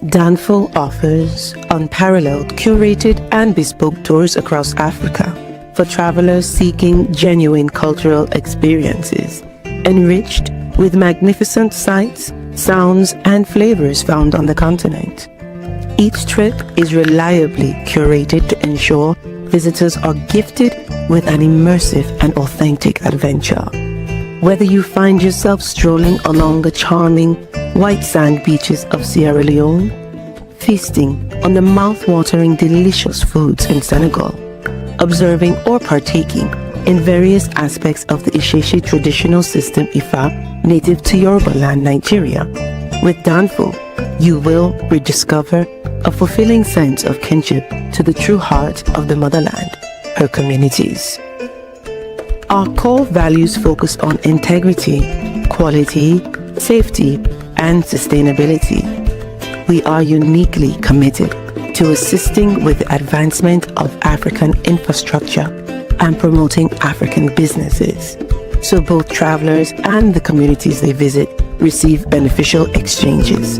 Danful offers unparalleled, curated, and bespoke tours across Africa for travelers seeking genuine cultural experiences, enriched with magnificent sights, sounds, and flavors found on the continent. Each trip is reliably curated to ensure visitors are gifted with an immersive and authentic adventure. Whether you find yourself strolling along the charming white sand beaches of Sierra Leone, feasting on the mouth-watering delicious foods in Senegal, observing or partaking in various aspects of the Isheshe traditional system Ifa native to Yoruba land, Nigeria, with Danful, you will rediscover a fulfilling sense of kinship to the true heart of the motherland, her communities. Our core values focus on integrity, quality, safety, and sustainability. We are uniquely committed to assisting with the advancement of African infrastructure and promoting African businesses, so both travelers and the communities they visit receive beneficial exchanges.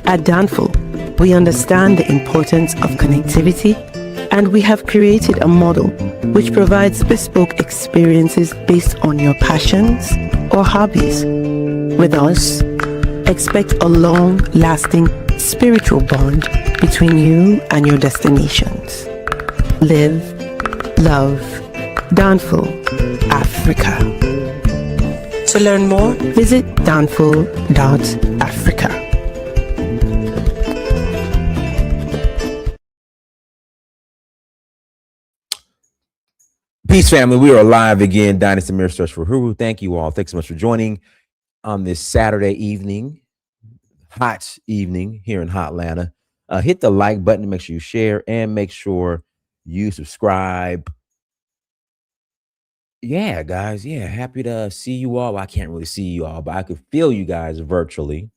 At Danful, we understand the importance of connectivity, and we have created a model which provides bespoke experiences based on your passions or hobbies. With us, expect a long-lasting spiritual bond between you and your destinations. Live, love, Danful, Africa. To learn more, visit danful.africa. Peace, family. We are live again. Dynasty Mirror Search for Huru. Thank you all. Thanks so much for joining on this Saturday evening, hot evening here in Hot Atlanta. Hit the like button to make sure you share and make sure you subscribe. Yeah, guys. Yeah, happy to see you all. I can't really see you all, but I could feel you guys virtually.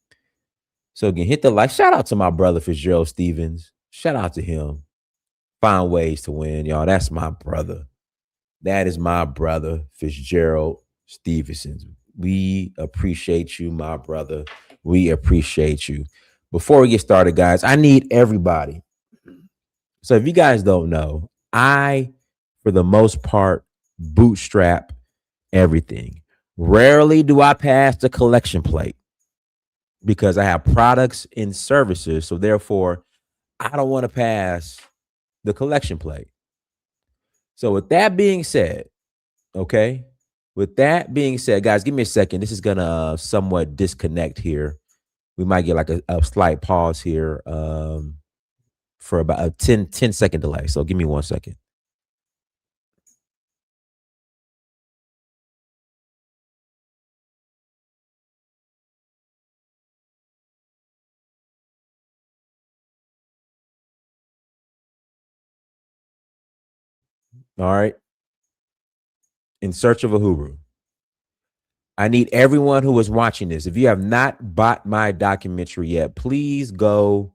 So again, hit the like. Shout out to my brother Fitzgerald Stevens. Shout out to him. Find ways to win, y'all. That's my brother. That is my brother, Fitzgerald Stevenson. We appreciate you, my brother. We appreciate you. Before we get started, guys, I need everybody. So if you guys don't know, I, for the most part, bootstrap everything. Rarely do I pass the collection plate because I have products and services. So therefore, I don't want to pass the collection plate. So with that being said, okay, with that being said, guys, give me a second. This is going to somewhat disconnect here. We might get like a slight pause here for about a 10-second delay. So give me 1 second. All right. In search of a Huru. I need everyone who is watching this. If you have not bought my documentary yet, please go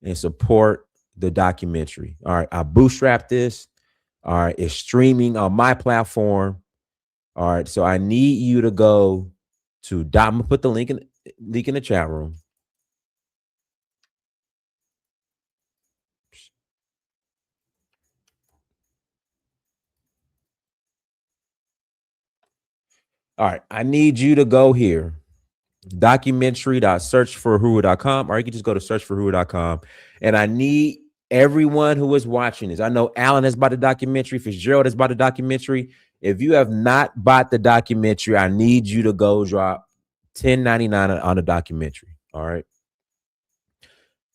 and support the documentary. All right. I bootstrapped this. All right. It's streaming on my platform. All right. So I need you to go to I'm gonna put the link in the chat room. All right. I need you to go here. Documentary.searchforhuru.com, or you can just go to searchforhuru.com. And I need everyone who is watching this. I know Alan has bought the documentary, Fitzgerald has bought the documentary. If you have not bought the documentary, I need you to go drop $10.99 on the documentary. All right.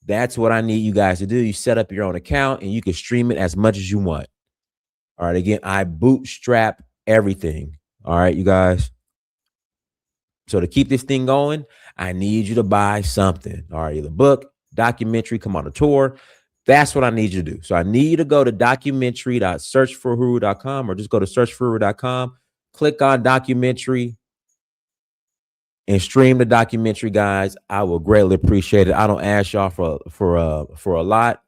That's what I need you guys to do. You set up your own account and you can stream it as much as you want. All right. Again, I bootstrap everything. All right, you guys. So to keep this thing going, I need you to buy something. All right, either book, documentary, come on a tour. That's what I need you to do. So I need you to go to documentary.searchforhuru.com or just go to searchforhuru.com, click on documentary, and stream the documentary, guys. I will greatly appreciate it. I don't ask y'all for a lot,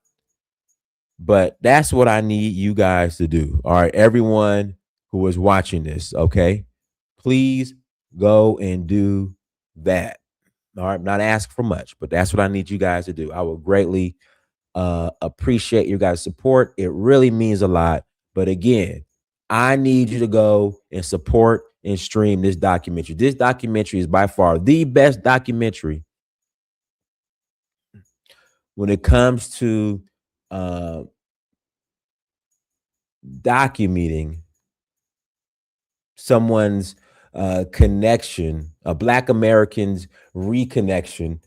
but that's what I need you guys to do. All right, everyone who is watching this, okay, please go and do that. All right, not asking for much, but that's what I need you guys to do. I will greatly appreciate your guys' support. It really means a lot. But again, I need you to go and support and stream this documentary. This documentary is by far the best documentary when it comes to documenting someone's connection, a Black American's reconnection,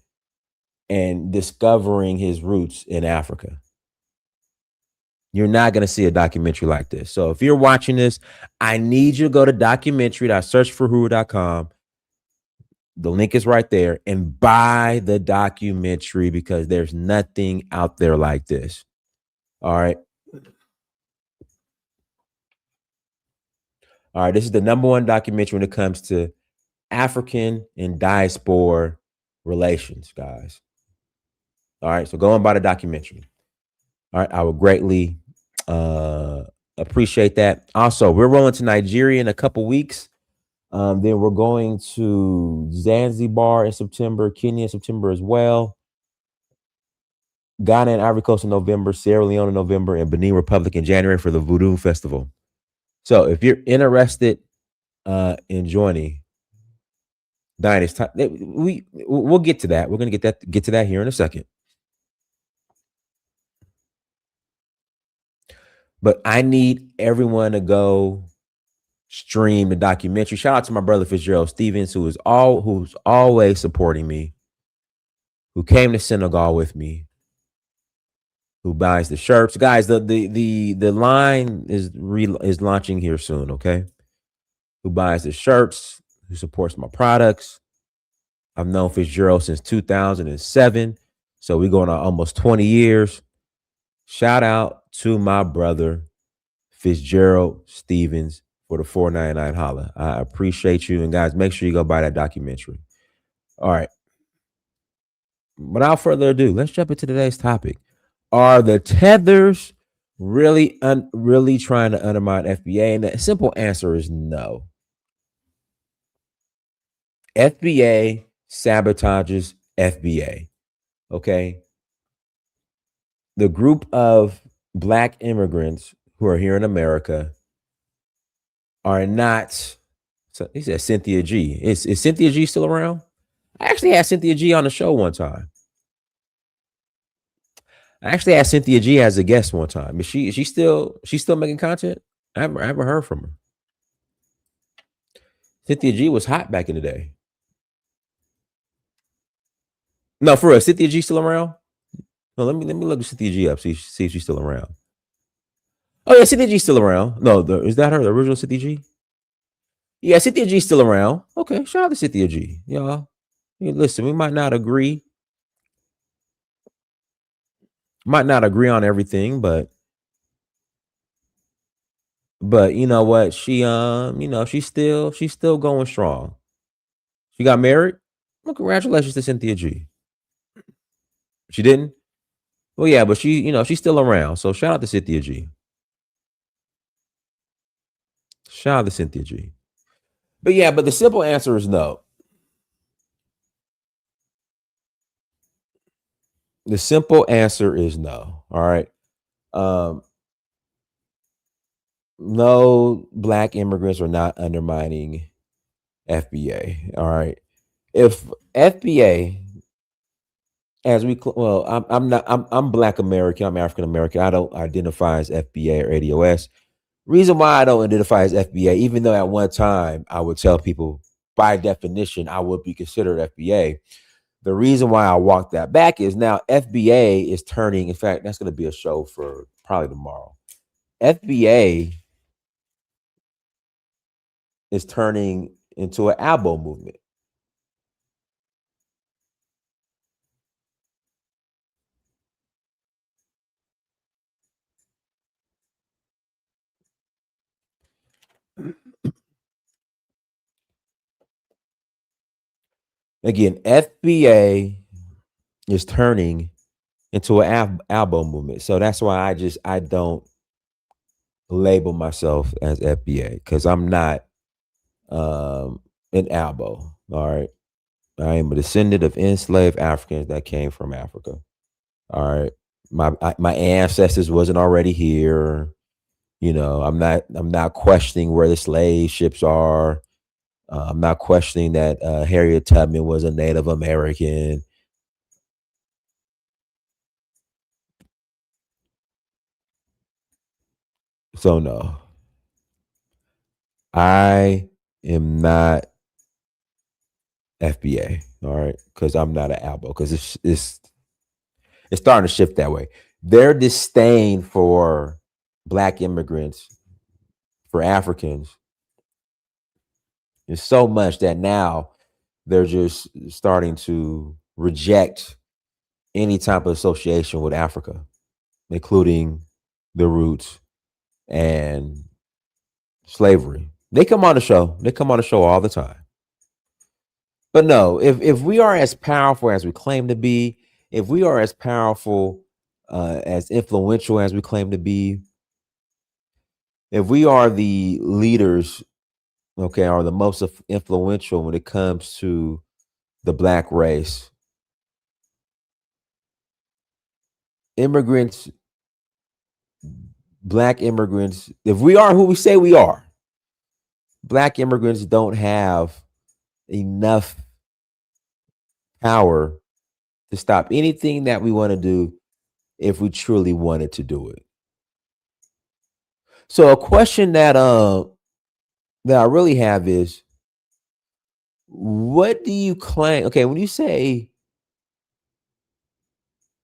and discovering his roots in Africa. You're not going to see a documentary like this. So if you're watching this, I need you to go to documentary.searchforwho.com. The link is right there, and buy the documentary because there's nothing out there like this. All right. All right. This is the #1 documentary when it comes to African and diaspora relations, guys. All right. So go and buy the documentary. All right. I would greatly appreciate that. Also, we're rolling to Nigeria in a couple weeks. Then we're going to Zanzibar in September, Kenya in September as well. Ghana and Ivory Coast in November, Sierra Leone in November, and Benin Republic in January for the Voodoo Festival. So if you're interested in joining, Diane, it's time. We'll get to that. We're gonna get to that here in a second. But I need everyone to go stream the documentary. Shout out to my brother Fitzgerald Stevens, who's always supporting me, who came to Senegal with me, who buys the shirts. Guys, the line is launching here soon, okay? Who buys the shirts, who supports my products. I've known Fitzgerald since 2007, so we're going on almost 20 years. Shout out to my brother Fitzgerald Stevens for the $4.99 holla. I appreciate you, and guys, make sure you go buy that documentary. All right. Without further ado, let's jump into today's topic. Are the tethers really trying to undermine FBA? And the simple answer is no. FBA sabotages FBA. Okay. The group of Black immigrants who are here in America are not. So he said Cynthia G. Is Cynthia G still around? I actually had Cynthia G on the show one time. I actually had Cynthia G as a guest one time. Is she still making content? I haven't heard from her. Cynthia G was hot back in the day. No, for real. Cynthia G still around? No, let me look Cynthia G up, see if she's still around. Oh yeah, Cynthia G's still around. No, is that her, the original Cynthia G? Yeah, Cynthia G's still around. Okay, shout out to Cynthia G. Y'all. Listen, we might not agree. Might not agree on everything, but you know what? She she's still going strong. She got married. Well, congratulations to Cynthia G. She didn't? Well, yeah, but she's still around. So shout out to Cynthia G. Shout out to Cynthia G. But yeah, but the simple answer is no. The simple answer is no. All right. No, Black immigrants are not undermining FBA. All right. If FBA, I'm Black American, I'm African American. I don't identify as FBA or ADOS. Reason why I don't identify as FBA, even though at one time I would tell people by definition I would be considered FBA. The reason why I walk that back is now FBA is turning. In fact, that's going to be a show for probably tomorrow. FBA is turning into an ABO movement. Again, FBA is turning into an ABO movement. So that's why I don't label myself as FBA because I'm not an ABO. All right. I am a descendant of enslaved Africans that came from Africa. All right. My ancestors wasn't already here. You know, I'm not questioning where the slave ships are. I'm not questioning that Harriet Tubman was a Native American. So no, I am not FBA. All right, because I'm not an Albo. Because it's starting to shift that way. Their disdain for Black immigrants, for Africans, is so much that now they're just starting to reject any type of association with Africa, including the roots and slavery. They come on the show. They come on the show all the time. But no, if we are as powerful as we claim to be, if we are as powerful, as influential as we claim to be, if we are the leaders, okay, or the most influential when it comes to the Black race, immigrants, Black immigrants, if we are who we say we are, Black immigrants don't have enough power to stop anything that we want to do if we truly wanted to do it. So a question that I really have is, what do you claim? Okay, when you say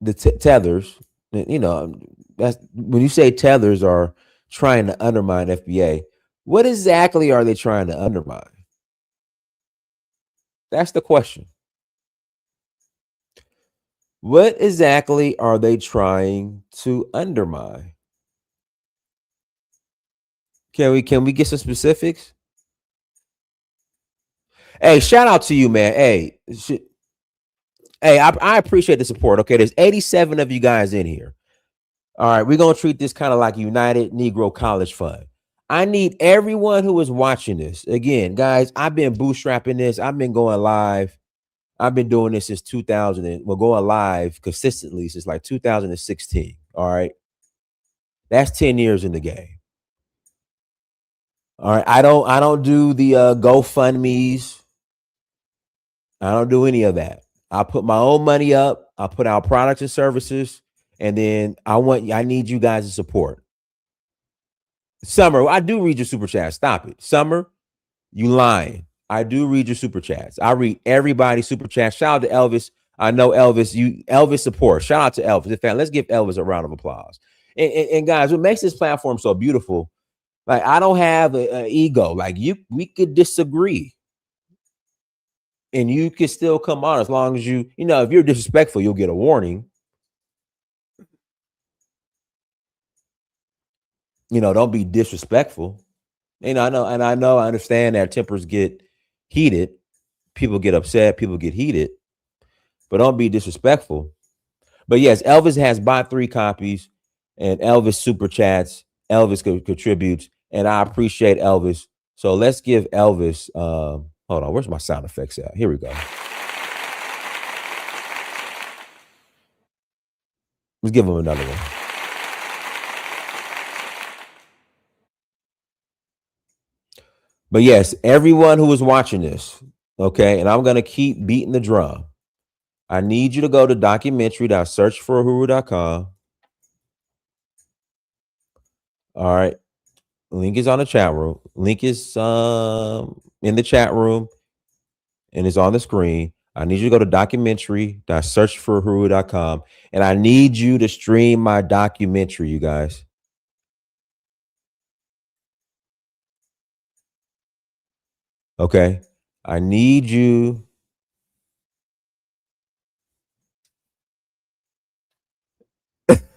the tethers, you know, that's when you say tethers are trying to undermine FBA. What exactly are they trying to undermine? That's the question. What exactly are they trying to undermine? Can we get some specifics? Hey, shout out to you, man. Hey, hey, I appreciate the support. Okay, there's 87 of you guys in here. All right, we're gonna treat this kind of like United Negro College Fund. I need everyone who is watching this. Again, guys, I've been bootstrapping this. I've been going live. I've been doing this since 2000 and we're going live consistently since like 2016. All right. That's 10 years in the game. All right. I don't do the GoFundMe's. I don't do any of that. I put my own money up. I put out products and services, and then I need you guys to support. Summer, I do read your super chat. Stop it. Summer, you lying. I do read your super chats. I read everybody's super chat. Shout out to Elvis. I know Elvis. Elvis support. Shout out to Elvis. In fact, let's give Elvis a round of applause. And guys, what makes this platform so beautiful? Like, I don't have an ego. Like, we could disagree, and you can still come on as long as you know. If you're disrespectful, you'll get a warning. You know, don't be disrespectful. And I understand that tempers get heated. People get upset. People get heated. But don't be disrespectful. But yes, Elvis has bought 3 copies, and Elvis super chats. Elvis contributes, and I appreciate Elvis. So let's give Elvis. Hold on, where's my sound effects at? Here we go. Let's give him another one. But yes, everyone who is watching this, okay, and I'm gonna keep beating the drum. I need you to go to documentary.searchforahuru.com. All right. Link is on the chat room. Link is in the chat room and it's on the screen. I need you to go to documentary.searchforahuru.com, and I need you to stream my documentary, you guys. Okay. I need you.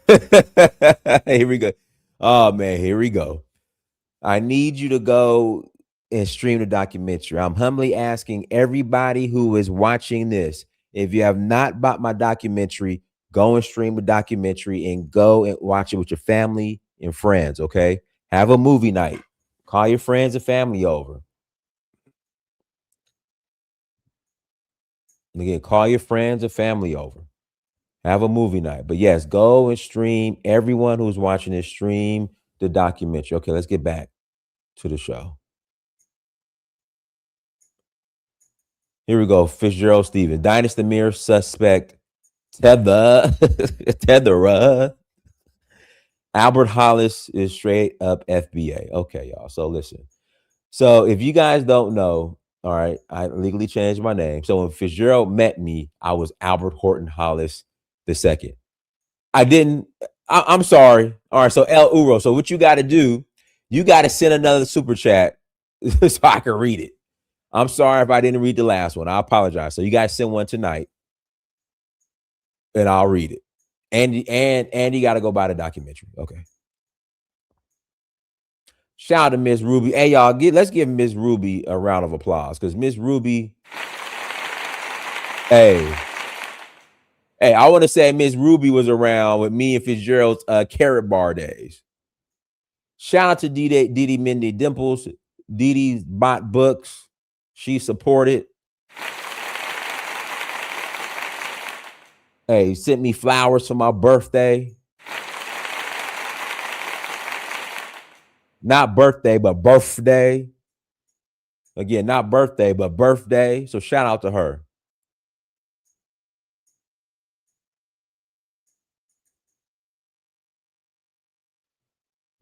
Here we go. Oh man, here we go. I need you to go and stream the documentary. I'm humbly asking everybody who is watching this, if you have not bought my documentary, go and stream the documentary and go and watch it with your family and friends, okay? Have a movie night. Call your friends and family over. Again, call your friends and family over. Have a movie night. But yes, go and stream. Everyone who's watching this, stream the documentary. Okay, let's get back to the show. Here we go. Fitzgerald Stephen. Dynasty Mirror suspect. Tether. Tether. Albert Hollis is straight up FBA. Okay, y'all. So listen. So if you guys don't know, all right, I legally changed my name. So when Fitzgerald met me, I was Albert Horton Hollis II. I'm sorry. All right. So El Uro. So what you got to do, you got to send another super chat so I can read it. I'm sorry if I didn't read the last one. I apologize. So you guys send one tonight and I'll read it. And you got to go buy the documentary. Okay. Shout out to Miss Ruby. Hey, y'all, let's give Miss Ruby a round of applause because Miss Ruby, hey, I want to say Miss Ruby was around with me and Fitzgerald's Carrot Bar days. Shout out to Didi Mindy Dimples. Didi's bought books. She supported. Hey, sent me flowers for my birthday. Not birthday, but birthday. Again, not birthday, but birthday. So shout out to her.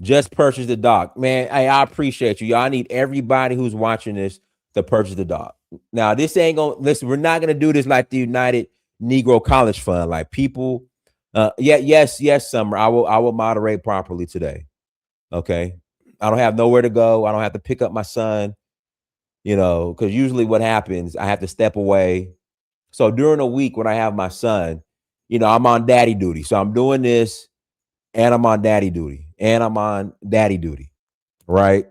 Just purchase the doc. Man, hey, I appreciate you. Y'all, I need everybody who's watching this to purchase the doc. Now, this ain't gonna listen, we're not gonna do this like the United Negro College Fund. Like people, yes, Summer. I will moderate properly today. Okay. I don't have nowhere to go. I don't have to pick up my son, because usually what happens, I have to step away. So during a week when I have my son, I'm on daddy duty. So I'm doing this and I'm on daddy duty. Right.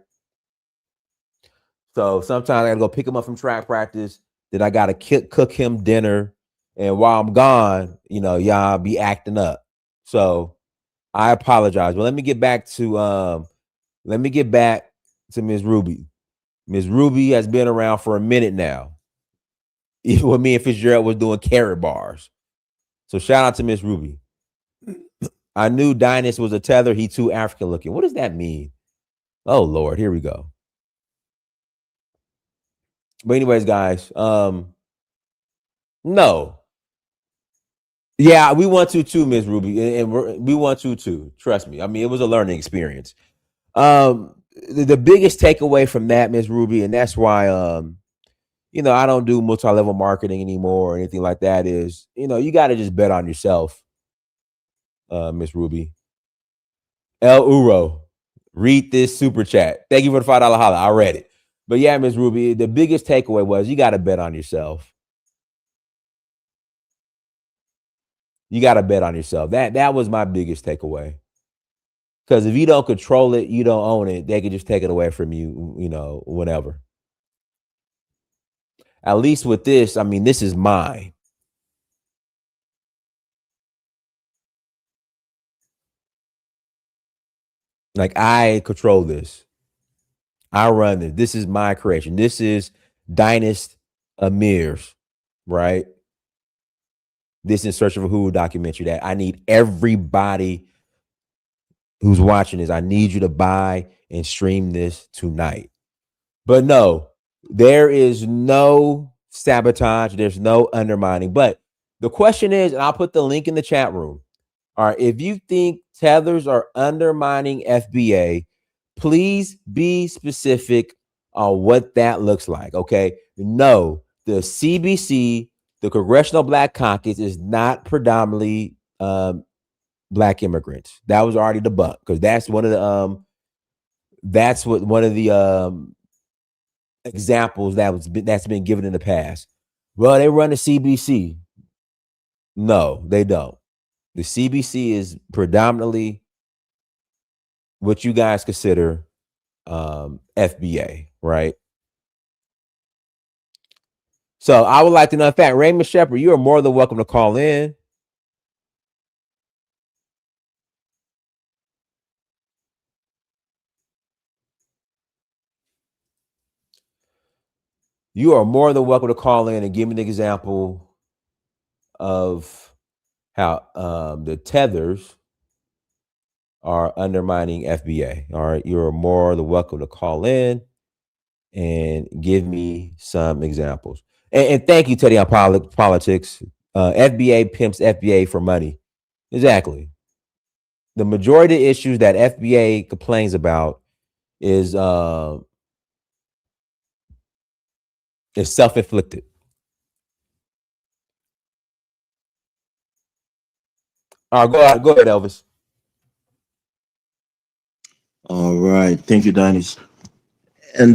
So sometimes I gotta go pick him up from track practice. Then I gotta cook him dinner. And while I'm gone, y'all be acting up. So I apologize. But let me get back to Ms. Ruby. Ms. Ruby has been around for a minute now. Even when me and Fitzgerald was doing carrot bars. So shout out to Ms. Ruby. I knew Dynas was a tether. He too African looking. What does that mean? Oh Lord, here we go. But anyways, guys, no. Yeah, we want to too, Ms. Ruby, and we want to too. Trust me. I mean, it was a learning experience. The biggest takeaway from that, Ms. Ruby, and that's why I don't do multi-level marketing anymore or anything like that, is you got to just bet on yourself, Ms. Ruby. El Uro, read this super chat. Thank you for the $5 holla. I read it. But yeah, Ms. Ruby, the biggest takeaway was you got to bet on yourself. You got to bet on yourself. That was my biggest takeaway. Because if you don't control it, you don't own it, they can just take it away from you, whenever. At least with this, I mean, this is mine. Like, I control this. I run this. This is my creation. This is Dynasty Amir's, right? This is Search of a Who documentary that I need everybody who's watching this. I need you to buy and stream this tonight. But no, there is no sabotage. There's no undermining. But the question is, and I'll put the link in the chat room. All right, if you think tethers are undermining FBA, please be specific on what that looks like. Okay. No, the CBC, the Congressional Black Caucus, is not predominantly Black immigrants. That was already debunked because that's one of the examples that's been given in the past. Well, they run the CBC. No, they don't. The CBC is predominantly what you guys consider FBA, right? So I would like to know, in fact, Raymond Shepard, you are more than welcome to call in. You are more than welcome to call in and give me an example of how the tethers are undermining FBA. All right, you're more than welcome to call in and give me some examples. And thank you, Teddy, on politics. FBA pimps FBA for money. Exactly. The majority of issues that FBA complains about is self-inflicted. All right, go ahead, Elvis. All right. Thank you, Dennis. And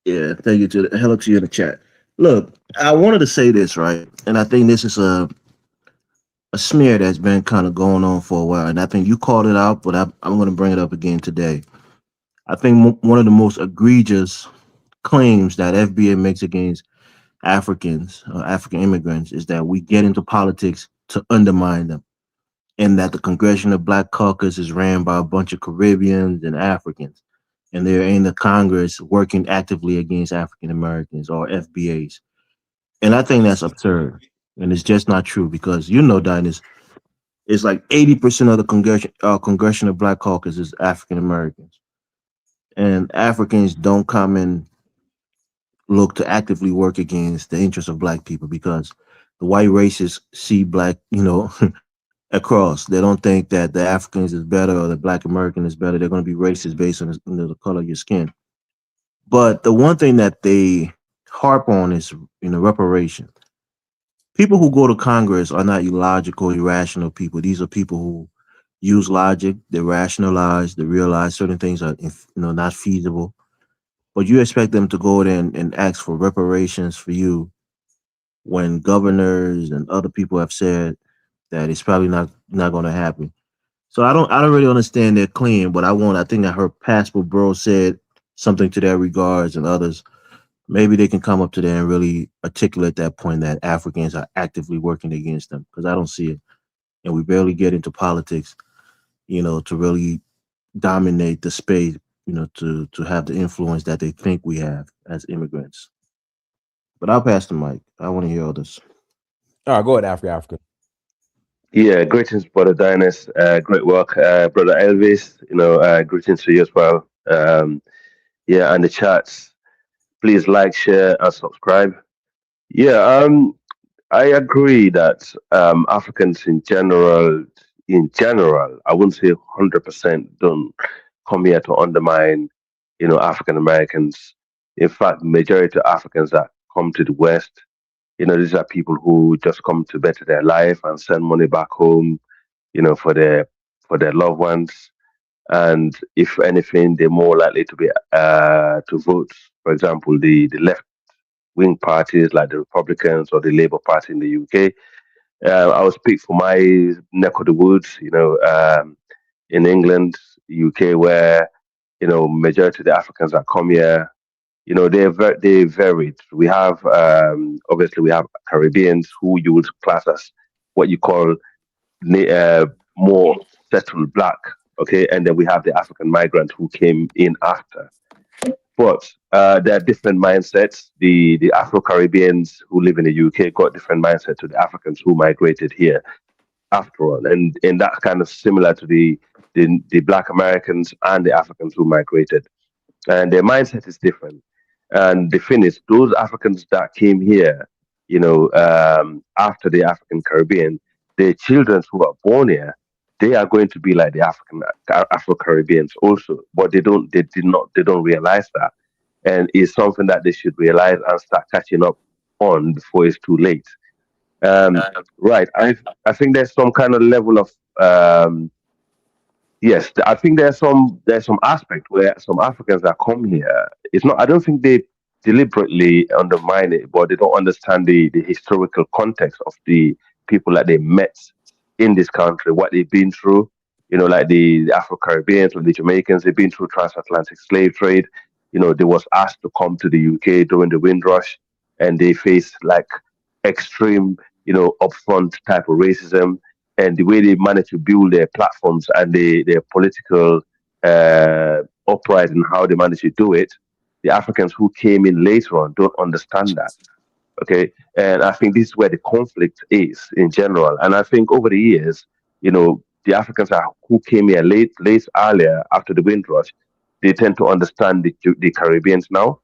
yeah, thank you to hello to you in the chat. Look, I wanted to say this, right? And I think this is a smear that's been kind of going on for a while. And I think you called it out, but I'm going to bring it up again today. I think one of the most egregious claims that FBA makes against Africans, African immigrants, is that we get into politics to undermine them, and that the Congressional Black Caucus is ran by a bunch of Caribbeans and Africans, and they're in the Congress working actively against African Americans or FBAs. And I think that's absurd. And it's just not true because Dinus, it's like 80% of the Congressional Black Caucus is African Americans. And Africans don't come and look to actively work against the interests of black people because the white racists see black, across. They don't think that the Africans is better or the black American is better. They're going to be racist based on the color of your skin. But the one thing that they harp on is, reparation. People who go to Congress are not illogical, irrational people. These are people who use logic, they rationalize, they realize certain things are, not feasible. But you expect them to go there and ask for reparations for you when governors and other people have said that it's probably not going to happen. So I don't really understand their claim, but I think I heard Pastor Bro said something to that regards and others. Maybe they can come up to there and really articulate that point that Africans are actively working against them because I don't see it. And we barely get into politics, to really dominate the space, to have the influence that they think we have as immigrants. But I'll pass the mic. I want to hear others. All right, go ahead, Africa. Yeah, greetings, Brother Dinus. Great work, Brother Elvis. Greetings to you as well. Yeah, and the chats. Please like, share, and subscribe. Yeah, I agree that Africans in general, I wouldn't say 100% don't come here to undermine, African Americans. In fact, majority of Africans that come to the West, these are people who just come to better their life and send money back home, for their loved ones. And if anything, they're more likely to be to vote. For example, the left wing parties like the Republicans or the Labour Party in the UK. I will speak for my neck of the woods, in England, UK, where majority of the Africans that come here, they varied. We have obviously we have Caribbeans who you would class as what you call more settled black, okay, and then we have the African migrant who came in after. But there are different mindsets. The Afro Caribbeans who live in the UK got different mindset to the Africans who migrated here after all, and that's kind of similar to the Black Americans and the Africans who migrated, and their mindset is different. And the thing is, those Africans that came here, after the African Caribbean, the children who are born here, they are going to be like the Afro Caribbeans also, but they don't realize that, and it's something that they should realize and start catching up on before it's too late. Um, right, I think there's some kind of level of yes, I think there's some aspect where some Africans that come here, it's not. I don't think they deliberately undermine it, but they don't understand the historical context of the people that they met in this country, what they've been through. Like the Afro Caribbeans or the Jamaicans, they've been through transatlantic slave trade. They was asked to come to the UK during the Windrush, and they faced like extreme, upfront type of racism, and the way they manage to build their platforms and their political uprising, how they manage to do it. The Africans who came in later on don't understand that. Okay, and I think this is where the conflict is in general. And I think over the years, the Africans who came here late earlier after the Windrush, they tend to understand the Caribbeans now.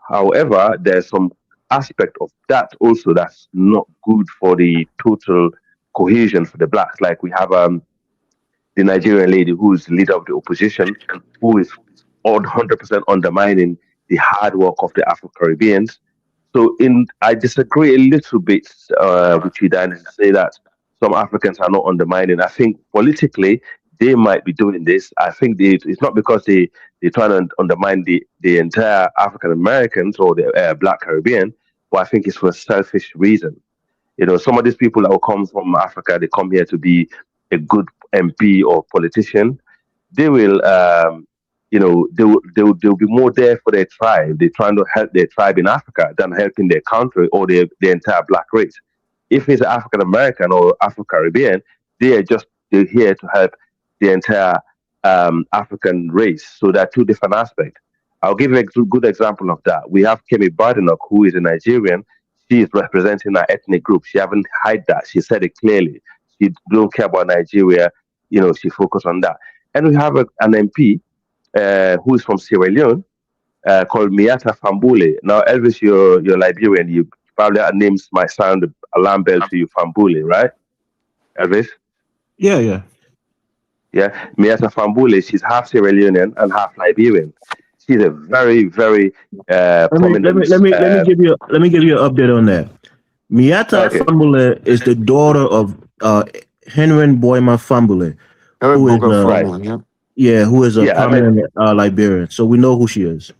However, there's some aspect of that also that's not good for the total cohesion for the blacks. Like we have the Nigerian lady who is leader of the opposition, who is 100% undermining the hard work of the Afro Caribbeans. So, I disagree a little bit with you, Dan, to say that some Africans are not undermining. I think politically they might be doing this. I think it's not because they're trying to undermine the entire African Americans or the Black Caribbean, but I think it's for a selfish reason. Some of these people that will come from Africa, they come here to be a good MP or politician. They will, they'll be more there for their tribe. They're trying to help their tribe in Africa than helping their country or the entire black race. If it's African American or Afro Caribbean, they're here to help the entire African race. So there are two different aspects. I'll give you a good example of that. We have Kemi Badenoch, who is a Nigerian. She is representing our ethnic group. She haven't hide that. She said it clearly. She don't care about Nigeria. She focused on that. And we have an MP who is from Sierra Leone called Miata Fambule. Now, Elvis, you're Liberian. You probably names might sound alarm bell to you, Fambule, right? Elvis? Yeah. Yeah, Miata Fambule. She's half Sierra Leonean and half Liberian. She's a very, very prominent. Let me give you an update on that. Miata Fambule is the daughter of Henry Boyma Fambule, who is a prominent Liberian. So we know who she is.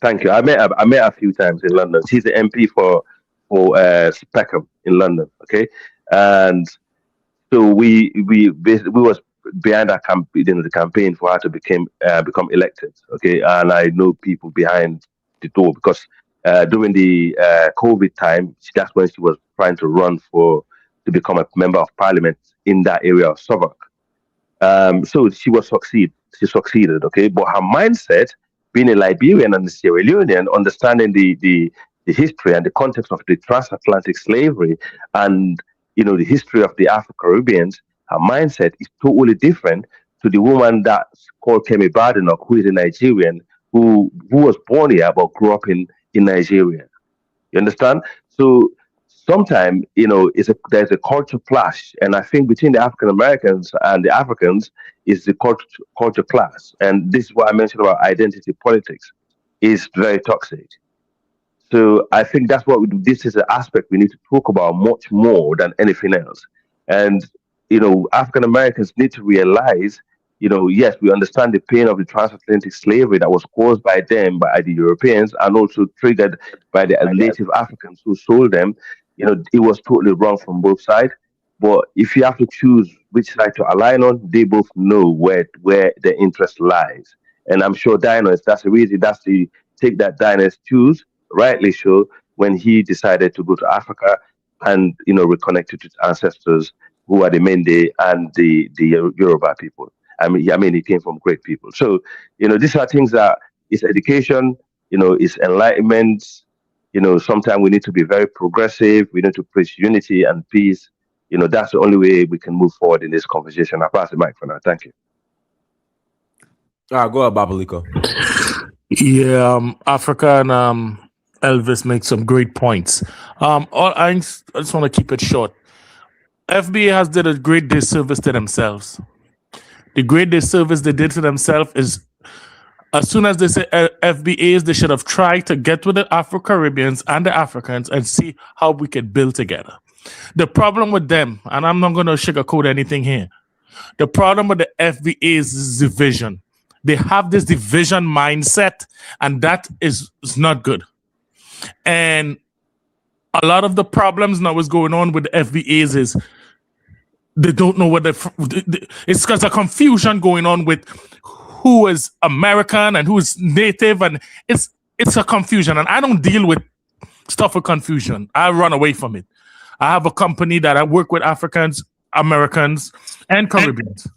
Thank you. I met her a few times in London. She's the MP for Speckham in London. Okay, and so we was behind our the campaign for her to become elected. Okay, and I know people behind the door because during the COVID time, that's when she was trying to run to become a member of parliament in that area of Southwark. So she succeeded, okay? But her mindset, being a Liberian and a Sierra Leonean, understanding the history and the context of the transatlantic slavery and the history of the Afro-Caribbeans, her mindset is totally different to the woman that's called Kemi Badenoch, who is a Nigerian, who was born here but grew up in Nigeria. You understand? So sometimes, there's a culture clash, and I think between the African Americans and the Africans is the culture clash, and this is what I mentioned about identity politics is very toxic. So I think that's what we do. This is an aspect we need to talk about much more than anything else, and African Americans need to realize. Yes, we understand the pain of the transatlantic slavery that was caused by them, by the Europeans, and also triggered by the native Africans who sold them. It was totally wrong from both sides. But if you have to choose which side to align on, they both know where their interest lies. And I'm sure Dinos, that's the reason, that's the take that Dinos choose, rightly so, when he decided to go to Africa and, reconnect to his ancestors who are the Mende and the Yoruba people. I mean, he came from great people. So, these are things that is education, is enlightenment. Sometimes we need to be very progressive. We need to preach unity and peace. That's the only way we can move forward in this conversation. I pass the mic for now. Thank you. All right, go ahead, Babaliko. Yeah, Africa and Elvis make some great points. I just want to keep it short. FBA has did a great disservice to themselves. The great disservice they did to themselves is, as soon as they say FBAs, they should have tried to get with the Afro-Caribbeans and the Africans and see how we could build together. The problem with them, and I'm not going to sugarcoat anything here, the problem with the FBAs is division. They have this division mindset, and that is not good. And a lot of the problems now is going on with the FBAs is they don't know what it's because of confusion going on with who is American and who is native, and it's a confusion. And I don't deal with stuff with confusion. I run away from it. I have a company that I work with Africans, Americans, and Caribbeans,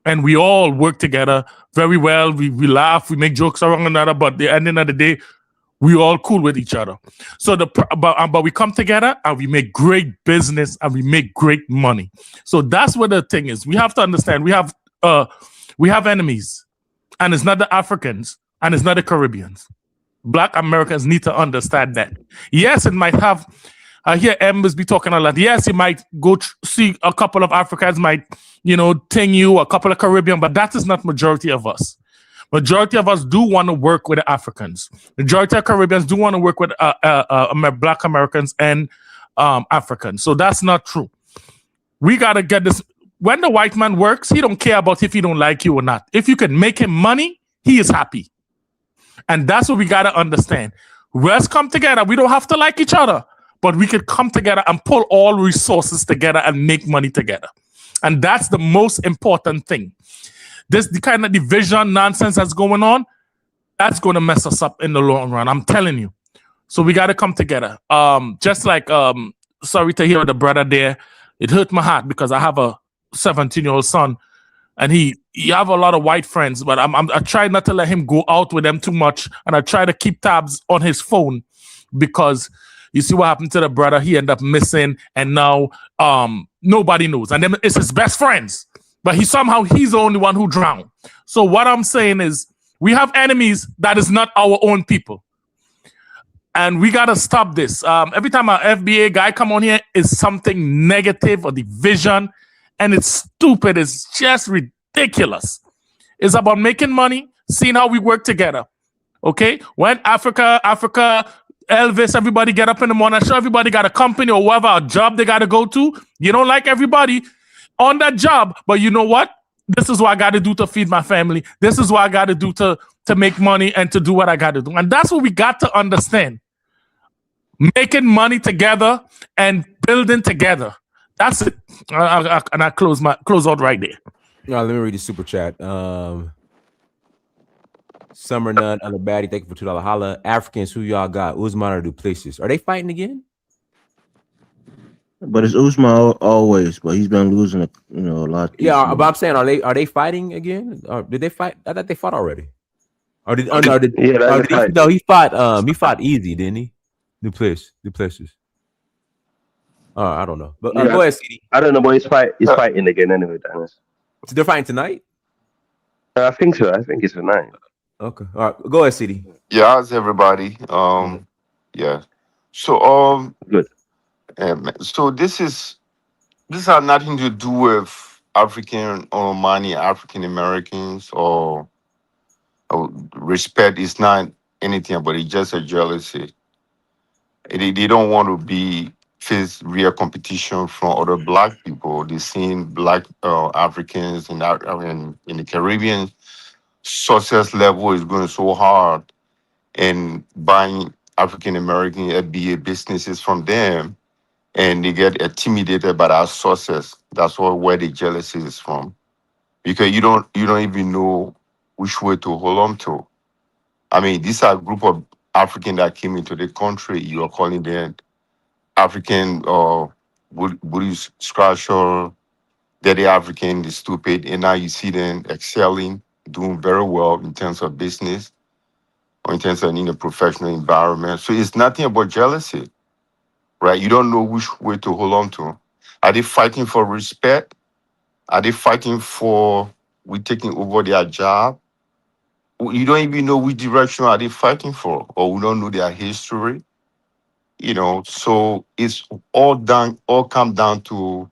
and we all work together very well. We laugh, we make jokes around another, but at the end of the day, We all cool with each other. So but we come together and we make great business and we make great money. So that's what the thing is. We have to understand we have enemies, and it's not the Africans and it's not the Caribbeans. Black Americans need to understand that. Yes, it might have. I hear Embers be talking a lot. Yes, you might go see a couple of Africans, might ting you, a couple of Caribbean, but that is not majority of us. Majority of us do want to work with the Africans. Majority of Caribbeans do want to work with Black Americans and Africans. So that's not true. We got to get this. When the white man works, he don't care about if he don't like you or not. If you can make him money, he is happy. And that's what we got to understand. Let's come together. We don't have to like each other, but we can come together and pull all resources together and make money together. And that's the most important thing. The kind of division nonsense that's going on, that's going to mess us up in the long run. I'm telling you. So we got to come together. Just like, sorry to hear the brother there. It hurt my heart because I have a 17-year-old son, and he have a lot of white friends, but I try not to let him go out with them too much, and I try to keep tabs on his phone because you see what happened to the brother. He ended up missing, and now nobody knows. And then it's his best friends. But he's the only one who drowned. So what I'm saying is we have enemies that is not our own people. And we got to stop this. Every time an FBA guy come on here, is something negative or division. And it's stupid. It's just ridiculous. It's about making money, seeing how we work together. Okay? When Africa, Elvis, everybody get up in the morning. Sure, everybody got a company or whatever, a job they got to go to. You don't like everybody on that job, but you know what? This is what I got to do to feed my family. This is what I got to do to make money and to do what I got to do. And that's what we got to understand. Making money together and building together. That's it. And I close out right there. Let me read the super chat. Summer None, Baddie, thank you for $2 holla. Africans, who y'all got? Usman or Duplessis? Are they fighting again? But it's Usman always, but he's been losing a lot. Yeah, but I'm saying, are they fighting again? Or did they fight? I thought they fought already. Or did he fought easy, didn't he? Duplessis. I don't know. But go ahead, CD. I don't know, but he's fighting again anyway, Dennis. So they're fighting tonight? I think so. I think it's tonight. Okay. All right. Go ahead, CD. Yeah, how's everybody? Yeah. So Good. So this has nothing to do with African or money, African Americans or respect. It's not anything, but it's just a jealousy. They don't want to face real competition from other Black people. They've seen Black Africans in the Caribbean. Success level is going so hard, and buying African American FBA businesses from them, and they get intimidated by our success. That's where the jealousy is from, because you don't even know which way to hold on to. I mean, these are a group of Africans that came into the country. You are calling them African booty scratcher, dirty African, the stupid, and now you see them excelling, doing very well in terms of business or in terms of in a professional environment. So it's nothing about jealousy, right? You don't know which way to hold on to. Are they fighting for respect? Are they fighting for we taking over their job? You don't even know which direction are they fighting for, or we don't know their history. So it's all come down to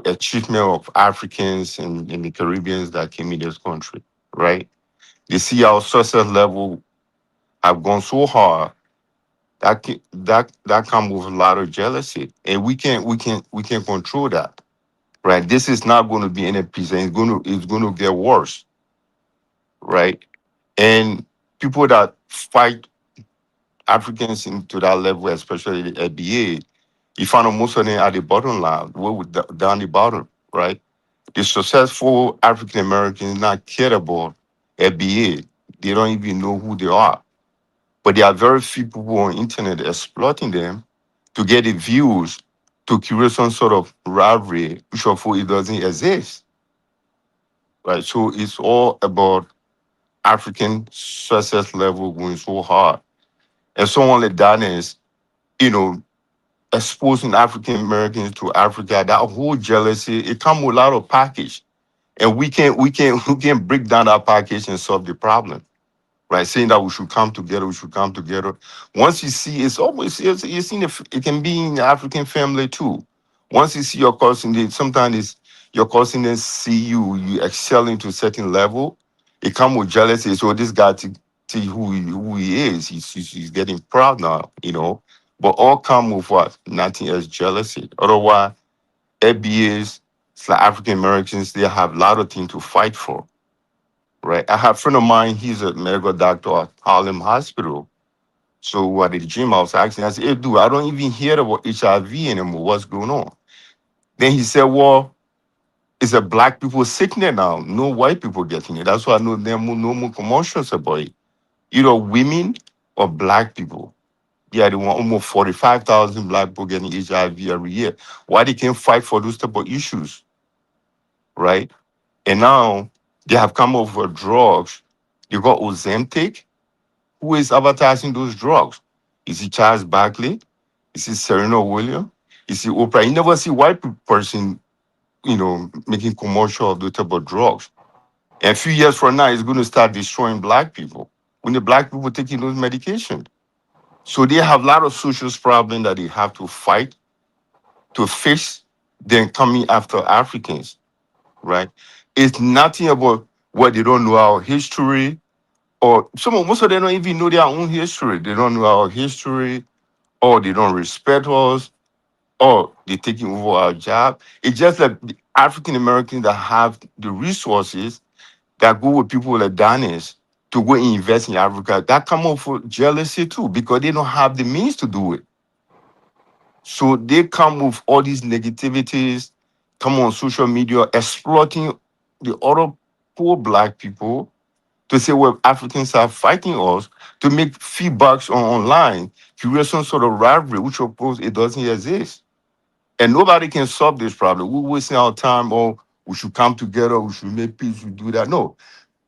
achievement of Africans and the Caribbeans that came in this country, right? They see our success level have gone so hard that comes with a lot of jealousy, and we can't control that, right? This is not going to be any peace, and it's going to get worse, right? And people that fight Africans into that level, especially the FBA, you find most of them at the bottom line, down the bottom, right? The successful African Americans not care about FBA. They don't even know who they are. But there are very few people on the internet exploiting them to get the views, to create some sort of rivalry, which of it doesn't exist. Right? So it's all about African success level going so hard. And someone like that is, you know, exposing African Americans to Africa, that whole jealousy, it comes with a lot of package. And we can break down that package and solve the problem. Right? Saying that we should come together, we should come together. Once you see, it's always it's in it can be in the African family too. Once you see your cousin, sometimes it's your cousin then see you excelling to a certain level, it comes with jealousy. So this guy to who he is, he's getting proud now, you know. But all come with what? Nothing else jealousy. Otherwise, FBAs, like African Americans, they have a lot of things to fight for. Right. I have a friend of mine, he's a medical doctor at Harlem Hospital. So at the gym, I was asking, I said, hey, dude, I don't even hear about HIV anymore. What's going on? Then he said, well, it's a black people sickness now. No white people getting it. That's why I know there are no more commercials about it. Either women or black people. Yeah, they want almost 45,000 black people getting HIV every year. Why they can't fight for those type of issues? Right? And now they have come up with drugs. You got Ozempic. Who is advertising those drugs? Is it Charles Barkley? Is it Serena Williams? Is it Oprah? You never see white person, you know, making commercial of those type of drugs. And a few years from now, it's going to start destroying black people when the black people taking those medications. So they have a lot of social problems that they have to fight to fix, then coming after Africans, right? It's nothing about what they don't know our history, or most of them don't even know their own history. They don't know our history, or they don't respect us, or they're taking over our job. It's just like the African Americans that have the resources that go with people like Danis to go and invest in Africa, that come up for jealousy too, because they don't have the means to do it. So they come with all these negativities, come on social media, exploiting the other poor black people to say, well, Africans are fighting us to make feedbacks online, create some sort of rivalry, which of course it doesn't exist. And nobody can solve this problem. We're wasting our time, or we should come together, we should make peace, we do that. No.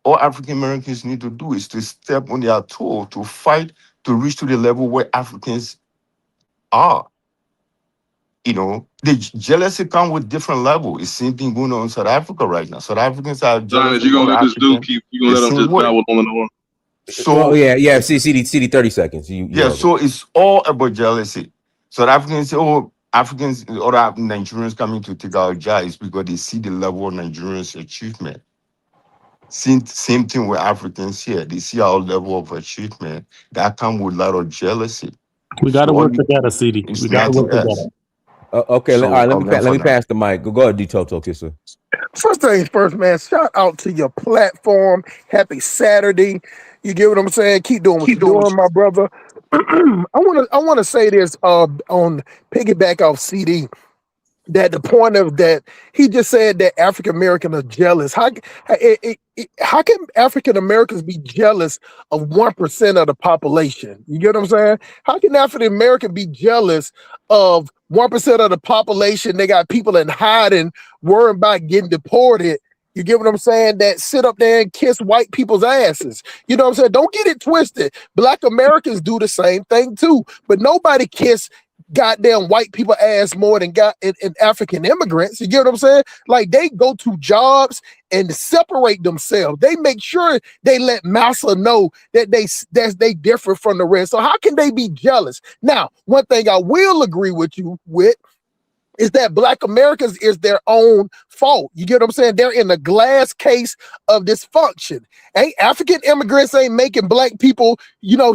All African Americans need to do is to step on their toe to fight to reach to the level where Africans are. You know, the jealousy come with different level. It's same thing going on in South Africa right now. South Africans are jealous. You gonna let this dude keep? You gonna let him just babble on and on? So yeah. CD 30 seconds. So it's all about jealousy. South Africans say, oh, Africans, other Nigerians coming to take our jobs because they see the level of Nigerians' achievement. Same thing with Africans here. They see our level of achievement. That comes with a lot of jealousy. We got to work together, CD. We got to work together. Okay, all right. Let me pass the mic. Go ahead, D-Toto Kisser. First things first, man. Shout out to your platform. Happy Saturday. You get what I'm saying? Keep doing what you're doing, my brother. I wanna say this on piggyback off CD. That the point of that he just said that African Americans are jealous. How can African Americans be jealous of 1% of the population? You get what I'm saying? How can African American be jealous of 1% of the population? They got people in hiding, worrying about getting deported. You get what I'm saying? That sit up there and kiss white people's asses. You know what I'm saying? Don't get it twisted. Black Americans do the same thing too, but nobody kiss goddamn white people ass more than African immigrants. You get what I'm saying? Like they go to jobs and separate themselves. They make sure they let massa know that they different from the rest. So how can they be jealous? Now, one thing I will agree with you with is that Black Americans is their own fault. You get what I'm saying? They're in the glass case of dysfunction. African immigrants ain't making black people,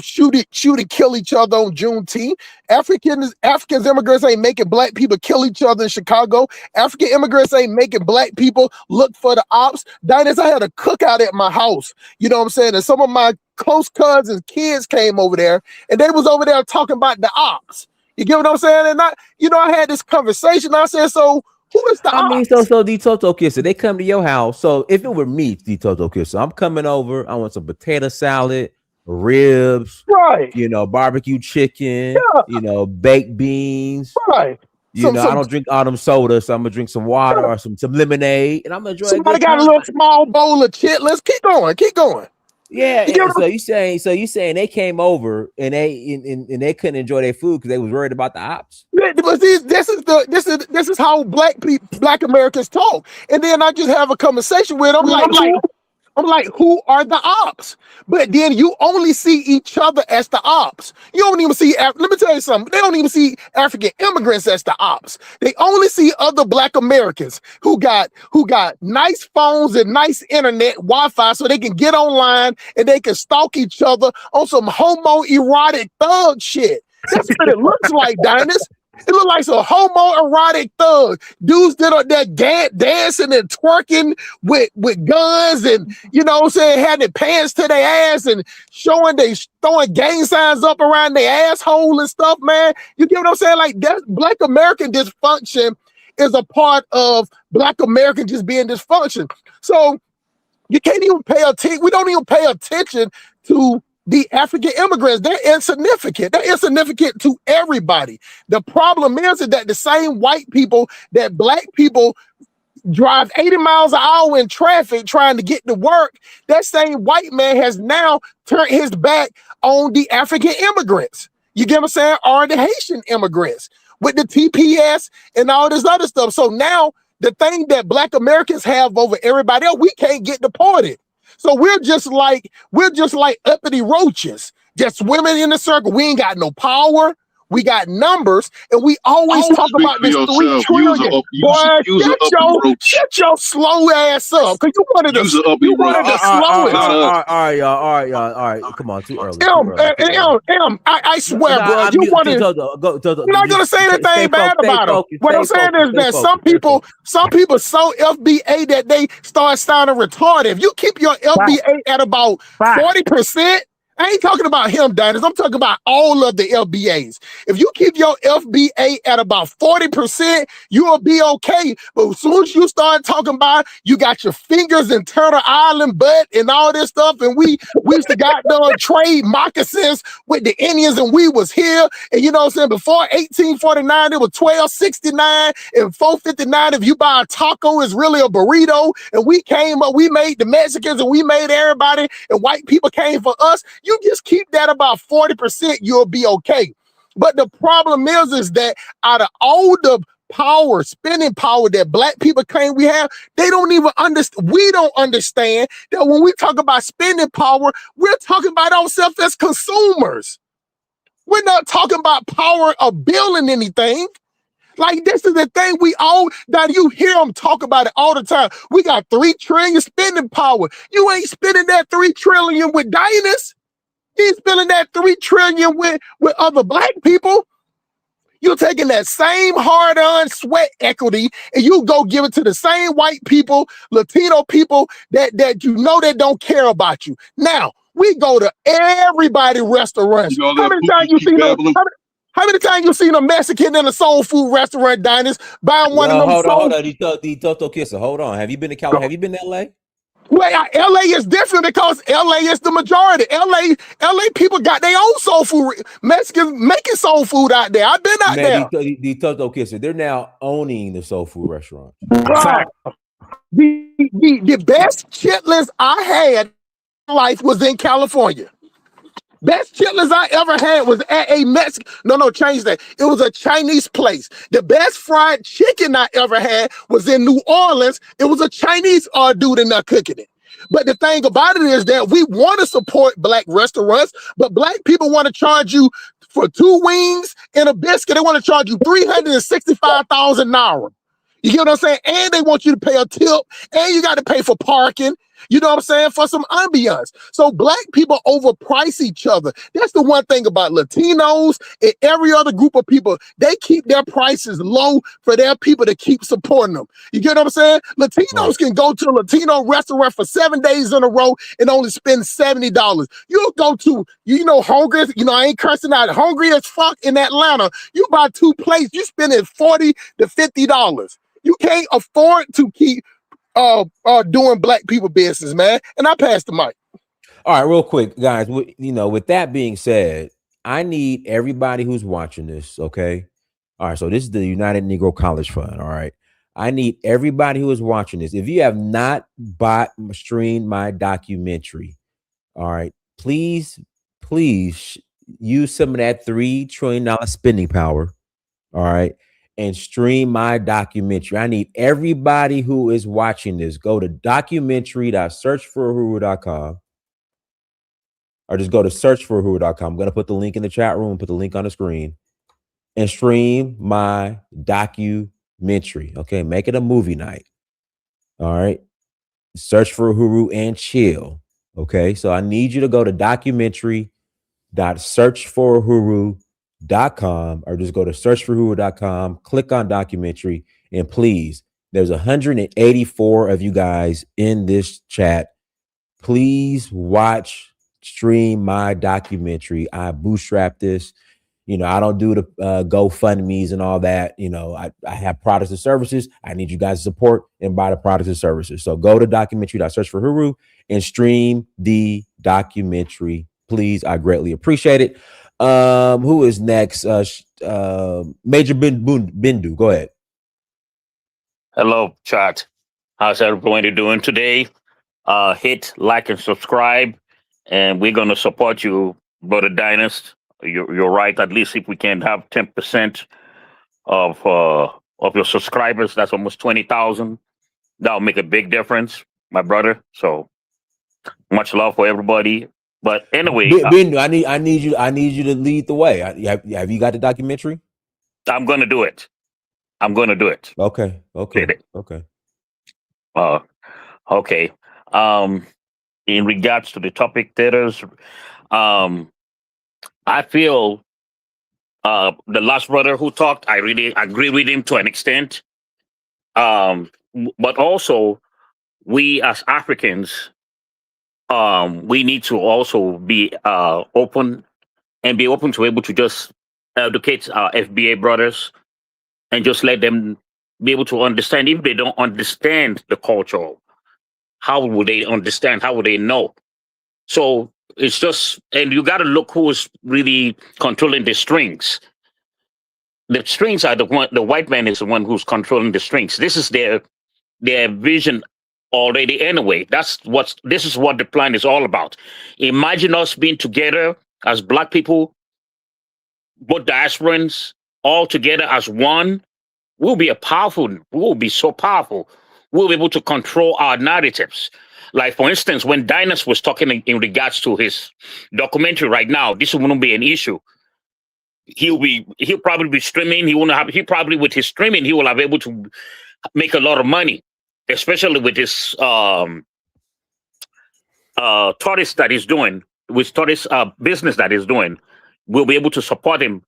shoot and kill each other on Juneteenth. African immigrants ain't making black people kill each other in Chicago. African immigrants ain't making black people look for the ops. Diners, I had a cookout at my house. You know what I'm saying? And some of my close cousins' kids came over there, and they was over there talking about the ops. You get what I'm saying? And I had this conversation. I said, so who is the ops? So D-Toto Kisser, they come to your house. So if it were me, D-Toto Kisser, I'm coming over. I want some potato salad, ribs, right? Barbecue chicken, baked beans, right? I don't drink autumn soda, so I'm gonna drink some water or some lemonade, and I'm gonna enjoy. Somebody got a little small bowl of chitlins. Keep going. Yeah, You get what so you saying they came over and they couldn't enjoy their food because they was worried about the ops? But this is how black Americans talk. And then I just have a conversation with them like who are the ops? But then you only see each other as the ops. You don't even see, let me tell you something. They don't even see African immigrants as the ops. They only see other black Americans who got nice phones and nice internet, Wi-Fi, so they can get online and they can stalk each other on some homoerotic thug shit. That's what it looks like, Dinus. It looked like some homoerotic thug dudes that dancing and twerking with guns and, you know what I'm saying, had their pants to their ass and throwing gang signs up around their asshole and stuff, man. You get what I'm saying? Like, that black American dysfunction is a part of black American just being dysfunction. So you can't even pay attention. We don't even pay attention to the African immigrants. They're insignificant. They're insignificant to everybody. The problem is that the same white people that black people drive 80 miles an hour in traffic trying to get to work, that same white man has now turned his back on the African immigrants. You get what I'm saying? Or the Haitian immigrants with the TPS and all this other stuff. So now the thing that black Americans have over everybody else, we can't get deported. So we're just like uppity roaches, just swimming in a circle. We ain't got no power. We got numbers, and we always talk about this 3 trillion. Boy, shut your slow ass up, because you wanted to slow it. All right. Come on, too early. I swear, bro. You wanted. You're not gonna say anything bad about them. What I'm saying is that some people so FBA that they start sounding retarded. If you keep your FBA at about 40%. I ain't talking about him, Diners. I'm talking about all of the FBAs. If you keep your FBA at about 40%, you'll be okay. But as soon as you start talking about you got your fingers in Turtle Island butt and all this stuff, and we used to got done trade moccasins with the Indians, and we was here. And you know what I'm saying? Before 1849, it was $12.69 and $4.59. If you buy a taco, it's really a burrito. And we came up, we made the Mexicans and we made everybody, and white people came for us. You just keep that about 40%, you'll be okay. But the problem is that out of all the power, spending power that black people claim we have, they don't even understand. We don't understand that when we talk about spending power, we're talking about ourselves as consumers. We're not talking about power of building anything. Like, this is the thing that you hear them talk about it all the time. We got 3 trillion spending power. You ain't spending that 3 trillion with diners. He's spending that 3 trillion with other black people. You're taking that same hard-earned sweat equity and you go give it to the same white people, Latino people that you know that don't care about you. Now, we go to everybody restaurants. How many times you seen a Mexican in a soul food restaurant, diners, buying one of them? Hold on. The Toto Kisser. Hold on. Have you been to California? Have you been to LA? Well, LA is different because LA is the majority. LA people got their own soul food. Mexicans making soul food out there. I've been out there. The Toto Kisser, they're now owning the soul food restaurant. Right. The best chitlins I had in life was in California. Best chitlins I ever had was at a Mexican. No, change that. It was a Chinese place. The best fried chicken I ever had was in New Orleans. It was a Chinese dude in there cooking it. But the thing about it is that we want to support black restaurants, but black people want to charge you for 2 wings and a biscuit. They want to charge you $365,000. You get what I'm saying? And they want you to pay a tip, and you got to pay for parking. You know what I'm saying? For some ambiance. So black people overprice each other. That's the one thing about Latinos and every other group of people. They keep their prices low for their people to keep supporting them. You get what I'm saying? Latinos can go to a Latino restaurant for 7 days in a row and only spend $70. You'll go to, Hungry, I ain't cursing out, hungry as fuck in Atlanta. You buy 2 plates, you spending $40 to $50. You can't afford to keep doing black people business, man. And I passed the mic. All right, real quick, guys. With that being said, I need everybody who's watching this, okay? All right, so this is the United Negro College Fund, all right? I need everybody who is watching this. If you have not streamed my documentary, All right. Please use some of that $3 trillion spending power. All right. And stream my documentary. I need everybody who is watching this, go to documentary.searchforahuru.com or just go to searchforahuru.com. I'm going to put the link in the chat room, put the link on the screen, and stream my documentary. Okay. Make it a movie night. All right. Search for Uhuru and chill. Okay. So I need you to go to documentary.searchforahuru.com or just go to searchforahuru.com, click on documentary, and please, there's 184 of you guys in this chat. Please watch, stream my documentary. I bootstrap this. You know, I don't do the GoFundMe's and all that. You know, I have products and services. I need you guys to support and buy the products and services. So go to documentary.searchforahuru and stream the documentary. Please, I greatly appreciate it. Who is next? Major Bindu, go ahead. Hello, chat. How's everybody doing today? Hit like and subscribe, and we're going to support you, Brother Dynast. You're right. At least if we can have 10% of your subscribers, that's almost 20,000. That'll make a big difference, my brother. So much love for everybody. But anyway, Bindu, I need you to lead the way. Have you got the documentary? I'm going to do it. Okay. Okay. In regards to the topic, Tethers, I feel the last brother who talked, I really agree with him to an extent. But also, we as Africans, we need to also be open and be open to able to just educate our FBA brothers and just let them be able to understand. If they don't understand the culture, how would they understand? How would they know? So it's just, and you got to look who's really controlling the strings. The strings are the one. The white man is the one who's controlling the strings. This is their vision already. Anyway, this is what the plan is all about. Imagine us being together as Black people, both diasporans, all together as one. We'll be so powerful. We'll be able to control our narratives. Like, for instance, when Dynast was talking in regards to his documentary right now, this wouldn't be an issue. He'll probably be streaming. He probably with his streaming, he will have able to make a lot of money, especially with his tourist that he's doing, with tourist business that he's doing. We'll be able to support him.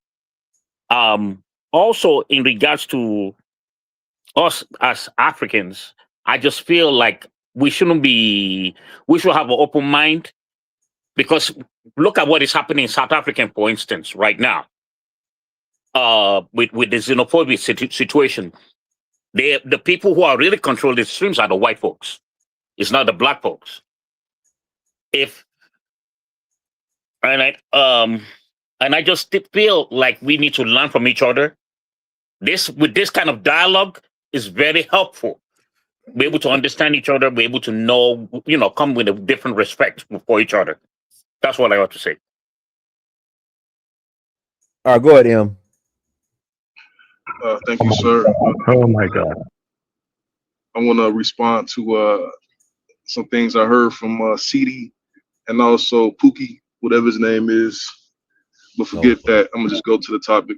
Also, in regards to us as Africans, I just feel like we should have an open mind, because look at what is happening in South Africa, for instance, right now. With the xenophobia situation, the people who are really controlling the streams are the white folks. It's not the Black folks. And I just feel like we need to learn from each other. With this kind of dialogue is very helpful. Be able to understand each other, be able to know, come with a different respect for each other. That's what I want to say. All right, go ahead, Em. Thank you, sir. Oh my God. I want to respond to some things I heard from CD and also Pookie, whatever his name is. But forget that. I'm gonna just go to the topic.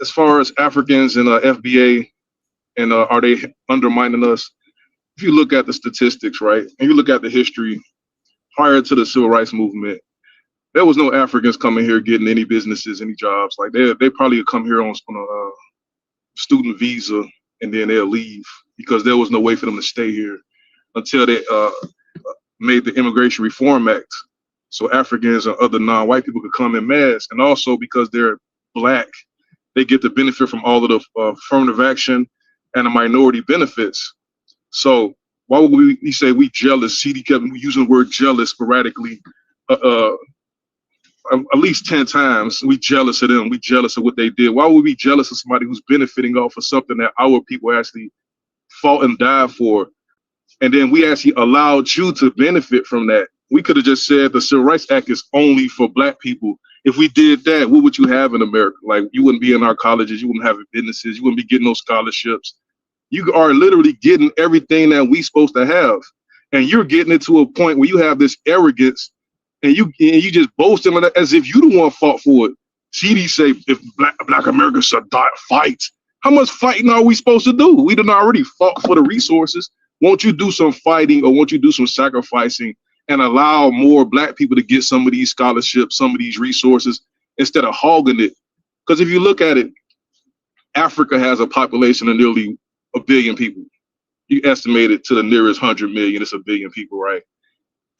As far as Africans and FBA, and are they undermining us? If you look at the statistics, right, and you look at the history prior to the Civil Rights Movement, there was no Africans coming here getting any businesses, any jobs. Like they probably come here on a student visa, and then they'll leave because there was no way for them to stay here until they made the Immigration Reform Act, so Africans and other non-white people could come in mass. And also because they're Black, they get the benefit from all of the affirmative action and the minority benefits. So why would we say we jealous? CD kept using the word jealous sporadically, at least 10 times. We jealous of them. We jealous of what they did. Why would we be jealous of somebody who's benefiting off of something that our people actually fought and died for? and then we actually allowed you to benefit from that. We could have just said the Civil Rights Act is only for Black people. If we did that, what would you have in America? Like, you wouldn't be in our colleges, you wouldn't have businesses, you wouldn't be getting no scholarships. You are literally getting everything that we supposed to have, and you're getting it to a point where you have this arrogance, and you just boasting as if you the one fought for it. CD say if Black Americans should fight. How much fighting are we supposed to do? We done already fought for the resources. Won't you do some fighting, or won't you do some sacrificing and allow more Black people to get some of these scholarships, some of these resources, instead of hogging it? Because if you look at it, Africa has a population of nearly 1 billion people. You estimate it to the nearest 100 million, it's 1 billion people, right?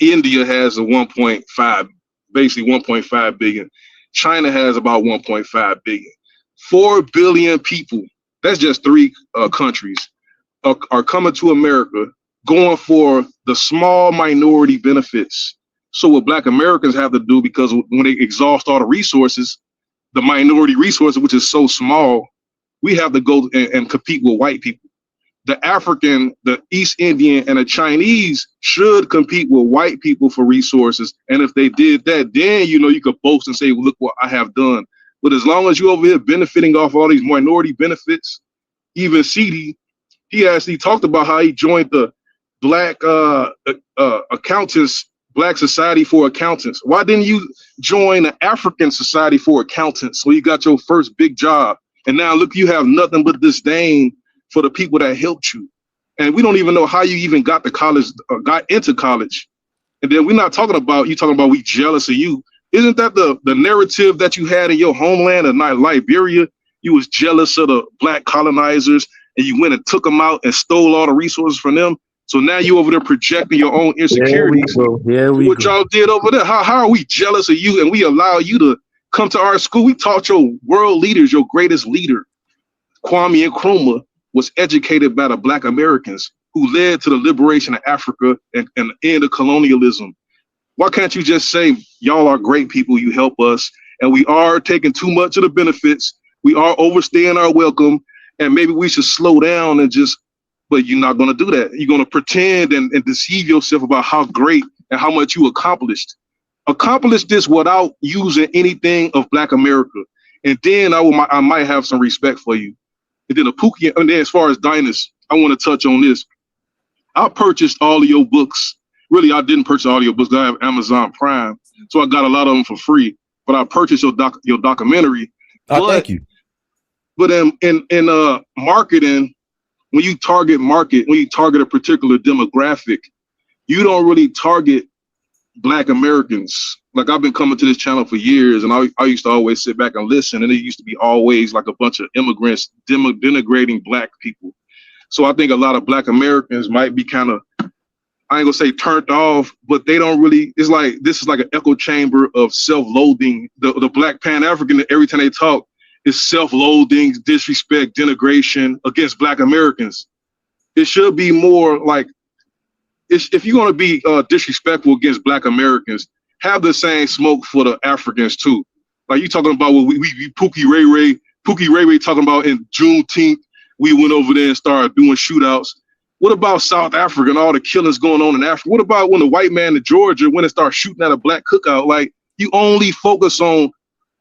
India has a 1.5, basically 1.5 billion. China has about 1.5 billion. 4 billion people, that's just 3 countries, are coming to America going for the small minority benefits. So what Black Americans have to do, because when they exhaust all the resources, the minority resources, which is so small, we have to go and compete with white people. The African, the East Indian, and the Chinese should compete with white people for resources. And if they did that, then you could boast and say, well, look what I have done. But as long as you're over here benefiting off all these minority benefits, even CD, he actually talked about how he joined the Black accountants, Black Society for Accountants. Why didn't you join the African Society for Accountants when you got your first big job? And now look, you have nothing but disdain for the people that helped you. And we don't even know how you even got to college, or got into college. And then we're not talking about, you talking about we jealous of you. Isn't that the narrative that you had in your homeland of Liberia? You was jealous of the Black colonizers, and you went and took them out and stole all the resources from them. So now you over there projecting your own insecurities. What y'all did over there? How are we jealous of you, and we allow you to come to our school? We taught your world leaders, your greatest leader, Kwame Nkrumah, was educated by the Black Americans who led to the liberation of Africa and the end of colonialism. Why can't you just say, y'all are great people, you help us, and we are taking too much of the benefits, we are overstaying our welcome, and maybe we should slow down and just, but you're not gonna do that. You're gonna pretend and deceive yourself about how great and how much you accomplished. Accomplish this without using anything of Black America. And then I might have some respect for you. And then and then as far as Dynas, I want to touch on this. I purchased all of your books. Really, I didn't purchase all of your books. I have Amazon Prime, so I got a lot of them for free. But I purchased your documentary. Thank you. But in marketing, when you target a particular demographic, you don't really target Black Americans. Like, I've been coming to this channel for years, and I used to always sit back and listen, and it used to be always like a bunch of immigrants denigrating Black people. So I think a lot of Black Americans might be kind of, I ain't gonna say turned off, but they don't really, it's like, this is like an echo chamber of self-loathing. The Black Pan-African, every time they talk, is self-loathing, disrespect, denigration against Black Americans. It should be more like, if you're going to be disrespectful against Black Americans, have the same smoke for the Africans too. Like, you talking about what we Pookie Ray Ray talking about in Juneteenth, we went over there and started doing shootouts. What about South Africa and all the killings going on in Africa? What about when the white man in Georgia went and started shooting at a Black cookout? Like, you only focus on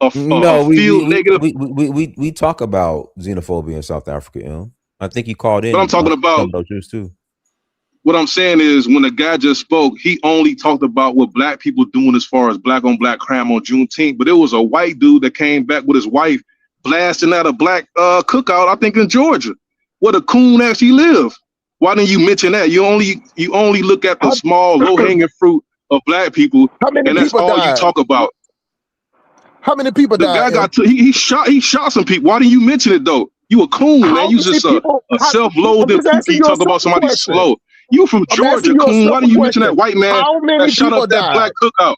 negative. We talk about xenophobia in South Africa. I think you called in. But I'm talking about those too. What I'm saying is, when the guy just spoke, he only talked about what Black people doing as far as Black on Black crime on Juneteenth. But it was a white dude that came back with his wife blasting at a Black cookout, I think in Georgia, where the coon actually live. Why didn't you mention that? You only look at the small low hanging fruit of Black people, and that's all you talk about. How many people died? The guy he shot some people. Why didn't you mention it though? You a coon, man. You just a self-loathing. You talk about somebody slow. You from Georgia, coon. Why didn't you mention that white man that shot up that Black cookout?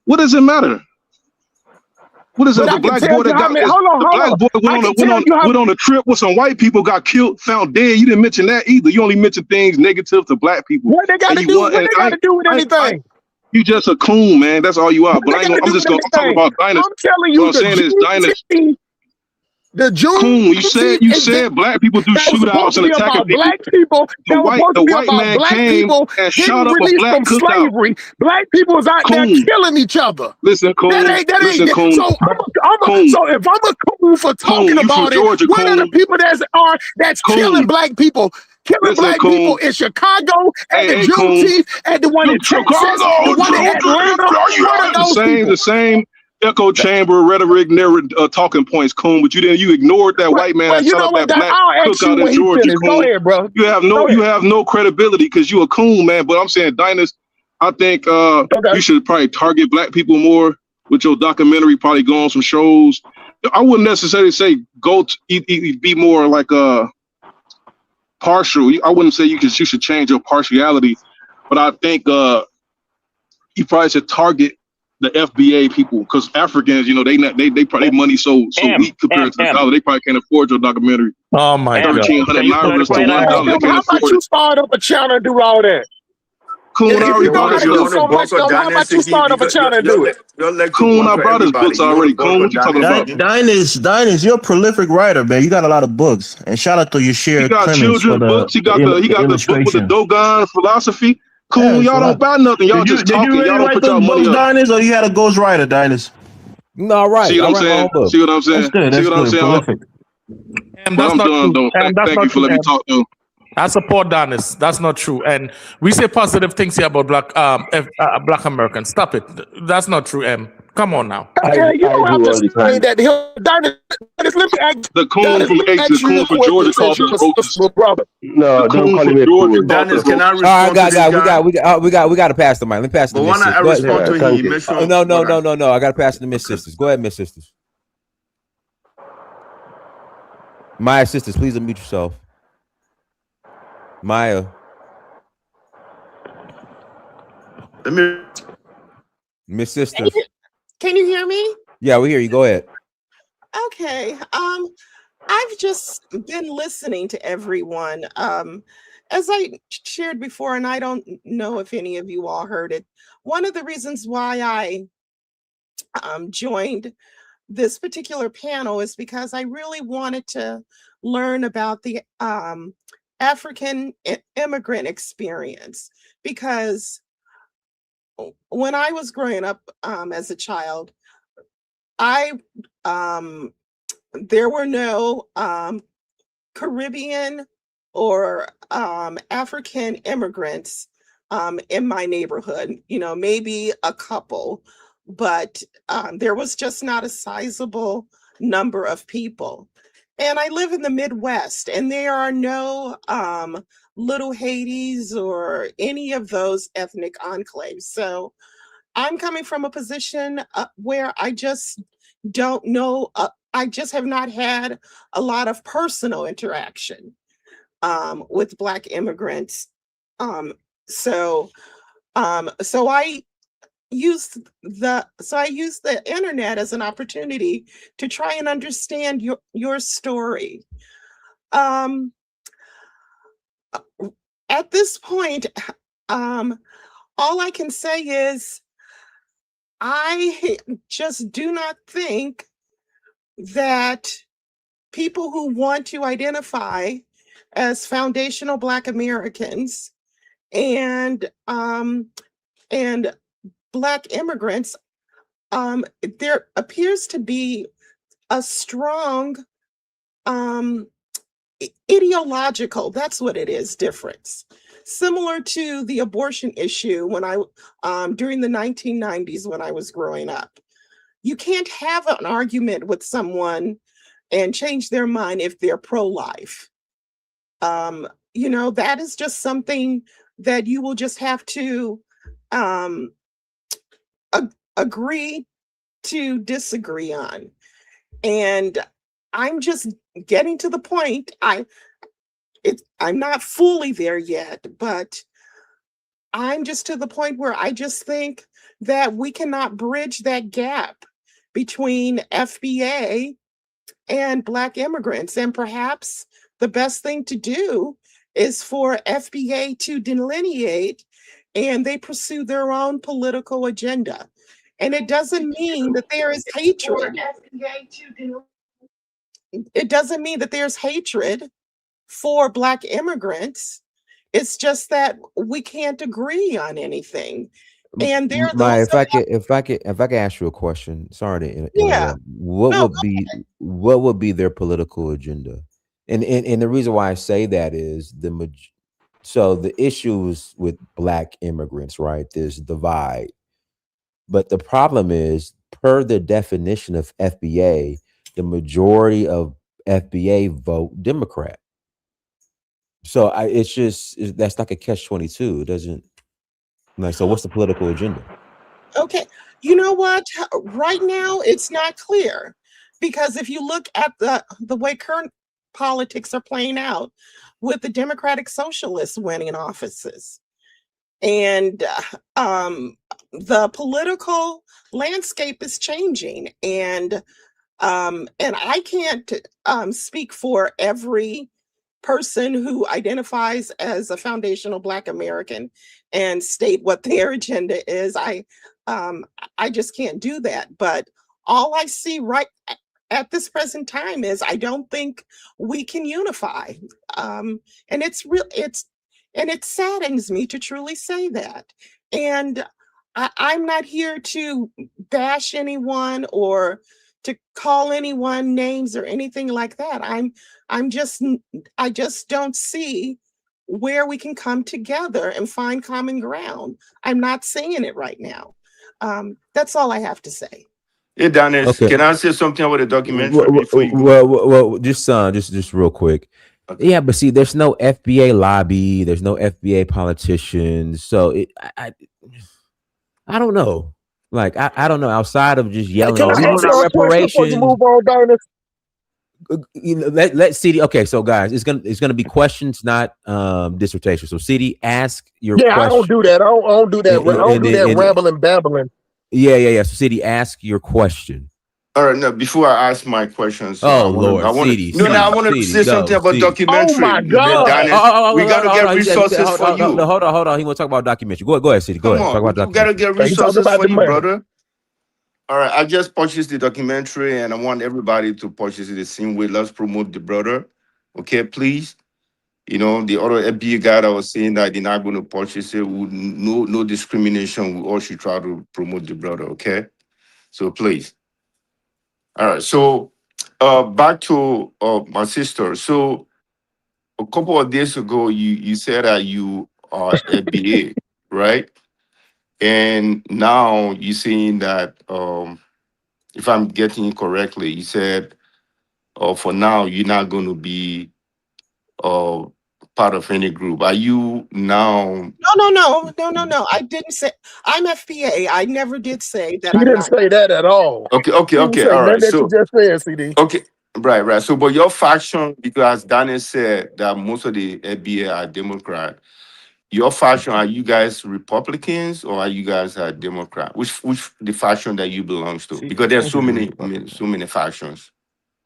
What does it matter? What is it? The Black boy that got the Black boy went on a trip with some white people, got killed, found dead. You didn't mention that either. You only mentioned things negative to Black people. What they got to do? What they got to do with anything? You just a coon, man. That's all you are. But I'm talking about Dynas. I'm telling you, what I'm saying is Dynas. The June. Coon, you said black people do that was supposed shootouts to and be attacking about people. black people. That was supposed The to be white about man black came people and getting shot up a released black from cookout. slavery. Black people is out there Coon. killing each other. Listen, Coon. Listen, Coon. So Coon. so if I'm a coon for talking Coon, you about from it, Georgia, one of the Coon. people that's Coon. killing black people. Killing Listen, black Coon. people in Chicago at the Hey, Coon. Juneteenth, at the one in Texas, the one in Atlanta. What are those people? The same echo chamber rhetoric, talking points, Coon. But you ignored that white man that you shot know up what? that black I'll ask you cookout when in he Georgia, finished. Go Coon. ahead, bro. You have no credibility because you a coon, man. But I'm saying, Dynas, I think you should probably target black people more with your documentary. Probably go on some shows. I wouldn't necessarily say be more like partial. I wouldn't say you should change your partiality, but I think you probably should target the FBA people because Africans, they probably money so weak compared to the dollar. They probably can't afford your documentary. Oh my God. 1,300 naira to $1. They How can't about afford you it. start up a channel and do all that? Coon, I already brought his books. So much, how about you start up a channel and do it? Coon, I brought his books already. Coon, what you talking about? Dynas, you're a prolific writer, man. You got a lot of books. And shout out to your He shared got children's books. He got the book with the Dogon philosophy. Coon, y'all don't buy nothing. Y'all just talking. Y'all don't put y'all money up. Dynas, or you had a ghostwriter, Dynas? No, right. See what I'm saying? See what I'm saying? That's good. See what I'm saying? Prolific. And Well, that's I'm not done, true. though. And that's Thank not you for true. letting me talk, though. I support Danis. That's not true. And we say positive things here about black Americans. Stop it. That's not true, M. Come on now. You don't have to say that. Let me ask the coon from Georgia called us roaches. Brother. No, don't call me a coon. Dennis, can I All respond right, to this guy? we got to pass the mic. Let me pass it to But Miss when I Sisters. respond to him, make sure. No. I got to pass it to Miss Sisters. Go ahead, Miss Sisters. Maya Sisters, please unmute yourself. Maya. Let me. Miss Sisters. Can you hear me? Yeah, we hear you. Go ahead. Okay. I've just been listening to everyone. As I shared before, and I don't know if any of you all heard it, one of the reasons why I joined this particular panel is because I really wanted to learn about the African immigrant experience, because when I was growing up as a child, there were no Caribbean or African immigrants in my neighborhood. Maybe a couple, but there was just not a sizable number of people. And I live in the Midwest, and there are no Little Hades or any of those ethnic enclaves. So I'm coming from a position where I just don't know. I just have not had a lot of personal interaction with Black immigrants. So I use the internet as an opportunity to try and understand your story. At this point, all I can say is I just do not think that people who want to identify as foundational Black Americans and Black immigrants, there appears to be a strong ideological, that's what it is, difference. Similar to the abortion issue when during the 1990s when I was growing up. You can't have an argument with someone and change their mind if they're pro-life. That is just something that you will just have to agree to disagree on. And I'm just getting to the point. I'm not fully there yet, but I'm just to the point where I just think that we cannot bridge that gap between FBA and Black immigrants. And perhaps the best thing to do is for FBA to delineate and they pursue their own political agenda. And it doesn't mean that there is hatred. it doesn't mean that there's hatred for Black immigrants. It's just that we can't agree on anything. And there are Maya, those that if I could ask you a question. Sorry to yeah. interrupt. What No, would be their political agenda? And the reason why I say that is so the issues with Black immigrants, right? There's divide, but the problem is, per the definition of FBA, the majority of FBA vote Democrat. So that's like a catch-22. It doesn't like. So what's the political agenda? okay. You know what? Right now, it's not clear, because if you look at the way current politics are playing out, with the Democratic Socialists winning offices, and the political landscape is changing, and I can't speak for every person who identifies as a foundational Black American and state what their agenda is. I just can't do that. But all I see right at this present time is I don't think we can unify. And it saddens me to truly say that. And I'm not here to bash anyone or to call anyone names or anything like that. I just don't see where we can come together and find common ground. I'm not seeing it right now. That's all I have to say. Hey, Dennis, Okay. can I say something about the documentary before you go? Well, just real quick. Okay. Yeah, but see, there's no FBA lobby, there's no FBA politicians, so I don't know. Like I don't know. Outside of just yelling, Can I ask you a question before you reparations. move on, Dennis? Let's CD. Okay, so guys, it's gonna be questions, not dissertation. So CD, ask your question. I don't do that. I don't do that. I don't do that rambling, babbling. Yeah. So CD, ask your question. All right, now before I ask my questions, I want to say something about documentary. Oh my God! We got to get resources for you. Hold on. He want to talk about documentary. Go ahead, CD. Go ahead. Talk about documentary. We got to get resources for you, brother. All right, I just purchased the documentary, and I want everybody to purchase it the same way. Let's promote the brother, okay? Please. You know, the other FBA guy that was saying that they're not going to purchase it, with no discrimination. We all should try to promote the brother, okay? So please. All right, so back to my sister. So a couple of days ago, you said that you are FBA, right? And now you're saying that, if I'm getting it correctly, you said, for now, you're not going to be part of any group. Are you now? No. I didn't say I'm FBA. I never did say that. You didn't say that at all. Okay. All right. So you just said, CD. Okay. Right. So, but your faction, because Daniel said that most of the FBA are Democrat. Your faction, are you guys Republicans or are you guys Democrat? Which the faction that you belong to? Because there's so many factions.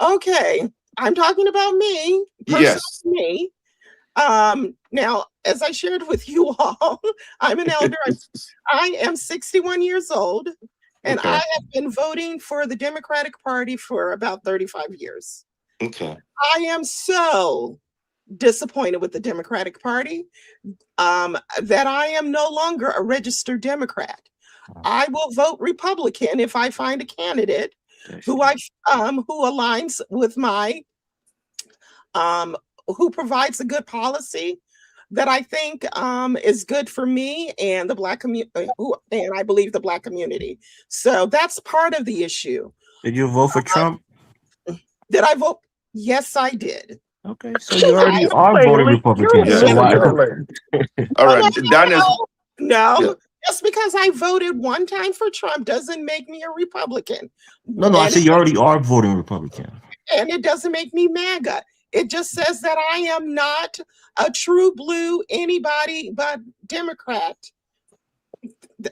Okay, I'm talking about me. Yes. Me. Now, as I shared with you all, I'm an elder. I am 61 years old, and I have been voting for the Democratic Party for about 35 years. Okay. I am so disappointed with the Democratic Party that I am no longer a registered Democrat. I will vote Republican if I find a candidate who aligns with my who provides a good policy that I think is good for me and the Black community, and I believe the Black community. So that's part of the issue. Did you vote for Trump? Did I vote? Yes, I did. Okay, so you already are voting Republican. Yeah. So why? All right, No. Just because I voted one time for Trump doesn't make me a Republican. No, I said you already are voting Republican. And it doesn't make me MAGA. It just says that I am not a true blue anybody but Democrat.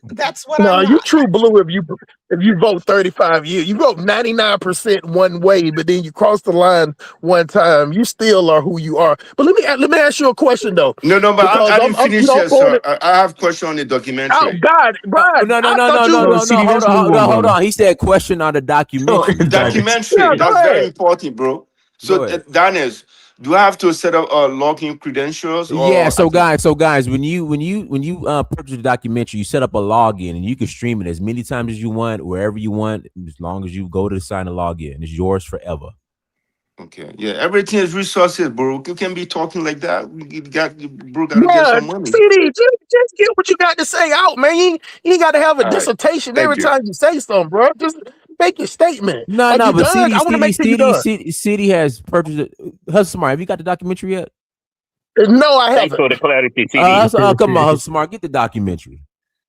That's what I'm not. You true blue if you vote 35 years. You vote 99% one way, but then you cross the line one time. You still are who you are. But let me ask you a question though. No, but I didn't finish yet, sir. I have a question on the documentary. Oh God, Brian. No. Hold on. He said question on the documentary. Documentary. That's very important, bro. So, Dennis, do I have to set up login credentials? Or Yeah. So guys, when you purchase the documentary, you set up a login and you can stream it as many times as you want, wherever you want, as long as you go to the sign and log in. It's yours forever. Okay, yeah, everything is resources, bro. You can't be talking like that. Bro, gotta get some money. CD, just get what you got to say out, man. You ain't got to have a dissertation every time you say something, bro. Just make your statement. No, like no, but done? I want to make sure you done. CD has purchased it. Hustle Smart, have you got the documentary yet? No, I haven't. Thanks for the clarity, CD. Come on, Hustle Smart, get the documentary.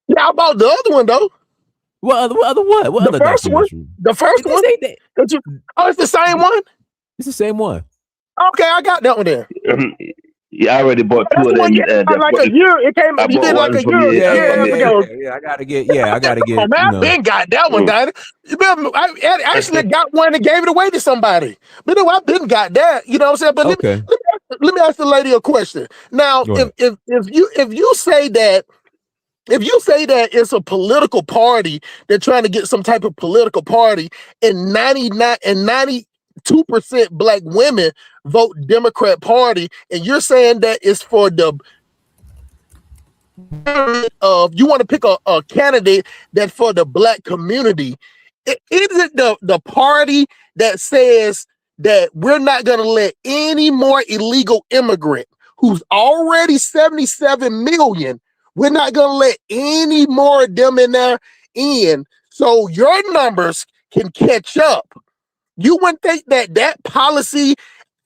Yeah, about the other one though. What other documentary? The first one. It's the same one. It's the same one. Okay, I got that one there. Yeah, I already bought two of them. Like a year, it came. You did like a year. Yeah, I gotta get. Oh, man, I been got that one, Donnie. I actually got one and gave it away to somebody. But no, I been got that. You know what I'm saying? But let me ask the lady a question. Now, if you say that. If you say that it's a political party, they're trying to get some type of political party, and 92% Black women vote Democrat Party, and you're saying that it's for the you want to pick a candidate that's for the Black community. Is it the party that says that we're not going to let any more illegal immigrant who's already 77 million? We're not going to let any more of them in there in, so your numbers can catch up. You wouldn't think that policy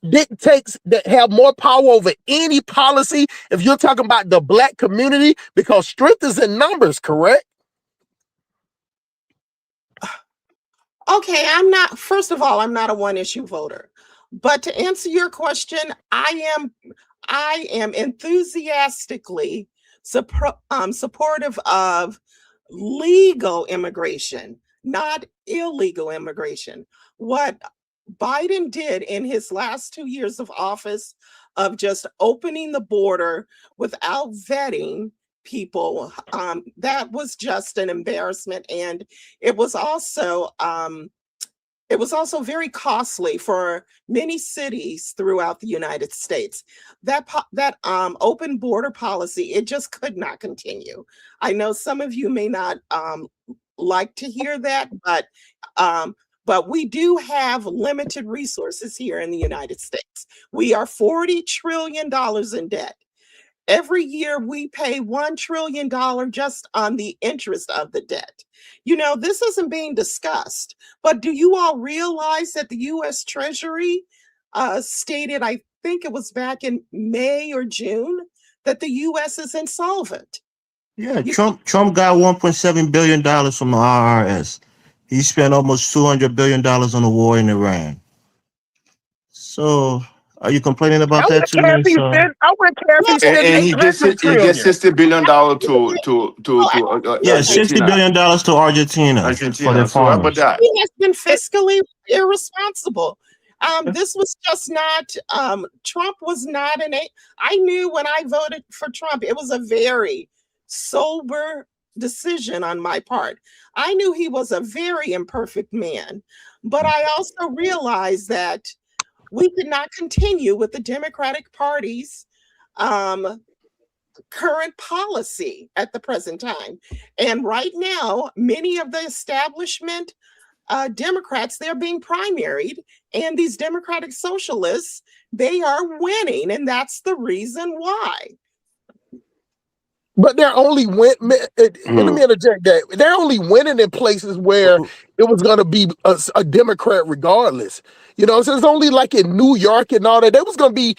dictates that have more power over any policy if you're talking about the Black community, because strength is in numbers, correct? Okay, first of all, I'm not a one-issue voter. But to answer your question, I am enthusiastically supportive of legal immigration, not illegal immigration. What Biden did in his last 2 years of office of just opening the border without vetting people, that was just an embarrassment. And it was also very costly for many cities throughout the United States. That open border policy, it just could not continue. I know some of you may not like to hear that, but we do have limited resources here in the United States. We are $40 trillion in debt. Every year we pay $1 trillion just on the interest of the debt. You know, this isn't being discussed, but do you all realize that the U.S. Treasury stated, I think it was back in May or June, that the U.S. is insolvent? Yeah, Trump got $1.7 billion from the IRS. He spent almost $200 billion on the war in Iran. So, are you complaining about that too? I wouldn't care if he spent and he gets $60 billion to $60 billion to Argentina. For the so how about that? He has been fiscally irresponsible. This was just not. Trump was not I knew when I voted for Trump, it was a very sober decision on my part. I knew he was a very imperfect man, but I also realized that we could not continue with the Democratic Party's current policy at the present time. And right now, many of the establishment Democrats, they're being primaried, and these Democratic socialists, they are winning, and that's the reason why. But they're only let me interject that. They're only winning in places where it was going to be a Democrat regardless. You know, so it's only like in New York and all that. It was going to be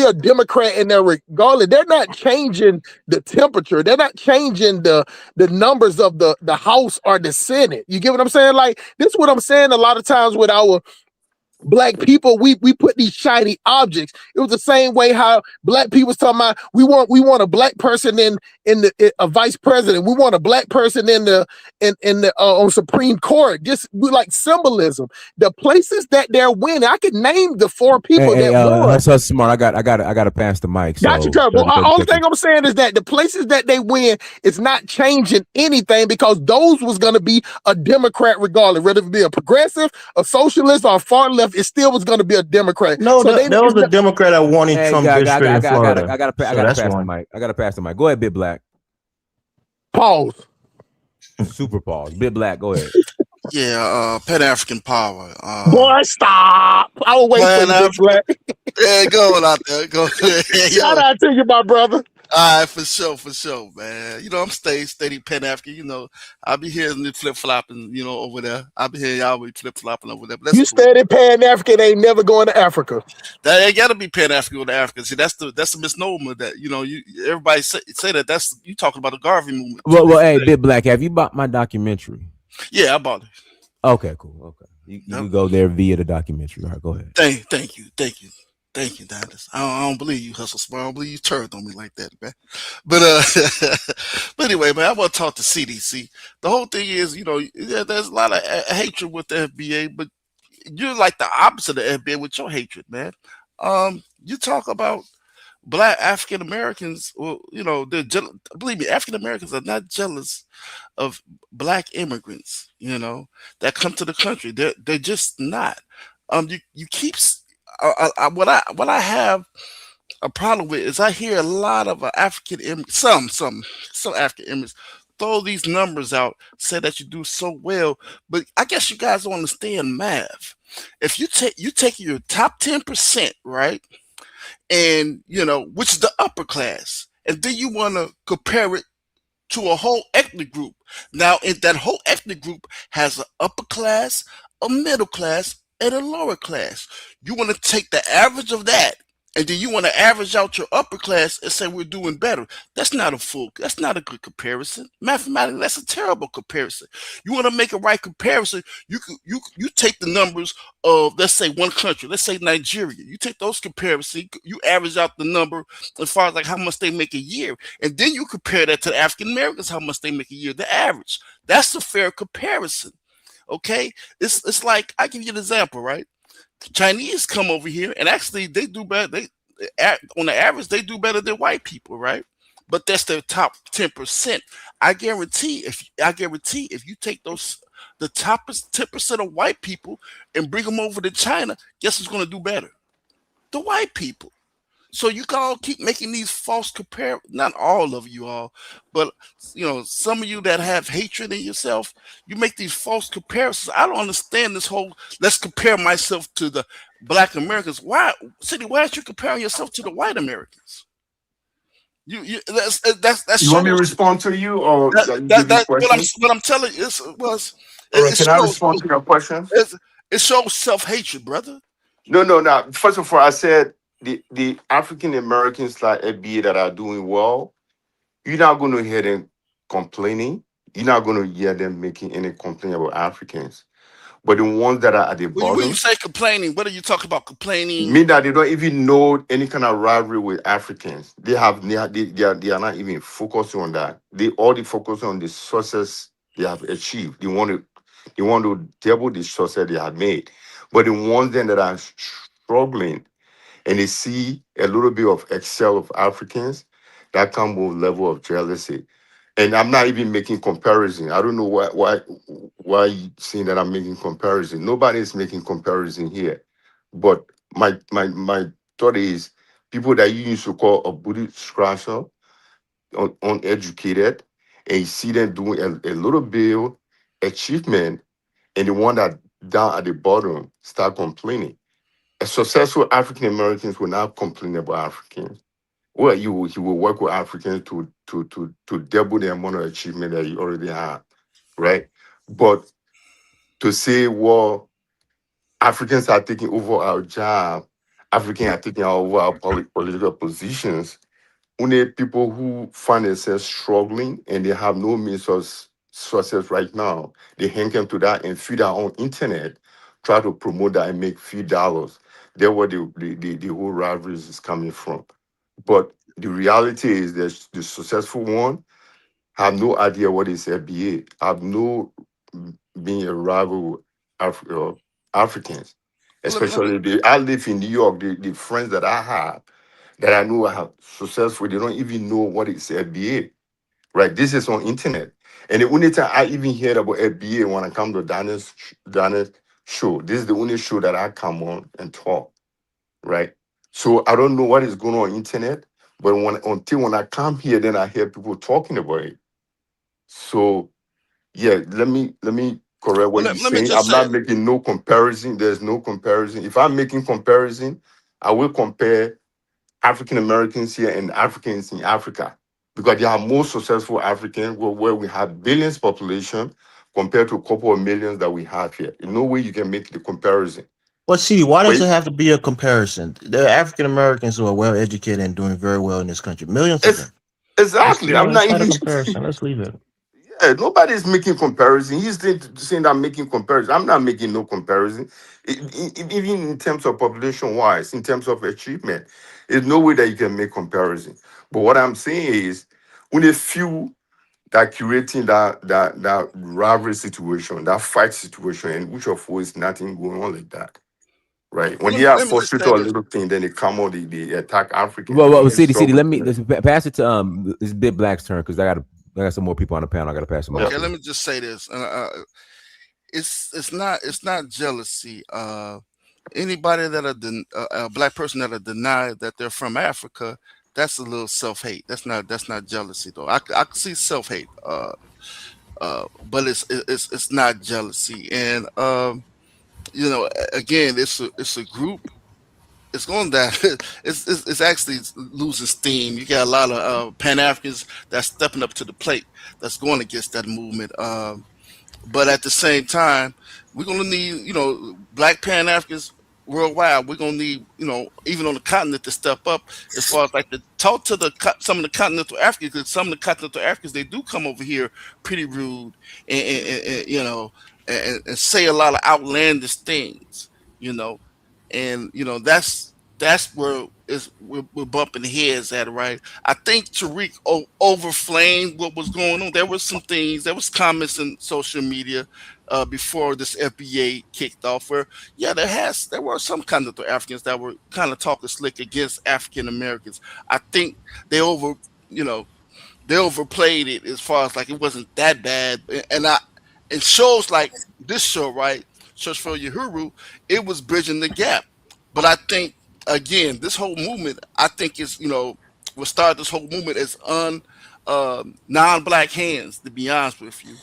a Democrat in there regardless. They're not changing the temperature. They're not changing the numbers of the House or the Senate. You get what I'm saying? Like, this is what I'm saying a lot of times with our Black people, we put these shiny objects. It was the same way how Black people was talking about we want a Black person in a vice president. We want a Black person in the on Supreme Court. Just like symbolism. The places that they're winning, I could name the 4 people that won. That's smart. I got to pass the mic. Got you, Trevor. Only thing I'm saying is that the places that they win is not changing anything, because those was going to be a Democrat regardless, whether it be a progressive, a socialist, or a far left left, it still was going to be a Democrat. No, So there was a Democrat that won in Hey, Trump district in Florida. I gotta pass the mic. I gotta pass the mic. Go ahead, Big Black. Pause. Super pause. Big Black, go ahead. Yeah, Pan-African power. Boy, stop. I will wait for you, Big Black. Yeah, go out there. Go. Shout out to you, my brother. All right, for sure, man. You know, I'm steady Pan-African. You know, I be hearing the flip-flopping, you know, over there. I be hearing y'all be flip-flopping over there. But that's You cool. steady Pan-African ain't never going to Africa. That ain't gotta be Pan-African with the African. See, that's the misnomer that, you know, everybody say that that's you talking about the Garvey movement. Well, hey, Big Black, have you bought my documentary? Yeah, I bought it. Okay, cool. Okay. You can go there via the documentary. All right, go ahead. Thank you, Dennis. I don't believe you, Hustle Smart. I don't believe you turned on me like that, man. But but anyway, man, I want to talk to CDC. The whole thing is, you know, there's a lot of hatred with the FBA, but you're like the opposite of the FBA with your hatred, man. You talk about Black African Americans. Well, you know, believe me, African Americans are not jealous of Black immigrants, you know, that come to the country. They're just not. You keep what I have a problem with is I hear a lot of African some African immigrants throw these numbers out, say that you do so well, but I guess you guys don't understand math. If you take your top 10%, right, and you know, which is the upper class, and then you want to compare it to a whole ethnic group. Now, in that whole ethnic group has an upper class, a middle class, and a lower class. You want to take the average of that, and then you want to average out your upper class and say we're doing better. That's not a good comparison. Mathematically, that's a terrible comparison. You want to make a right comparison, you take the numbers of, let's say, one country, let's say Nigeria. You take those comparisons, you average out the number as far as like how much they make a year, and then you compare that to the African Americans, how much they make a year, the average. That's a fair comparison. Okay, it's like, I give you an example, right? Chinese come over here and actually they do better. On the average, they do better than white people, right? But that's their top 10%. I guarantee if you take the top 10% of white people and bring them over to China, guess who's going to do better? The white people. So you can all keep making these false not all of you all, but you know, some of you that have hatred in yourself, you make these false comparisons. I don't understand this whole let's compare myself to the Black Americans. Why aren't you comparing yourself to the white Americans? That's You want me to respond to you, or what I'm telling you can I respond to your question? It shows self-hatred, brother. No. First of all, I said the African Americans like FBA that are doing well, you're not going to hear them complaining. You're not going to hear them making any complaint about Africans. But the ones that are at the bottom, when you say complaining, what are you talking about? Complaining? Mean that they don't even know any kind of rivalry with Africans. They are not even focusing on that. They only focus on the success they have achieved. They want to double the success they have made. But the ones then that are struggling, and they see a little bit of excel of Africans, that comes with level of jealousy. And I'm not even making comparison. I don't know why you saying that I'm making comparison. Nobody is making comparison here. But my thought is people that you used to call a booty scratcher, uneducated, and you see them doing a little bit achievement, and the one that down at the bottom start complaining. A successful African Americans will not complain about Africans. Well, he will work with Africans to double the amount of achievement that you already have, right? But to say, well, Africans are taking over our job, Africans are taking over our political positions, only people who find themselves struggling and they have no means of success right now, they hang on to that and feed our own internet, try to promote that and make few dollars. That's where the whole rivalry is coming from. But the reality is that the successful one have no idea what is FBA, have no being a rival with Africans. Especially, I live in New York, the friends that I have, that I know are successful, they don't even know what is FBA, right? This is on internet. And the only time I even heard about FBA when I come to Daniel's show. This is the only show that I come on and talk, right? So I don't know what is going on internet, but when I come here, then I hear people talking about it. So yeah, let me correct Well, what you're let me saying. just I'm say, not making no comparison. There's no comparison. If I'm making comparison, I will compare African Americans here and Africans in Africa, because they are more successful Africans where we have billions population compared to a couple of millions that we have here. In no way you can make the comparison. Well, see, why does But it have to be a comparison? There are African Americans who are well educated and doing very well in this country, millions of them. it's exactly. I'm It's not not a even. comparison. Let's leave it. Yeah, nobody's making comparison. He's saying that I'm making comparison. I'm not making no comparison. Even in terms of population wise, in terms of achievement, there's no way that you can make comparison. But what I'm saying is, when a few that curating that rivalry situation, that fight situation, and which of course nothing going on like that, right? When well, he has let me just frustrated say a this. little thing, then they come out, they attack African. Well, They city. struggle. Let's pass it to this Big Black's turn because I got some more people on the panel. I got to pass them Yeah. off Okay, to. let me just say this. It's not jealousy. Anybody that a black person that are denied that they're from Africa, that's a little self hate. That's not jealousy though. I can see self hate. But it's not jealousy. And again, it's a group. It's going down. It's actually losing steam. You got a lot of Pan Africans that's stepping up to the plate. That's going against that movement. But at the same time, we're gonna need, black Pan Africans worldwide. We're gonna need, even on the continent to step up as far as like to talk to some of the continental Africans, because some of the continental Africans they do come over here pretty rude and say a lot of outlandish things, you know, and that's where we're bumping heads at, right? I think Tariq overflamed what was going on. There was some things, there was comments in social media before this FBA kicked off where, yeah, there were some kind of Africans that were kind of talking slick against African Americans. I think they over, you know, they overplayed it as far as like it wasn't that bad. And it shows like this show, right? Search for Uhuru, it was bridging the gap. But I think again, this whole movement, I think is, what started this whole movement is non-black hands, to be honest with you.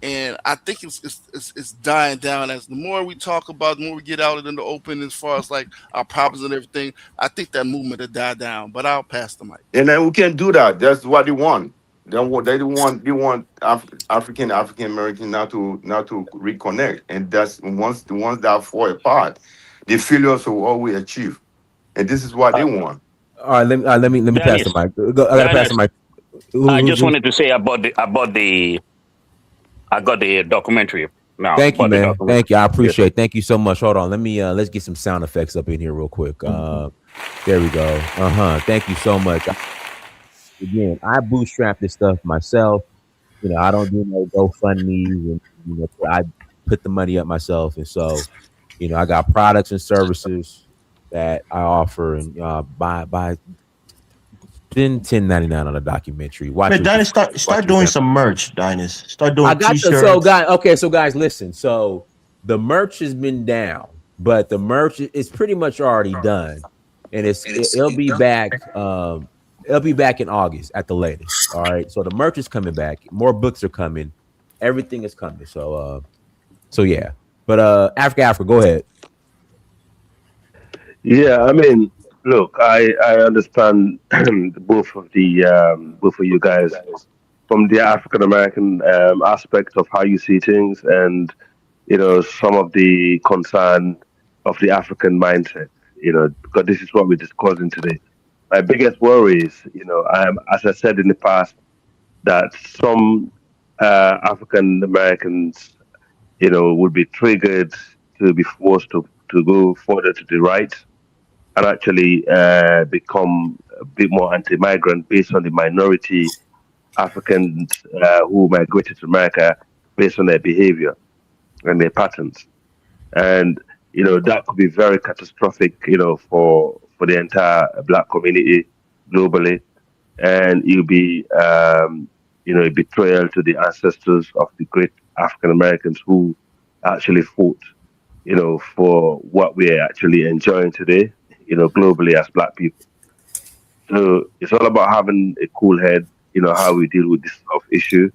And I think it's dying down as the more we talk about, the more we get out in the open as far as like our problems and everything. I think that movement will die down. But I'll pass the mic. And then we can do that. That's what they want. They want African American not to reconnect. And that's once the ones that fall apart, the failures will always achieve. And this is what they Uh, want. All right, let me pass the Dennis, mic. I got to pass the Dennis, mic. I just Who- wanted to say I got the documentary now. Thank you, About the man. documentary. Thank you. I Yeah. appreciate it. Thank you so much. Hold on. Let's get some sound effects up in here real quick. There we go. Thank you so much. Again, I bootstrap this stuff myself. I don't do no GoFundMe's, and I put the money up myself. And so, I got products and services that I offer, and buy spend $10.99 on a documentary. Watch Man, it. Dinus, start doing some merch, Dinus. Start doing I got t-shirts. so guys, listen. So the merch has been down, but the merch is pretty much already done, and it'll be back. It'll be back in August at the latest. All right. So the merch is coming back. More books are coming. Everything is coming. So yeah. But Africa, go ahead. Yeah, I mean, look, I understand both of you guys from the African American aspect of how you see things, and some of the concern of the African mindset. Because this is what we're discussing today. My biggest worry is, as I said in the past, that some African Americans, would be triggered to be forced to go further to the right and actually become a bit more anti-migrant based on the minority Africans who migrated to America based on their behavior and their patterns. And that could be very catastrophic, for the entire black community globally, and you'll be a betrayal to the ancestors of the great African Americans who actually fought for what we're actually enjoying today, globally as Black people. So it's all about having a cool head, how we deal with this sort of issue,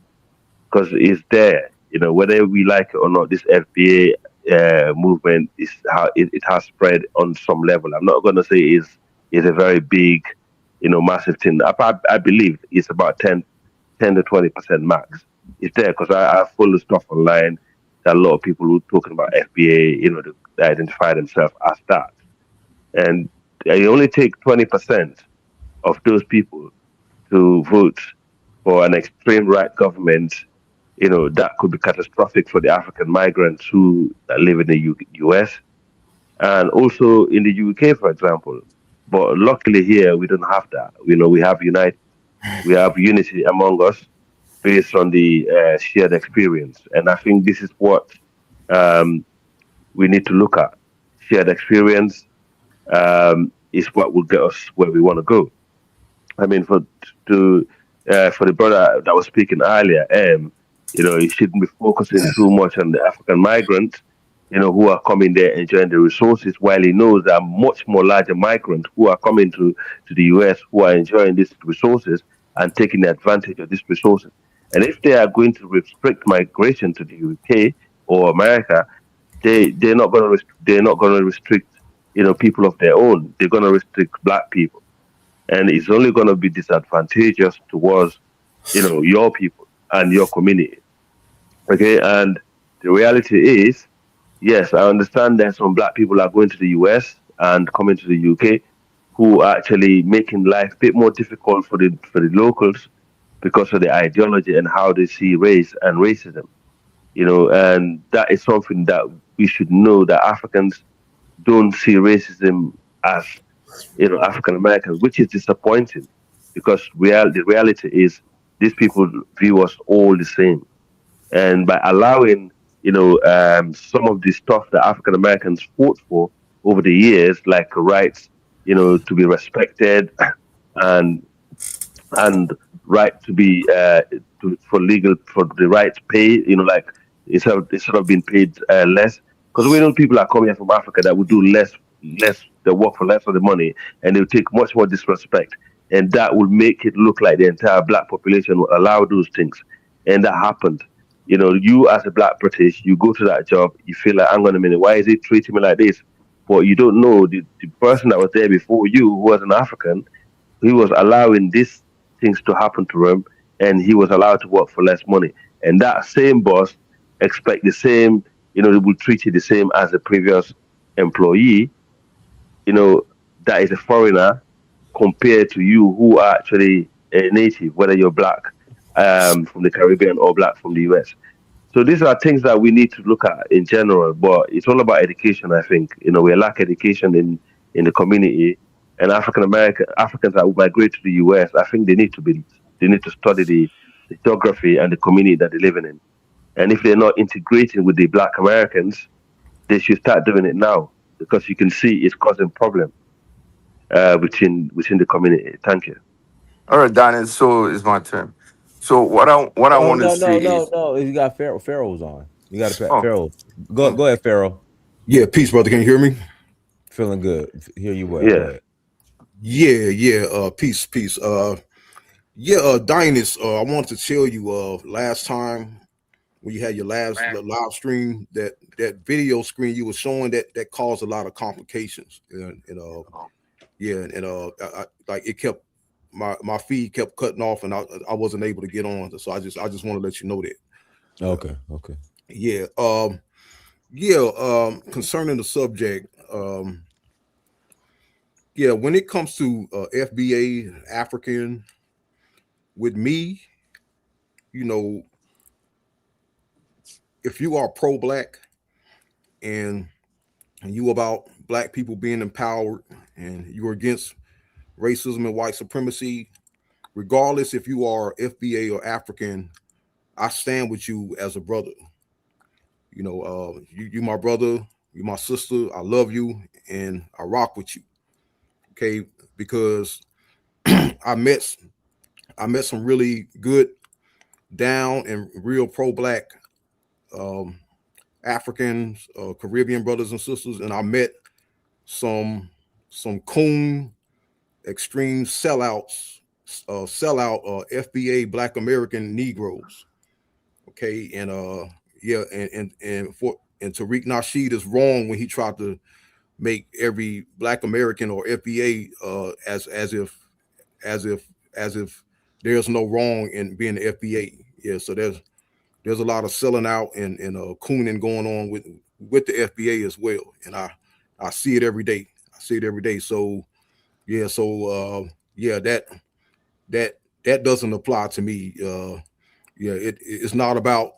because it's there, whether we like it or not. This FBA movement is how it has spread on some level. I'm not going to say is a very big, massive thing. I believe it's about 10 to 20% max. It's there because I follow stuff online. There are a lot of people who talking about FBA, they identify themselves as that, and you only take 20% of those people to vote for an extreme right government, that could be catastrophic for the African migrants who live in the US and also in the UK, for example. But luckily here, we don't have that. We have unity among us based on the shared experience. And I think this is what um, we need to look at. Shared experience is what will get us where we want to go. I mean, to for the brother that was speaking earlier, he shouldn't be focusing too much on the African migrants, who are coming there enjoying the resources, while he knows there are much more larger migrants who are coming to the US who are enjoying these resources and taking advantage of these resources. And if they are going to restrict migration to the UK or America, they're not going to restrict people of their own. They're going to restrict Black people, and it's only going to be disadvantageous towards your people and your community. Okay, and the reality is, yes, I understand that some Black people are going to the US and coming to the UK, who are actually making life a bit more difficult for the locals because of the ideology and how they see race and racism. And that is something that we should know, that Africans don't see racism as African Americans, which is disappointing, because the reality is these people view us all the same. And by allowing some of the stuff that African Americans fought for over the years, like rights, to be respected, and and right to be for legal, for the right to pay, like instead of being paid less, because we know people are coming here from Africa that would do less, they work for less of the money, and they will take much more disrespect, and that will make it look like the entire Black population will allow those things, and that happened. You as a Black British, you go to that job, you feel like, hang on a minute, why is he treating me like this? But you don't know the person that was there before you, who was an African, he was allowing these things to happen to him, and he was allowed to work for less money. And that same boss expect the same, they will treat you the same as the previous employee, that is a foreigner, compared to you who are actually a native, whether you're Black from the Caribbean or Black from the US. So these are things that we need to look at in general, but it's all about education. I think we lack education in the community, and Africans that migrate to the US. I think they need to study the geography and the community that they're living in. And if they're not integrating with the Black Americans, they should start doing it now, because you can see it's causing problem within the community. Thank you. All right, Daniel. So it's my turn. So what I Oh want to no, say no, no, is, no. You got Pharaoh's on. You got a oh, Pharaoh. Go oh, go ahead, Pharaoh. Yeah, peace, brother. Can you hear me? Feeling good. Hear you well. Go Yeah. ahead. Yeah, yeah. Peace, peace. Yeah, Dynas, I wanted to tell you last time when you had your last live stream, that video screen you were showing that caused a lot of complications. And yeah, and like it kept my feed kept cutting off, and I wasn't able to get on. So I just want to let you know that. Okay, okay. Yeah. Yeah, concerning the subject, yeah, when it comes to FBA African, with me, you know, if you are pro-black and you about black people being empowered and you're against racism and white supremacy, regardless if you are FBA or African, I stand with you as a brother. You my brother, you my sister. I love you and I rock with you. Okay, because I met some really good down and real pro-black um, Africans, Caribbean brothers and sisters, and I met some coon extreme sellouts, FBA Black American Negroes. Okay, and yeah, and Tariq Nasheed is wrong when he tried to make every Black American or FBA as if there's no wrong in being the FBA. Yeah, so there's a lot of selling out and cooning going on with the FBA as well, and I see it every day. I see it every day. So yeah, yeah, that doesn't apply to me. Yeah, it's not about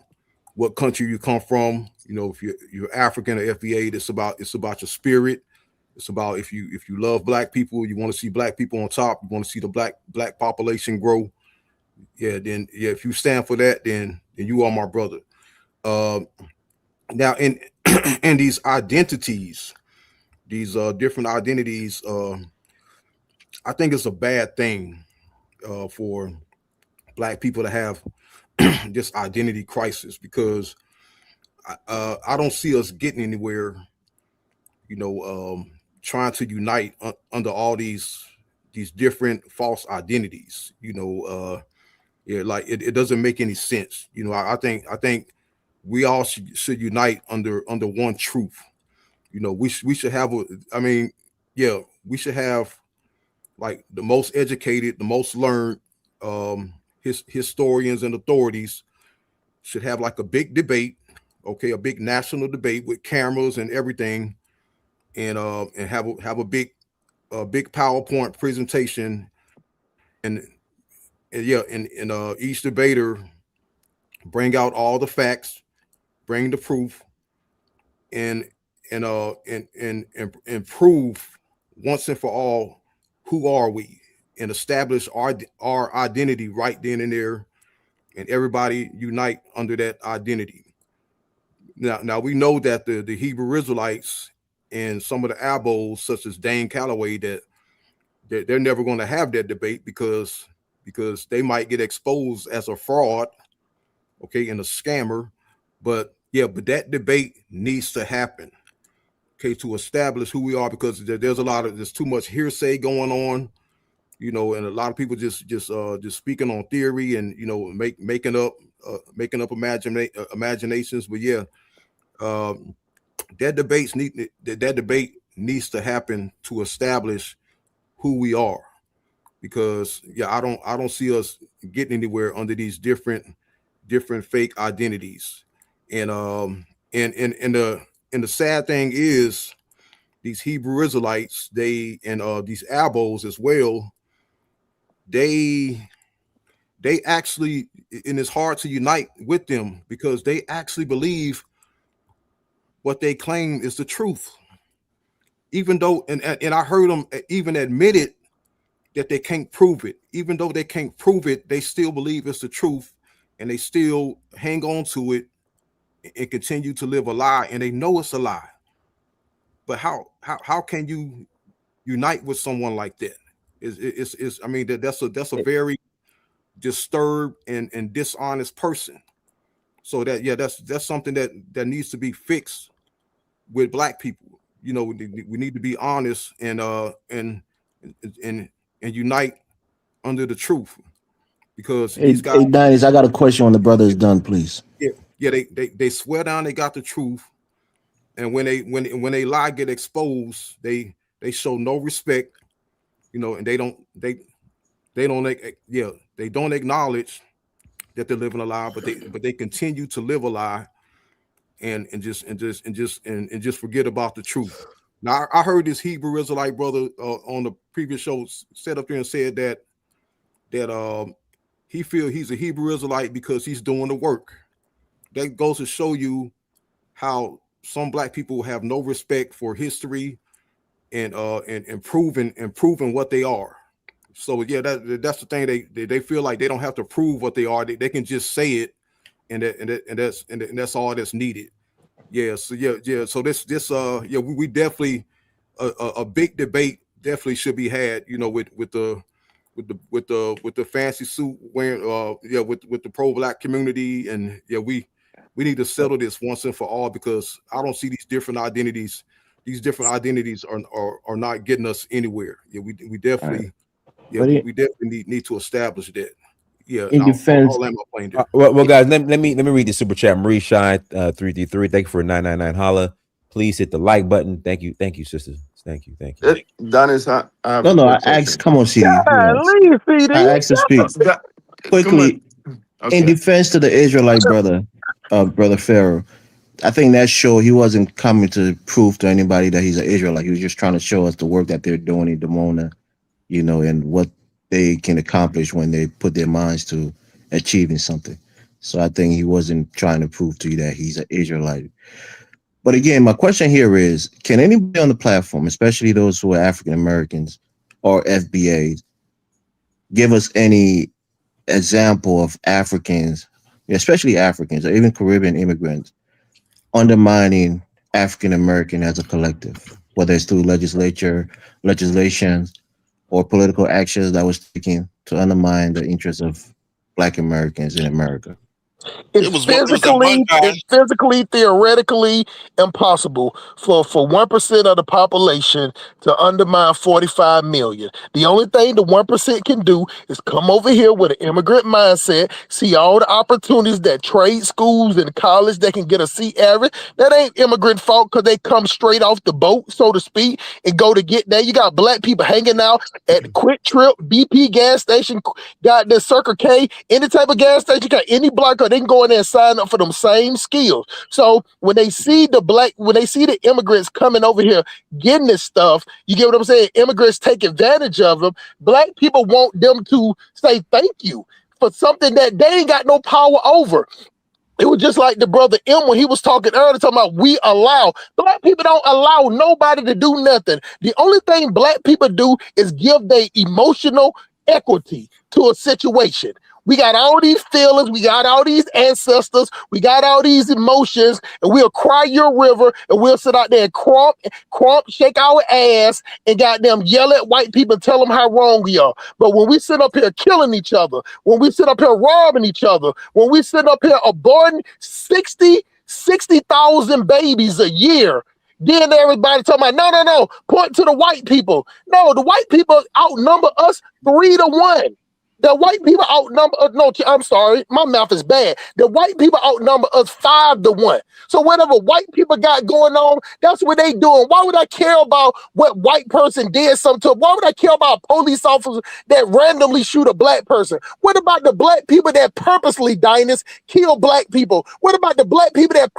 what country you come from. You know, if you're African or FBA, it's about your spirit. It's about if you love Black people, you want to see Black people on top, you want to see the black population grow. Yeah, then yeah, if you stand for that, then you are my brother. Now in in these identities, these different identities, I think it's a bad thing for Black people to have this identity crisis, because I don't see us getting anywhere, you know, trying to unite under all these different false identities. You know, yeah, like it doesn't make any sense. You know, I think we all should unite under one truth. You know, we should have I mean, yeah, we should have like the most educated, the most learned historians and authorities should have like a big debate, okay, a big national debate with cameras and everything, and have a big PowerPoint presentation, and yeah, and each debater bring out all the facts, bring the proof, and and prove once and for all who are we, and establish our identity right then and there, and everybody unite under that identity. Now we know that the Hebrew Israelites and some of the abos, such as Dane Calloway, that they're never going to have that debate because they might get exposed as a fraud, okay, and a scammer. But yeah, but that debate needs to happen, okay, to establish who we are, because there's too much hearsay going on, you know, and a lot of people just speaking on theory and, you know, making up imaginations. But yeah, that debate needs to happen to establish who we are, because yeah, I don't see us getting anywhere under these different fake identities. And and the sad thing is, these Hebrew Israelites, they and these abos as well, they actually, and it's hard to unite with them because they actually believe what they claim is the truth, even though and I heard them even admit it, that they can't prove it. Even though they can't prove it, they still believe it's the truth, and they still hang on to it and continue to live a lie, and they know it's a lie. But how can you unite with someone like that? It's I mean, that's a very disturbed and dishonest person. So that, yeah, that's something that needs to be fixed with Black people. You know, we need to be honest and unite under the truth, because Hey, these guys, hey, Dennis, I got a question when the brother is done, please. yeah, they swear down they got the truth, and when they lie get exposed, they show no respect, you know, and they don't acknowledge that they're living a lie, but they continue to live a lie, and just forget about the truth. Now I heard this Hebrew Israelite brother on the previous show set up there and said that he feel he's a Hebrew Israelite because he's doing the work. That goes to show you how some Black people have no respect for history and proving what they are. So yeah, that's the thing. They feel like they don't have to prove what they are. They can just say it, and that's all that's needed. Yeah. So yeah. So this yeah, we definitely a big debate definitely should be had. You know, with the fancy suit wearing, yeah, with the pro Black community, and yeah, we we need to settle this once and for all, because I don't see these different identities. These different identities are not getting us anywhere. Yeah, we definitely, we definitely need to establish that. Yeah, in defense, I'll land my plane there. Well, guys, let me read the super chat. Marie Shine 333. Thank you for 999 holla. Please hit the like button. Thank you, sisters. Thank you. Dennis, I have no, I a question. asked. Come on, CD. Leave, CD. I asked to speak quickly. Okay. In defense to the Israelite brother, brother Pharaoh, I think that show he wasn't coming to prove to anybody that he's an Israelite. He was just trying to show us the work that they're doing in Dimona, and what they can accomplish when they put their minds to achieving something. So I think he wasn't trying to prove to you that he's an Israelite. But again, my question here is, can anybody on the platform, especially those who are African Americans or FBAs, give us any example of Africans, especially Africans or even Caribbean immigrants, undermining African American as a collective, whether it's through legislations, or political actions that was taken to undermine the interests of Black Americans in America? It's physically, theoretically impossible for 1% of the population to undermine 45 million. The only thing the 1% can do is come over here with an immigrant mindset, see all the opportunities that trade schools and college that can get a seat average. That ain't immigrant fault, because they come straight off the boat, so to speak, and go to get there. You got Black people hanging out at Quick Trip, BP gas station, got the Circle K, any type of gas station, got any block, or they can go in there and sign up for them same skills. So when they see the immigrants coming over here getting this stuff, you get what I'm saying? Immigrants take advantage of them. Black people want them to say thank you for something that they ain't got no power over. It was just like the brother M when he was talking earlier, talking about we allow. Black people don't allow nobody to do nothing. The only thing Black people do is give their emotional equity to a situation. We got all these feelings, we got all these ancestors, we got all these emotions, and we'll cry your river, and we'll sit out there and crump, shake our ass, and goddamn yell at white people and tell them how wrong we are. But when we sit up here killing each other, when we sit up here robbing each other, when we sit up here aborting 60,000 babies a year, then everybody talking about, no, point to the white people. No, the white people outnumber us 3-1. The white people outnumber us. No, I'm sorry, my math is bad. The white people outnumber us 5-1. So whatever white people got going on, that's what they doing. Why would I care about what white person did something to? Why would I care about police officers that randomly shoot a Black person? What about the Black people that purposely, Dinus, kill Black people? What about the Black people that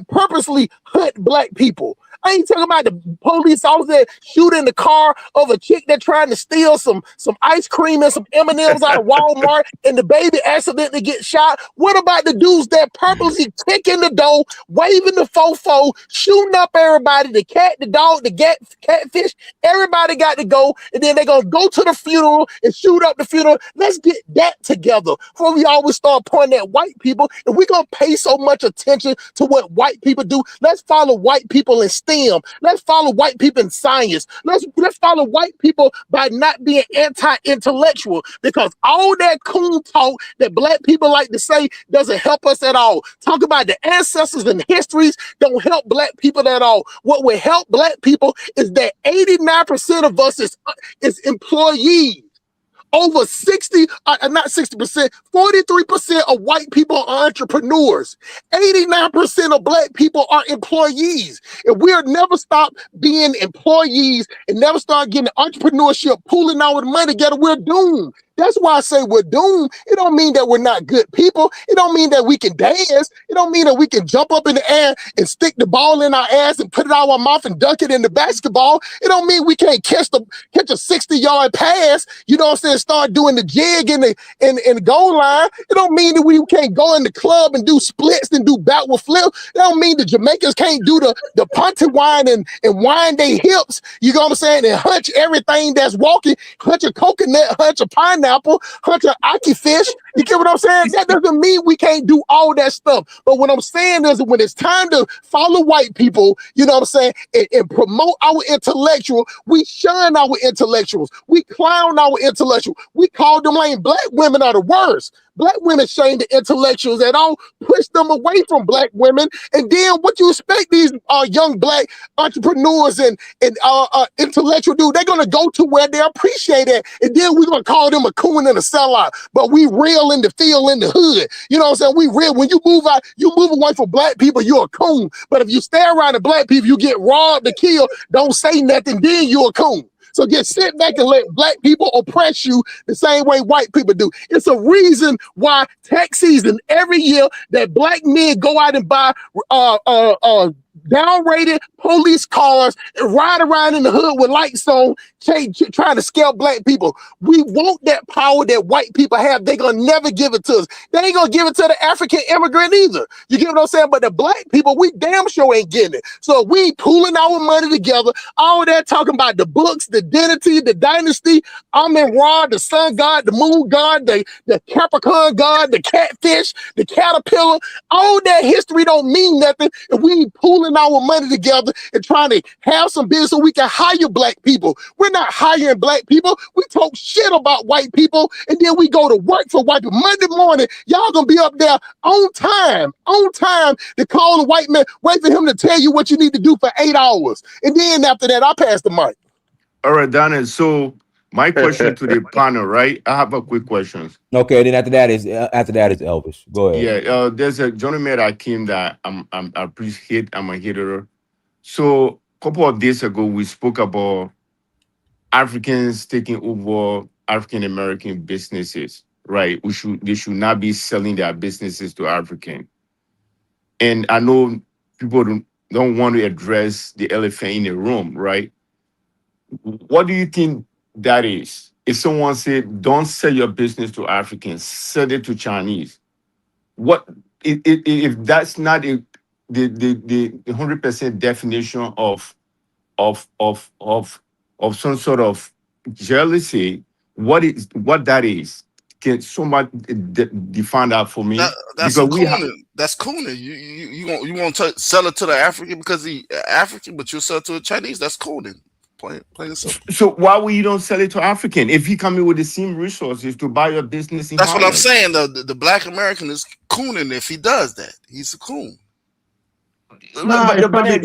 purposely hunt Black people? I ain't talking about the police officer that shoot in the car of a chick that trying to steal some ice cream and some M&Ms out of Walmart, and the baby accidentally gets shot. What about the dudes that purposely kicking the door, waving the fofo, shooting up everybody, the cat, the dog, the catfish, everybody got to go, and then they're going to go to the funeral and shoot up the funeral. Let's get that together before we always start pointing at white people. If we're going to pay so much attention to what white people do, let's follow white people in STEM. Let's follow white people in science. Let's follow white people by not being anti-intellectual, because all that coon talk that Black people like to say doesn't help us at all. Talk about the ancestors and histories don't help Black people at all. What will help Black people is that 89% of us is employees. Over 60, not 60%, 43% of white people are entrepreneurs. 89% of Black people are employees. If we'll never stop being employees and never start getting entrepreneurship, pooling our money together, we're doomed. That's why I say we're doomed. It don't mean that we're not good people. It don't mean that we can dance. It don't mean that we can jump up in the air and stick the ball in our ass and put it out of our mouth and dunk it in the basketball. It don't mean we can't catch a 60-yard pass. You know what I'm saying? Start doing the jig in the goal line. It don't mean that we can't go in the club and do splits and do backward flips. It don't mean the Jamaicans can't do the punty wine and wind their hips. You know what I'm saying? And hunch everything that's walking. Hunch a coconut, hunch a pineapple, hunch a aki fish. You get what I'm saying? That doesn't mean we can't do all that stuff. But what I'm saying is when it's time to follow white people, you know what I'm saying, and promote our intellectual, we shun our intellectuals. We clown our intellectual. We call them lame. Black women are the worst. Black women shame the intellectuals at all, push them away from black women. And then what you expect these young black entrepreneurs and intellectual dude, they're gonna go to where they appreciate it, and then we're gonna call them a coon and a sellout. But we real in the field, in the hood. You know what I'm saying? We real. When you move out, you move away from black people, you're a coon. But if you stay around the black people, you get robbed to kill. Don't say nothing, then you're a coon. So just sit back and let black people oppress you the same way white people do. It's a reason why tax season every year that black men go out and buy downrated police cars and ride around in the hood with lights on, trying to scare black people. We want that power that white people have. They're gonna never give it to us. They ain't gonna give it to the African immigrant either. You get what I'm saying? But the black people, we damn sure ain't getting it. So we pooling our money together, all that talking about the books, the identity, the dynasty, Amen-Ra, the sun god, the moon god, the Capricorn god, the catfish, the caterpillar. All that history don't mean nothing if we ain't pooling our money together and trying to have some business so we can hire black people. We're not hiring black people. We talk shit about white people, and then we go to work for white people. Monday morning, y'all gonna be up there on time to call a white man, wait for him to tell you what you need to do for 8 hours. And then after that, I pass the mic. All right, Daniel. So my question to the panel, right? I have a quick question. Okay, then after that is Elvis. Go ahead. Yeah, there's a gentleman that came that I appreciate. I'm a hater. So a couple of days ago, we spoke about Africans taking over African American businesses, right? They should not be selling their businesses to African. And I know people don't want to address the elephant in the room, right? What do you think that is? If someone said, "Don't sell your business to Africans, sell it to Chinese," what if that's not the 100% definition of some sort of jealousy? What that is? Can somebody define that for me? That's Because we have. cooning. That's cooning. You want to sell it to the African because he African, but you sell it to a Chinese. That's cooning. Plain and simple. So why would you don't sell it to African if he come in with the same resources to buy your business in That's Harlem? what I'm saying. The black American is cooning if he does that. He's a coon. Nah, it's probably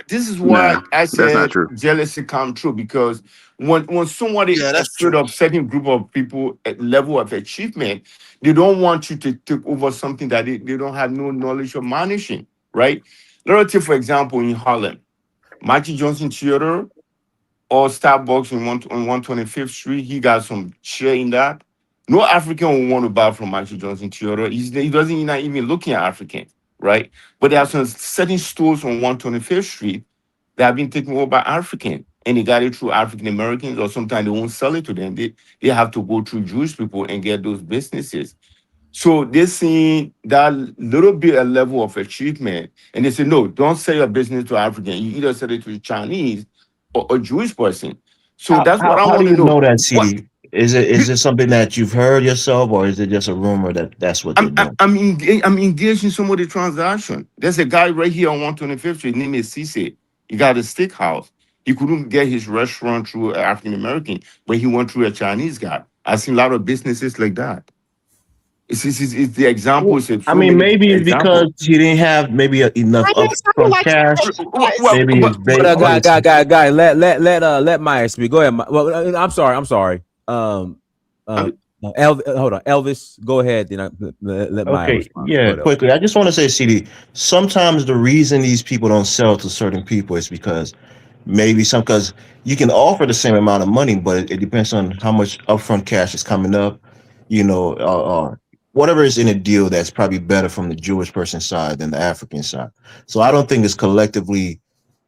This is what Nah, I that's not said. true. Jealousy come true because when somebody that's afraid true. of certain group of people at level of achievement, they don't want you to take over something that they don't have no knowledge of managing, right? Let us take, for example, in Harlem, Magic Johnson Theater or Starbucks on 125th Street, he got some share in that. No African will want to buy from Magic Johnson Theater. He doesn't not even looking at African, right? But there are some certain stores on 125th Street that have been taken over by African, and they got it through African Americans, or sometimes they won't sell it to them. They have to go through Jewish people and get those businesses. So they're seeing that little bit a level of achievement, and they say, no, don't sell your business to African. You either sell it to a Chinese or a Jewish person. So that's what I How want do to you know. know that, What CD? Is it something that you've heard yourself, or is it just a rumor that that's what they're doing? I'm engaged in some of the transaction. There's a guy right here on 125th Street named Cisse. He got a steakhouse. He couldn't get his restaurant through an African American, but he went through a Chinese guy. I've seen a lot of businesses like that. It's the example. It's I so mean, many maybe it's examples. because he didn't have maybe enough I just sound upfront like cash. Well, Maybe his But bait. guy, let Maya speak. Go ahead. Well, I'm sorry. Hold on, Elvis. Go ahead. Then let Maya Okay, respond. yeah, quickly. I just want to say, CD, sometimes the reason these people don't sell to certain people is because because you can offer the same amount of money, but it depends on how much upfront cash is coming up, or whatever is in a deal that's probably better from the Jewish person side than the African side. So I don't think it's collectively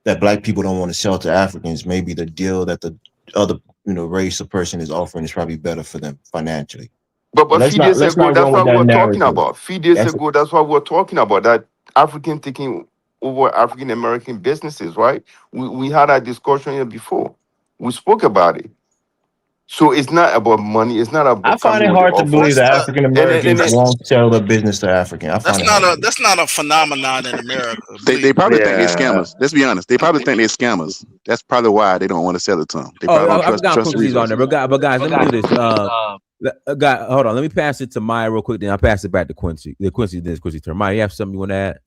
that black people don't want to sell to Africans. Maybe the deal that the other race or person is offering is probably better for them financially. But But a few days let's ago, not that's run with what we that were talking narrative. about. A few days That's ago, that's what we were talking about. That African taking over African American businesses, right? We had a discussion here before. We spoke about it. So it's not about money. It's not I about find coming it with the hard to believe offers. that That's African And Americans and won't sell their business to African. I find it hard to believe. that's not a phenomenon in America. They Believe me. probably think they're Yeah. scammers. Let's be honest. They probably think they're scammers. That's probably why they don't want to sell it to them. They probably Oh, don't I forgot trust the Quincy's on resources. there, but guys, let me do this. Guy, hold on, let me pass it to Maya real quick. Then I'll pass it back to Quincy. Then it's Quincy's turn. Maya, you have something you want to add?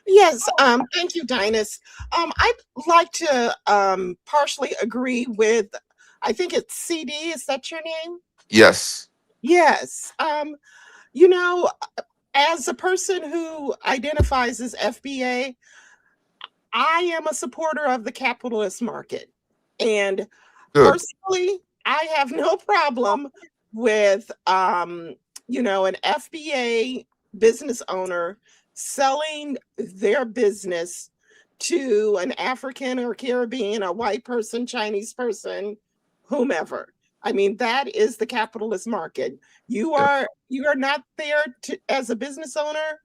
Yes, thank you, Dinus. I'd like to partially agree with, I think it's CD, is that your name? Yes. Yes. You know, as a person who identifies as FBA, I am a supporter of the capitalist market. And Good. personally, I have no problem with, you know, an FBA business owner selling their business to an African or Caribbean, a white person, Chinese person, whomever. I mean, that is the capitalist market. You are not there to, as a business owner,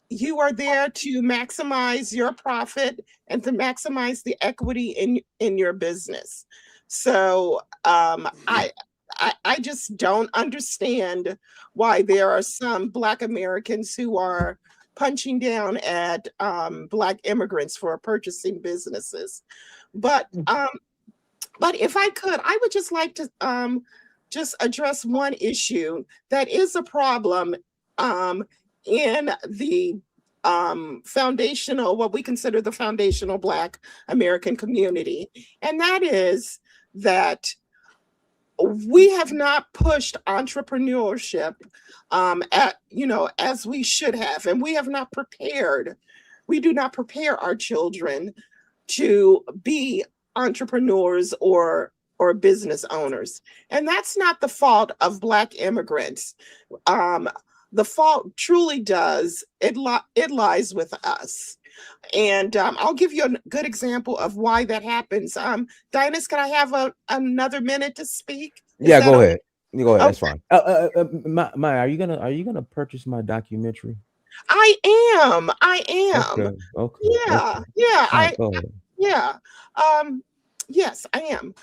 you are there to maximize your profit and to maximize the equity in your business. So I just don't understand why there are some Black Americans who are punching down at Black immigrants for purchasing businesses. But if I could, I would just like to just address one issue that is a problem in the foundational, what we consider the foundational Black American community. And that is that we have not pushed entrepreneurship as we should have, and we have not prepared. We do not prepare our children to be entrepreneurs or business owners, and that's not the fault of Black immigrants. The fault truly does it lies with us. And I'll give you a good example of why that happens. Dinus, can I have another minute to speak? Yeah, go ahead. You go ahead. Okay. That's fine. Maya, are you gonna purchase my documentary? I am. Okay. Yeah. Okay. Yeah. Right, go ahead. Yeah. Yes, I am.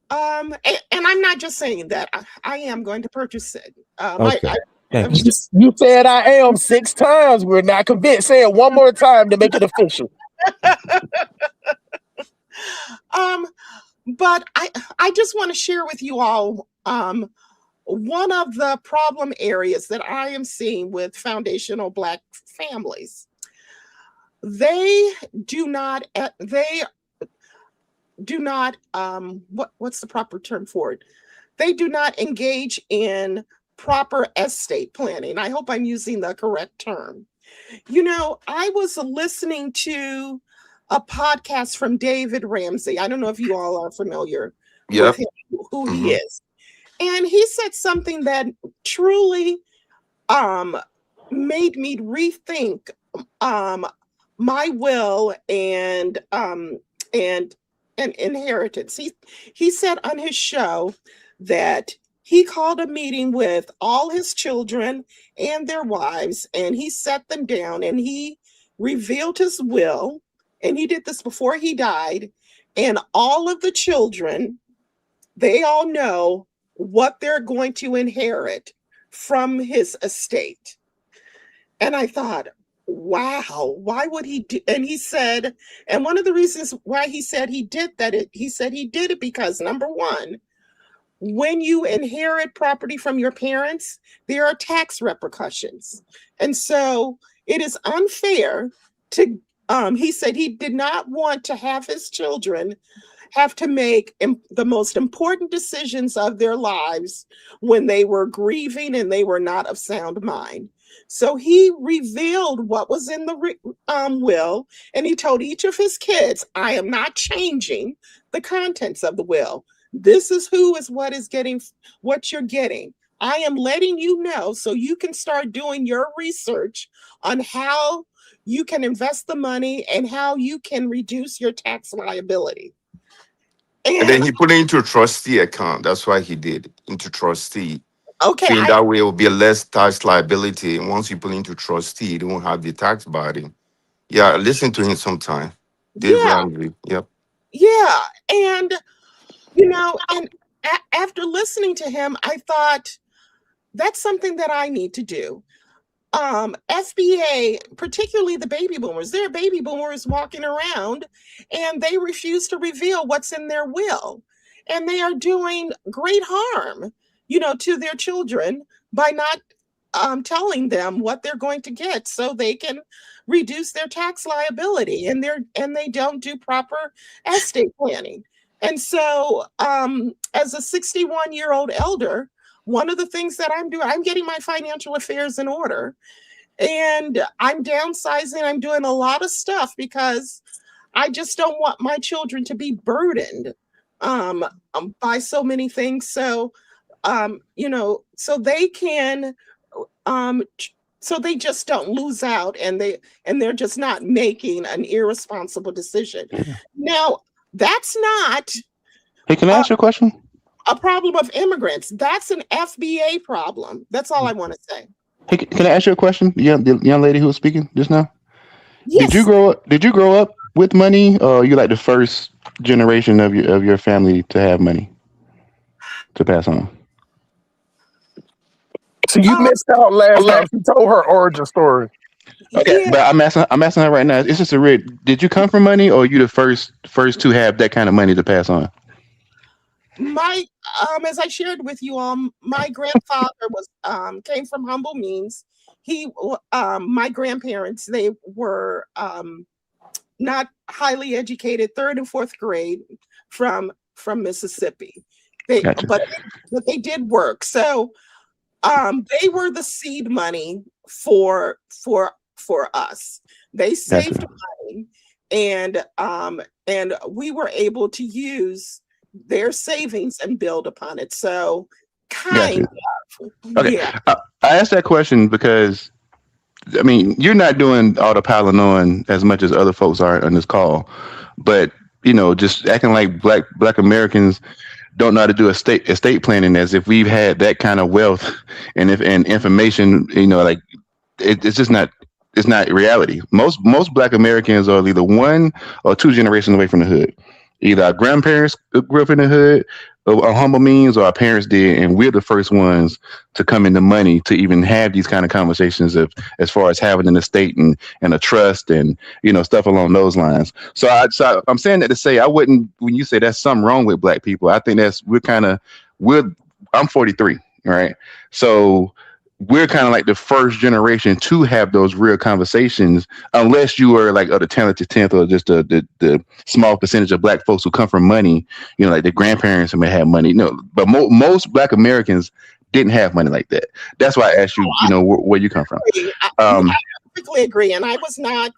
And I'm not just saying that. I am going to purchase it. Okay. Thank you. You said I am 6 times. We're not convinced. Say it one more time to make it official. But I just want to share with you all one of the problem areas that I am seeing with foundational Black families. They do not what's the proper term for it? They do not engage in proper estate planning. I hope I'm using the correct term. You know, I was listening to a podcast from David Ramsey. I don't know if you all are familiar with him, who he is. And he said something that truly made me rethink my will and inheritance. He said on his show that he called a meeting with all his children and their wives, and he set them down and he revealed his will. And he did this before he died. And all of the children, they all know what they're going to inherit from his estate. And I thought, wow, why would he do? And he said, and one of the reasons why he said he did that, he said he did it because, number one, when you inherit property from your parents, there are tax repercussions. And so it is unfair to, he said he did not want to have his children have to make the most important decisions of their lives when they were grieving and they were not of sound mind. So he revealed what was in the will, and he told each of his kids, I am not changing the contents of the will. This is what you're getting. I am letting you know so you can start doing your research on how you can invest the money and how you can reduce your tax liability. And then he put it into a trustee account. That's why he did into trustee. Okay. So in that way, it will be a less tax liability. And once you put into trustee, you don't have the tax burden. Yeah, listen to him sometime. Dave Ramsey. Yep. Yeah. And, you know, and after listening to him, I thought that's something that I need to do. FBA, particularly the baby boomers, there are baby boomers walking around and they refuse to reveal what's in their will. And they are doing great harm, to their children by not telling them what they're going to get so they can reduce their tax liability, and they don't do proper estate planning. And so as a 61-year-old elder, one of the things that I'm doing, I'm getting my financial affairs in order, and I'm downsizing. I'm doing a lot of stuff because I just don't want my children to be burdened by so many things. So, so they can, so they just don't lose out, and they're just not making an irresponsible decision. Now, that's not. Hey, can I ask you a question? A problem of immigrants. That's an FBA problem. That's all I want to say. Hey, can I ask you a question? The young lady who was speaking just now. Yes. Did you grow up with money, or are you like the first generation of your family to have money to pass on? So you missed out last time. She told her origin story. Okay, yeah. But I'm asking her right now. It's just a real. Did you come from money, or are you the first to have that kind of money to pass on? My as I shared with you all, my grandfather was came from humble means. He my grandparents, they were not highly educated, 3rd and 4th grade from Mississippi. Gotcha. But they did work. So they were the seed money for us. They saved money, and we were able to use their savings and build upon it. So kind of. Okay. Yeah. I asked that question because, I mean, you're not doing all the piling on as much as other folks are on this call, but just acting like black Americans don't know how to do estate planning, as if we've had that kind of wealth and information. Like it's just not. It's not reality. Most black Americans are either 1 or 2 generations away from the hood. Either our grandparents grew up in the hood, or humble means, or our parents did, and we're the first ones to come into money to even have these kind of conversations of as far as having an estate and a trust and stuff along those lines. So I'm saying that to say I wouldn't. When you say that's something wrong with black people, I think I'm 43, right? So we're kind of like the first generation to have those real conversations, unless you are like the talented 10th or just the small percentage of black folks who come from money, like the grandparents who may have money. But most black Americans didn't have money like that. That's why I asked you, where you come from. I perfectly agree. And I was not,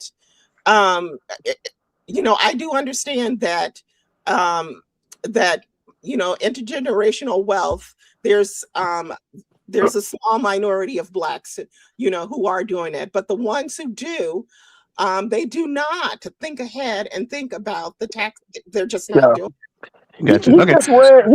I do understand that, intergenerational wealth, there's a small minority of blacks, who are doing it, but the ones who do, they do not think ahead and think about the tax. They're just not doing it. Gotcha. He misread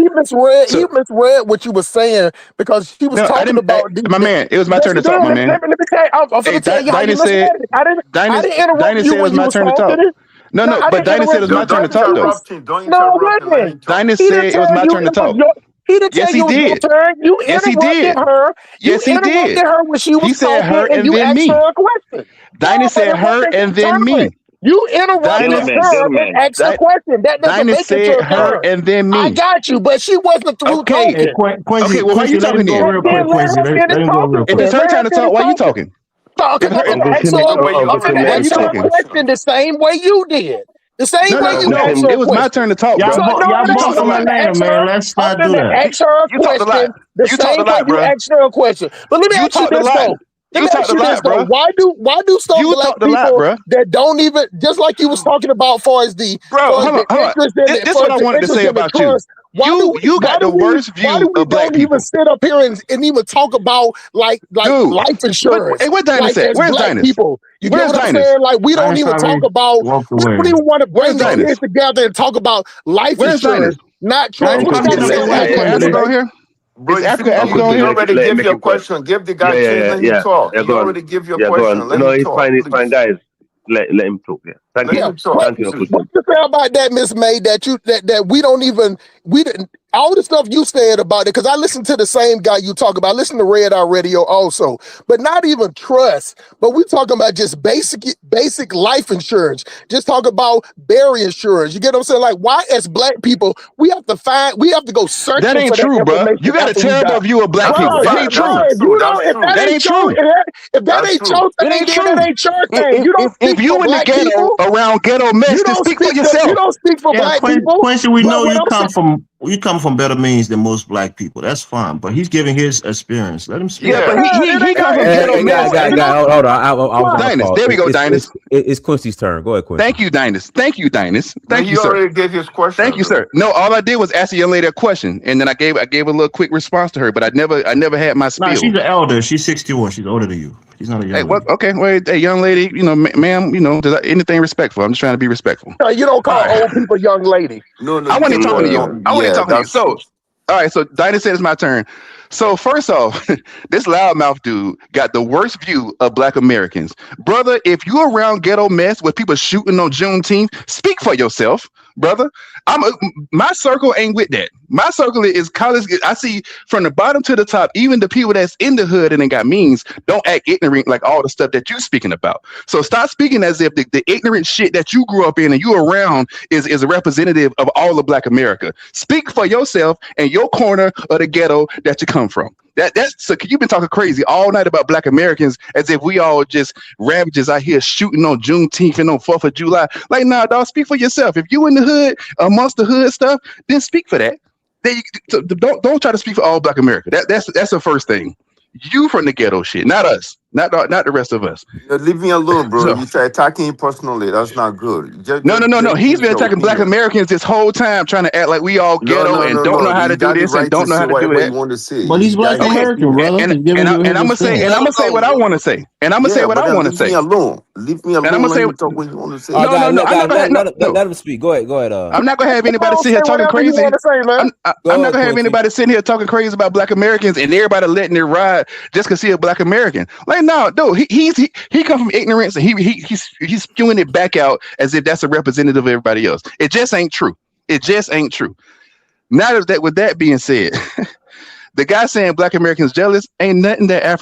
what you were saying, because she was talking about. My man, it was my turn to talk, my man. Let me tell you, I'm going to tell you how you misread it. I didn't interrupt you when you were talking. No, but Dinah said it was my turn to talk, though. No, Dinah said it was my turn to talk. He didn't tell you it was your turn. You interrupted her. Yes, he did. Her when she was he said talking, her and you then asked me. her a question. Dinah said her and then me. You interrupted her and asked a question. That doesn't make it your her turn. And then me. I got you, but she wasn't through talking. Okay, well, why are you talking then? If it's her time to talk, why are you talking? I'm going to ask her a question the same way you did. The same way you asked her. It was my turn to talk, bro. Y'all both on my name, man. Let's not do that. Ask her a question the same way you asked her a question. But let me ask you this, though. You talk a lot, bro. Why do some black people that don't even, just like you was talking about, far as the hold on. This is what I wanted to say about you. You got the worst view of black people. Even sit up here and even talk about like life insurance? Hey, what Dinah said? Where's Dinah? People, you know what I'm saying? Like we don't even talk about. We don't even want to bring our kids together and talk about life insurance. Not trust. Bro, Africa you already give your question. Give the guy chance and you talk. You already give your question. No, it's fine, guys. Let him talk. Yeah. Thank you. What you say about that, Miss May? That we don't even all the stuff you said about it, because I listen to the same guy you talk about. I listen to Red Eye Radio also, but not even trust. But we talking about just basic life insurance. Just talk about burial insurance. You get what I'm saying? Like, why as black people we have to go searching That ain't for that true, bro. information You got a after we terrible die. view of black Bro, people. That ain't true. if you don't, if that That ain't ain't true, true. if that ain't your It thing, ain't then true. that ain't your thing. You don't If speak you for in the black ghetto people. around ghetto mess, then speak for You yourself. don't speak for Yeah, black people. Quincy, we But know what you I'm saying, come from better means than most black people. That's fine, but he's giving his experience. Let him speak. Yeah, but it he ain't come got, from it ghetto ain't, mess. Guy, hold on. I was on a Dinus, call. there we go, Dinus. It's Quincy's turn. Go ahead, Quincy. Thank you, Dinus. Thank you, Dinus. No, Thank he you, sir. already gave his question. Thank you, sir. No, all I did was ask the young lady a question, and then I gave a little quick response to her, but I never had my spiel. Nah, she's an elder. She's 61. She's older than you. She's not a young Hey, lady. okay, well, hey, young lady, ma'am, anything respectful. I'm just trying to be respectful. you don't call old people young lady. No, I wasn't talking to you. I wasn't talking to you. that's So, all right, so Dinah said it's my turn. So first off, this loudmouth dude got the worst view of black Americans. Brother, if you around ghetto mess with people shooting on Juneteenth, speak for yourself, brother. My circle ain't with that. My circle is college. I see from the bottom to the top, even the people that's in the hood and ain't got means don't act ignorant like all the stuff that you speaking about. So stop speaking as if the ignorant shit that you grew up in and you around is a representative of all of black America. Speak for yourself and your corner of the ghetto that you come from. That's so you've been talking crazy all night about black Americans as if we all just ravages out here shooting on Juneteenth and on 4th of July. Like, nah, dog, speak for yourself. If you in the hood amongst the hood stuff, then speak for that. So don't try to speak for all black America. That's the first thing. You from the ghetto shit, not us, not the rest of us. leave me alone, bro. So, You start attacking him personally. That's not good. No. He's been attacking black Americans this whole time, trying to act like we all ghetto and don't know how to do this and don't know how to do that. You want to say. But he's black American, brother. And I'm gonna say what I want to say. And I'm gonna say what I want to say. Leave me alone. Leave me alone. And I'm gonna say talk what you want to say. Let him speak. Go ahead. I'm not gonna have anybody sit here talking crazy. I'm not gonna have anybody sitting here talking crazy about black Americans and everybody letting it ride just because he's a black American. Like, no, dude, he come from ignorance and he's spewing it back out as if that's a representative of everybody else. It just ain't true. Now that with that being said, the guy saying black Americans jealous ain't nothing that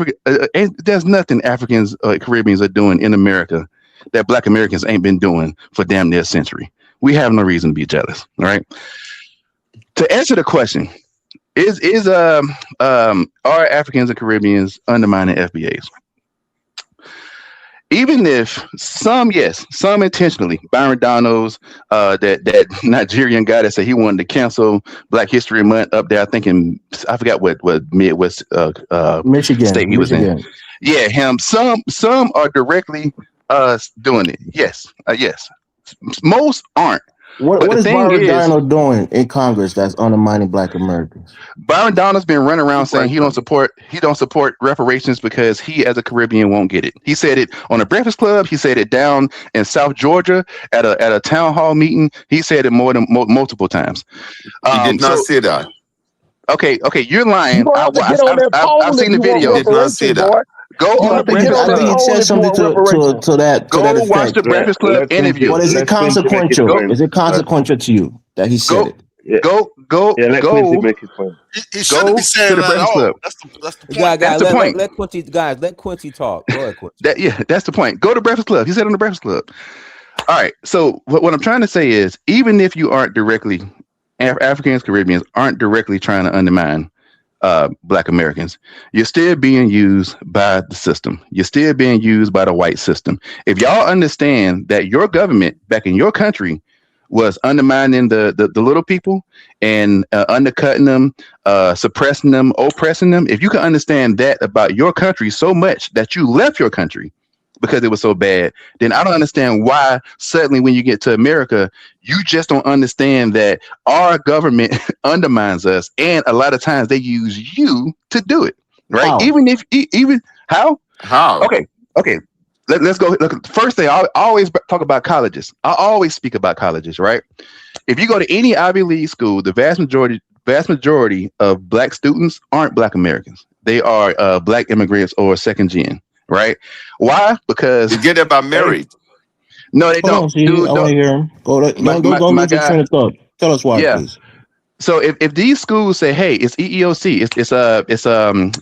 there's nothing Africans Caribbeans are doing in America that black Americans ain't been doing for damn near a century. We have no reason to be jealous, right? To answer the question, are Africans and Caribbeans undermining FBAs? Even if some intentionally, Byron Donalds, that Nigerian guy that said he wanted to cancel Black History Month up there, I forgot what Midwest Michigan state he was in. Yeah, him. Some are directly doing it. Yes. Most aren't. What is Byron Donald doing in Congress that's undermining black Americans? Byron Donald's been running around saying he don't support reparations because he as a Caribbean won't get it. He said it on the Breakfast Club. He said it down in South Georgia at a town hall meeting. He said it multiple times. He did not say that. Okay, you're lying. I've seen the video. He did not say that. Go on the Breakfast Club. I think he said something to that. Go watch the Breakfast Club interview. But is it consequential? Is it consequential to you that he said it? Go. It shouldn't be saying that at all. That's the point. That's the point. Let Quincy talk. Go ahead, Quincy. That's the point. Go to Breakfast Club. He said on the Breakfast Club. All right. So what I'm trying to say is, even if you aren't directly, Africans, Caribbeans aren't directly trying to undermine black Americans, you're still being used by the system. You're still being used by the white system. If y'all understand that your government back in your country was undermining the little people and undercutting them, suppressing them, oppressing them, if you can understand that about your country so much that you left your country because it was so bad, then I don't understand why suddenly when you get to America, you just don't understand that our government undermines us. And a lot of times they use you to do it, right? How? How? Okay. Let's go. Look, first thing, I always talk about colleges. I always speak about colleges, right? If you go to any Ivy League school, the vast majority of black students aren't black Americans. They are black immigrants or second gen. Right? Why? Because you get it by married. No, they don't. Dude, I want to hear him. Go lose your train of thought. Tell us why, please. So if these schools say, hey, it's EEOC,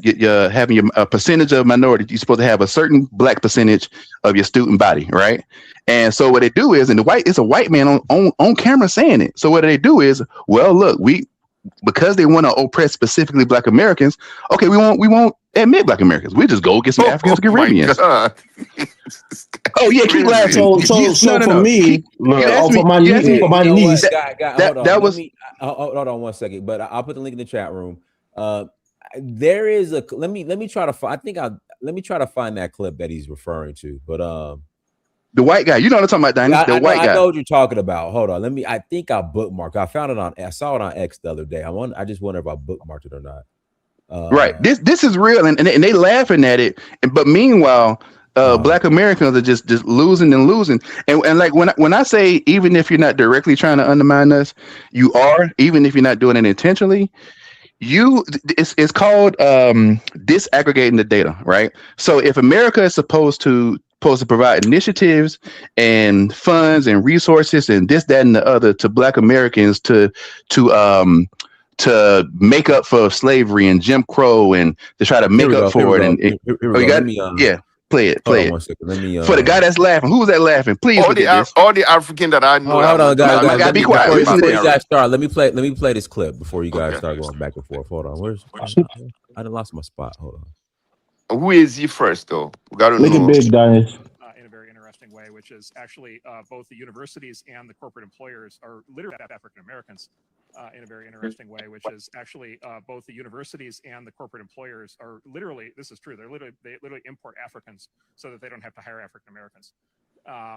you're having a percentage of minority, you're supposed to have a certain black percentage of your student body, right? And so what they do is, and it's a white man on camera saying it. So what they do is, well, look, because they want to oppress specifically Black Americans, okay, we won't admit Black Americans. We just go get some Africans and Caribbeans. Oh yeah, keep laughing. So for me, for my niece, that was. Hold on 1 second, but I'll put the link in the chat room. There is a let me try to find. Let me try to find that clip that he's referring to. But the white guy, you know what I'm talking about, Danny? White guy. I know what you're talking about. Hold on, I think I bookmarked. I saw it on X the other day. I just wonder if I bookmarked it or not. Right. This is real, and they laughing at it. But meanwhile, Black Americans are just losing and losing. And like when I say, even if you're not directly trying to undermine us, you are. Even if you're not doing it intentionally, it's called disaggregating the data, right? So if America is supposed to provide initiatives and funds and resources and this, that, and the other to Black Americans to make up for slavery and Jim Crow and to try to make up for it. Play it. 1 second. Let me for the guy that's laughing. Who was that laughing? Please. All the African that I know. Hold on, guys. Gotta be quiet. Before you guys start, let me play this clip before you guys start going back and forth. Hold on. I done lost my spot. Hold on. Who is he first, though? We got to know. Make it big, Dennis. In a very interesting way, which is actually both the universities and the corporate employers are literally African Americans. In a very interesting way, which is actually both the universities and the corporate employers are literally, this is true, they literally import Africans so that they don't have to hire African Americans.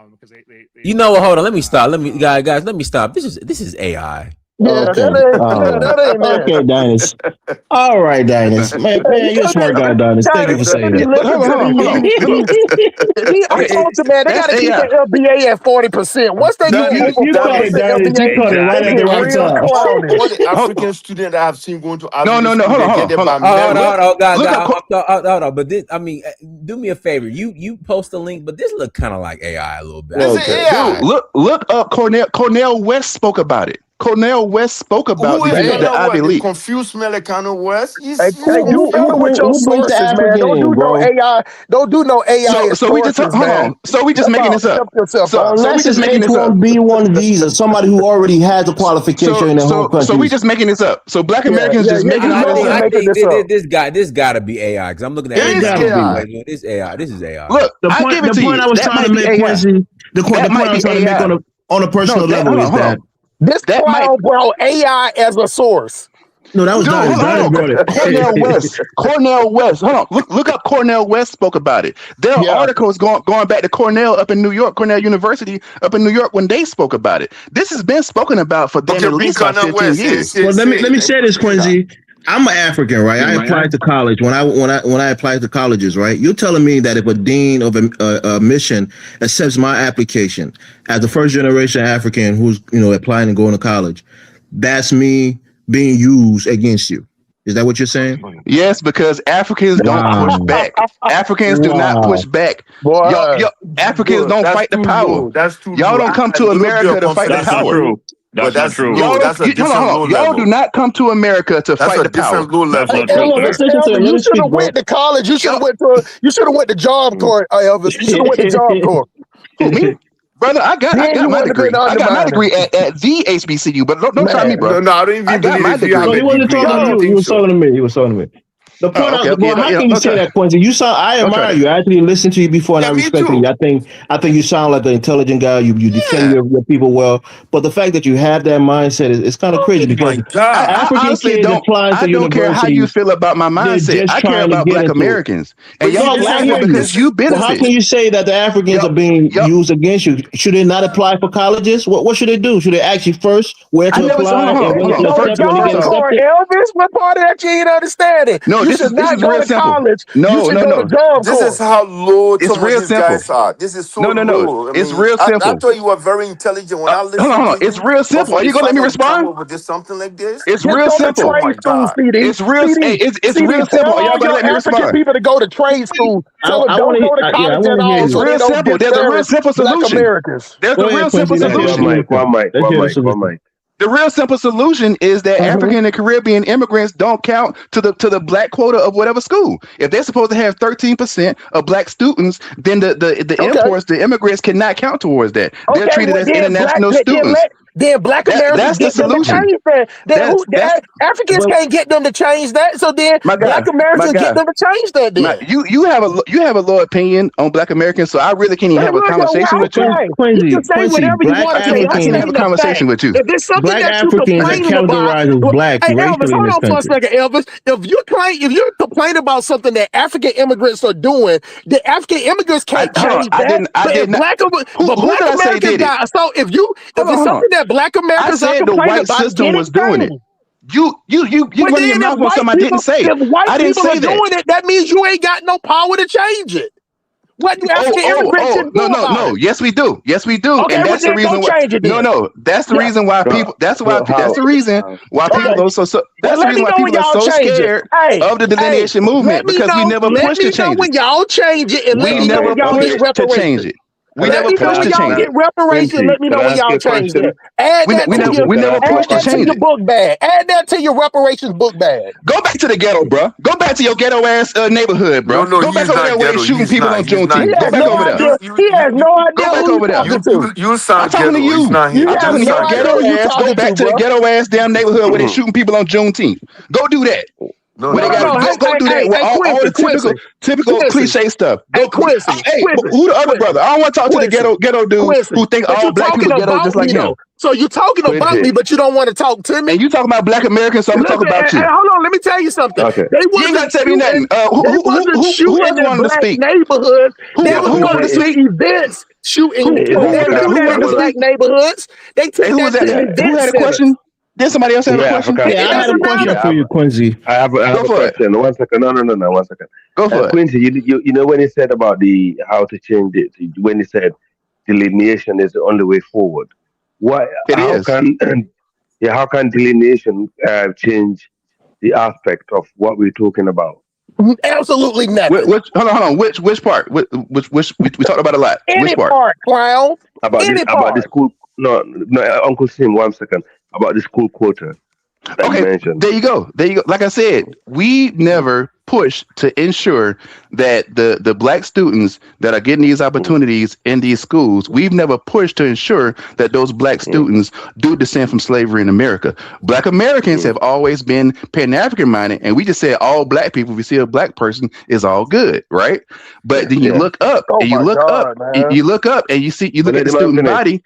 Because they you know what? Hold on. Let me stop. Guys, let me stop. This is AI. Yeah, okay. That ain't okay, Dinus. All right, Dinus. Man, you're a smart guy, Dinus. Thank you for saying that. I told you, man, they got to keep the FBA at 40%. Once they go over 40%, you caught it right at the right time. All the African students I've seen going to no, hold on. Hold on. But this, I mean, do me a favor. You post the link, but this look kind of like AI a little bit. Okay. Dude, look up Cornell West spoke about it. Cornell West spoke about the Ivy League. Confused Melicano West. You with your sources, man. Don't do no AI. Don't do no AI. So we just hold on. So we just making this up. So we just making this up. B1 visa, somebody who already has a qualification in the whole country. So we just making this up. So Black Americans just making this up. I think this got to be AI because I'm looking at it. This AI. This is AI. Look, the point I was trying to make, Quincy. The point I was trying to make on a personal level is that. This clown brought AI as a source. No, that was Cornell West. Hold on. Look up Cornell West spoke about it. There are articles going back to Cornell up in New York, Cornell University up in New York when they spoke about it. This has been spoken about for at least 15 years. Well, let me say this, Quincy. I'm an African, right? I applied to college. When I applied to colleges, right? You're telling me that if a dean of a mission accepts my application as a first generation African who's applying and going to college, that's me being used against you. Is that what you're saying? Yes, because Africans don't push back. Africans do not push back. Y'all Africans don't fight the power. Y'all don't come to America to fight the power. That's not true. Y'all do not come to America to fight the power. You should have went to college. You should have went to Job Corps, Elvis. You should have went to Job Corps. Who, me? Brother, I got my degree. I got my degree at the HBCU, but don't try me, bro. No, I don't even believe he wasn't talking to you. He was talking to me. The point how can you say that, Quincy? I admire you. I actually listened to you before, and I respect you. I think you sound like an intelligent guy. You defend your people well. But the fact that you have that mindset is kind of crazy because African kids applying to university. I don't care how you feel about my mindset. I care about Black Americans. And y'all because you benefit. How can you say that the Africans are being used against you? Should they not apply for colleges? What should they do? Should they ask you first where to apply? Elvis, what part of that you ain't understanding? No, this is real simple. No. This is how low some of these guys are. This is so low. No. It's real simple. I thought you were very intelligent when I listened to you. It's real simple. Are you gonna let me respond? With something like this? It's real simple. It's real simple. Are y'all gonna let me respond? People to go to trade school. Tell them don't go to college at all. It's real simple. There's a real simple solution. There's a real simple solution. One mic. The real simple solution is that African and Caribbean immigrants don't count to the black quota of whatever school. If they're supposed to have 13% of black students, then the imports, the immigrants cannot count towards that. They're treated as international students. Then black Americans That's get the them to solution. change that. Africans can't get them to change that. So then black Americans get them to change that. Then you have a low opinion on black Americans, so I really can't even have a conversation with you. You can say whatever you want to say. I can't have a conversation with you. If there's something Black that you're Africans are complaining about, categorized as black hey, Elvis, racially in hold this on for a country. second, Elvis. If you're complaining about something that African immigrants are doing, the African immigrants can't change that. I did not. Black Americans got. So if it's something that black Americans are complaining white about, system was doing it. You running your mouth on something I didn't say. If white I didn't people say are that. doing it, that means you ain't got no power to change it. What do African immigrants do about it? Yes, we do. Yes, we do. Okay, and that's the reason why. No, that's the reason why people. That's the reason why people are so. That's the reason why people are so scared of the delineation movement, because we never pushed to change it. When y'all change it, and let me know when y'all get reparations. We never pushed to change it. Get reparations. Let me know when y'all change it. Add that to your book bag. Add that to your reparations book bag. Go back to the ghetto, bro. Go back to your ghetto ass neighborhood, bro. No, go back over there where they shooting people on Juneteenth. Go back over there. He has no idea. Go back over there. You sound I'm talking to you. I'm talking to your ghetto ass. Go back to the ghetto ass damn neighborhood where they shooting people on Juneteenth. Go do that. Go do that. All the typical cliche stuff. Go Quincy. Hey, who the other brother? I don't want to talk to the ghetto dudes who think all black people ghetto just like you. So you're talking about me, but you don't want to talk to me. And you talking about black Americans, so I'm talking about you. Hold on, let me tell you something. Okay. They you ain't got to tell me nothing. Who wanted to speak? Neighborhoods. Who wanted to speak? Events shooting. They do that in black neighborhoods. They took that to event centers. Who had a question? Did somebody else have a question? Yeah, I had a question for you, Quincy. I have a question. 1 second. No. 1 second. Go for it. Quincy, you know when he said about how to change it, when he said delineation is the only way forward. How can delineation change the aspect of what we're talking about? Absolutely nothing. Hold on. Which part? Which we talked about a lot. Any which part, clown. About the school. No, Uncle Sim. 1 second. About the school quota. Okay, there you go. Like I said, we never push to ensure that the black students that are getting these opportunities in these schools, we've never pushed to ensure that those black students do descend from slavery in America. Black Americans have always been Pan-African minded, and we just said all black people, if you see a black person, is all good, right? But then you look up and you look up and you look at the student body.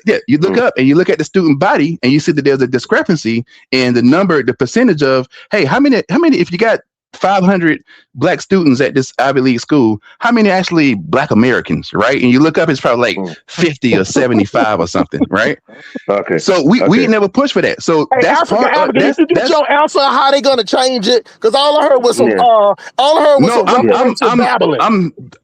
Yeah, you look up and you look at the student body and you see that there's a discrepancy in the percentage of, hey, how many, if you got 500 black students at this Ivy League school, how many actually black Americans, right? And you look up, it's probably like 50 or 75 or something, right? Okay. So we never push for that. So hey, that's part of that's your answer how they gonna change it, because all I heard was some babbling.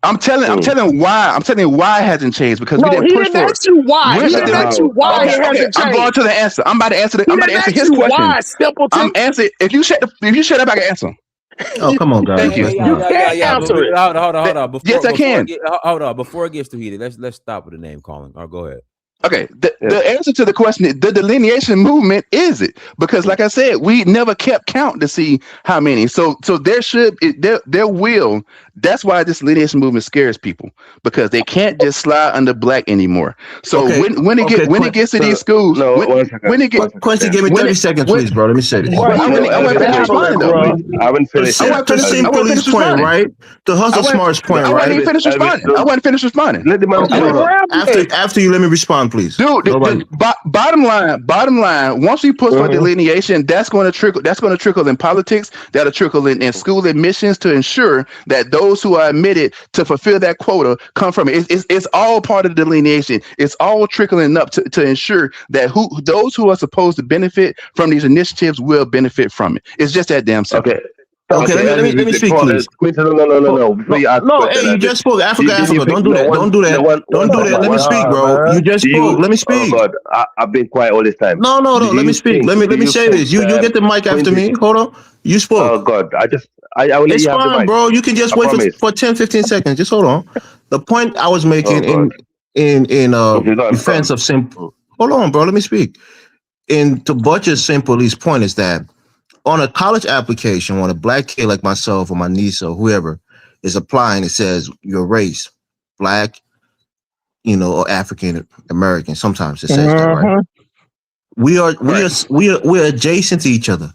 I'm telling why it hasn't changed, because we didn't push for it. Ask you why. He didn't ask you why it hasn't changed. I'm going to the answer. I'm about to answer his question. Why, simpleton? I'm answering. If you shut up, I can answer. Oh, come on, guys. Thank you. Hold on. Yes, I can. Hold on. Before it gets too heated, let's stop with the name calling. Or go ahead. Okay, the answer to the question is the delineation movement is it, because like I said, we never kept count to see how many. So there will. That's why this delineation movement scares people, because they can't just slide under black anymore. So when it gets to these schools, Quincy, give me 30 seconds, please, bro. Let me say this. I haven't finished. To the simplest point, right? The hustle smarts point, right? I wasn't finished responding. Let the man after you, let me respond, please. Dude, bottom line, once we push for delineation, that's going to trickle in politics, that'll trickle in school admissions, to ensure that those who are admitted to fulfill that quota come from it. It's all part of the delineation. It's all trickling up to ensure that those who are supposed to benefit from these initiatives will benefit from it. It's just that damn simple. Okay, let me speak, please. No, hey, you just spoke. Africa. Don't do that. Don't do that. Let me speak, bro. You just spoke. Let me speak. Oh God, I've been quiet all this time. No. Let me speak. Let me say this. You get the mic after me. Hold on. You spoke. Oh God, I will let it's you have the fine, mic. bro. You can just wait for 10, 15 seconds. Just hold on. The point I was making in defense of simple. Hold on, bro. Let me speak. and to Butcher's simplest point is that on a college application, when a black kid like myself or my niece or whoever is applying, it says your race, black, or African American. Sometimes it says that, right? We're adjacent to each other,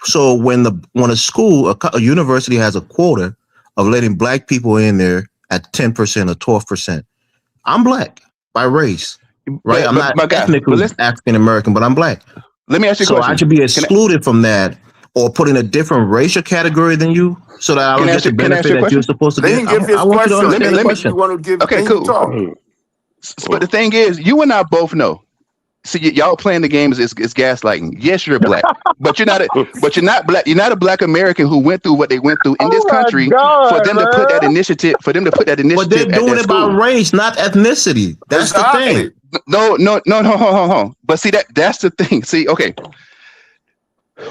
So when a school, a university has a quota of letting black people in there at 10% or 12%, I'm black by race, right? I'm not ethnically African American, but I'm black. Let me ask you a question. So I should be excluded from that or put in a different racial category than you so that I don't get the benefit that you're supposed to get? I want you to understand the question. You want to give okay, cool. But the thing is, you and I both know. See, y'all playing the games is gaslighting. Yes, you're black, but you're not black. You're not a black American who went through what they went through in this country for them to put that initiative. But they're doing it by race, not ethnicity. That's the thing. No. But see, that's the thing. See, okay.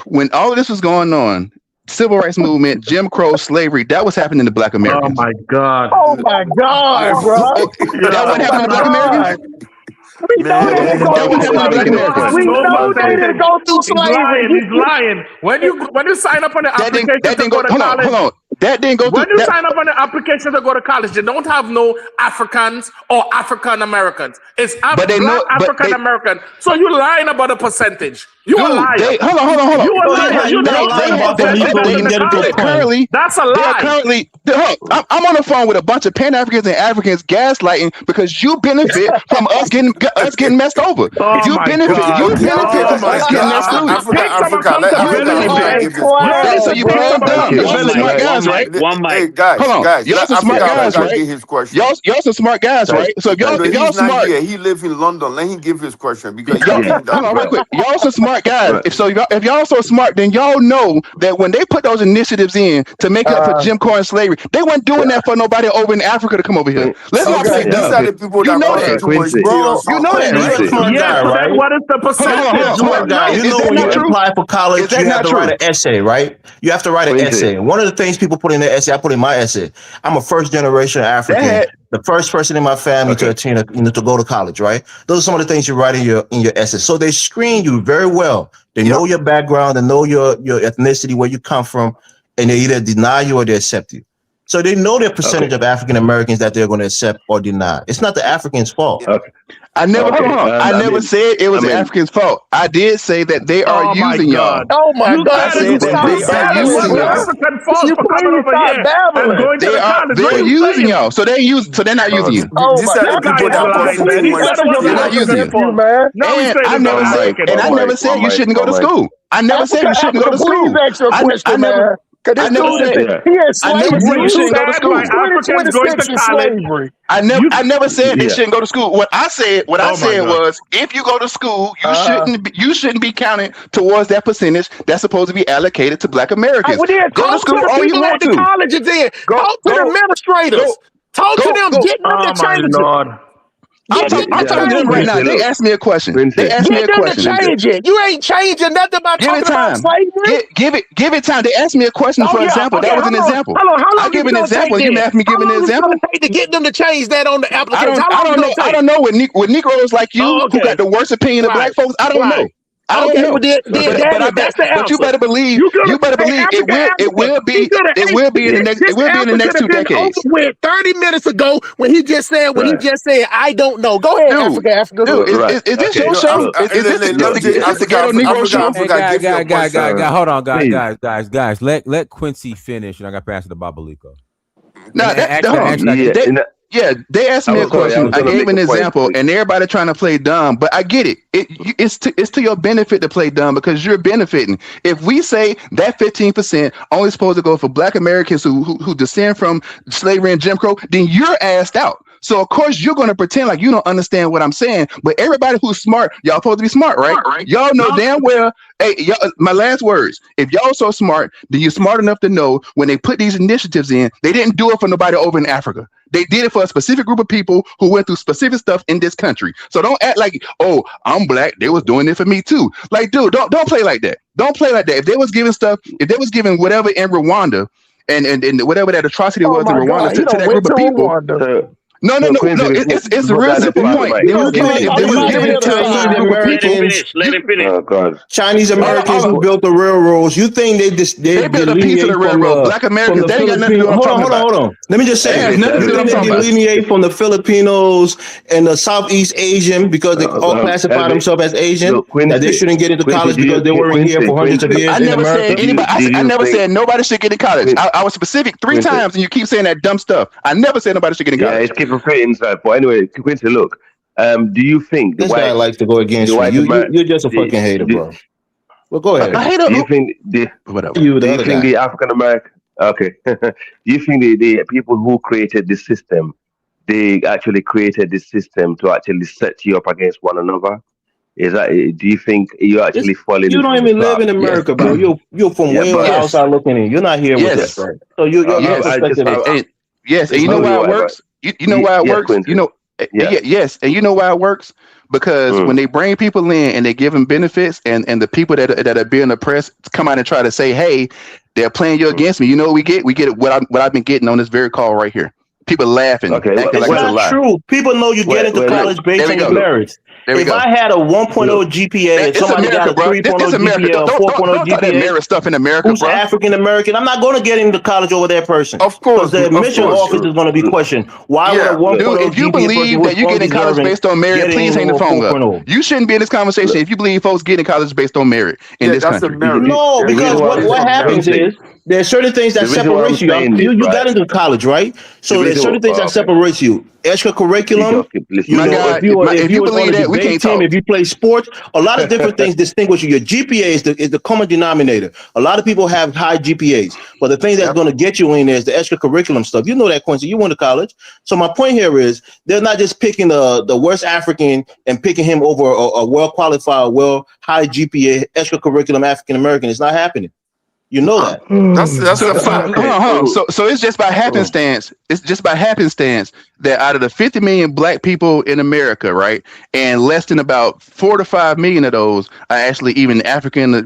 When all of this was going on, civil rights movement, Jim Crow, slavery, that was happening to black Americans. Oh my God, bro. That wasn't happening to black Americans. We know they didn't go through slavery. He's lying. When you sign up on the application to go to college, hold on. That didn't go when you sign up on the application to go to college, they don't have no Africans or African Americans. It's African American. So you're lying about the percentage. You are lying. Hold on. You are lying. You don't lying about the That's a lie. I'm on the phone with a bunch of Pan-Africans and Africans gaslighting because you benefit from us getting messed over. You benefit from us getting messed over. So you play dumb. Y'all smart guys, right? Hey, guys, hold on. Y'all some smart guys, right? His question. Y'all some smart guys, right? So if y'all smart, he lives in London. Let him give his question because hold on, real quick. Y'all some smart guys. If y'all so smart, then y'all know that when they put those initiatives in to make up for Jim Crow and slavery, they weren't doing that for nobody over in Africa to come over here. Let's not play dumb. You know that, bro. You know that, right? Yeah, what is the percentage? You know when you apply for college, you have to write an essay, right? You have to write an essay. One of the things people put in their essay, I put in my essay. I'm a first generation African, the first person in my family to attend, to go to college, right? Those are some of the things you write in your essay. So they screen you very well. They know your background, they know your ethnicity, where you come from, and they either deny you or they accept you. So they know their percentage of African Americans that they're going to accept or deny. It's not the Africans' fault. I never said it was the Africans' fault. I did say that they are using y'all. Oh my God! I said that they are using y'all. They're using y'all. So they're not using you. They're not using you, man. And I never said you shouldn't go to school. I never said you shouldn't go to school. Please ask your question, man. I never said you shouldn't go to school. I never said they shouldn't go to school. What I said was, if you go to school, you shouldn't be counted towards that percentage that's supposed to be allocated to black Americans. Go to school all you want to. Colleges then. Talk to the administrators. Talk to them. Get them to change it. I'm talking to them right now. They asked me a question. They asked me a question. To change it. You ain't changing nothing about talking about slavery. Give it time. They asked me a question, for example. That was an example. I give an example. You asked me to give an example. To get them to change that on the application. I don't know with Negroes like you who got the worst opinion of black folks. I don't know. I don't know. But you better believe. It will be in the next 2 decades. With 30 minutes ago, when he just said I don't know. Go ahead, Africa. Dude, is this your show? Is this the Ghetto Negro show? Hey, guys. Let Quincy finish, and I got to pass it to Babaliko. They asked me a question. I gave an example, and everybody trying to play dumb, but I get it. It's to your benefit to play dumb because you're benefiting. If we say that 15% only supposed to go for black Americans who descend from slavery and Jim Crow, then you're asked out. So of course you're going to pretend like you don't understand what I'm saying, but everybody who's smart, y'all supposed to be smart, right? Y'all know damn well. Hey, my last words. If y'all so smart, then you're smart enough to know when they put these initiatives in, they didn't do it for nobody over in Africa. They did it for a specific group of people who went through specific stuff in this country. So don't act like, oh, I'm black. They was doing it for me too. Like, dude, don't play like that. Don't play like that. If they was giving whatever in Rwanda and whatever that atrocity was in Rwanda to that group of people. No. It's a real simple point. They was giving it. They was giving it to Chinese Americans. Let him finish. Oh God. Chinese Hold on, Americans hold who on. built the railroads. You think They built a piece of the railroad. Black Americans, they ain't got nothing to do with what I'm talking about. Hold on. Let me just say, That has this. nothing to You do with think what I'm they talking about. delineate from the Filipinos and the Southeast Asian because they all classify themselves as Asian, Look, Quincy, that they shouldn't get into Quincy, college do you because they think- weren't here for hundreds of Quincy, years I in never America? said anybody. I never said nobody should get in college. I was specific three Quincy. times, and you keep saying that dumb stuff. I never said nobody should get in Yeah, college. it's keeping fit inside. But anyway, Quincy, look. Do you think the This guy white, likes to go against the you. white You're just a fucking hater, bro. Well, go ahead. I hate do you think the whatever. You, do the you other think guy. the African American? Okay. Do you think the people who created this system, they actually created this system to actually set you up against one another? Is that? Do you think you're actually falling You into don't the even live trap? in America, bro. You're from Yeah, way but outside looking in. You're not here with Yes. us, right? So your perspective is Yes, and you know why it works. You know why it Yes, works. Quincy. You know, yes, and you know why it works because when they bring people in and they give them benefits, and the people that are being oppressed come out and try to say, hey, they're playing you against me. You know what we get? We get what I've been getting on this very call right here. People laughing, acting like it's it's a not lie. true. People know you get into college based on your merits. If I had a 1.0 GPA and somebody got a 3.0 GPA or 4.0 Don't that merit stuff in America, who's bro. African American, I'm not going to get into college over that person. Of course, because the admission office is going to be questioned. Why would a 1.0 Dude, if you GPA person believe who's that you get in college undeserving based on merit, get please in hang the over phone up. 4.0? You shouldn't be in this conversation if you believe folks get in college based on merit in this country. No, because what happens is there's certain things that The reason why I'm separate you. saying this, You right? got into college, right? So The there's reason- certain things that okay. separate you. Extracurriculum. Listen, My guy, If you you was on believe a that, we debate can't team, talk. if you play sports, a lot of different things distinguish you. Your GPA is the common denominator. A lot of people have high GPAs, but the thing that's going to get you in there is the extracurriculum stuff. You know that, Quincy. You went to college. So my point here is they're not just picking the West African and picking him over a well-qualified, high GPA extracurriculum African American. It's not happening. You know that. That's a fact. Hold on. So it's just by happenstance. It's just by happenstance that out of the 50 million black people in America, right, and less than about 4 to 5 million of those are actually even African or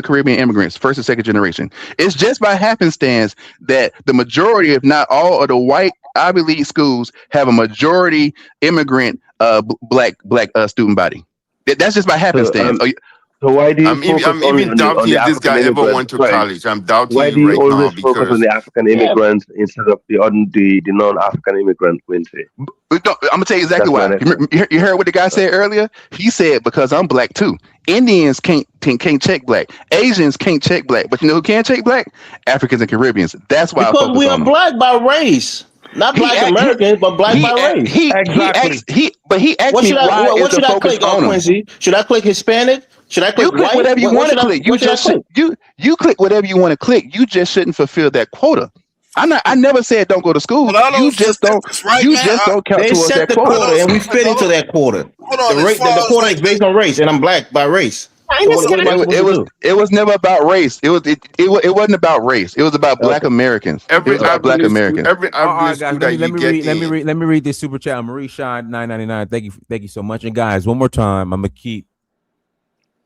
Caribbean immigrants, first and second generation. It's just by happenstance that the majority, if not all, of the white Ivy League schools have a majority immigrant black student body. That's just by happenstance. So why do you I'm focus even only on doubting the if this African guy ever immigrants? went to Sorry. college. I'm doubting Why do you you right now always focus on because the African immigrants instead of the non-African immigrant, Quincy? I'm gonna tell you exactly That's why. You heard what the guy said earlier? He said because I'm black too. Indians can't check black. Asians can't check black. But you know who can check black? Africans and Caribbeans. That's why I Because focus we on are them. black by race. Not black Americans, but black by race. He asked me why what is the should I focus click on them? Quincy? Should I click Hispanic? Should I click You click white? whatever you want to click. You just you click whatever you want to click. You just shouldn't fulfill that quota. I never said don't go to school. You just don't count They towards set that the quota. quota and we fit into that quota. The quota is based on race, and I'm black by race. So what am I supposed to do? It was never about race. It wasn't about race. It was about black Americans. It was about black Americans. All right, guys. Let me read this super chat. Marie Shine 999. Thank you so much. And guys, one more time, I'm gonna keep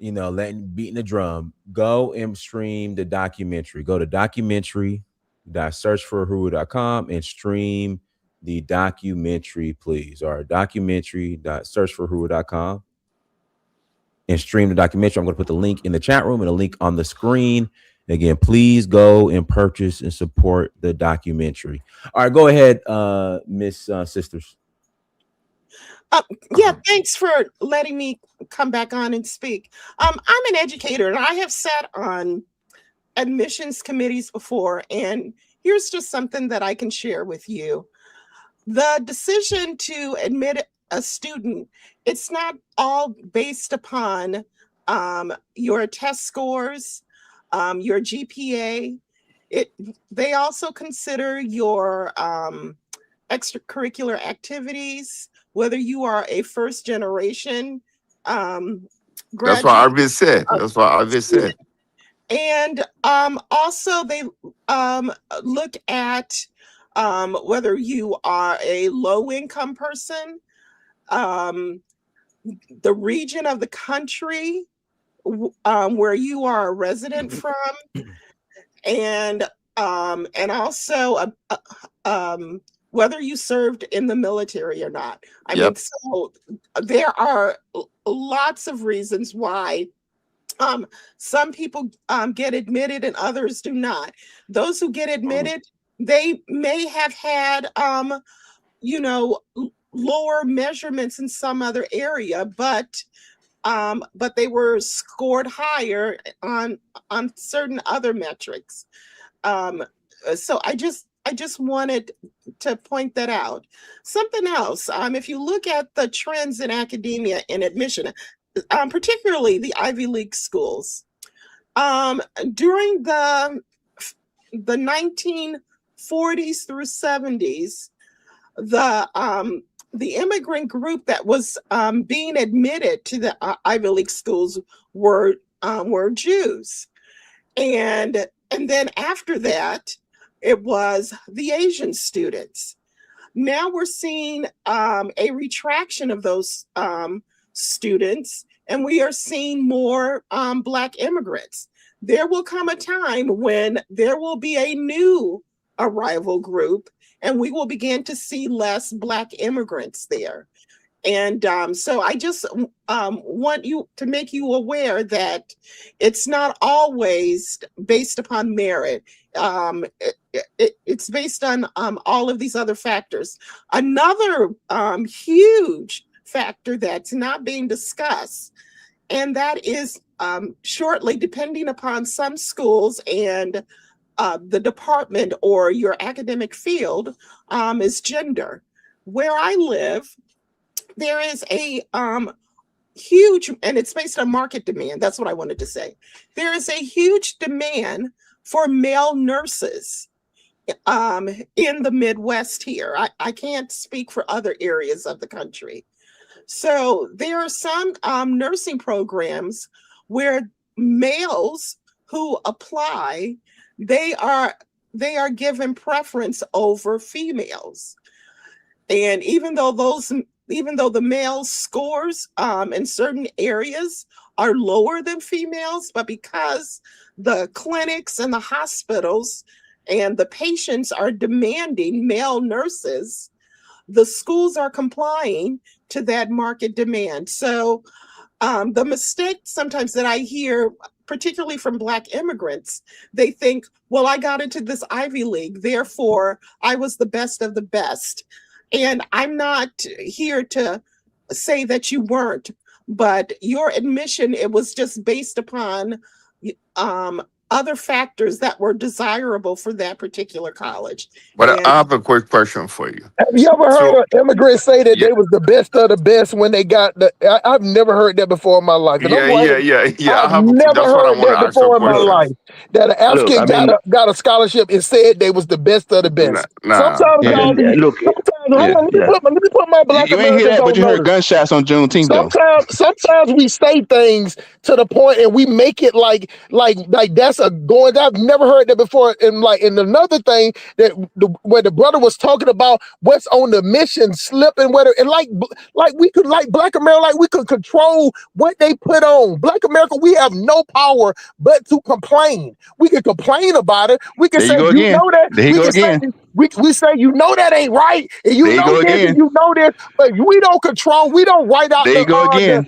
beating the drum. Go and stream the documentary. Go to documentary.searchforwho.com and stream the documentary, please. All right, documentary.searchforwho.com and stream the documentary. I'm going to put the link in the chat room and a link on the screen. Again, please go and purchase and support the documentary. All right, go ahead, Miss Sisters. Yeah, thanks for letting me come back on and speak. I'm an educator and I have sat on admissions committees before, and here's just something that I can share with you. The decision to admit a student, it's not all based upon your test scores, your GPA. They also consider your extracurricular activities, whether you are a first generation graduate. That's what Arvid said. And also they look at whether you are a low income person, the region of the country where you are a resident from, and also whether you served in the military or not. I mean, Yep. so there are lots of reasons why some people get admitted and others do not. Those who get admitted, they may have had, lower measurements in some other area, but they were scored higher on certain other metrics. So I just wanted to point that out. Something else, if you look at the trends in academia and admission, particularly the Ivy League schools, during the 1940s through 70s, the immigrant group that was being admitted to the Ivy League schools were Jews, and then after that, it was the Asian students. Now we're seeing a retraction of those students, and we are seeing more Black immigrants. There will come a time when there will be a new arrival group, and we will begin to see less Black immigrants there. And so I just want to make you aware that it's not always based upon merit. It's based on all of these other factors. Another huge factor that's not being discussed, and that is shortly, depending upon some schools and the department or your academic field, is gender. Where I live, there is a huge, and it's based on market demand. That's what I wanted to say. There is a huge demand for male nurses in the Midwest here. I can't speak for other areas of the country. So there are some nursing programs where males who apply, they are given preference over females. And even though the male scores in certain areas are lower than females, but because the clinics and the hospitals and the patients are demanding male nurses, the schools are complying to that market demand. So the mistake sometimes that I hear, particularly from Black immigrants, they think, well, I got into this Ivy League, therefore I was the best of the best. And I'm not here to say that you weren't, but your admission, it was just based upon other factors that were desirable for that particular college. But I have a quick question for you. Have you ever heard So, an immigrant say that yeah, they was the best of the best when they got the? I've never heard that before in my life, and I'm like, I've never That's what I heard want to that ask a before in my question. life. That an Look, I African mean, got a scholarship and said they was the best of the best. Sometimes, Yeah. y'all, look, hold on, let me put my Black You ain't hear Americans that, but on you heard notice. gunshots on Juneteenth, though. Sometimes we say things to the point and we make it like that's a going. I've never heard that before. And another thing that where the brother was talking about what's on the mission slip and whether and like we could Black America, like we could control what they put on. Black America, we have no power but to complain. We can complain about it. We can There say you go you again. know that. There you We go can say again. we say you know that ain't right, and you There you know go this and again. you know this, but we don't control. We don't write out There you go again.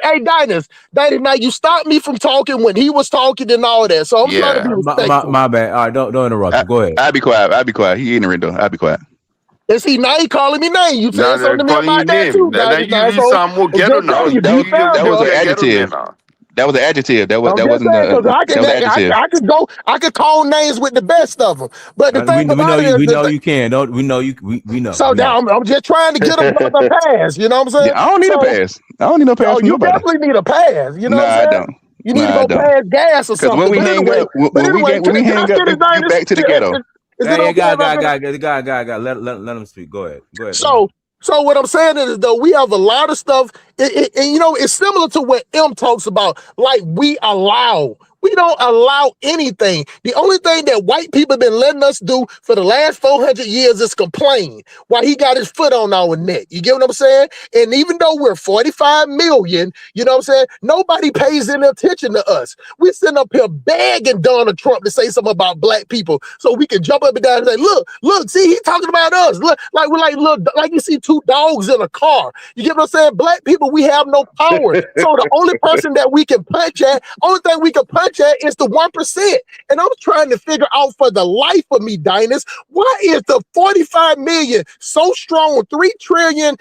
Hey, Dinus, now you stopped me from talking when he was talking and all that, so I'm trying to be respectful. My bad. All right, don't interrupt him. Go ahead. I'll be quiet. I'll be quiet. He ignorant, though. I'll be quiet. And see, now he calling me name. You Now saying something they're to me calling you about that name. too, Now Dinus. you So sound more I'm ghetto just now. saying, That be fair, was brother. an adjective. Now. That was an adjective. That I'm just wasn't saying because that was an adjective. I could call names with the best of them, but the thing We about it is, we know you can. Don't we know you? We know. so now I'm just trying to get a brother a pass. You know what I'm saying? Yeah, I don't need a pass. I don't need no pass Oh, from you nobody. definitely need a pass. You know Nah, what I'm I saying? don't. You need to Nah, I go don't. pass gas or Because when something. we But hang anyway, up, when we can I hang up, finish, you Dinus? back to the ghetto. Is it okay if I guy. Let him speak. Go ahead. So what I'm saying is, though, we have a lot of stuff, and you know, it's similar to what M talks about. Like we We don't allow anything. The only thing that white people have been letting us do for the last 400 years is complain while he got his foot on our neck. You get what I'm saying? And even though we're 45 million, you know what I'm saying? Nobody pays any attention to us. We sitting up here begging Donald Trump to say something about black people so we can jump up and down and say, look, see, he's talking about us. Look, like we're like you see two dogs in a car. You get what I'm saying? Black people, we have no power. So the only person that we can punch at, only thing we can punch at is the 1%. And I'm trying to figure out for the life of me, Dinus, why is the 45 million so strong, $3 trillion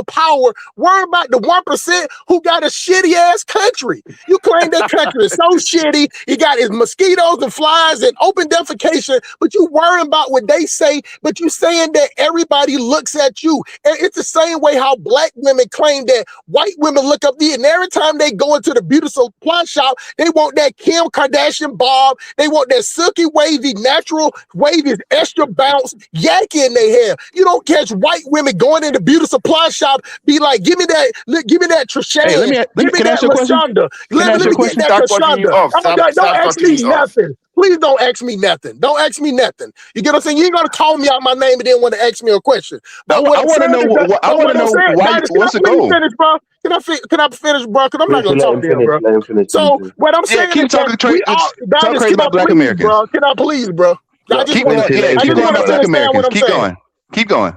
power, worry about the 1% who got a shitty ass country. You claim that country is so shitty, you got his mosquitoes and flies and open defecation, but you worrying about what they say, but you saying that everybody looks at you. And it's the same way how black women claim that white women look up there, and every time they go into the beauty supply shop, they want that Kim Kardashian bob, they want that silky wavy, natural wavy, extra bounce Yankee in their hair. You don't catch white women going into beauty supply shop, be like, give me that Trishan, Hey, let me give me can I ask that you a question? LaShonda. Can I Let ask you me a question? get that Stop cutting me LaShonda. off. Don't ask Cutting me me off. nothing. Please don't ask me nothing. Don't ask me nothing. You get what I'm saying? You ain't gonna call me out my name and then want to ask me a question. But what I I'm want to saying know. is that, I but want to what I'm know saying, why. Dinus, can I What's the please goal? finish, bro? Can I finish, bro? Because I'm not gonna talk to you, bro. Let him finish. So what I'm Yeah, saying keep is that talking. we all, Talk Dinus, crazy can I about Black please, Americans. bro? Can I please, bro? I just Keep want going. Yeah, I keep just going want about to Black understand what Americans. I'm Keep saying. going. Keep going.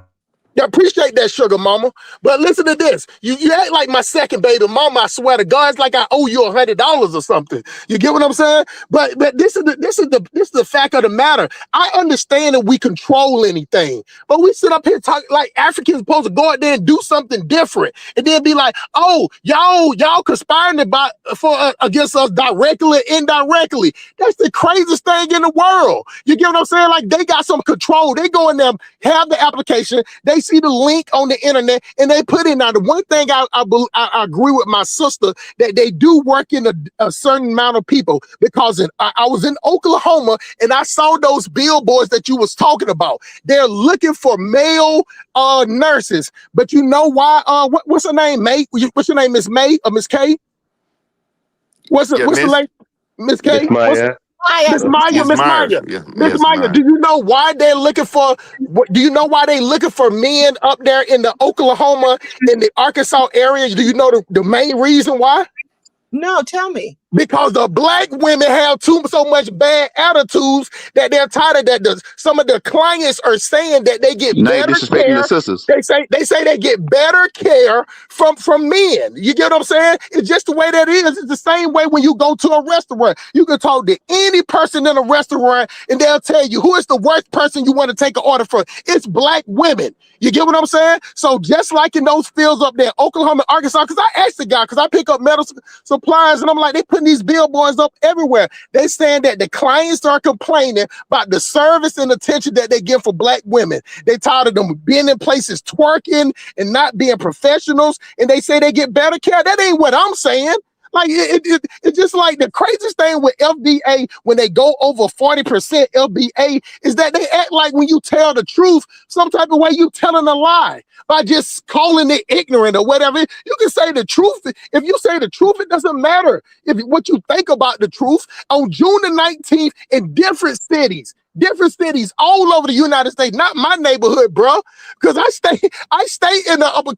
Yeah, appreciate that, sugar mama. But listen to this. You act like my second baby mama. I swear to God, it's like I owe you $100 or something. You get what I'm saying? But this is the fact of the matter. I understand that we control anything, but we sit up here talking like Africans supposed to go out there and do something different, and then be like, oh, y'all conspiring against us directly, indirectly. That's the craziest thing in the world. You get what I'm saying? Like they got some control. They go in there, have the application, they see the link on the internet, and they put in. Now, the one thing I agree with my sister that they do work in a certain amount of people, because I was in Oklahoma and I saw those billboards that you was talking about. They're looking for male nurses, but you know why? What's her name, May? What's your name, Miss May or Miss K? What's the lady? Miss Miss K? Maya. Miss Maya, Miss Miss Myers. Maya, Yeah, Miss yes, Maya. Myers. Do you know why they're looking for? Do you know why they looking for men up there in the Oklahoma, in the Arkansas area? Do you know the main reason why? No, tell me. Because the black women have so much bad attitudes that they're tired of that. Some of the clients are saying that they get Now you're better disrespecting the care. sisters. They say they get better care from men. You get what I'm saying? It's just the way that is. It's the same way when you go to a restaurant. You can talk to any person in a restaurant and they'll tell you who is the worst person you want to take an order from. It's black women. You get what I'm saying? So just like in those fields up there, Oklahoma, Arkansas, because I asked the guy, because I pick up metal supplies, and I'm like, they putting these billboards up everywhere. They saying that the clients are complaining about the service and attention that they get for black women. They tired of them being in places twerking and not being professionals, and they say they get better care. That ain't what I'm saying. Like it's just like the craziest thing with FBA when they go over 40% FBA is that they act like when you tell the truth, some type of way you telling a lie by just calling it ignorant or whatever. You can say the truth. If you say the truth, it doesn't matter if what you think about the truth. On June the 19th in different cities all over the United States, not my neighborhood, bro, because I stay in the upper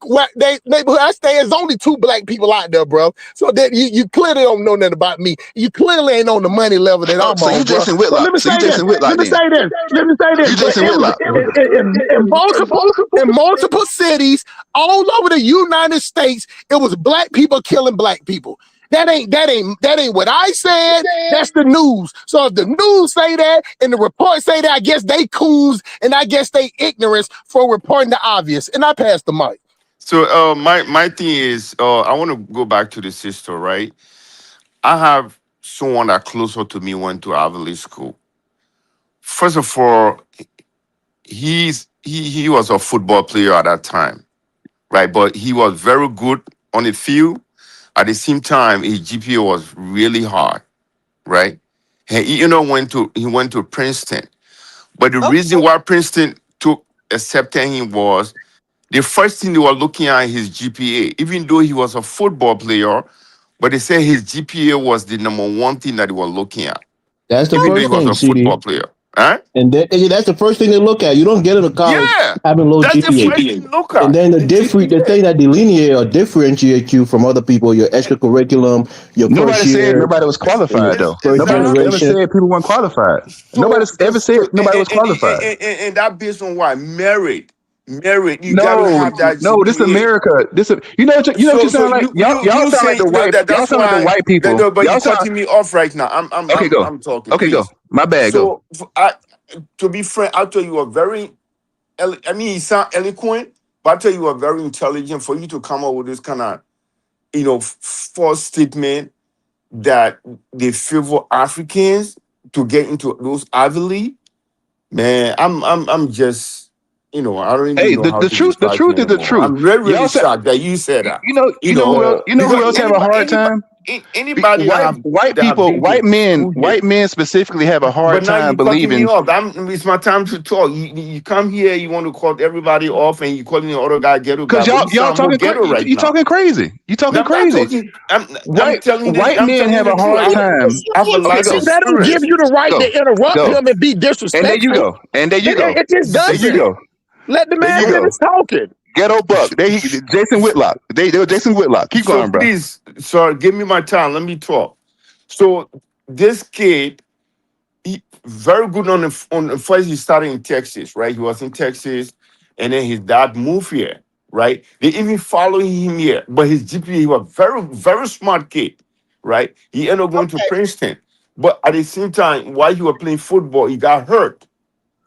neighborhood. I stay. There's only 2 black people out there, bro. So that you clearly don't know nothing about me. You clearly ain't on the money level that I'm So you on, bro. Jason But let Whitlock. me So you say this. Jason Whitlock then. You But Jason Whitlock. in multiple cities all over the United States, it was black people killing black people. That ain't what I said. That's the news. So if the news say that and the report say that, I guess they coons and I guess they ignorance for reporting the obvious. And I pass the mic. So my thing is, I want to go back to the sister, right? I have someone that closer to me went to Ivy School. First of all, he was a football player at that time, right? But he was very good on the field. At the same time, his GPA was really hard, right? And he went to Princeton. But the reason why Princeton took accepting him was the first thing they were looking at his GPA. Even though he was a football player, but they said his GPA was the number one thing that they were looking at. That's the Even though he first was thing, a football CD. player. Huh? And that's the first thing they look at. You don't get into college Yeah, having low that's the GPA. first thing to look And at. then the GPA. thing that delineate or differentiate you from other people, your extracurriculum, your Nobody first said year, nobody was qualified though. first Nobody ever generation. said people weren't qualified. Nobody's ever said nobody was qualified. And that based on what? Merit. You gotta have that No, GPA. this America. You know what you sound like? Y'all sound like the white. Y'all sound like the white people. But Y'all you're sound. cutting me off right now. Okay, go. I'm talking. Okay, please. go. My bad. Go. So to be frank, I'll tell you a very. I mean, you sound eloquent, but I'll tell you a very intelligent for you to come up with this kind of, false statement that they favor Africans to get into those Ivy League. Man, I'm just. I don't even Hey, know how the to truth. The describe truth you is the anymore. truth. I'm really Y'all said, shocked that you said that. you know who else have a hard time? Anybody White people, white men specifically have a hard But now time you're cutting me believing. off. It's my time to talk. You come here, you want to cut everybody off, and you calling the other guy ghetto guy. Because But you y'all sound more talking ghetto right you now. talking crazy. You talking No, I'm not crazy. talking. I'm telling you. White I'm men telling you have the a truth. hard time. I have a Okay, life go. That don't give experience. you the right to interrupt Go. him and be And there you disrespectful. go. And there you go. It just There you doesn't. go. Let the There man you go. finish talking. Ghetto Buck. Jason Whitlock. They were Jason Whitlock. Keep So going, bro. please, sir, give me my time. Let me talk. So this kid, he very good on the first. He started in Texas, right? He was in Texas, and then his dad moved here, right? They even follow him here, but his GPA, he was very very smart kid, right? He ended up going to Princeton, but at the same time, while he was playing football, he got hurt,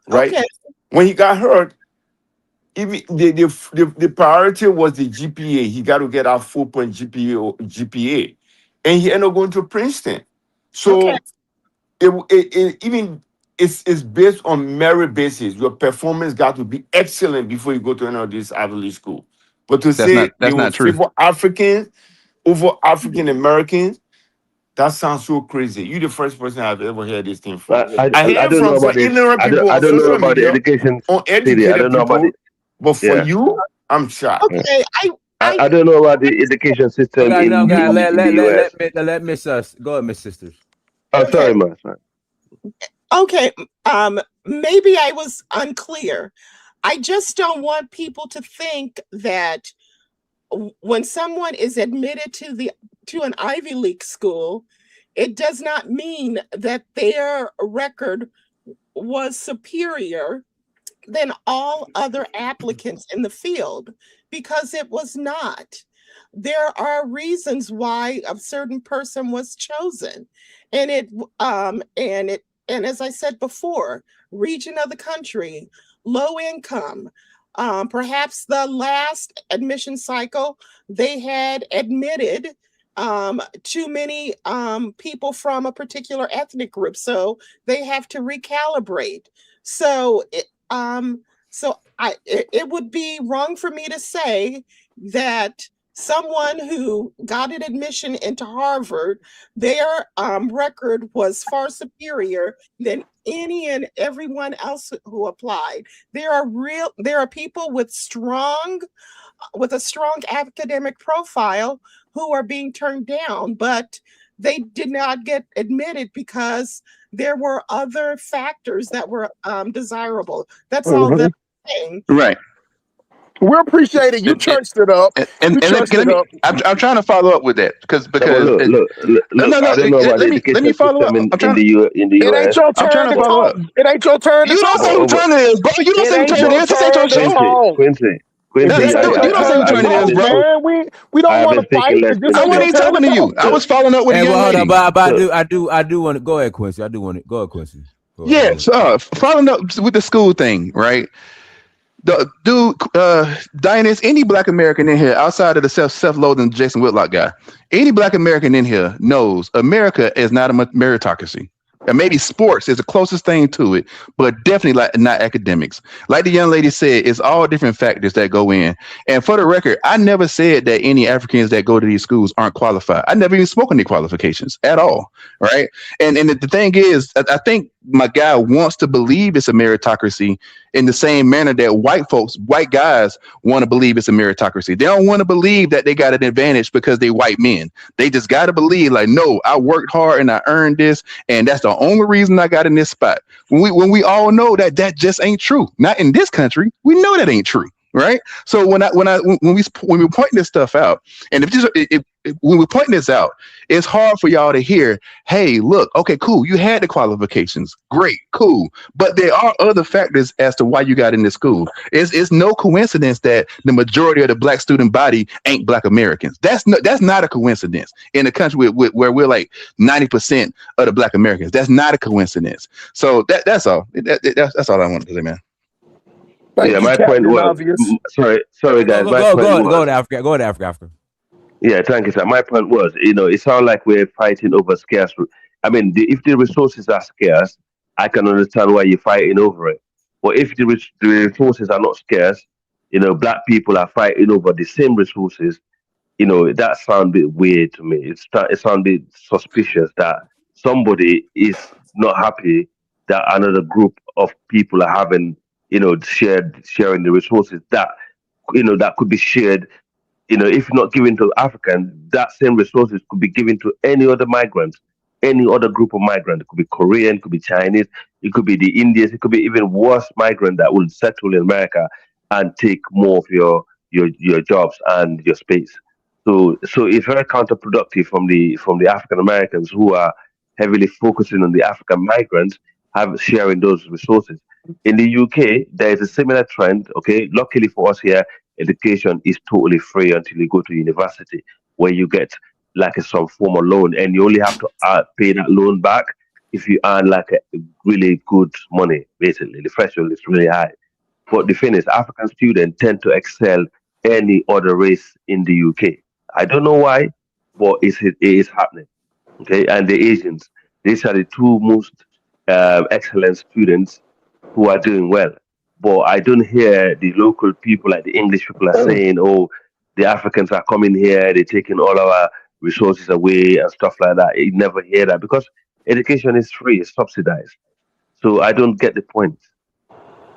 right? Okay. When he got hurt, even the priority was the GPA. He got to get out 4-point GPA, and he ended up going to Princeton. So it's based on merit basis. Your performance got to be excellent before you go to any of this Ivy League school. But to say they will not true. favor Africans over African Americans, that sounds so crazy. You're the first person I've ever heard this thing from. I hear don't know from about the ignorant people I on don't know social about the media, education city. I uneducated don't know about people, the but for you, I'm shocked. Okay. I don't know about the education system Okay, no, in guys, the US. let Miss go ahead, Miss Sisters. Oh, sorry, man. Okay. Maybe I was unclear. I just don't want people to think that when someone is admitted to an Ivy League school, it does not mean that their record was superior than all other applicants in the field, because it was not. There are reasons why a certain person was chosen, and as I said before, region of the country, low income. Perhaps the last admission cycle, they had admitted too many people from a particular ethnic group, so they have to recalibrate. So it would be wrong for me to say that someone who got an admission into Harvard, their record was far superior than any and everyone else who applied. There are people with a strong academic profile who are being turned down, but they did not get admitted because there were other factors that were desirable. That's all that I'm saying. Right. We appreciate it. You churched it up. And let me. I'm trying to follow up with that because look, I don't know about the education system in the It ain't US. your turn to talk. It ain't your turn to You don't talk. say who turn it is, bro. You don't say who turn it is. This ain't your show. Quincy, You don't say who turn it is, bro. Man, we don't want to fight. I wasn't even talking to you. I was following up with a young lady. But I do want to go ahead, Quincy. Go ahead, Quincy. Yes, following up with the school thing, right? Diane, any Black American in here outside of the self-loathing Jason Whitlock guy, any Black American in here knows America is not a meritocracy. And maybe sports is the closest thing to it, but definitely not academics. Like the young lady said, it's all different factors that go in. And for the record, I never said that any Africans that go to these schools aren't qualified. I never even spoke on the qualifications at all, right? And the thing is, I think my guy wants to believe it's a meritocracy, in the same manner that white guys want to believe it's a meritocracy. They don't want to believe that they got an advantage because they white men. They just got to believe like, no, I worked hard and I earned this, and that's the only reason I got in this spot. When we all know that just ain't true. Not in this country. We know that ain't true. Right. So when we point this stuff out, and when we're pointing this out, it's hard for y'all to hear, hey, look, okay, cool, you had the qualifications, great, cool, but there are other factors as to why you got in this school. It's no coincidence that the majority of the black student body ain't black Americans. That's not a coincidence in a country where we're like 90% of the black Americans. That's not a coincidence. So that's all. That's all I wanted to say, man. Yeah, my point was sorry guys. Go to Africa. Yeah, thank you, sir. My point was, it sounds like we're fighting over scarce. I mean, if the resources are scarce, I can understand why you're fighting over it. But if the resources are not scarce, black people are fighting over the same resources. That sounds a bit weird to me. It sounds a bit suspicious that somebody is not happy that another group of people are having, sharing the resources that could be shared. If not given to Africans, that same resources could be given to any other migrant, any other group of migrants. It could be Korean, it could be Chinese, it could be the Indians, it could be even worse migrant that will settle in America and take more of your jobs and your space. So it's very counterproductive from the African Americans who are heavily focusing on the African migrants sharing those resources. In the UK, there is a similar trend. Okay, luckily for us here, education is totally free until you go to university, where you get like some form of loan, and you only have to pay that loan back if you earn like a really good money. Basically, the threshold is really high. But the thing is, African students tend to excel any other race in the UK. I don't know why, but it is happening. Okay, and the Asians, these are the two most excellent students who are doing well. But I don't hear the local people, like the English people, are saying, "Oh, the Africans are coming here, they're taking all our resources away and stuff like that." You never hear that because education is free, it's subsidized. So I don't get the point.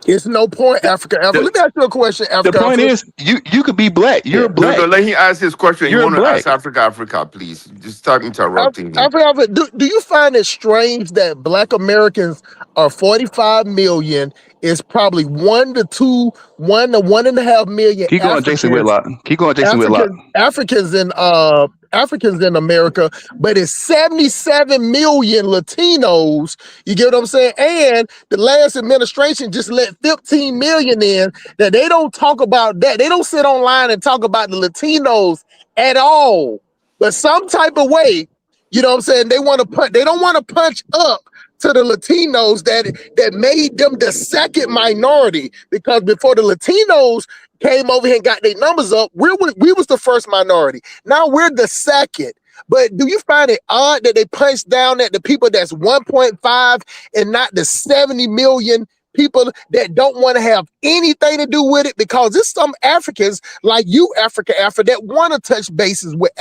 It's no point, Africa. Let me ask you a question, Africa. The point is, you could be black. You're black. No, let him ask his question. You're you want black. to ask Africa, please. Just start interrupting him. Africa, do you find it strange that black Americans are 45 million? Is probably 1 to 1.5 million. Keep going, Jason Whitlock. Africans in America, but it's 77 million Latinos. You get what I'm saying? And the last administration just let 15 million in. That they don't talk about that. They don't sit online and talk about the Latinos at all. But some type of way, you know what I'm saying? They don't want to punch up to the Latinos that made them the second minority, because before the Latinos came over here and got their numbers up, we was the first minority. Now we're the second. But do you find it odd that they punch down at the people that's 1.5 and not the 70 million people that don't want to have anything to do with it? Because it's some Africans like you, Africa, that want to touch bases with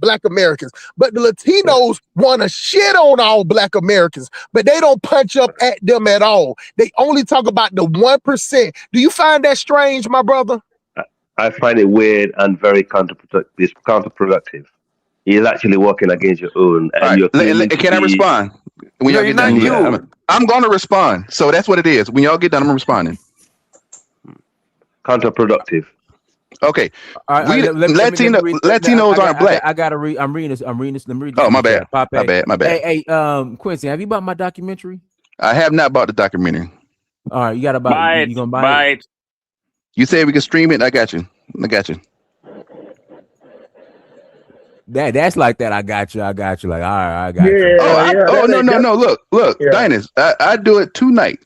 black Americans. But the Latinos want to shit on all black Americans, but they don't punch up at them at all. They only talk about the 1%. Do you find that strange, my brother? I find it weird and very counterproductive. He's actually working against your own. And right. Can I respond? When y'all get done, I'm going to respond. So that's what it is. When y'all get done, I'm responding. Counterproductive. Okay. Latinos aren't black. I gotta read. I'm reading this. Let me read this. Oh, my bad. My bad. Hey, Quincy, have you bought my documentary? I have not bought the documentary. All right, you gotta buy it. You gonna buy it? You said we can stream it. I got you. That's like that. I got you. Like, all right, I got you. No. Look, Dinas, I do it tonight.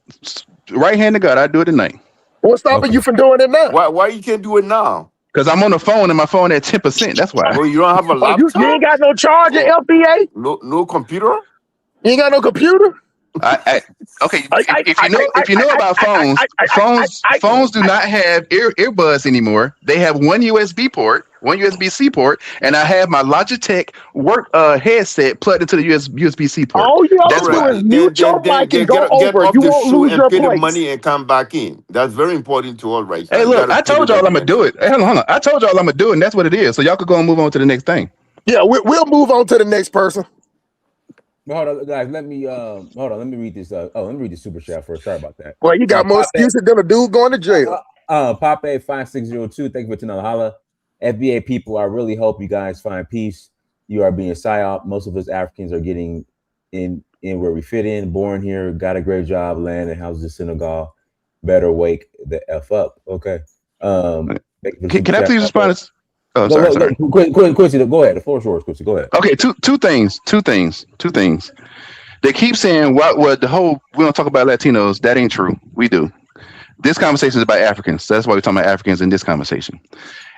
Right hand to God, I do it tonight. What's stopping you from doing it now? Why you can't do it now? Because I'm on the phone and my phone at 10%. That's why. Well, you don't have a laptop? You ain't got no charger, FBA? No computer? You ain't got no computer? Okay, if you know about phones do not have earbuds anymore. They have one USB port, one USB-C port, and I have my Logitech work headset plugged into the USB-C port. All you have That's to do why. is mute your mic and go Get over. off You the won't shoe lose and your pay the place. money and come back in. That's very important to all right now. Hey, You look, gotta I pay told the y'all I'm gonna do connection. it. Hey, hold on. I told y'all I'm gonna do it, and that's what it is. So y'all could go and move on to the next thing. Yeah, we'll move on to the next person. Hold on, guys. Let me hold on. Let me read this. Let me read the super chat first. Sorry about that. Well, you got more excuses than a dude going to jail. Pape 5602. Thank you for tuning holla. FBA people, I really hope you guys find peace. You are being psyop. Most of us Africans are getting in where we fit in. Born here, got a great job, land and houses in Senegal. Better wake the f up. Okay. Can I please respond? Oh, sorry. Quincy, go ahead. The floor is yours, Quincy. Go ahead. Okay, two things. They keep saying what the whole we don't talk about Latinos. That ain't true. We do. This conversation is about Africans. So that's why we're talking about Africans in this conversation.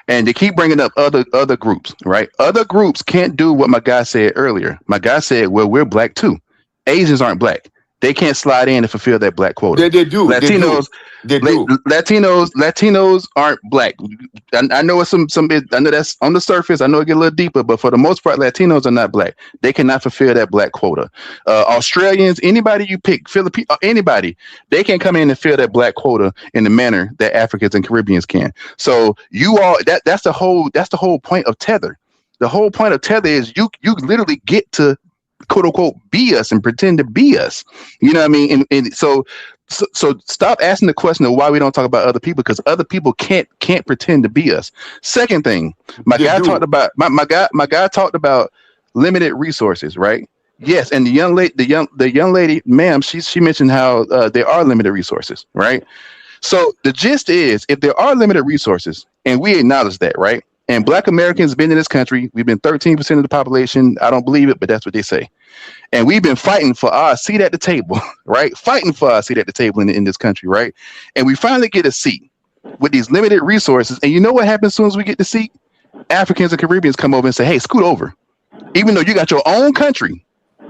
And they keep bringing up other groups, right? Other groups can't do what my guy said earlier. My guy said, well, we're black too. Asians aren't black. They can't slide in and fulfill that black quota. They do. Latinos aren't black. I know it's some. I know that's on the surface. I know it get a little deeper, but for the most part, Latinos are not black. They cannot fulfill that black quota. Australians, anybody you pick, Philippines, anybody, they can come in and fill that black quota in the manner that Africans and Caribbeans can. So you all that's the whole point of Tether. The whole point of Tether is you literally get to quote unquote be us and pretend to be us. You know what I mean? And so stop asking the question of why we don't talk about other people, because other people can't pretend to be us. Second thing, my guy talked about limited resources, right? Yes, and the young lady, ma'am, she mentioned how there are limited resources, right? So the gist is, if there are limited resources, and we acknowledge that, right? And Black Americans have been in this country. We've been 13% of the population. I don't believe it, but that's what they say. And we've been fighting for our seat at the table, right? Fighting for our seat at the table in this country, right? And we finally get a seat with these limited resources. And you know what happens as soon as we get the seat? Africans and Caribbeans come over and say, hey, scoot over. Even though you got your own country,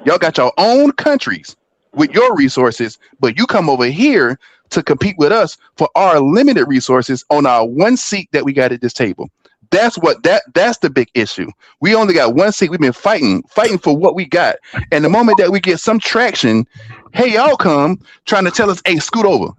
y'all got your own countries with your resources, but you come over here to compete with us for our limited resources on our one seat that we got at this table. That's the big issue. We only got one seat. We've been fighting for what we got. And the moment that we get some traction, hey, y'all come trying to tell us, hey, scoot over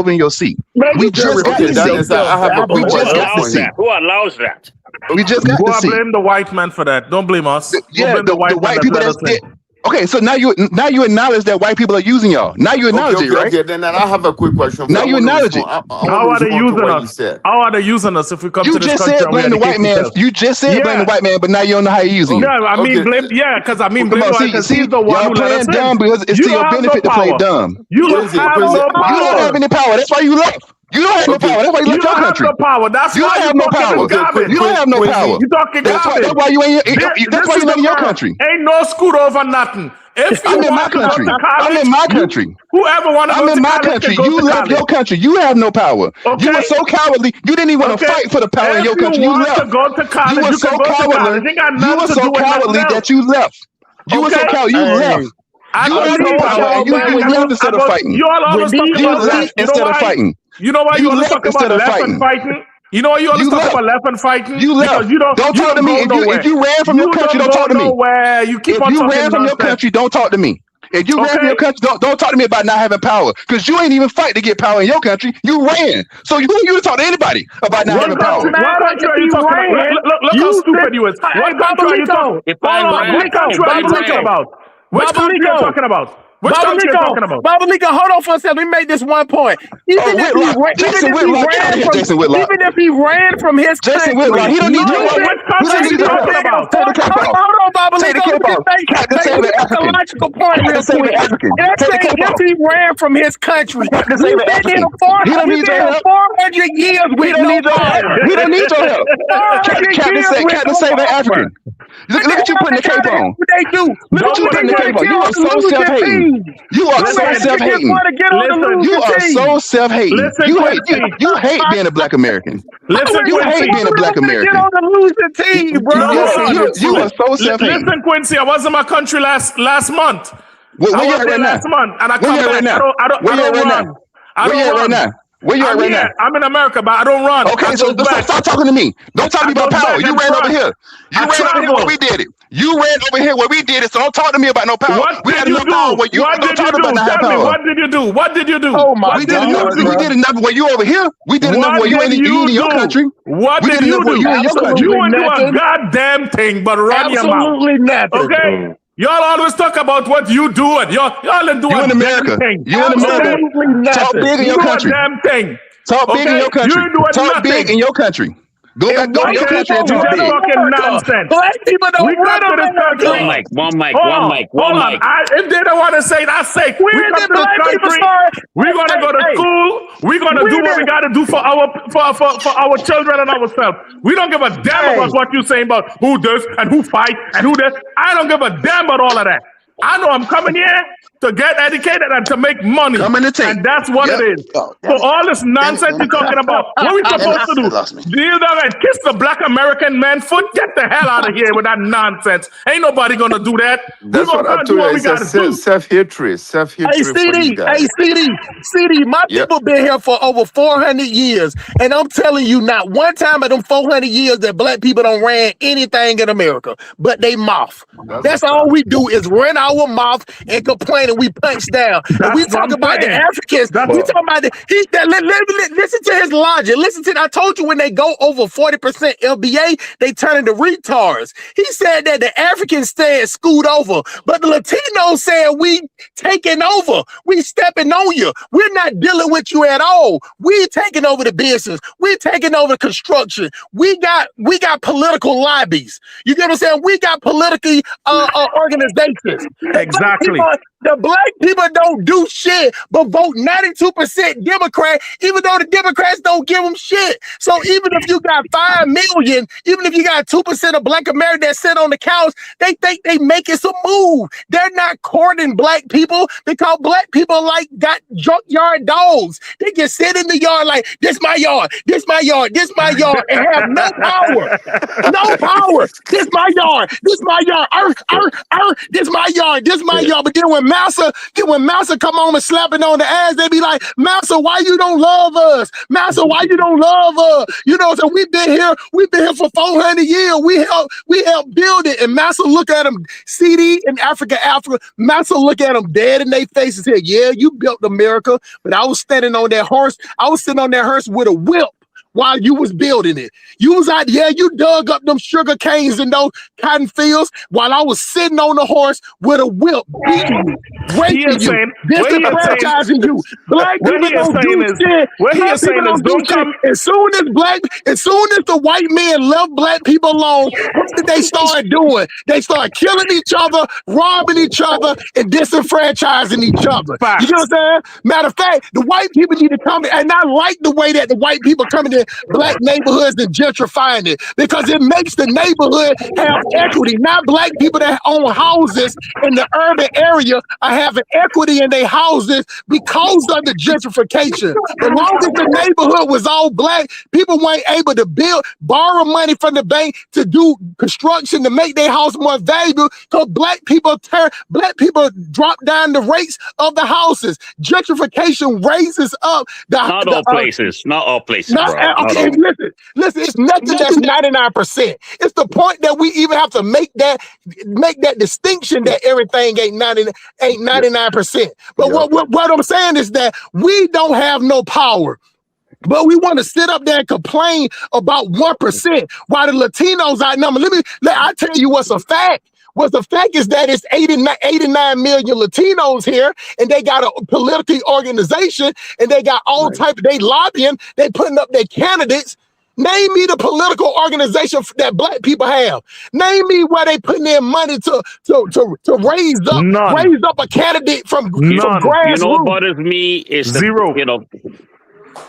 in your seat. We just got the seat. Who allows that? We just got the seat. Blame the white man for that. Don't blame us. Yeah, the white people that's it. Okay, so now you acknowledge that white people are using y'all. Now you acknowledge it, right? Okay, then I have a quick question. Now you acknowledge it. How are they using us? How are they using us if we come to this country? You just said blame the white man. You just said blame the white man, but now you don't know how you're using it. Yeah, I mean blame. Yeah, because I mean blame the white man. He's the one who let us in. Dumb because it's to your benefit to play dumb. You don't have no power. You don't have any power. That's why you left. You don't have no power. That's why you left your country. You don't have no power. That's you why don't have no power. You don't have no power. You talking garbage. That's why you ain't. That's why you're not in your country. Ain't no scoot over nothing. If you I'm in my country. I'm in my country. Whoever want to go to college, I'm in my country. You left your country. You have no power. Okay. You were so cowardly. You didn't even want to fight for the power in your country. You left. To go to college, you were so cowardly. You were so cowardly that you left. You were so cowardly. You left. You had no power, and you left instead of fighting. You always talk about left instead of fighting. You know why you always talk about left and fighting? You know why you always talk about left and fighting? You left. You don't talk to me. If you ran from your country, don't talk to me. You keep on talking. If you ran from your country, don't talk to me. If you ran from your country, don't talk to me about not having power, because you ain't even fight to get power in your country. You ran. So you don't talk to anybody about not having power. What country are you talking about? Look how stupid you is. What country are you talking about? What country are you talking about? Which country are you talking about? Which country are you talking about? Babalika, hold on for a second. Let me make this one point. Even if he ran from his country, he don't need your help. Which country are you talking about? Hold on, Babalika. That's a logical point real quick. If he ran from his country, he's been here 400 years with no power. We don't need your help. Captain Save African. Look at you putting the cape on. What they do? Look at you putting the cape on. You are so self-hating. You are so self-hating. You are so self-hating. You hate being a Black American. You hate being a Black American. Get on the losing team, bro. You are so self-hating. Listen, Quincy, I was in my country last month. Where I you was at there right now? last month, and I Where come you at back. right now? I don't Where you at right run. now? I Where you don't at right run. now? Where you at I'm right here. now? I'm in America, but I don't run. Okay, I so go back. stop talking to me. Don't talk to me about goes power. back You and ran over front. here. You I ran over here where travel. we did it. You ran over here where we did it. So don't talk to me about no power. What We did had you enough power do? where you What don't did you talk about do? the high Tell me, power. what did you do? What did you do? Oh my We did God, enough. We bro. did enough where you over here. We did enough What where you did ain't in your do? country. What We did did you enough where do? you in your country. You Absolutely ain't do a nothing. goddamn thing but run your mouth. Absolutely nothing. Okay? Y'all always talk about what you doing. Y'all didn't do You a in damn America. thing. You in America. Absolutely Talk nothing. big in You your do a country. damn thing. Talk big in Okay? your country. You ain't doing Talk big in nothing. your country. Go And to your white Okay? people country and You talk run just big. talking America. nonsense. Black people We don't run come to this country. One America. mic, one mic, Hold one on, mic, one hold on. mic. If they don't want to say that, say we When come did to this black people country. start? We're gonna go to school. We're gonna do When what we did gotta do for our children and ourselves. We don't give a damn hey about what you're saying about who does and who fight and who does. I don't give a damn about all of that. I know I'm coming here to get educated and to make money, Come in the tape. and that's what Yep. it is. Oh, So damn it. all this Damn it, nonsense man. you're talking about, what we Damn supposed it. to do? It lost me. Kneel down and kiss the black American man foot? Get the hell out of here with that nonsense. Ain't nobody gonna do that. We're That's what gonna I come do told you. what we It's a gotta do. self-hatred Hey for these CD, guys. CD, my Yep. people been here for over 400 years, and I'm telling you, not one time in them 400 years that black people don't ran anything in America, but they mouth. That's a That's all fact. we do is run our mouth and complain, and we punch down. And we That's what talk I'm about the saying. Africans. That's We talk about listen to his logic. Listen to. I told you when they go over 40% FBA, they turn into retards. He said that the Africans said scoot over, but the Latinos said we taking over. We stepping on you. We're not dealing with you at all. We taking over the business. We taking over the construction. We got political lobbies. You get what I'm saying? We got politically organizations. exactly. The black people don't do shit but vote 92% Democrat, even though the Democrats don't give them shit. So even if you got 5 million, even if you got 2% of black Americans that sit on the couch, they think they making some move. They're not courting black people because black people like got junkyard dogs. They can sit in the yard like, this my yard, this my yard, this my yard, and have no power. No power. This my yard. This my yard. This my yard. This my yard. But then when Massa come on and slap it on the ass, they be like, Massa, why you don't love us? Massa, why you don't love us? You know, so we've been here for 400 years. We helped build it. And Massa look at them, CD in Africa. Massa look at them dead in their face and say, yeah, you built America, but I was standing on that horse. I was sitting on that horse with a whip while you was building it. You was out, yeah, you dug up them sugar canes and those cotton fields while I was sitting on the horse with a whip, beating you, raping you, disenfranchising you. Black people don't do shit. Black people don't do shit. As soon as the white men left black people alone, what did they start doing? They started killing each other, robbing each other, and disenfranchising each other. You know what I'm saying? Matter of fact, the white people need to come in, and I like the way that the white people coming in black neighborhoods and gentrifying it because it makes the neighborhood have equity. Not black people that own houses in the urban area are having equity in their houses because of the gentrification. As long as the neighborhood was all black, people weren't able to borrow money from the bank to do construction to make their house more valuable because black people drop down the rates of the houses. Gentrification raises up Not all places, bro. Okay, listen, it's nothing that's 99%. It's the point that we even have to make that distinction that everything ain't 99%. But what I'm saying is that we don't have no power. But we want to sit up there and complain about 1% while the Latinos outnumber. I tell you what's a fact. Well, the fact is that it's 89 million Latinos here, and they got a political organization, and they got all type of, they lobbying, they putting up their candidates. Name me the political organization that black people have. Name me where they putting in money to raise up a candidate from grassroots. You know what bothers me is Zero.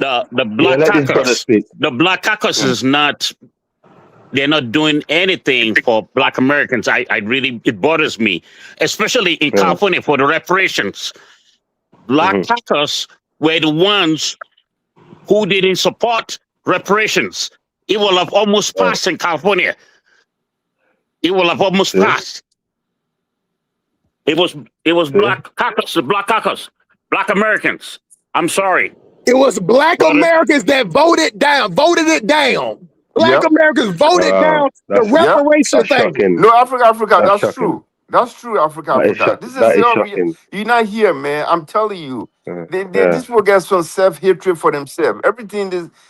The black caucus. The black caucus is not. They're not doing anything for black Americans. It bothers me, especially in California for the reparations. Black caucus were the ones who didn't support reparations. It will have almost passed in California. It will have almost passed. It was black caucus, black Americans. I'm sorry. It was black Americans that voted it down. Black Americans voted down the reparation thing. No, Africa, that's shocking. true. That's true, Africa. That is This that is is shocking. you're not here, man. I'm telling you. These people get some self-hatred for themselves. Everything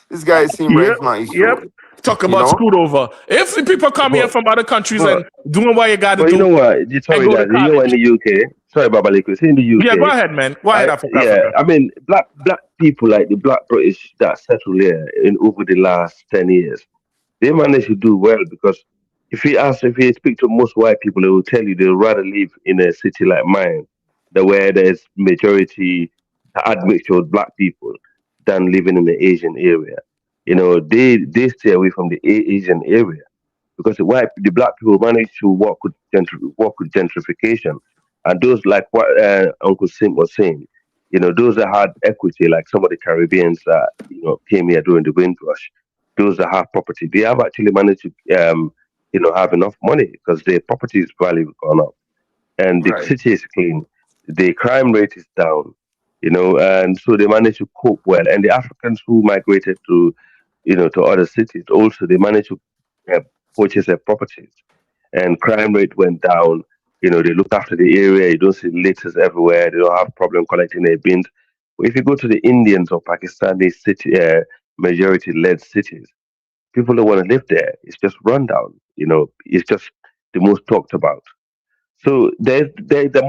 this guy is saying right now is true. Talk about screwed over. If the people come here from other countries and doing what you got to do. But you know what? You told me that. You know, in the UK. Sorry, Babaliku. It's in the UK. Yeah, go ahead, man. Go ahead, Africa. Yeah, I mean, black people like the black British that settled here in over the last 10 years, they managed to do well because if you speak to most white people, they will tell you they'd rather live in a city like mine, where there's majority admixture with black people, than living in the Asian area. You know, they stay away from the Asian area because the black people managed to work with gentrification, and those like what Uncle Sim was saying, you know, those that had equity, like some of the Caribbeans that came here during the windrush, those that have property, they have actually managed to have enough money because their property's value has gone up, and the city is clean, the crime rate is down, and so they managed to cope well. And the Africans who migrated to other cities also, they managed to purchase their properties, and crime rate went down. They look after the area. You don't see litters everywhere. They don't have problem collecting their bins. But if you go to the Indians or Pakistani city, majority-led cities, people don't want to live there. It's just rundown. It's just the most talked about. So there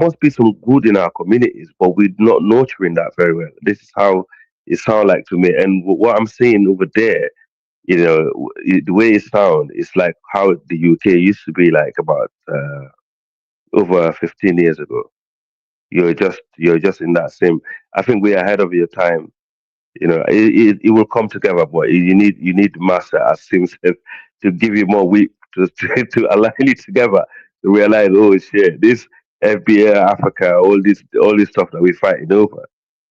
must be some good in our communities, but we're not nurturing that very well. This is how it sounds like to me. And what I'm seeing over there, the way it sounds, it's like how the UK used to be like about over 15 years ago. You're just in that same. I think we're ahead of your time. It will come together, but you need master, as Sim said, to give you more week to align it together, to realize, oh shit, this FBA Africa, all this stuff that we're fighting over,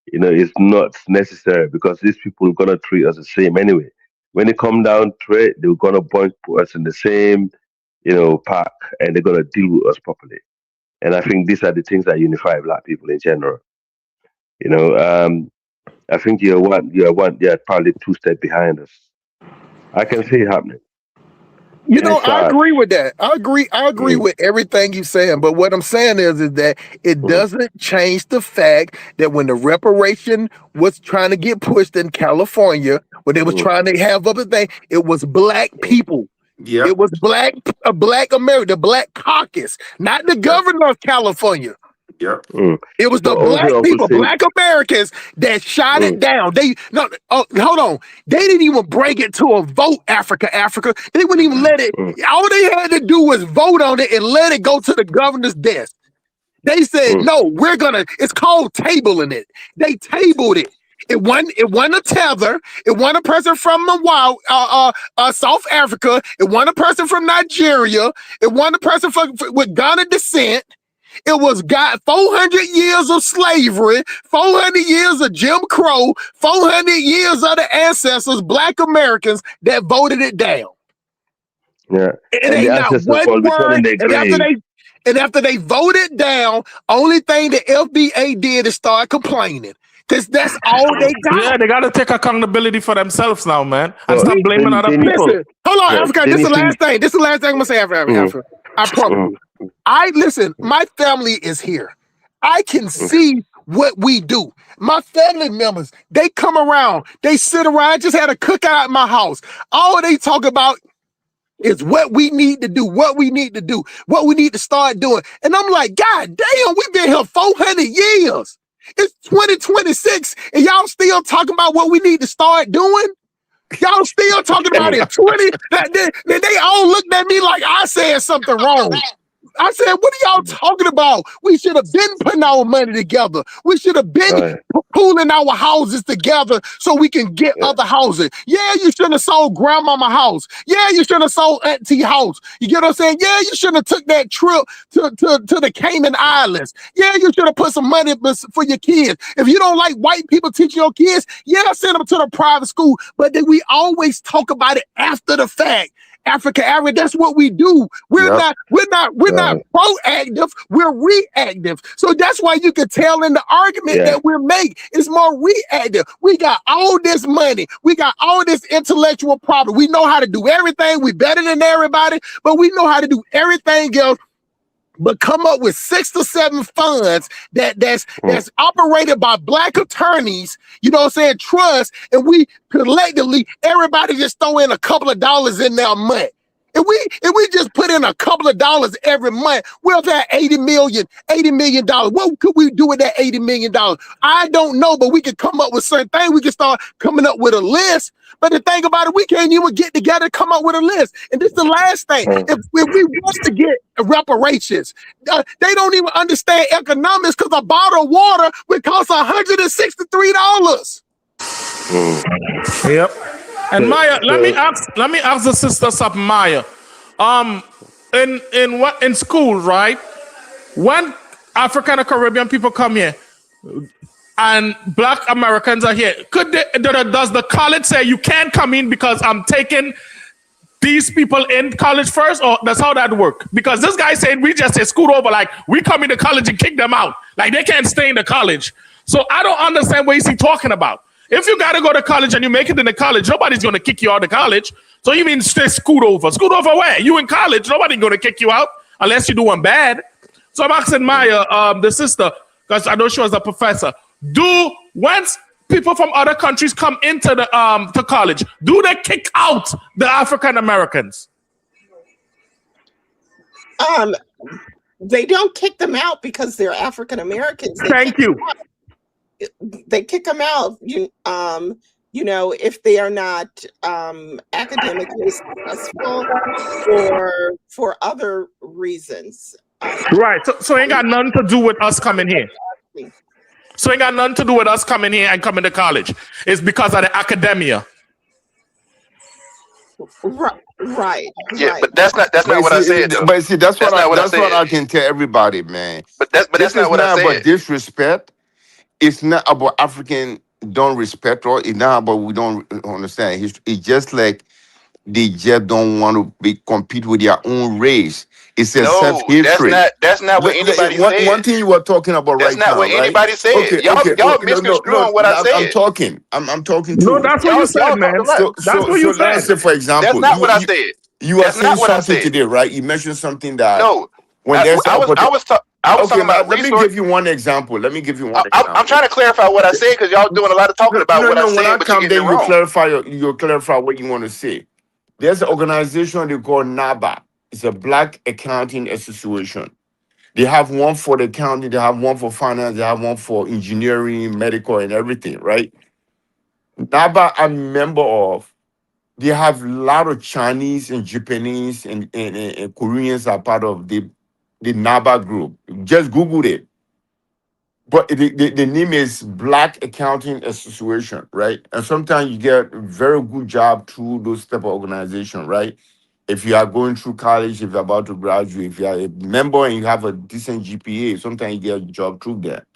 it's not necessary because these people are gonna treat us the same anyway. When it come down to it, they're gonna put us in the same, pack, and they're gonna deal with us properly. And I think these are the things that unify black people in general. I think you're probably 2 steps behind us. I can see it happening. I agree with that. I agree with everything you're saying. But what I'm saying is that it doesn't change the fact that when the reparation was trying to get pushed in California, when they was trying to have other thing, it was black people. Yeah. It was black America, the black caucus, not the governor of California. Yeah. It was the black people, black Americans that shot it down. Hold on. They didn't even bring it to a vote, Africa. They wouldn't even let it. All they had to do was vote on it and let it go to the governor's desk. They said, no, it's called tabling it. They tabled it. It wasn't a tether. It wasn't a person from South Africa. It wasn't a person from Nigeria. It wasn't a person with Ghana descent. It was 400 years of slavery, 400 years of Jim Crow, 400 years of the ancestors, black Americans that voted it down. Yeah. It ain't not one word. And after they voted down, only thing the FBA did is start complaining. Because that's all they got. Yeah, they got to take accountability for themselves now, man. And stop blaming other people. Listen, hold on, Africa. This is the last thing. This is the last thing I'm going to say, Africa. I promise you. Listen, my family is here. I can see what we do. My family members, they come around. They sit around. I just had a cookout at my house. All they talk about is what we need to do, what we need to start doing. And I'm like, God damn, we've been here 400 years. It's 2026, and y'all still talking about what we need to start doing? Y'all still talking about it 20? They all looked at me like I said something wrong. I said, what are y'all talking about? We should have been putting our money together. We should have been pooling our houses together so we can get other houses. Yeah, you should have sold grandmama house. Yeah, you should have sold auntie house. You get what I'm saying? Yeah, you should have took that trip to the Cayman Islands. Yeah, you should have put some money for your kids. If you don't like white people teaching your kids, send them to the private school. But then we always talk about it after the fact. Africa. That's what we do. We're Yep. not proactive. We're reactive. So that's why you can tell in the argument that we're making is more reactive. We got all this money. We got all this intellectual property. We know how to do everything. We better than everybody, but we know how to do everything else. But come up with 6 to 7 funds that's operated by Black attorneys, you know what I'm saying, trust, and we collectively, everybody just throw in a couple of dollars in their month. If we just put in a couple of dollars every month, we'll have $80 million. What could we do with that $80 million? I don't know, but we could come up with certain things. We can start coming up with a list. But the thing about it, we can't even get together and come up with a list. And this is the last thing. If we want to get reparations, they don't even understand economics because a bottle of water would cost $163. Yep. And Maya, let me ask the sister something, Maya. In school, right? When African and Caribbean people come here and Black Americans are here, does the college say you can't come in because I'm taking these people in college first, or that's how that work? Because this guy said we just say scoot over, like we come into college and kick them out, like they can't stay in the college. So I don't understand what he's talking about. If you got to go to college and you make it into college, nobody's going to kick you out of college. So you mean stay scoot over? Scoot over where? You in college, nobody's going to kick you out unless you're doing bad. So I'm asking Maya, the sister, because I know she was a professor, once people from other countries come into the to college, do they kick out the African Americans? They don't kick them out because they're African Americans. Thank you. They kick them out, you know, if they are not academically successful or for other reasons. Right. So it ain't got nothing to do with us coming here. So it ain't got nothing to do with us coming here and coming to college. It's because of the academia. Right. Yeah, but that's not what I said. Though. But see, that's what I can tell everybody, man. But that's not what I said. About disrespect. It's not about African don't respect, or it's not about we don't understand history. It's just like they just don't want to compete with their own race. It's a self-hatred. That's not what anybody said. One thing you were talking about that's right now. That's not what anybody said. Okay, y'all misconstruing what I said. I'm talking. I'm talking to. No, that's what you said, man. That's what you said. Let's say, for example, that's not what I said. You are saying something today, right? You mentioned something that when there's I was talking about. Let me give you one example. I'm trying to clarify what I said because y'all doing a lot of talking about what I said. When I but come you there, wrong. you clarify what you want to say. There's an organization they call NABA. It's a Black Accounting Association. They have one for the accounting, they have one for finance, they have one for engineering, medical, and everything, right? NABA I'm a member of. They have a lot of Chinese and Japanese and Koreans are part of the NABA group. Just Google it. But the name is Black Accounting Association, right? And sometimes you get a very good job through those type of organization, right? If you are going through college, if you're about to graduate, if you are a member and you have a decent GPA, sometimes you get a job through that.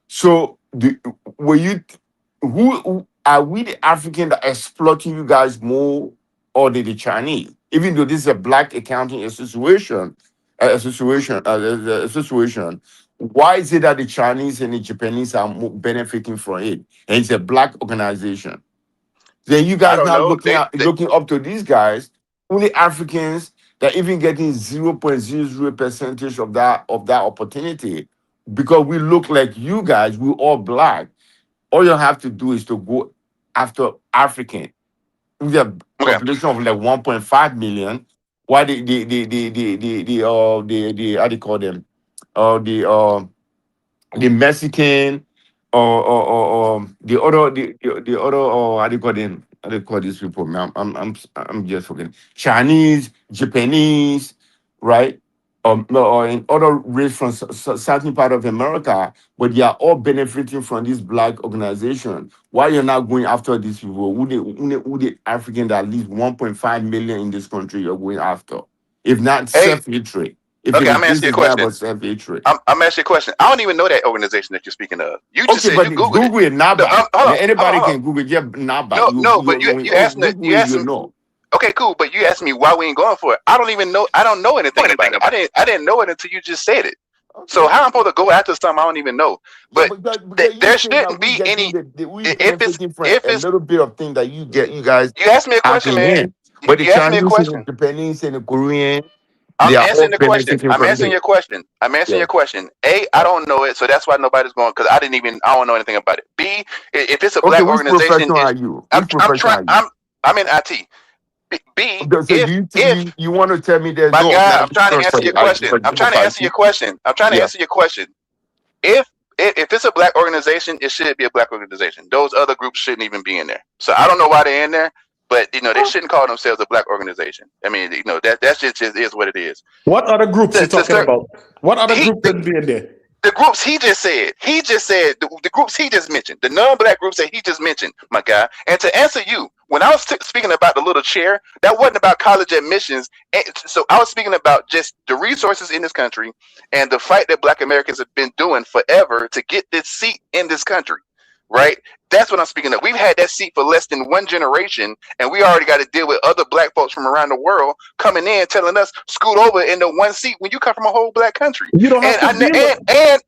So who are we the African that exploiting you guys more, or the Chinese? Even though this is a Black Accounting Association, why is it that the Chinese and the Japanese are benefiting from it? And it's a Black organization. Then you guys now looking up to these guys, only Africans that even getting 0.00% of that opportunity, because we look like you guys, we all Black. All you have to do is to go after African. We have a population of like 1.5 million. Why the how do you call them? The Mexican or the other how do you call them? How do you call these people? Man, I'm just forgetting. Chinese, Japanese, right? Or in other race from certain part of America, but they are all benefiting from this Black organization. Why you're not going after these people? Who the African that at least 1.5 million in this country you're going after? If not self-hatred. I'm asking you a question. Self-hatred. I'm asking you a question. I don't even know that organization that you're speaking of. You just said you Googled it. NABA. Anybody can Google it. Yeah, NABA. But you asked me. Okay, cool. But you asked me why we ain't going for it. I don't even know. I don't know anything about it. I didn't know it until you just said it. So how I'm supposed to go after something I don't even know? But there shouldn't be any. If it's a little bit of thing that you guys. You asked me a question, man. But the You asked me a Chinese question. and the Japanese and the Korean. I'm answering the question. I'm answering your question. I'm answering your question. A, I don't know it, so that's why nobody's going, because I don't know anything about it. B, if it's a black organization, are you? I'm trying. I'm in IT. B, so you want to tell me there's my no, guy, I'm trying to answer your question. I'm trying to answer your question. I'm trying to answer your question. If it's a black organization, it should be a black organization. Those other groups shouldn't even be in there. So I don't know why they're in there, but they shouldn't call themselves a black organization. I mean, that just is what it is. What other groups are you talking about? What other groups shouldn't be in there? The groups he just said. The groups he just mentioned. The non-black groups that he just mentioned, my guy. And to answer you, when I was speaking about the little chair, that wasn't about college admissions. So I was speaking about just the resources in this country and the fight that black Americans have been doing forever to get this seat in this country, right? That's what I'm speaking of. We've had that seat for less than one generation, and we already got to deal with other black folks from around the world coming in telling us scoot over into one seat when you come from a whole black country. You don't have and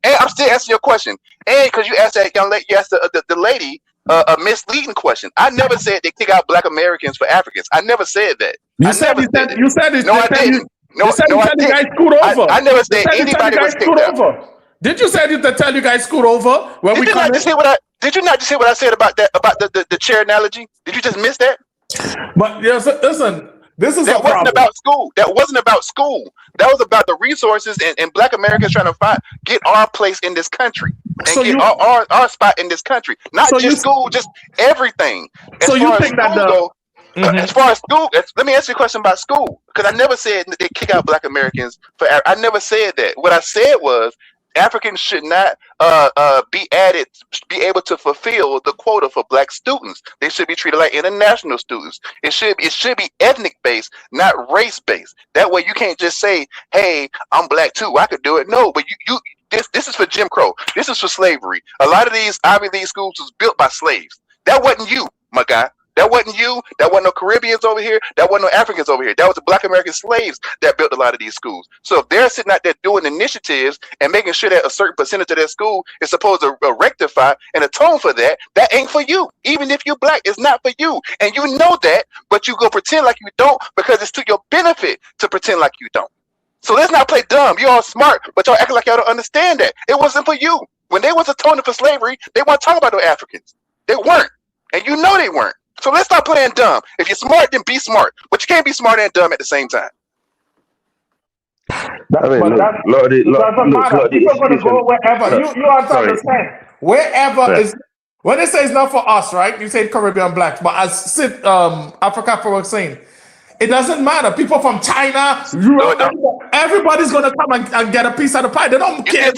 I'm still answering your question. And because you asked that young lady, you asked the lady a misleading question. I never said they kick out black Americans for Africans. I never said that. You said it. No, I didn't. No, I didn't. Guys scoot over. I never said anybody was kicked out. Over. Did you say to tell you guys scoot over when we come in? Did you not just hear what I said about the chair analogy? Did you just miss that? But yes, listen, this is that wasn't about school. That wasn't about school. That was about the resources and black Americans trying to get our place in this country and get our spot in this country. Not just school, just everything. So you think that as far as school, let me ask you a question about school, because I never said they kick out black Americans for. I never said that. What I said was Africans should not be able to fulfill the quota for black students. They should be treated like international students. It should be ethnic based, not race based. That way you can't just say, "Hey, I'm black too, I could do it." No, but this is for Jim Crow. This is for slavery. A lot of these Ivy League schools was built by slaves. That wasn't you, my guy. That wasn't you. That wasn't no Caribbeans over here. That wasn't no Africans over here. That was the black American slaves that built a lot of these schools. So if they're sitting out there doing initiatives and making sure that a certain percentage of their school is supposed to rectify and atone for that, that ain't for you. Even if you're black, it's not for you. And you know that, but you go pretend like you don't because it's to your benefit to pretend like you don't. So let's not play dumb. You're all smart, but y'all acting like y'all don't understand that. It wasn't for you. When they was atoning for slavery, they weren't talking about no Africans. They weren't. And you know they weren't. So let's stop playing dumb. If you're smart, then be smart. But you can't be smart and dumb at the same time. People are going to go wherever. You have to understand. Wherever is, when they say it's not for us, right? You say Caribbean blacks, but as Africa for was saying, it doesn't matter. People from China, Europe, everybody's going to come and get a piece of the pie. They don't care. You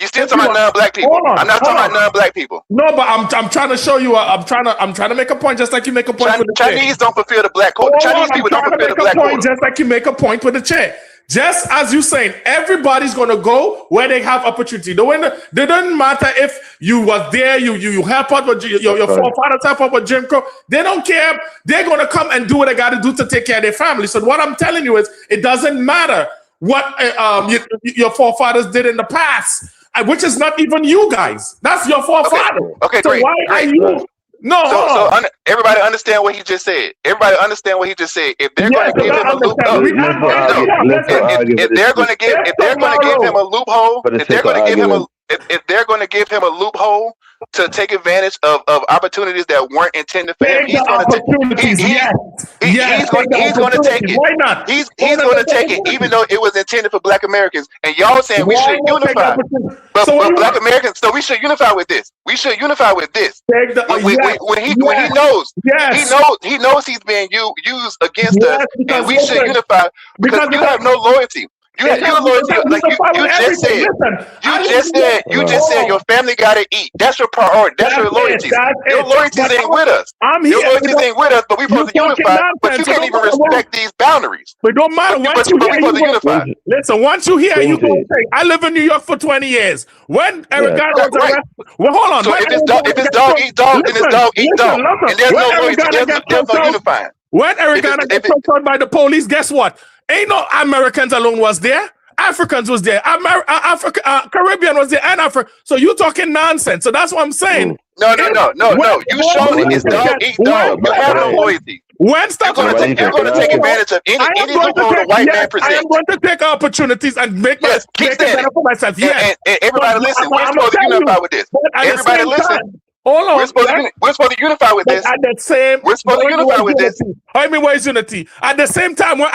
still talking about non-black people. I'm not talking about non-black people. No, but I'm trying to show you. I'm trying to make a point, just like you make a point with the Chinese don't fulfill the black code. Chinese people don't fulfill the black code. Just like you make a point with the chair. Just as you're saying, everybody's going to go where they have opportunity. It doesn't matter if you was there, you help out with your forefathers help out with Jim Crow. They don't care. They're going to come and do what they got to do to take care of their family. So what I'm telling you is, it doesn't matter what your forefathers did in the past, which is not even you guys. That's your forefather. Okay, so great. Why are you? No, so everybody understand what he just said. Everybody understand what he just said. If they're going to give him a loophole, if they're going to give him a loophole, if they're going to give him a loophole to take advantage of opportunities that weren't intended for him, he's going to take it. Why not? He's going to take it, even though it was intended for black Americans. And y'all saying we should unify, but black Americans, so we should unify with this. We should unify with this. When he knows, he knows he's being used against us, and we should unify because you have no loyalty. You're loyal to like you just said. You just said your family gotta eat. That's your priority. That's your loyalties. Your loyalties ain't with us. Your loyalties ain't with us, but we supposed to unify. But you can't even respect these boundaries. But don't matter. But we supposed to unify. Listen, once you hear, you go say, I live in New York for 20 years. When Eric Garner was arrested, well, hold on. So if it's dog eat dog, then it's dog eat dog. And there's no loyalty. There's no unifying. When Eric Garner got controlled by the police, guess what? Ain't no Americans alone was there. Africans was there. Caribbean was there, and Africa. So you talking nonsense. So that's what I'm saying. No. You showing it's dog eat dog. You have no loyalty. When stop you're going to take advantage of any loophole the white man presents. I am going to take opportunities and make it better for myself. Yes. And everybody listen, we're supposed to unify with this. Everybody listen. Hold on. We're supposed to unify with this. At the same, we're supposed to unify with this. I mean, where is unity? At the same time, where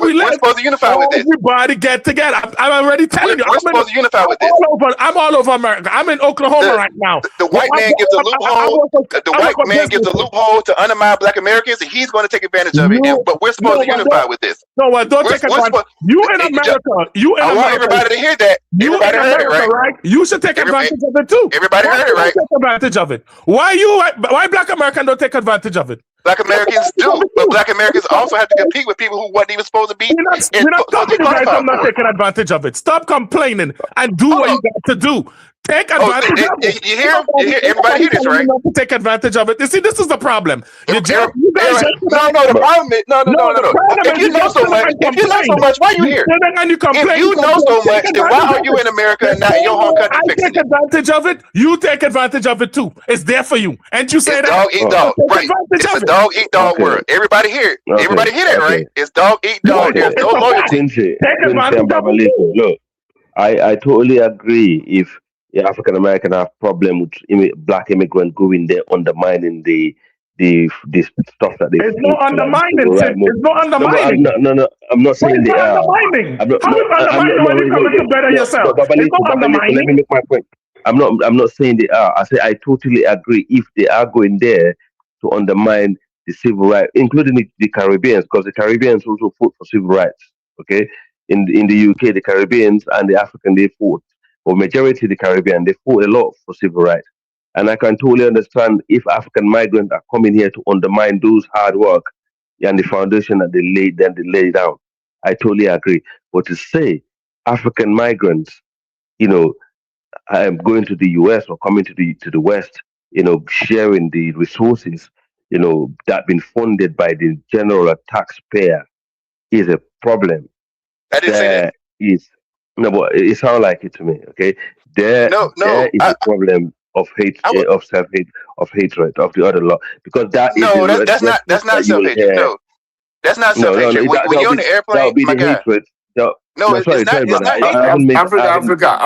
we're supposed to unify with this. Everybody get together. I'm already telling you. We're supposed to unify with this. I'm all over America. I'm in Oklahoma right now. The white man gives a loophole. The white man gives a loophole to undermine Black Americans, and he's going to take advantage of it. But we're supposed to unify with this. No, don't take advantage. You in America. I want everybody to hear that. Everybody heard it, right? You should take advantage of it too. Everybody heard it, right? Take advantage of it. Why Black Americans don't take advantage of it? Black Americans do, but Black Americans also have to compete with people who wasn't even supposed to be. We're not talking about guys. I'm not taking advantage of it. Stop complaining and do what you got to do. Take advantage of it. You hear? Everybody hear this, right? Take advantage of it. You see, this is the problem. The problem is no. If you know so much, why are you here? If you know so much, then why are you in America and not in your home country fixing it? Take advantage of it. You take advantage of it too. It's there for you. And you say that dog eat dog, right? It's a dog eat dog world. Everybody hear it. Everybody hear that, right? It's dog eat dog. There's no loyalty. Take advantage of it. Look, I totally agree. If African American have problem with Black immigrant going there undermining the stuff that they. It's no undermining. It's no undermining. No. I'm not saying they are. Undermining. How is undermining when you come to better yourself? It's not undermining. Let me make my point. I'm not saying they are. I say I totally agree. If they are going there to undermine the civil rights, including the Caribbeans, because the Caribbeans also fought for civil rights. Okay, in the UK, the Caribbeans and the African, they fought. Or majority of the Caribbean, they fought a lot for civil rights. And I can totally understand if African migrants are coming here to undermine those hard work and the foundation that they lay down. I totally agree. But to say African migrants, going to the US or coming to the West, sharing the resources, that been funded by the general taxpayer is a problem. I didn't say that. No, but it sounds like it to me. Okay, there is a problem of hate, of self-hate, of hatred of the other law, because that's not self-hatred. No, that's not self-hatred. When you're on the airplane, my God. Africa.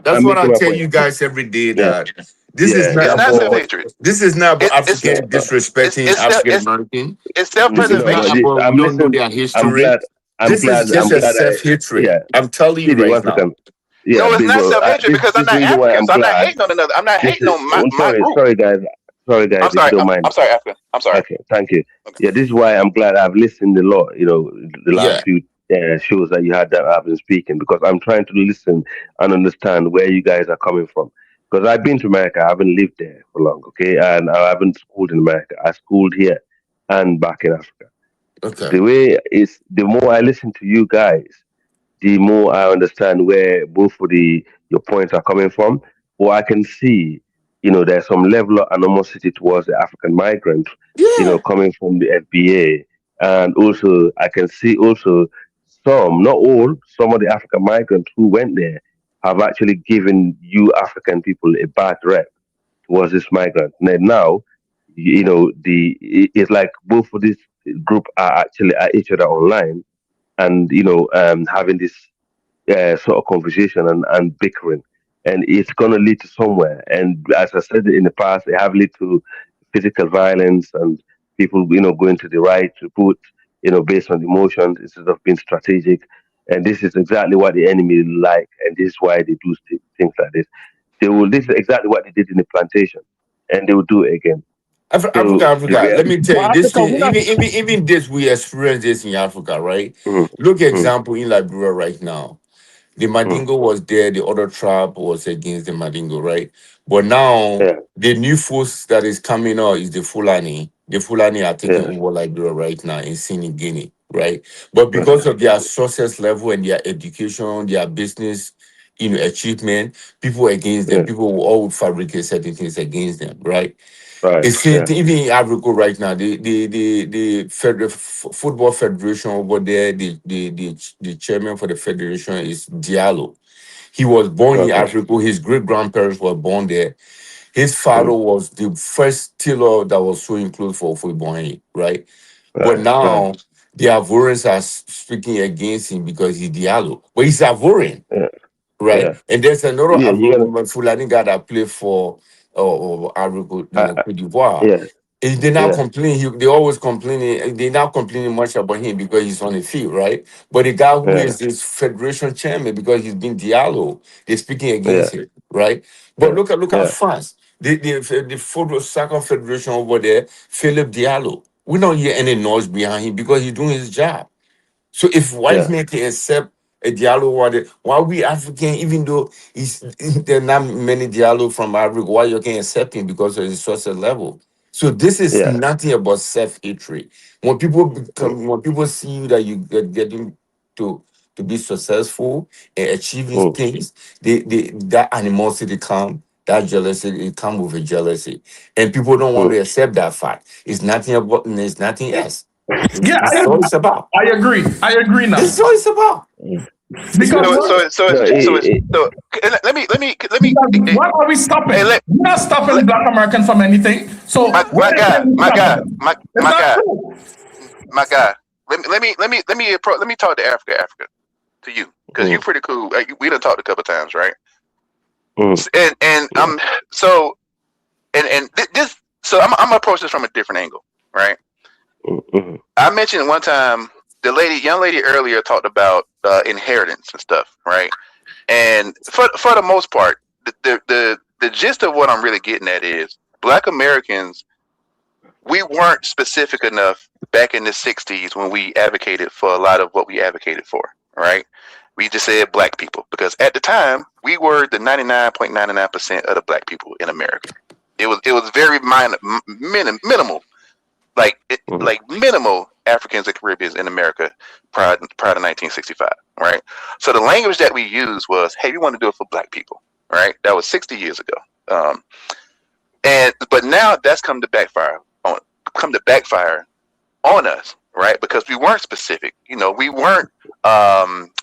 That's what I tell you guys every day. That this is not self-hatred. This is not African disrespecting African American. It's self-preservation. We don't know their history. This is just a self-hatred. Yeah. I'm telling you right now. No, it's not self-hatred because I'm not African. So I'm not hating on another. I'm not hating on my group. Sorry, guys. I'm sorry, African. I'm sorry. Okay, thank you. Okay. Yeah, this is why I'm glad I've listened a lot. The last few shows that you had that I've been speaking, because I'm trying to listen and understand where you guys are coming from. Because I've been to America, I haven't lived there for long, okay, and I haven't schooled in America. I schooled here and back in Africa. Okay. The way is, the more I listen to you guys, the more I understand where both of your points are coming from. Or I can see, there's some level of animosity towards the African migrant, coming from the FBA. And also, I can see also some, not all, some of the African migrants who went there have actually given you African people a bad rep towards this migrant. And now, it's like both of these group are actually at each other online, and having this sort of conversation and bickering, and it's going to lead to somewhere. And as I said in the past, they have led to physical violence and people going to the right to put based on emotions instead of being strategic. And this is exactly what the enemy like, and this is why they do things like this. This is exactly what they did in the plantation, and they will do it again. Africa. Let me tell For you, this Africa, thing, we're not. even this, we experience this in Africa, right? mm, Look, mm, example in Liberia right now. The mm, Mandingo was there, the other tribe was against the Mandingo, right? But now yeah, the new force that is coming out is the Fulani. The Fulani are taking yeah, over Liberia right now in Sini Guinea, right? But right, because of their success level and their education, their business, achievement, people against them, yeah, people will all fabricate certain things against them, right? right, It's yeah, even in Africa right now. The football federation over there, the chairman for the federation is Diallo. He was born in okay, Africa. His great grandparents were born there. His father mm, was the first tailor that was sewing clothes for Boeing, right? But right, right, now the Ivorians are speaking against him because he's Diallo. But he's Ivorian, yeah, right? yeah, And there's another yeah, you gotta, Fulani guy that played for Africa, Cote d'Ivoire. yeah, They now yeah, complain. They always complaining. They now complaining much about him because he's on the field, right? But the guy who yeah, is this federation chairman because he's been Diallo, they're speaking yeah, against him, right? But yeah, look at yeah, France. The football soccer federation over there, Philip Diallo. We don't hear any noise behind him because he's doing his job. So if white yeah, men can accept a Diallo, why we African, even though there are not many Diallo from Africa, why you can accept him because of his social level? So this is yeah, nothing about self-hatred. When people mm, when people see you that you get getting to be successful and achieving mm, things, that animosity come, that jealousy, it come with a jealousy. And people don't want mm, to accept that fact. It's nothing about it's nothing else. Yeah, It's all it's about. I agree. I agree This is now what it's about. mm. It's because what it's No, about. no, So what are we hey, stopping? We're not stopping Black Americans from anything. So my what they say we my stopping guy, them? my It's my not guy, true. my guy. Let me talk to Africa to you because you mm, pretty cool. Like, we done talked a couple times, right? mm, And yeah, so this so I'm gonna approach this from a different angle, right? mm, mm, I mentioned one time young lady earlier talked about inheritance and stuff, right? And for the most part, the gist of what I'm really getting at is Black Americans, we weren't specific enough back in the 60s when we advocated for a lot of what we advocated for, right? We just said Black people because at the time we were the 99.99% of the Black people in America. It was very minimal, mm, like minimal Africans and Caribbeans in America prior to 1965, right? So the language that we used was, "Hey, we want to do it for Black people," right? That was 60 years ago, but now that's come to backfire on us, right? Because we weren't specific.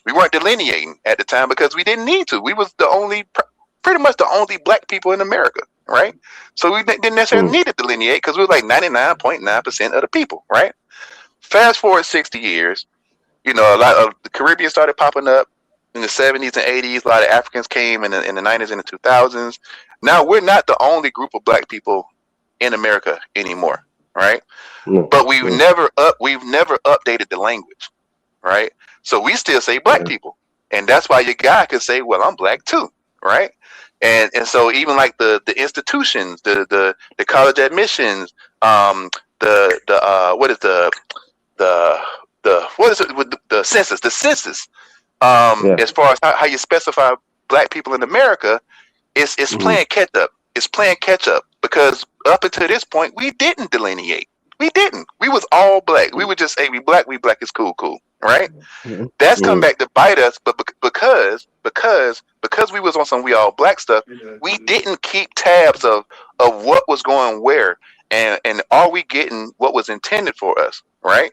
We weren't delineating at the time because we didn't need to. We was pretty much the only Black people in America, right? So we didn't necessarily mm, need to delineate because we were like 99.9% of the people, right? Fast forward 60 years, a lot of the Caribbean started popping up in the 70s and 80s. A lot of Africans came in the 90s and the 2000s. Now we're not the only group of Black people in America anymore, right? no, But we've no, never updated the language, right? So we still say Black right, people, and that's why your guy could say, "Well, I'm Black too," right? And so even like the institutions, the college admissions, what is what is it with the census, yeah, as far as how you specify Black people in America, it's mm, playing catch up. It's playing catch up because up until this point we didn't delineate. We didn't. We was all Black. We would just say we Black is cool, right? mm, That's come mm, back to bite us, but because we was on some we all Black stuff, we didn't keep tabs of what was going where, and are we getting what was intended for us, right?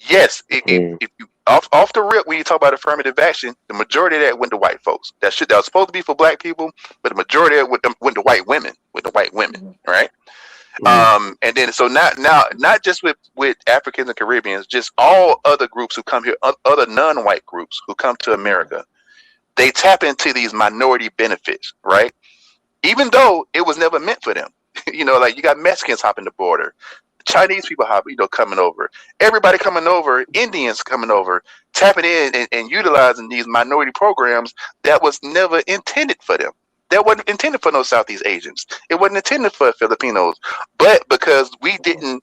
Yes, mm, if you off the rip, when you talk about affirmative action, the majority of that went to white folks. That was supposed to be for Black people, but the majority of it went to white women, right? mm, And then so not just with Africans and Caribbeans, just all other groups who come here, other non-white groups who come to America, they tap into these minority benefits, right? Even though it was never meant for them. Like you got Mexicans hopping the border, Chinese people coming over, everybody coming over, Indians coming over, tapping in and utilizing these minority programs that was never intended for them, that wasn't intended for no Southeast Asians. It wasn't intended for Filipinos. But because we didn't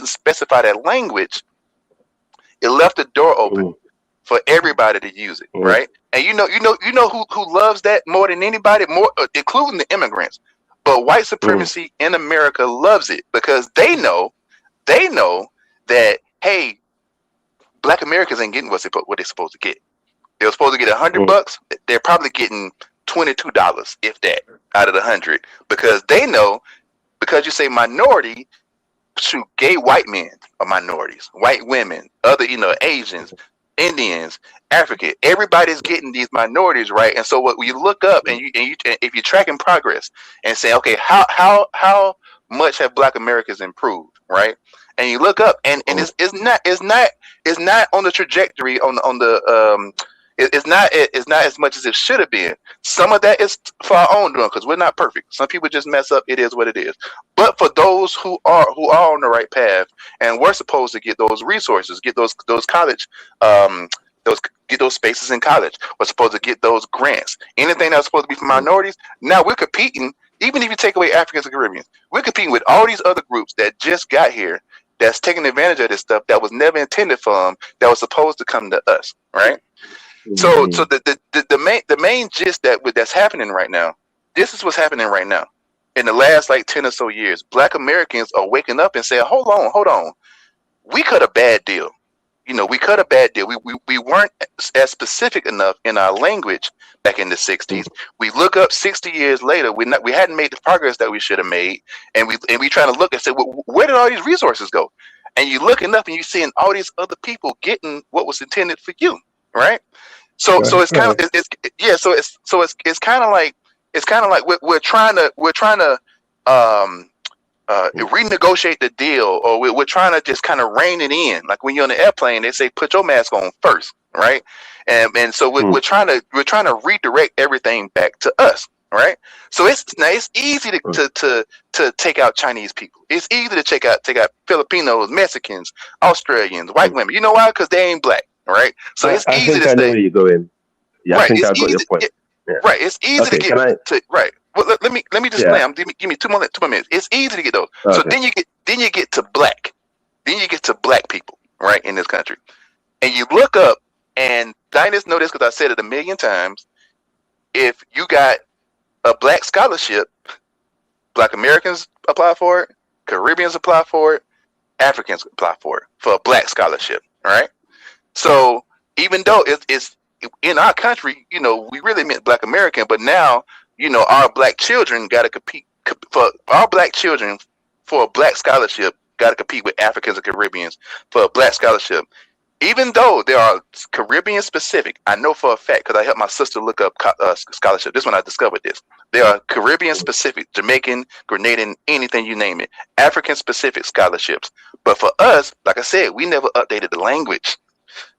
specify that language, it left the door open for everybody to use it, right? And you know who loves that more than anybody, more including the immigrants. But white supremacy in America loves it because they know that, hey, Black Americans ain't getting what they're supposed to get. They were supposed to get $100. They're probably getting $22, if that, out of the 100, because they know, because you say minority, shoot, gay white men are minorities, white women, other, Asians, Indians, African, everybody's getting these minorities, right? And so what you look up and if you're tracking progress and say, okay, how much have Black Americans improved, right? And you look up and it's not on the trajectory it's not as much as it should have been. Some of that is for our own doing because we're not perfect. Some people just mess up. It is what it is. But for those who are on the right path and we're supposed to get those resources, get those college, get those spaces in college. We're supposed to get those grants. Anything that's supposed to be for minorities. Now we're competing. Even if you take away Africans and Caribbeans, we're competing with all these other groups that just got here. That's taking advantage of this stuff that was never intended for them. That was supposed to come to us, right? So the main gist that's happening right now, this is what's happening right now. In the last 10 or so years, Black Americans are waking up and saying, hold on. We cut a bad deal. We cut a bad deal. We weren't as specific enough in our language back in the 60s. We look up 60 years later, we hadn't made the progress that we should have made. And we trying to look and say, well, where did all these resources go? And you're looking up and you're seeing all these other people getting what was intended for you, right? So it's kind of it's kind of like we're trying to renegotiate the deal, or we're trying to just kind of rein it in. Like when you're on the airplane, they say put your mask on first, right? And so we're trying to redirect everything back to us, right? So it's easy to take out Chinese people. It's easy to take out Filipinos, Mexicans, Australians, white women. You know why? Because they ain't Black. Right, so it's easy to say. I know where you're going. Yeah, right, I think I got your point. Yeah. Right, it's easy to get to. Right. Well, let me just play. Give me two more minutes. It's easy to get those. Okay. So then you get to Black. Then you get to Black people, right, in this country, and you look up, and I just know this because I said it a million times. If you got a Black scholarship, Black Americans apply for it, Caribbeans apply for it, Africans apply for a Black scholarship, all right. So even though it's in our country, we really meant Black American, but now, our Black children got to compete for our Black children for a Black scholarship, got to compete with Africans and Caribbeans for a Black scholarship. Even though there are Caribbean specific, I know for a fact because I helped my sister look up scholarship. This one I discovered this. There are Caribbean specific, Jamaican, Grenadian, anything you name it, African specific scholarships. But for us, like I said, we never updated the language.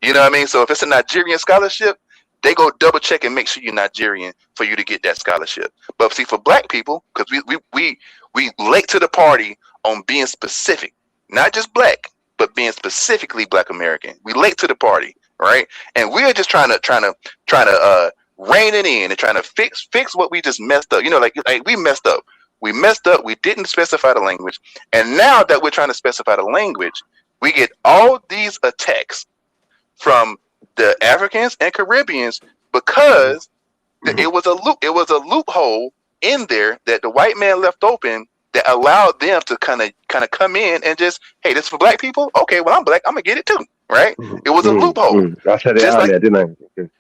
You know what I mean? So if it's a Nigerian scholarship, they go double check and make sure you're Nigerian for you to get that scholarship. But see, for Black people, because we late to the party on being specific, not just Black, but being specifically Black American. We late to the party, right? And we're just trying to rein it in and trying to fix what we just messed up. Like we messed up. We messed up. We didn't specify the language, and now that we're trying to specify the language, we get all these attacks from the Africans and Caribbeans because it was a loophole in there that the white man left open that allowed them to kind of come in and just, hey, this is for Black people. Okay, well, I'm Black, I'm gonna get it too, right? It was a loophole. I said it earlier, didn't I? Okay.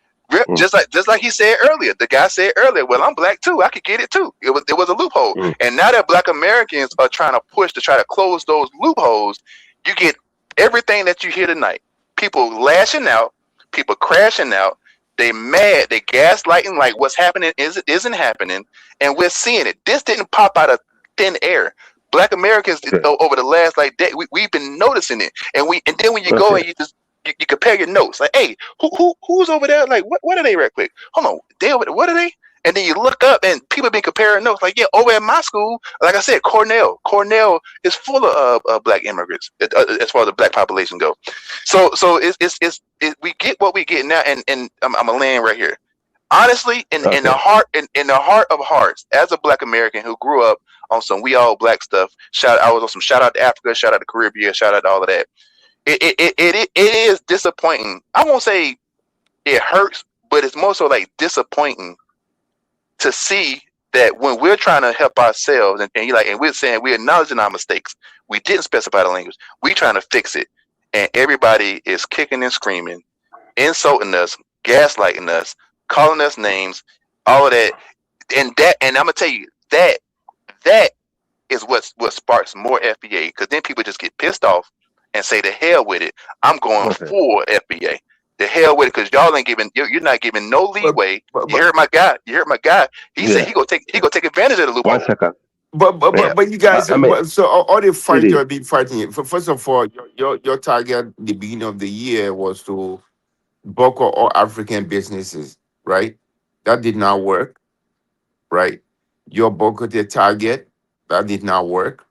Just like he said earlier, the guy said earlier, well, I'm Black too, I could get it too. It was a loophole, and now that Black Americans are trying to push to try to close those loopholes, you get everything that you hear tonight. People lashing out, people crashing out. They mad, they gaslighting like what's happening isn't happening, and we're seeing it. This didn't pop out of thin air. Black Americans over the last we've been noticing it, and then when you go and you compare your notes, like, hey, who's over there? Like, what are they? Right quick, hold on, they over there? What are they? And then you look up and people been comparing notes. Like, yeah, over at my school, like I said, Cornell is full of Black immigrants as far as the Black population go. So we get what we get now, and I'm gonna land right here. Honestly, in the heart of hearts, as a Black American who grew up on some we all black stuff, I was on some shout out to Africa, shout out to Caribbean, shout out to all of that. It is disappointing. I won't say it hurts, but it's more so like disappointing to see that when we're trying to help ourselves and we're saying we're acknowledging our mistakes, we didn't specify the language, we trying to fix it, and everybody is kicking and screaming, insulting us, gaslighting us, calling us names, all of that, and I'm gonna tell you that is what sparks more FBA, because then people just get pissed off and say the hell with it, I'm going for FBA. The hell with it, because y'all ain't giving. You're not giving no leeway. You heard my guy. He said he go take advantage of the loophole. 1 second. But you guys, so all the fight you've been fighting. First of all, your target at the beginning of the year was to buckle all African businesses, right? That did not work, right? Your boycotted target, that did not work.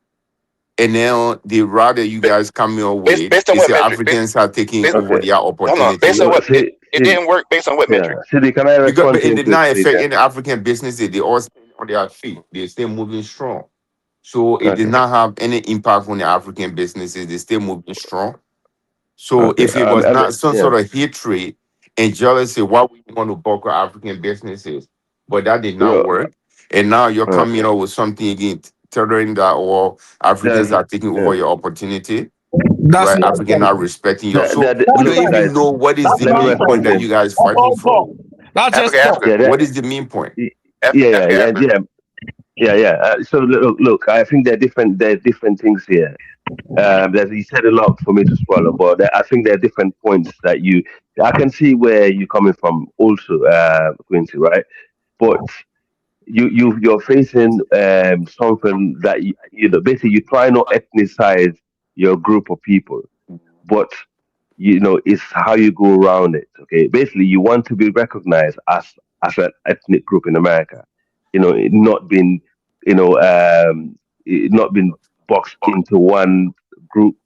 And now the rather you guys come your way, based on is what the metric? Africans are taking over their Hold on, opportunity. based on what it didn't work. Based on what metric? Can I respond But to it him did not quickly? affect any African businesses. They all stay on their feet. They stay moving strong. So it did not have any impact on the African businesses. They stay moving strong. So if it was not some sort of hatred and jealousy, why would you want to buckle African businesses? But that did not work. And now you're coming up with something again, tethering that all Africans are taking over your opportunity. That's Right? not African are respecting you. So That's we don't even know what is the main point that you guys fighting for. Not just What is the main point? So look, I think there are different things here. You said a lot for me to swallow, but I think there are different points that I can see where you're coming from also, Quincy, right? But you're facing something that basically you try not ethnicize your group of people, but it's how you go around it. Okay, basically you want to be recognized as an ethnic group in America, it not being not been boxed into one group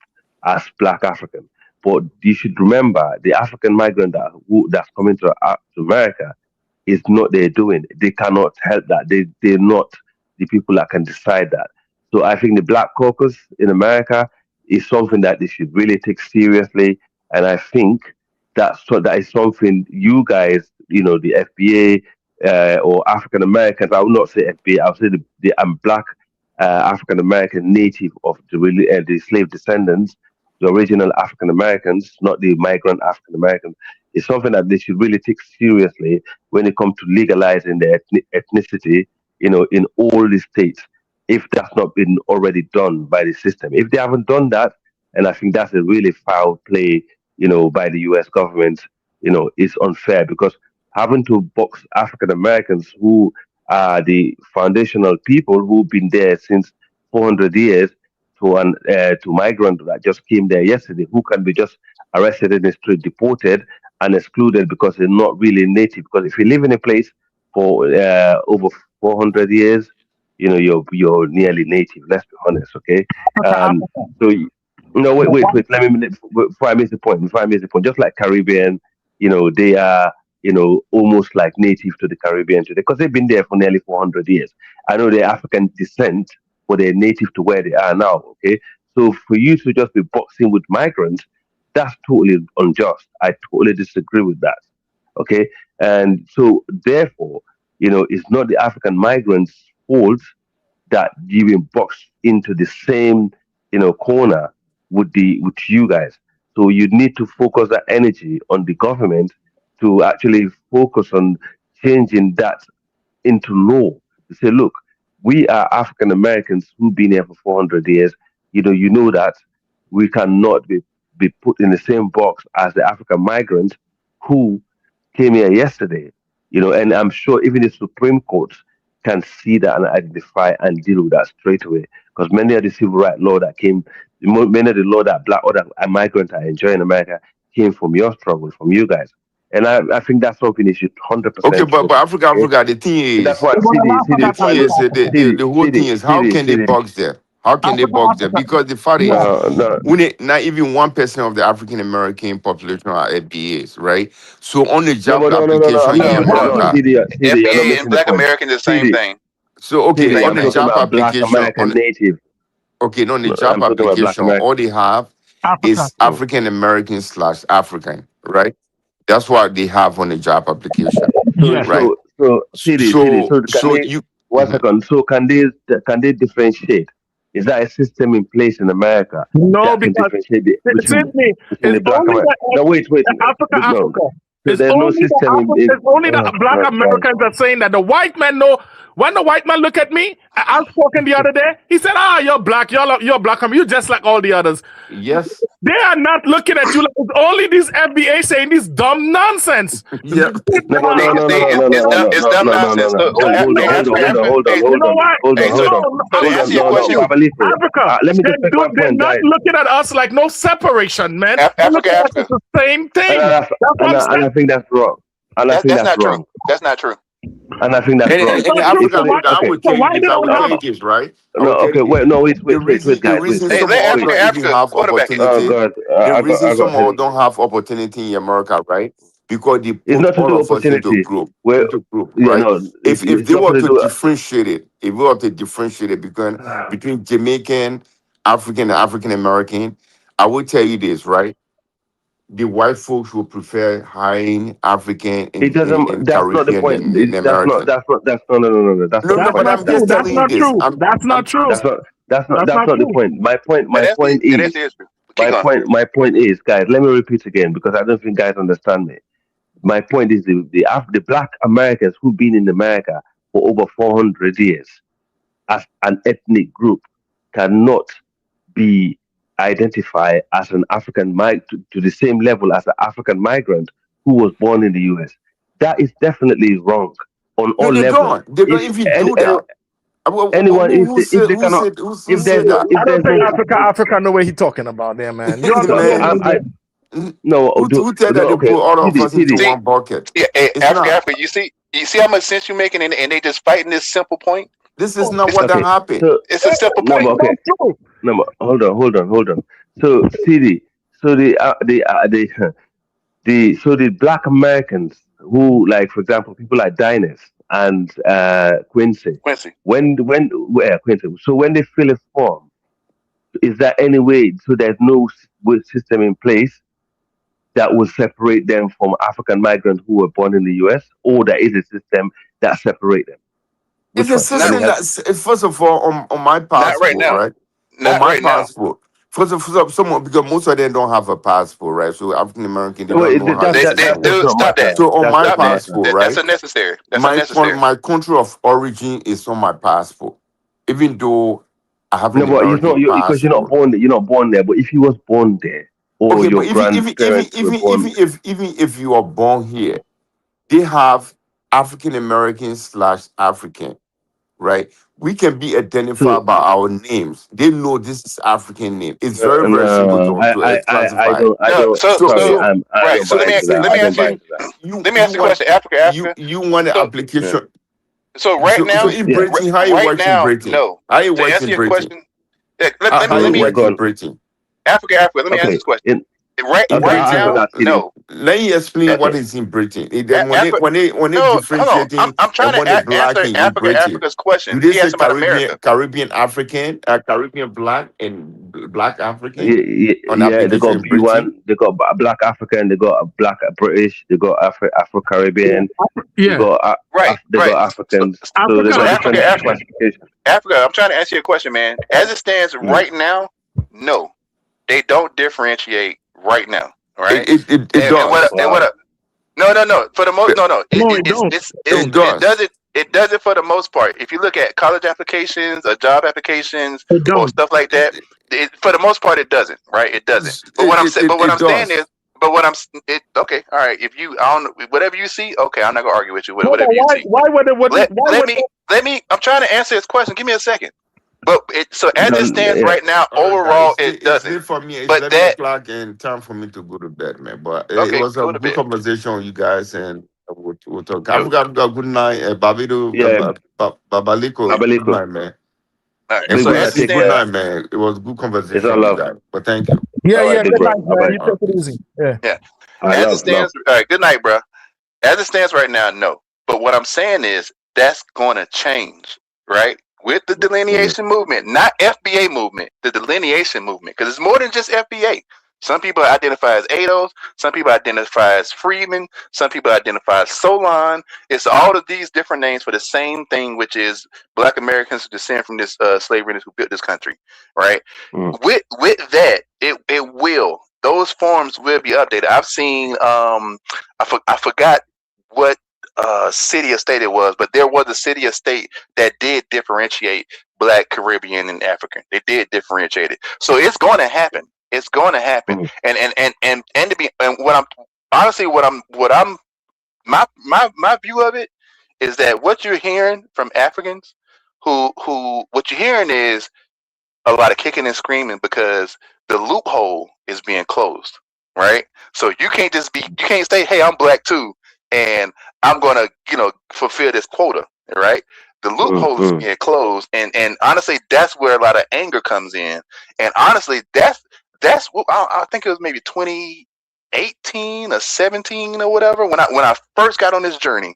as Black African. But you should remember the African migrant that's coming to America is not their doing. They cannot help that. They're not the people that can decide that. So I think the Black Caucus in America is something that they should really take seriously. And I think that is something you guys, the FBA or African Americans, I would not say FBA, I would say I'm Black African American native of the slave descendants, the original African Americans, not the migrant African Americans. It's something that they should really take seriously when it comes to legalizing their ethnicity, in all the states, if that's not been already done by the system. If they haven't done that, and I think that's a really foul play, by the US government, it's unfair, because having to box African Americans who are the foundational people who've been there since 400 years to migrants that just came there yesterday, who can be just arrested in the street, deported, and excluded because they're not really native. Because if you live in a place for over 400 years, you're nearly native. Let's be honest, okay? So no, wait. Let me before I miss the point. Just like Caribbean, they are almost like native to the Caribbean today because they've been there for nearly 400 years. I know they're African descent, but they're native to where they are now. Okay, so for you to just be boxing with migrants, that's totally unjust. I totally disagree with that. Okay, and so therefore, it's not the African migrants' fault that you've been boxed into the same, corner with you guys. So you need to focus that energy on the government to actually focus on changing that into law. To say, look, we are African Americans who've been here for 400 years. You know that we cannot be put in the same box as the African migrants who came here yesterday. And I'm sure even the Supreme Court can see that and identify and deal with that straight away. Because many of the civil rights law that came, many of the law that Black or that migrants are enjoying in America came from your struggle, from you guys. And I think that's something you should 100%. Okay, but Africa, the thing is, that's what the whole thing is, how can they box there? How can they box them? Because the fact is, No. not even 1% of the African American population are FBAs, right? So on the job No. application in America, CD, you're not FBA and missing the Black point. Americans is the same CD, thing. so okay, CD, on I'm the talking job about Black application, American native. on the job I'm talking about Black application, American. all they have is African American / African, right? That's what they have on the job application, right? So CD, so can they, you 1 second, so can they differentiate? Is that a system in place in America No, that can because differentiate between Sydney the is Black only American? No, wait, no. Africa. So It's there's no only system in it's only the Black right. Americans that saying that the white man know. When the white man look at me, I was talking the other day. He said, you're black. You're black. You're just like all the others. Yes. They are not looking at you like it's only these FBA saying this dumb nonsense. Yeah. It's dumb nonsense. So Hold on. to answer your question, Africa, let me just make my they're point, not guys. looking at us like no separation, man. They're looking at us as the same thing. And I think that's wrong. That's not true. That's not true. And I think that's wrong. And Africa, I would tell you this. I would tell you this, right? Wait, The reason some all don't even have opportunity. The reason some all don't have opportunity in America, right? Because they put all of us into group, right? If they were to differentiate it, between Jamaican, African, and African American, I would tell you this, right? The white folks will prefer hiring African and that's Caribbean not the point. than American. That's not But I'm just telling you this. That's not true. That's not the point. My point is, guys, let me repeat again because I don't think guys understand me. My point is the Black Americans who've been in America for over 400 years as an ethnic group cannot be identified as an African to the same level as an African migrant who was born in the US. That is definitely wrong on all levels. They don't even do that. Anyone, who said that? I don't think Africa know what he's talking about there, man. Who said that they put all of us into one bucket? Yeah, Africa, you see how much sense you're making, and they just fighting this simple point. This is not what happened. So, it's a simple point. Hold on. So, CD, the Black Americans who, like, for example, people like Dinas and Quincy. Quincy. So when they fill a form, is there any way? So there's no system in place that will separate them from African migrants who were born in the US, or there is a system that separates them? It's a system that, first of all, on my passport, right now. right? Not on my right passport. First of all, someone, because most of them don't have a passport, right? So African American, they don't know how to dude, stop that. So on my passport, right? That's unnecessary. My country of origin is on my passport, even though I have an American passport. Because you're not born there. But if you was born there, or okay, your but grandparents were born even if you are born here, they have African American / African, right? We can be identified by our names. They know this is African name. It's very simple to classify. So let me ask you a question. Africa. You want an application? So right now, in Britain, how you work in Britain? No. How you work in Britain? Let me work in Britain. Africa. Let me ask this question. Right now, no. Let me explain what is in Britain. When they differentiating, I'm trying to answer Africa's question. Do they say Caribbean African, Caribbean Black, and Black African? Yeah, they got B1, they got Black African, they got Black British, they got Afro Caribbean, they got Africans. So there's different classifications. Africa, I'm trying to answer your question, man. As it stands right now, no, they don't differentiate right now. All right, it does. No. For the most, no. It does it for the most part. If you look at college applications or job applications or stuff like that, for the most part, it doesn't. Right? It doesn't. But what I'm saying is, okay, all right. If you, whatever you see, okay, I'm not gonna argue with you. Whatever you see. Why would it? Let me. I'm trying to answer this question. Give me a second. But as it stands right now, overall, it doesn't. For me, it's but 11 o'clock and time for me to go to bed, man. But it was a good conversation with you guys, and we'll talk. I've got good night, Babido, Babaliko. Good night, man. right. And So good, as it good stands, night, man. It was a good It's conversation all with love. that. But thank you. Yeah, All right, yeah. big Good bro. night, All man. right. You take it easy. Yeah. yeah. All right, As it love. stands, all right. Good night, bro. As it stands right now, no. But what I'm saying is that's going to change, right? With the delineation movement, not FBA movement, the delineation movement, because it's more than just FBA. Some people identify as ADOS, some people identify as Freeman, some people identify as Solon. It's all of these different names for the same thing, which is Black Americans who descend from this slavery who built this country, right? With that, it will. Those forms will be updated. I've seen I forgot what city or state it was, but there was a city or state that did differentiate Black, Caribbean, and African. They did differentiate it. So it's going to happen. It's going to happen. And to be, and what I'm honestly, what I'm my view of it is that what you're hearing from Africans who what you're hearing is a lot of kicking and screaming because the loophole is being closed, right? So you can't say, hey, I'm Black too, and I'm gonna, fulfill this quota, right? The loophole is being closed, and honestly, that's where a lot of anger comes in. And honestly, that's what I think it was maybe 2018 or 17 or whatever when I first got on this journey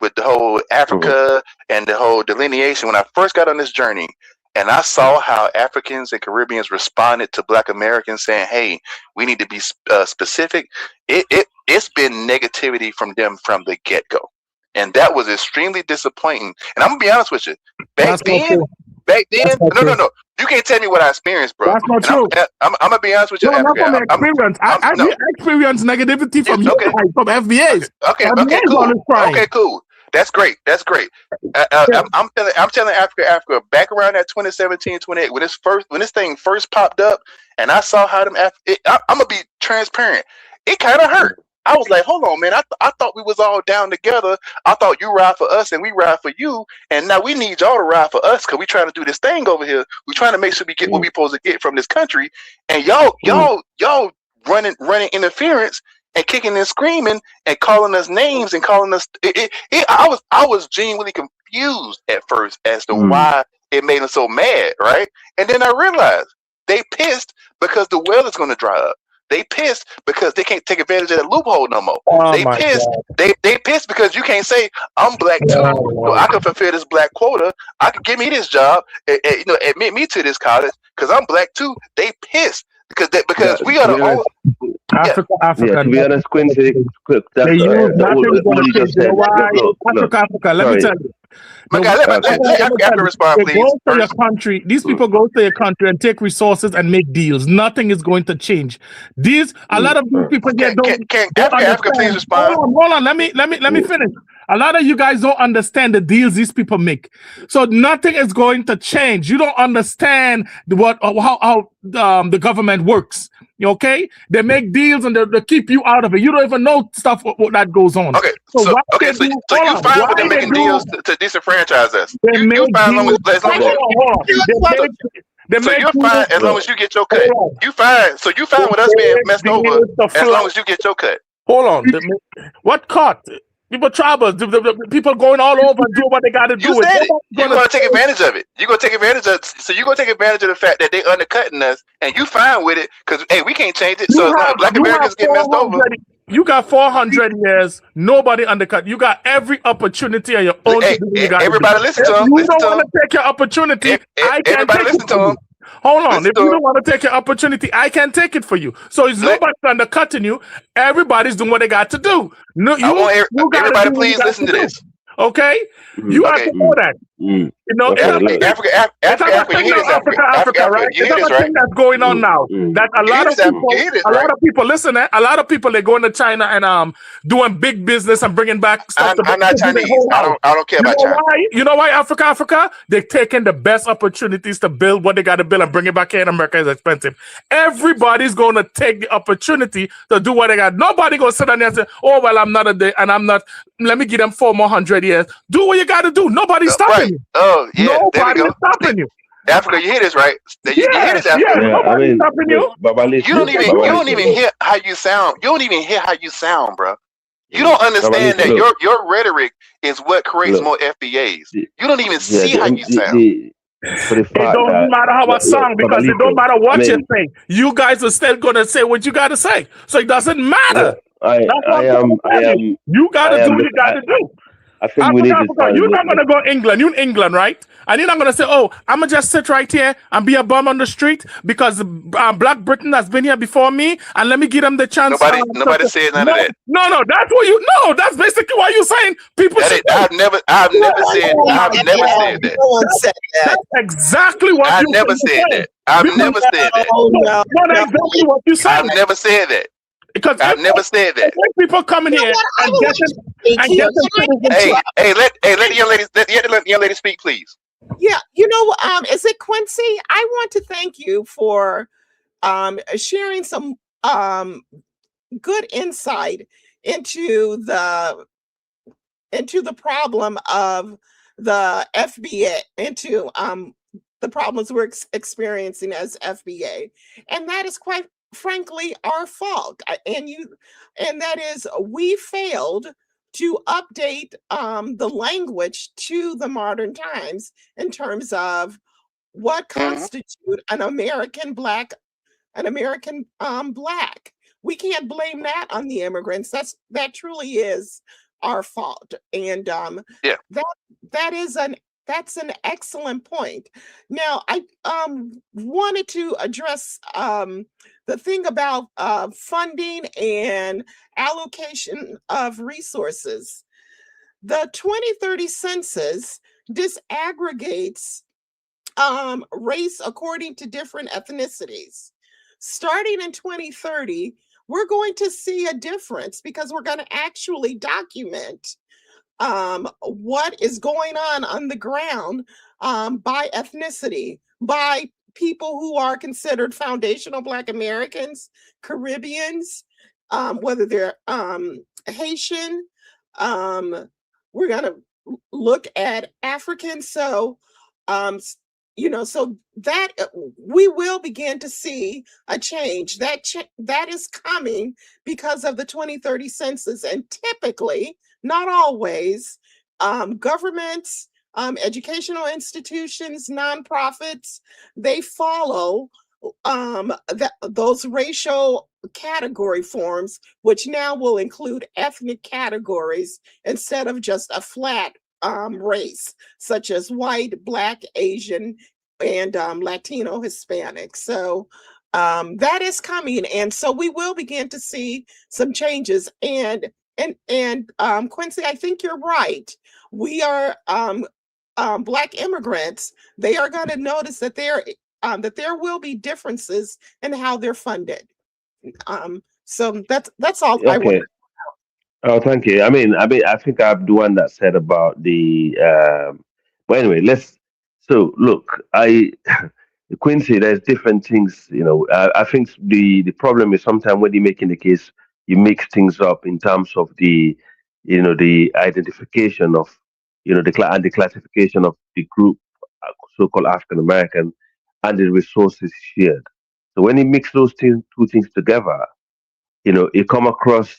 with the whole Africa and the whole delineation. When I first got on this journey, and I saw how Africans and Caribbeans responded to Black Americans saying, hey, we need to be specific. It's been negativity from them from the get-go. And that was extremely disappointing. And I'm going to be honest with you. Back then, no. You can't tell me what I experienced, bro. That's not true. I'm going to be honest with you, No, not Africa. from experience. I experienced negativity from you guys, from FBAs. Okay, cool. Okay, cool. That's great. That's great. I'm telling Africa back around that 2017, 28 when this thing first popped up, and I saw how them. I'm gonna be transparent. It kind of hurt. I was like, hold on, man. I thought we was all down together. I thought you ride for us and we ride for you, and now we need y'all to ride for us because we trying to do this thing over here. We trying to make sure we get what we supposed to get from this country, and y'all running interference and kicking and screaming and calling us names and calling us. I was genuinely confused at first as to why it made them so mad, right? And then I realized they pissed because the well is going to dry up. They pissed because they can't take advantage of that loophole no more. They pissed because you can't say I'm Black too, so I can fulfill this Black quota. I can give me this job, admit me to this college because I'm Black too. They pissed because we are the only. Africa. Yeah, to be honest, Quincy, that's what you just said. Africa. Let me tell you. Let Africa respond, please. Go to your country. These people go to your country and take resources and make deals. Nothing is going to change. A lot of these people here don't. Can Africa please respond? Hold on. Let me finish. A lot of you guys don't understand the deals these people make. So nothing is going to change. You don't understand how the government works. Okay, they make deals and they keep you out of it. You don't even know stuff what that goes on. Okay, so you fine with them making deals to disenfranchise us? You fine as long as you get your cut. You fine. So you fine with us being messed over as long as you get your cut. Hold on. What cut? People trouble. The people going all over and doing what they got to do. You said it. You're going to take advantage of it. You're going to take advantage of it. So you're going to take advantage of the fact that they undercutting us, and you fine with it because, hey, we can't change it. So Black Americans get messed over. You got 400 years. Nobody undercut. You got every opportunity on your own. Hey, everybody listen to them. You don't want to take your opportunity. Everybody listen to them. Hold on. If you don't want to take your opportunity, I can take it for you. So it's nobody undercutting you. Everybody's doing what they got to do. No, I want everybody please listen to this. Okay? You have to know that. You know, Africa, you hear this, Africa, right? You hear this, right? That's going on now. That a lot of people, listen, a lot of people, they going to China and doing big business and bringing back stuff. I'm not Chinese. I don't care about China. You know why, Africa? They're taking the best opportunities to build what they got to build and bring it back in. America is expensive. Everybody's going to take the opportunity to do what they got. Nobody going to sit down there and say, oh, well, I'm not a day and I'm not. Let me give them 4 more hundred years. Do what you got to do. Nobody's stopping you. Oh, yeah. Nobody is stopping you. Africa, you hear this, right? You hear this, Africa? Nobody's stopping you. You don't even hear how you sound. You don't even hear how you sound, bro. You don't understand that your rhetoric is what creates more FBAs. You don't even see how you sound. for the It fact don't that matter how I look, sound because it don't Babaliko, matter I what you mean, say. You guys are still gonna say what you gotta say. So it doesn't matter. look, That's what I'm trying to tell you. You gotta do what you look, gotta do. I think we Africa, need to Africa, start you're not looking. gonna go England. You're in England, right? And you're not gonna say, "Oh, I'm gonna just sit right here and be a bum on the street because Black Britain has been here before me, and let me give them the chance." Nobody said none of that. No, that's what you. No, that's basically what you're saying. People should. I've never said that. No one said that. That's exactly what I've you're never said saying. that. I've never said that. No, That's exactly what you're saying. I've never said that. Because I've never said that. People coming here and getting Hey, let the young lady speak, please. Yeah, is it Quincy? I want to thank you for sharing some good insight into the problem of the FBA, into the problems we're experiencing as FBA, and that is quite frankly our fault. And that is we failed to update the language to the modern times in terms of what constitutes an American Black. We can't blame that on the immigrants. That truly is our fault. And that's an excellent point. Now, I wanted to address the thing about funding and allocation of resources. The 2030 census disaggregates race according to different ethnicities. Starting in 2030, we're going to see a difference because we're going to actually document what is going on the ground by ethnicity, by people who are considered foundational Black Americans, Caribbeans, whether they're Haitian. We're going to look at Africans. So, so that we will begin to see a change. That is coming because of the 2030 census, and typically, not always, governments, educational institutions, nonprofits, they follow those racial category forms, which now will include ethnic categories instead of just a flat race, such as white, Black, Asian, and Latino, Hispanic. So that is coming, and so we will begin to see some changes. And Quincy, I think you're right. We are Black immigrants. They are going to notice that there will be differences in how they're funded. So that's all I want. Oh, thank you. I mean, I think I'm the one that said about the. But anyway, So look, Quincy, there's different things. I think the problem is sometimes when you're making the case, you mix things up in terms of the identification of, and the classification of the group, so-called African American, and the resources shared. So when you mix those two things together, you come across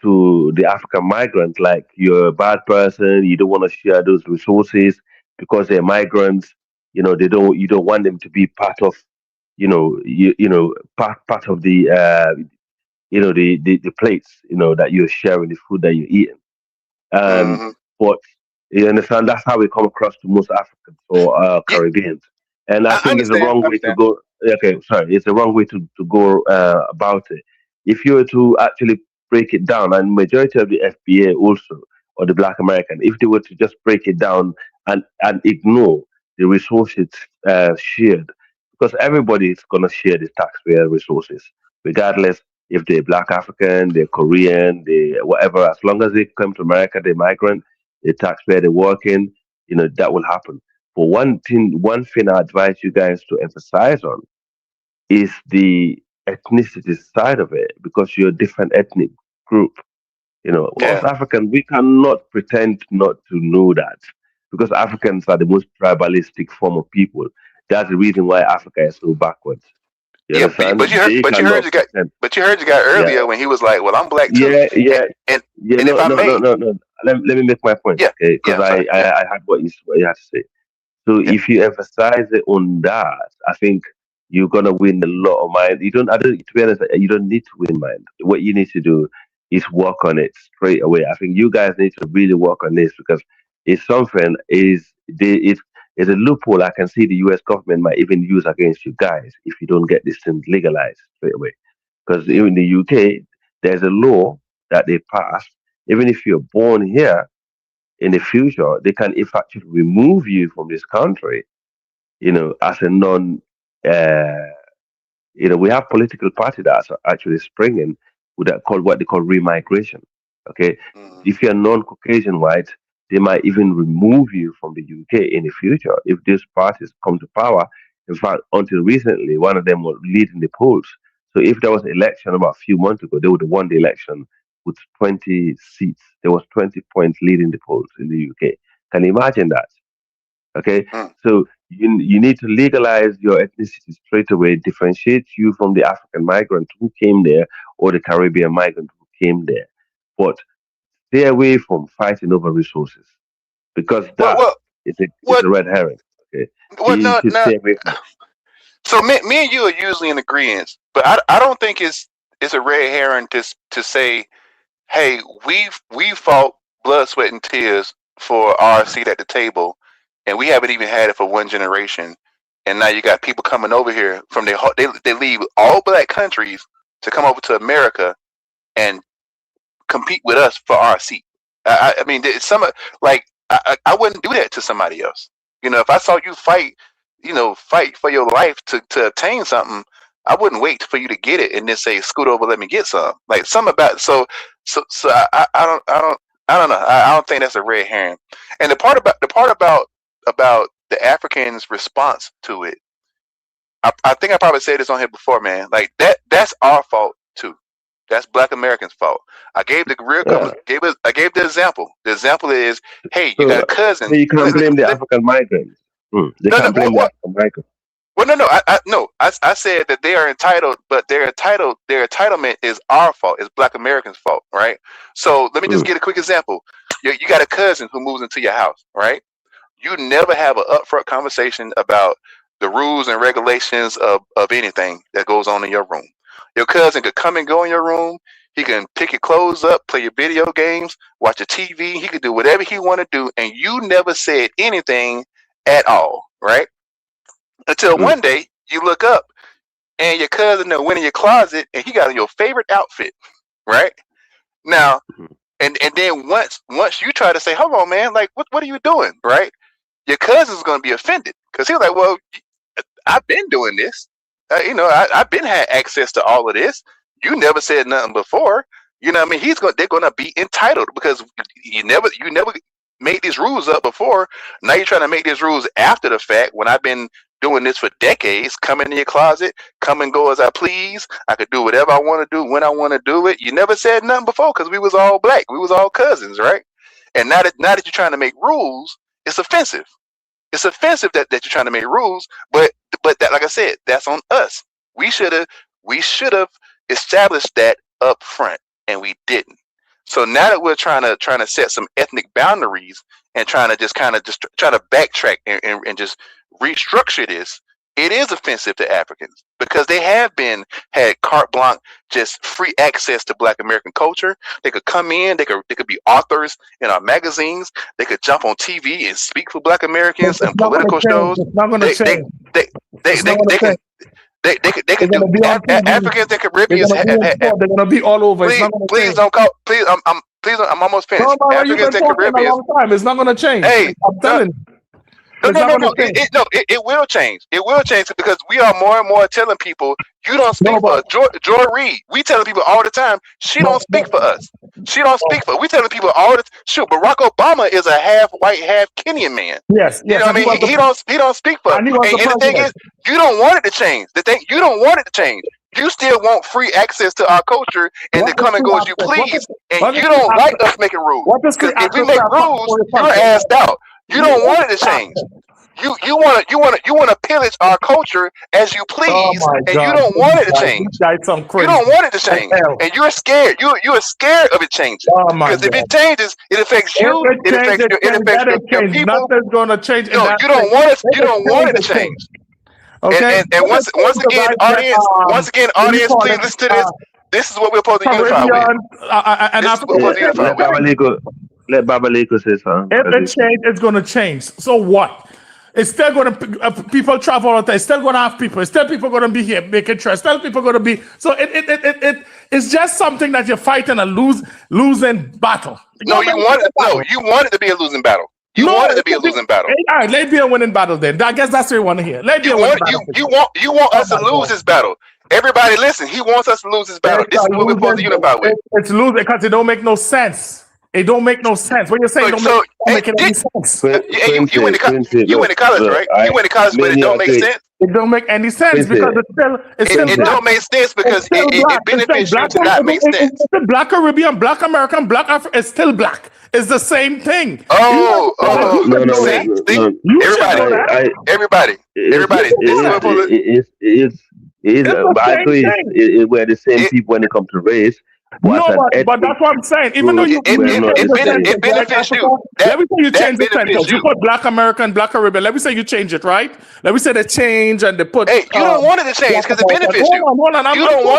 to the African migrant like you're a bad person, you don't want to share those resources because they're migrants. You don't want them to be part of, part of the the plates, that you're sharing, the food that you're eating. And but you understand that's how we come across to most Africans or Caribbeans. And I think it's the wrong way to go. Okay, sorry, it's the wrong way to go about it. If you were to actually break it down, and majority of the FBA also, or the Black American, if they were to just break it down and ignore the resources shared, because everybody is going to share the taxpayer resources, regardless if they're Black African, they're Korean, they whatever. As long as they come to America, they're migrant, they're taxpayer, they're working, that will happen. But one thing I advise you guys to emphasize on is the ethnicity side of it, because you're a different ethnic group. Us Africans, we cannot pretend not to know that, because Africans are the most tribalistic form of people. That's the reason why Africa is so backwards. You understand? But you heard the guy earlier when he was like, "Well, I'm Black too." And if I may, no. Let me make my point, okay? Because I had what you had to say. So if you emphasize it on that, I think you're gonna win a lot of mind. To be honest, you don't need to win mind. What you need to do is work on it straight away. I think you guys need to really work on this because it's something it's a loophole I can see the US government might even use against you guys if you don't get this thing legalized straight away. Because in the UK, there's a law that they passed. Even if you're born here, in the future, they can if actually remove you from this country, as a non uh, we have political party that's actually springing with that called what they call remigration. Okay, if you're non-Caucasian white, they might even remove you from the UK in the future if these parties come to power. In fact, until recently, one of them was leading the polls. So if there was an election about a few months ago, they would have won the election with 20 seats. There was 20 points leading the polls in the UK. Can you imagine that? Okay, so you need to legalize your ethnicity straight away, differentiate you from the African migrant who came there or the Caribbean migrant who came there. But stay away from fighting over resources because it's a red herring. Okay, you should stay away from. So me and you are usually in agreement, but I don't think it's a red herring to say, hey, we fought blood, sweat, and tears for our seat at the table, and we haven't even had it for one generation, and now you got people coming over here from they leave all black countries to come over to America and compete with us for our seat. I mean, I wouldn't do that to somebody else. If I saw you fight for your life to attain something, I wouldn't wait for you to get it and then say, "Scoot over, let me get some." Like something about so I don't know. I don't think that's a red herring. And the part about the Africans' response to it, I think I probably said this on here before, man. Like that's our fault too. That's Black Americans' fault. I gave the I gave the example. The example is, hey, you got a cousin. You can't blame the African migrants. They can't blame the African migrants. Well, I said that they are entitled, but their entitlement is our fault. It's Black Americans' fault, right? So let me just get a quick example. You got a cousin who moves into your house, right? You never have an upfront conversation about the rules and regulations of anything that goes on in your room. Your cousin could come and go in your room. He can pick your clothes up, play your video games, watch your TV. He could do whatever he want to do, and you never said anything at all, right? Until one day you look up and your cousin went in your closet and he got on your favorite outfit, right? Now, and then once you try to say, "Hold on, man, like what are you doing?" Right? Your cousin's gonna be offended because he's like, "Well, I've been doing this. I've been had access to all of this. You never said nothing before." You know what I mean? They're gonna be entitled because you never made these rules up before. Now you're trying to make these rules after the fact when I've been doing this for decades. Come in your closet, come and go as I please. I could do whatever I want to do when I want to do it. You never said nothing before because we was all black. We was all cousins, right? And now that you're trying to make rules, it's offensive. It's offensive that you're trying to make rules, but that, like I said, that's on us. We should have established that up front, and we didn't. So now that we're trying to set some ethnic boundaries and trying to backtrack and just restructure this, it is offensive to Africans because they have had carte blanche, just free access to Black American culture. They could come in, they could be authors in our magazines. They could jump on TV and speak for Black Americans and political shows. It's not going to change. They can do Africans and Caribbeans. They're going to be all over. Please don't call. Please, I'm almost finished. Africans and Caribbeans. It's not going to change. Hey, I'm telling you. No. It will change. It will change because we are more and more telling people you don't speak for us. Joy Reid, we telling people all the time she don't speak for us. She don't speak for. We telling people all the shoot. Barack Obama is a half white, half Kenyan man. Yes. You know what I mean? He don't speak for us. And the thing is, you don't want it to change. You don't want it to change. You still want free access to our culture and to come and go as you please. And you don't like us making rules. If we make rules, you're asked out. You don't want it to change. You want to pillage our culture as you Oh please, my and you God, don't want it to change. these guys some You crazy. don't want it to Like change, hell. and you're scared. You're scared of it changing. Oh my Because if God. it changes, it affects If you. it It affects changes, your change. people. Nothing's gonna change in No, that you don't thing. want it. If You don't want it to it change. change. Okay. And once again, audience, what do you call please it? listen to this. This is what we're supposed to unify with. Caribbean and This is what we're supposed to unify with. Let Babaliko say something. If it change, it's going to change. So what? It's still going to people travel all the time. It's still going to have people. It's still people going to be here making trust. Still people going to be. So it's just something that you're fighting a losing battle. No, you want it to be a losing battle. You want it to be a losing battle. All right, let it be a winning battle then. I guess that's what you want to hear. Let it be a winning battle. You want us to lose this battle. Everybody listen, he wants us to lose this battle. This is what we're supposed to unify with. It's losing because it don't make no sense. It don't make no sense. What you're saying don't make any sense. You went to college, right? You went to college, but it don't make sense. It don't make any sense because it don't make sense because it benefits you to not make sense. It's the Black Caribbean, Black American, Black African. It's still black. It's the same thing. No. Everybody. We're the same people when it comes to race. But that's what I'm saying. Even though it benefits you. Let me say you change the sentence. You put Black American, Black Caribbean. Let me say you change it, right? Let me say they change and they put. Hey, you don't want it to change because it benefits you. You don't want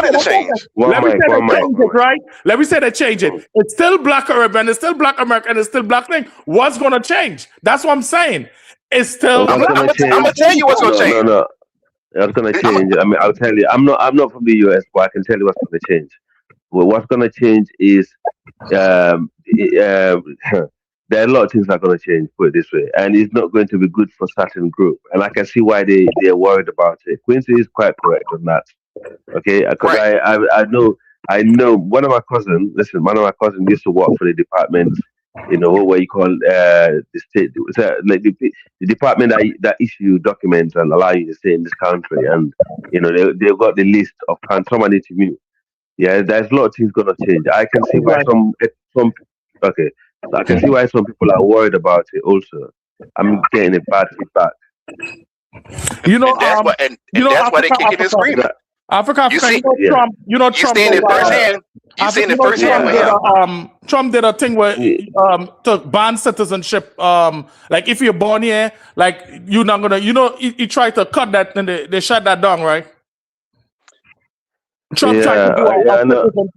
it to change. Let me say they change it, right? Let me say they change it. It's still Black Caribbean. It's still Black American. It's still Black thing. What's gonna change? That's what I'm saying. It's still. I'm gonna tell you what's gonna change. No. That's gonna change. I mean, I'll tell you. I'm not from the US, but I can tell you what's gonna change. Well, what's going to change is there are a lot of things that are going to change, put it this way, and it's not going to be good for certain group. And I can see why they're worried about it. Quincy is quite correct on that. Okay, because I know one of my cousins. Listen, one of my cousins used to work for the department. You know what you call the state, like the department that issue documents and allow you to stay in this country, and you know they've got the list of somebody to mute. Yeah, there's a lot of things gonna change. I can see why some okay. So I can see why some people are worried about it. Also, I'm getting a bad feedback. You know, and that's why they kicking and screaming. Africa, Trump. You seeing it firsthand. You seeing it firsthand. Trump did a thing where to ban citizenship. Like if you're born here, like you're not gonna. You know, he tried to cut that and they shut that down, right? Trump tried to do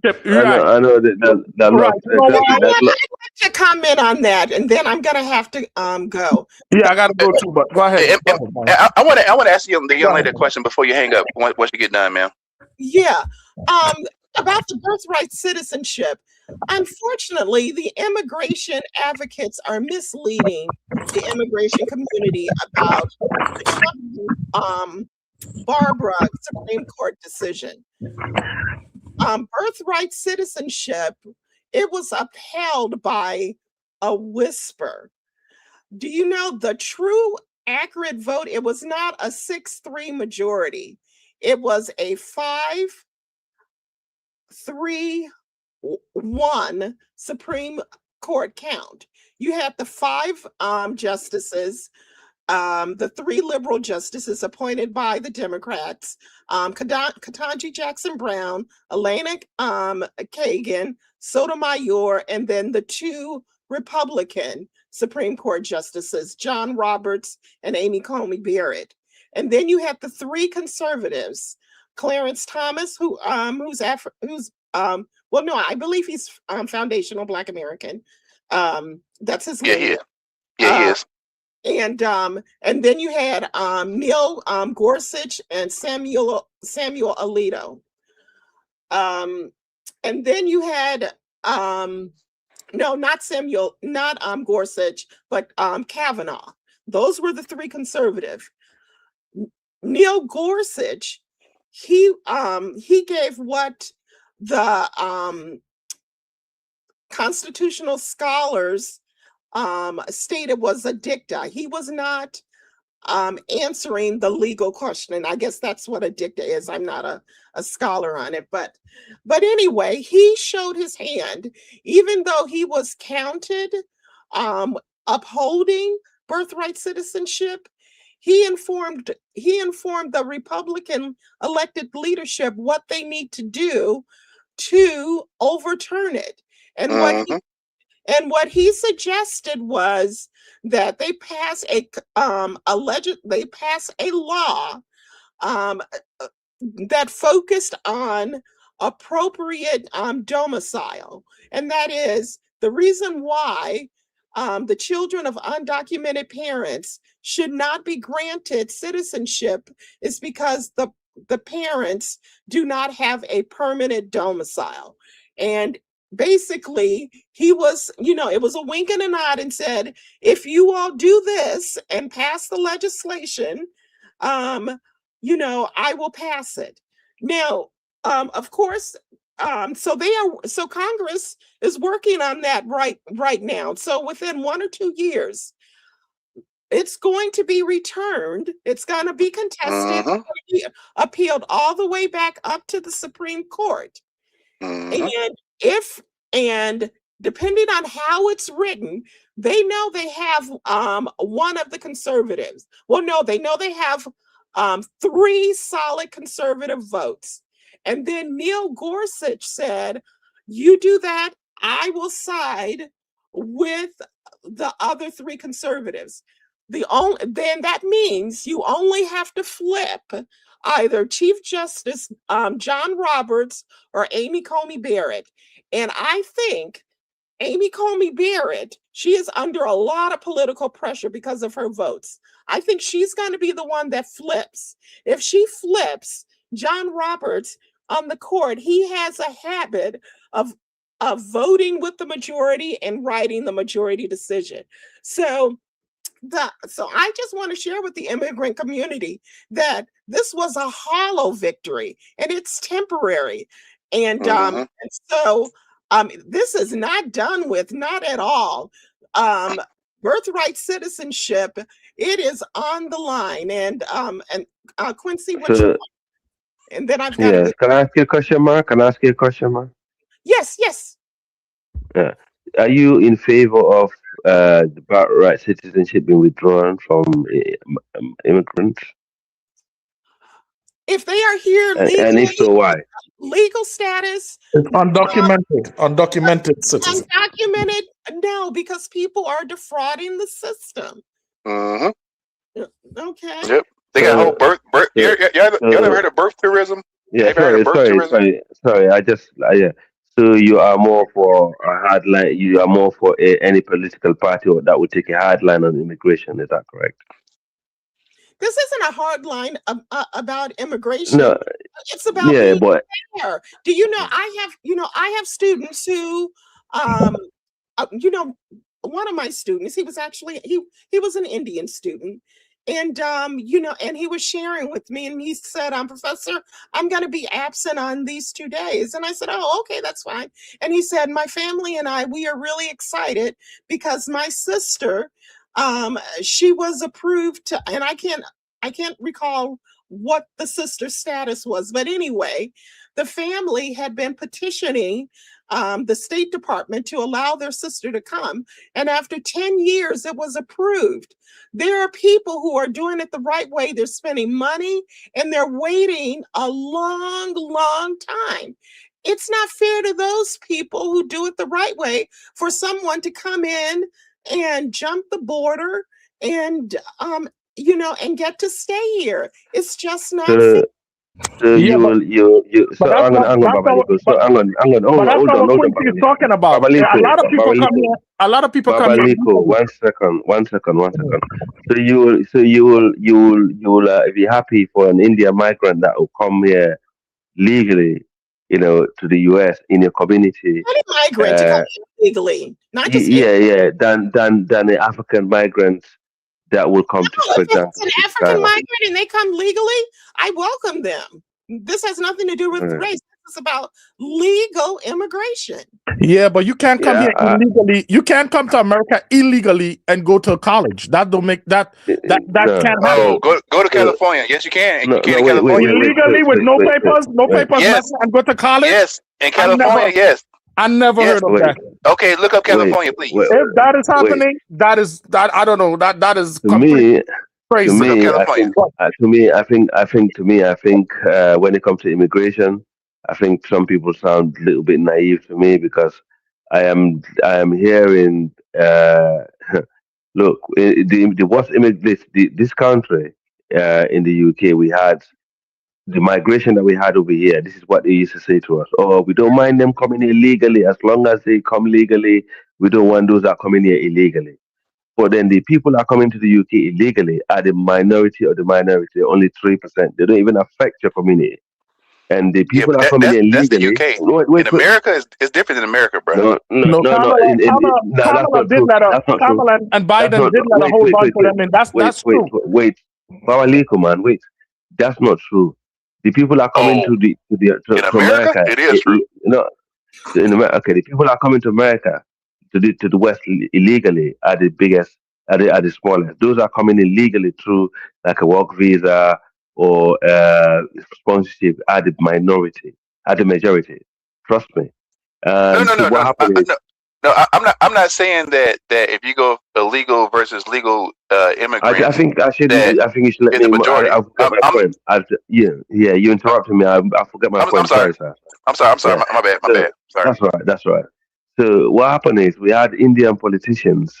citizenship. I know that. I'd like to comment on that, and then I'm gonna have to go. Yeah, I gotta go too, but go ahead. I want to ask you the young lady a question before you hang up. Once you get done, ma'am. Yeah. About the birthright citizenship. Unfortunately, the immigration advocates are misleading the immigration community about the Barbara Supreme Court decision. Birthright citizenship, it was upheld by a whisper. Do you know the true accurate vote? It was not a 6-3 majority. It was a 5-3-1 Supreme Court count. You had the 5 justices, the 3 liberal justices appointed by the Democrats, Ketanji Jackson Brown, Elena Kagan, Sotomayor, and then the 2 Republican Supreme Court justices, John Roberts and Amy Coney Barrett. And then you had the 3 conservatives, Clarence Thomas, I believe he's foundational Black American. That's his name. Yeah, he is. And then you had Neil Gorsuch and Samuel Alito. And then you had not Gorsuch, but Kavanaugh. Those were the 3 conservative. Neil Gorsuch, he gave what the constitutional scholars stated was a dicta. He was not answering the legal question. And I guess that's what a dicta is. I'm not a scholar on it, but anyway, he showed his hand, even though he was counted upholding birthright citizenship. he informed the Republican elected leadership what they need to do to overturn it. And what he suggested was that they pass a law that focused on appropriate domicile, and that is the reason why the children of undocumented parents should not be granted citizenship is because the parents do not have a permanent domicile. And basically, he was, it was a wink and a nod and said, if you all do this and pass the legislation, I will pass it. Now, of course, so Congress is working on that right now. So within 1 or 2 years, it's going to be returned. It's going to be contested, appealed all the way back up to the Supreme Court. And depending on how it's written, they know they have one of the conservatives. Well, no, they know they have 3 solid conservative votes. And then Neil Gorsuch said, you do that, I will side with the other 3 conservatives. Then that means you only have to flip either Chief Justice John Roberts or Amy Coney Barrett. And I think Amy Coney Barrett, she is under a lot of political pressure because of her votes. I think she's going to be the one that flips. If she flips John Roberts on the court, he has a habit of voting with the majority and writing the majority decision. So I just want to share with the immigrant community that this was a hollow victory and it's temporary. And so this is not done with, not at all. Birthright citizenship, it is on the line. And Quincy, what you want? And then I've got Can I ask you a question, Mark? Yes. Yeah. Are you in favor of the birthright citizenship being withdrawn from immigrants? If they are here legally, and if so, why? Legal status. It's undocumented citizens. Undocumented, no, because people are defrauding the system. Okay. Yep. They got a whole birth. Y'all ever heard of birth tourism? Yeah, sorry. So you are more for a hard line. You are more for any political party that would take a hard line on immigration. Is that correct? This isn't a hard line about immigration. No, it's about being fair. Do you know? I have students who, one of my students, he was actually he was an Indian student. And, and he was sharing with me and he said, Professor, I'm going to be absent on these 2 days. And I said, oh, okay, that's fine. And he said, my family and we are really excited because my sister, she was approved to, and I can't recall what the sister's status was, but anyway, the family had been petitioning the State Department to allow their sister to come. And after 10 years, it was approved. There are people who are doing it the right way. They're spending money and they're waiting a long, long time. It's not fair to those people who do it the right way for someone to come in and jump the border and, and get to stay here. It's just not fair. So I'm going. Hold on. He's talking about. A lot of people come here. One second. So you will be happy for an Indian migrant that will come here legally, to the US in your community. Any migrant to come here legally, not just than the African migrants that will come to, for example, if it's an African migrant and they come legally, I welcome them. This has nothing to do with race. This is about legal immigration. Yeah, but you can't come here illegally. You can't come to America illegally and go to college. That don't make that can't happen. Oh, go to California. Yes, you can. No, you can in California. Illegally with no papers, yes. and go to college. Yes, in California, yes. I never heard of that. Okay, look up California, please. If that is happening, that I don't know. That is to me. crazy. me, I think, when it comes to immigration, I think some people sound a little bit naive to me because I am hearing. Look, the what's this country in the UK, we had the migration that we had over here. This is what they used to say to us: "Oh, we don't mind them coming here legally as long as they come legally. We don't want those that come in here illegally." But then the people that come into the UK illegally are the minority of the minority, only 3%. They don't even affect your community. And the Yeah, people but that come in here That's the illegally, UK. wait, In wait, wait. America, is different in America, bro. No, no, No, no, no. No, that's Kamala not did true. let That's not true. Kamala and That's Biden not. did let a Wait, whole wait, bunch wait, of wait, them in. wait, That's wait, true. wait. Bawaliku, man, wait. That's not true. The people that come Oh, into in to America, America, it is true. in America, okay, the people that come into America to the West illegally are the biggest, are the smallest. Those are coming illegally through like a work visa or sponsorship are the minority, are the majority. Trust me. No, And no, so no, what no, happened is, no. No, I'm not saying that if you go illegal versus legal I immigrants, think I should, that I think you should let is me. the majority. I forget my point. Yeah, you interrupted me. I forget my I'm point. sorry. Sorry, sir. I'm sorry. I'm sorry. Yeah. My bad. My So bad. Sorry. that's right. That's right. So what happened is we had Indian politicians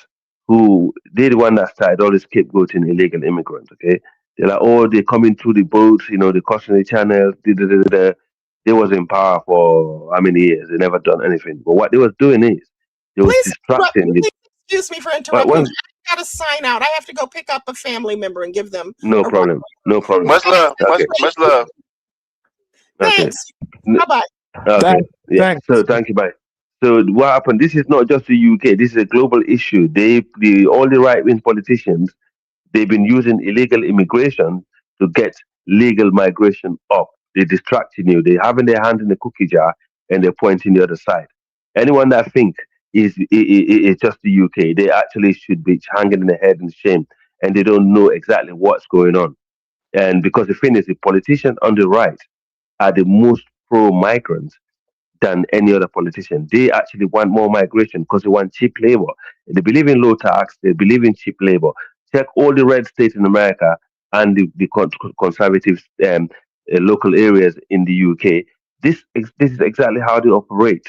who they're the one that started all this scapegoating illegal immigrants. Okay, they're like, oh, they coming through the boats, the cautionary channels. They was in power for how many years? They never done anything. But what they was doing is they was Please interrupt me. distracting the. Please excuse me for But interrupting. one, I gotta sign out. I have to go pick up a family member and give them no a ride. problem. No problem. Much love. Okay. Much love. Okay. Thanks. Bye bye. Okay. Yeah. Thanks. So thank you. Bye. So what happened? This is not just the UK. This is a global issue. All the right wing politicians, they've been using illegal immigration to get legal migration up. They're distracting you. They're having their hand in the cookie jar and they're pointing the other side. Anyone that think is just the UK, they actually should be hanging in their head in shame, and they don't know exactly what's going on. And because the thing is, the politicians on the right are the most pro migrants than any other politician. They actually want more migration because they want cheap labor. They believe in low tax. They believe in cheap labor. Check all the red states in America and the conservative local areas in the UK. This is exactly how they operate.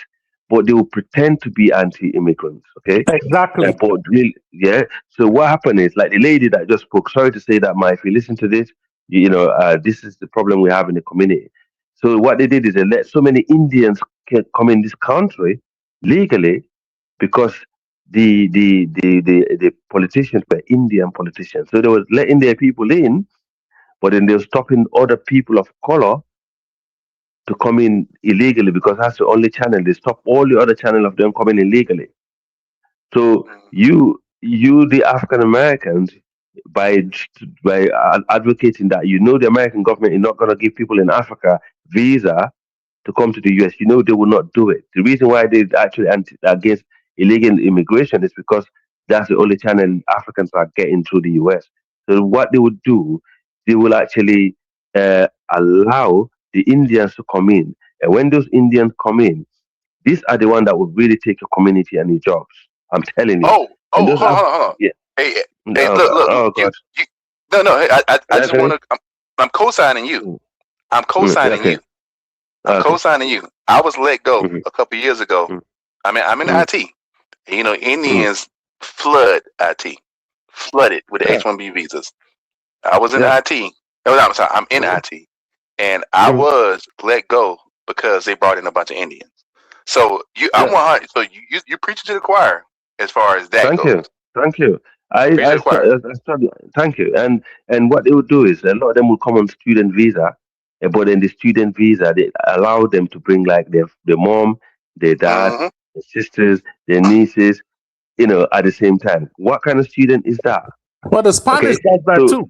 But they will pretend to be anti-immigrants. Okay. Exactly. But really, yeah. So what happened is, like the lady that just spoke. Sorry to say that, Ma. If you listen to this, this is the problem we have in the community. So what they did is they let so many Indians come in this country legally because the politicians were Indian politicians. So they were letting their people in, but then they were stopping other people of color to come in illegally because that's the only channel. They stop all the other channel of them coming illegally. So the African Americans, by advocating that the American government is not going to give people in Africa visa to come to the US, they will not do it. The reason why they're actually against illegal immigration is because that's the only channel Africans are getting through the US. So what they would do, they will actually allow the Indians to come in, and when those Indians come in, these are the ones that would really take your community and your jobs. I'm telling you. Oh, And hold those on, are, hold on. yeah. Hey, Oh look, God. look. Oh You, God. you. No, no. Hey, I Can I just finish? want to. I'm co-signing you. Mm, I'm co-signing okay. you. I'm Okay. co-signing you. I was let go Mm-hmm. a couple years ago. I mean, I'm in Mm-hmm. IT. Mm-hmm. Indians flood IT, flooded with the Yeah. H-1B visas. I was in Yeah. IT. No, I'm sorry. I'm in Mm-hmm. IT, and I Mm-hmm. was let go because they brought in a bunch of Indians. So I'm Yeah. 100. So you preaching to the choir as far as that Thank goes. you. Thank you. I, Preaching to I, the choir. stu- I study. Thank you. And what they would do is a lot of them will come on student visa, but in the student visa they allow them to bring like their mom, their dad, Mm-hmm. their sisters, their nieces, at the same time. What kind of student is that? Well, the Spanish Okay, does that so too.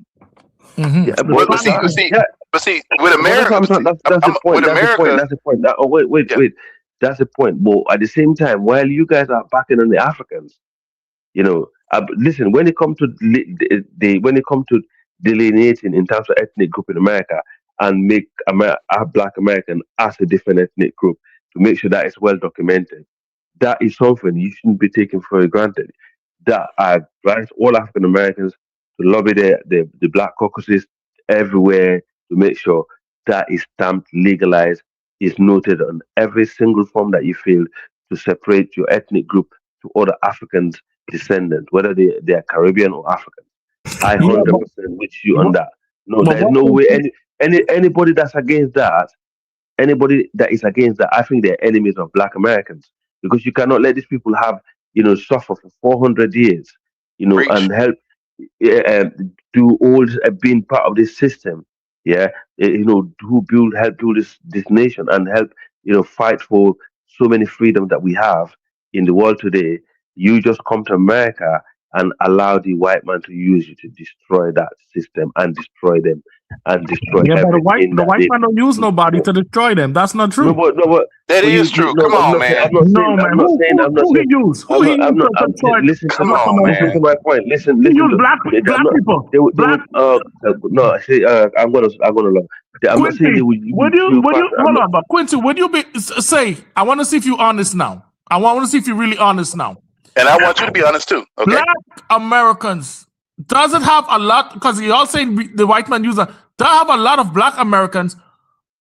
Mm-hmm. yeah, The But, but but see, but Spanish. see, yeah, but see, with but that's America, what I'm saying. That's the with point. That's the point. America, That's the point. Oh, wait. yeah. That's the point. But at the same time, while you guys are backing on the Africans, listen. When it comes to when it comes to delineating in terms of ethnic group in America and make Black American as a different ethnic group to make sure that it's well documented, that is something you shouldn't be taking for granted. That I advise all African Americans to lobby the black caucuses everywhere to make sure that is stamped, legalized, is noted on every single form that you fill to separate your ethnic group to other Africans descendants, whether they are Caribbean or African. I 100% with you on that. No, there's no way anybody that's against that, anybody that is against that, I think they're enemies of Black Americans, because you cannot let these people have, suffer for 400 years, and help do all being part of this system. Yeah, help build this nation and help, fight for so many freedoms that we have in the world today. You just come to America and allow the white man to use you to destroy that system and destroy them and destroy Yeah, but everything. the white man don't use nobody to destroy them. That's not true. That is true. Come on, man. Who he use? Who he use to destroy? Listen to my point. Listen. He use black people. No, see, I'm gonna learn. I'm not saying they would. Hold on, but Quincy, would you say? I want to see if you're honest now. I want to see if you're really honest now. And I want you to be honest too. Okay. Black Americans doesn't have a lot, because you all saying the white man user. They have a lot of Black Americans,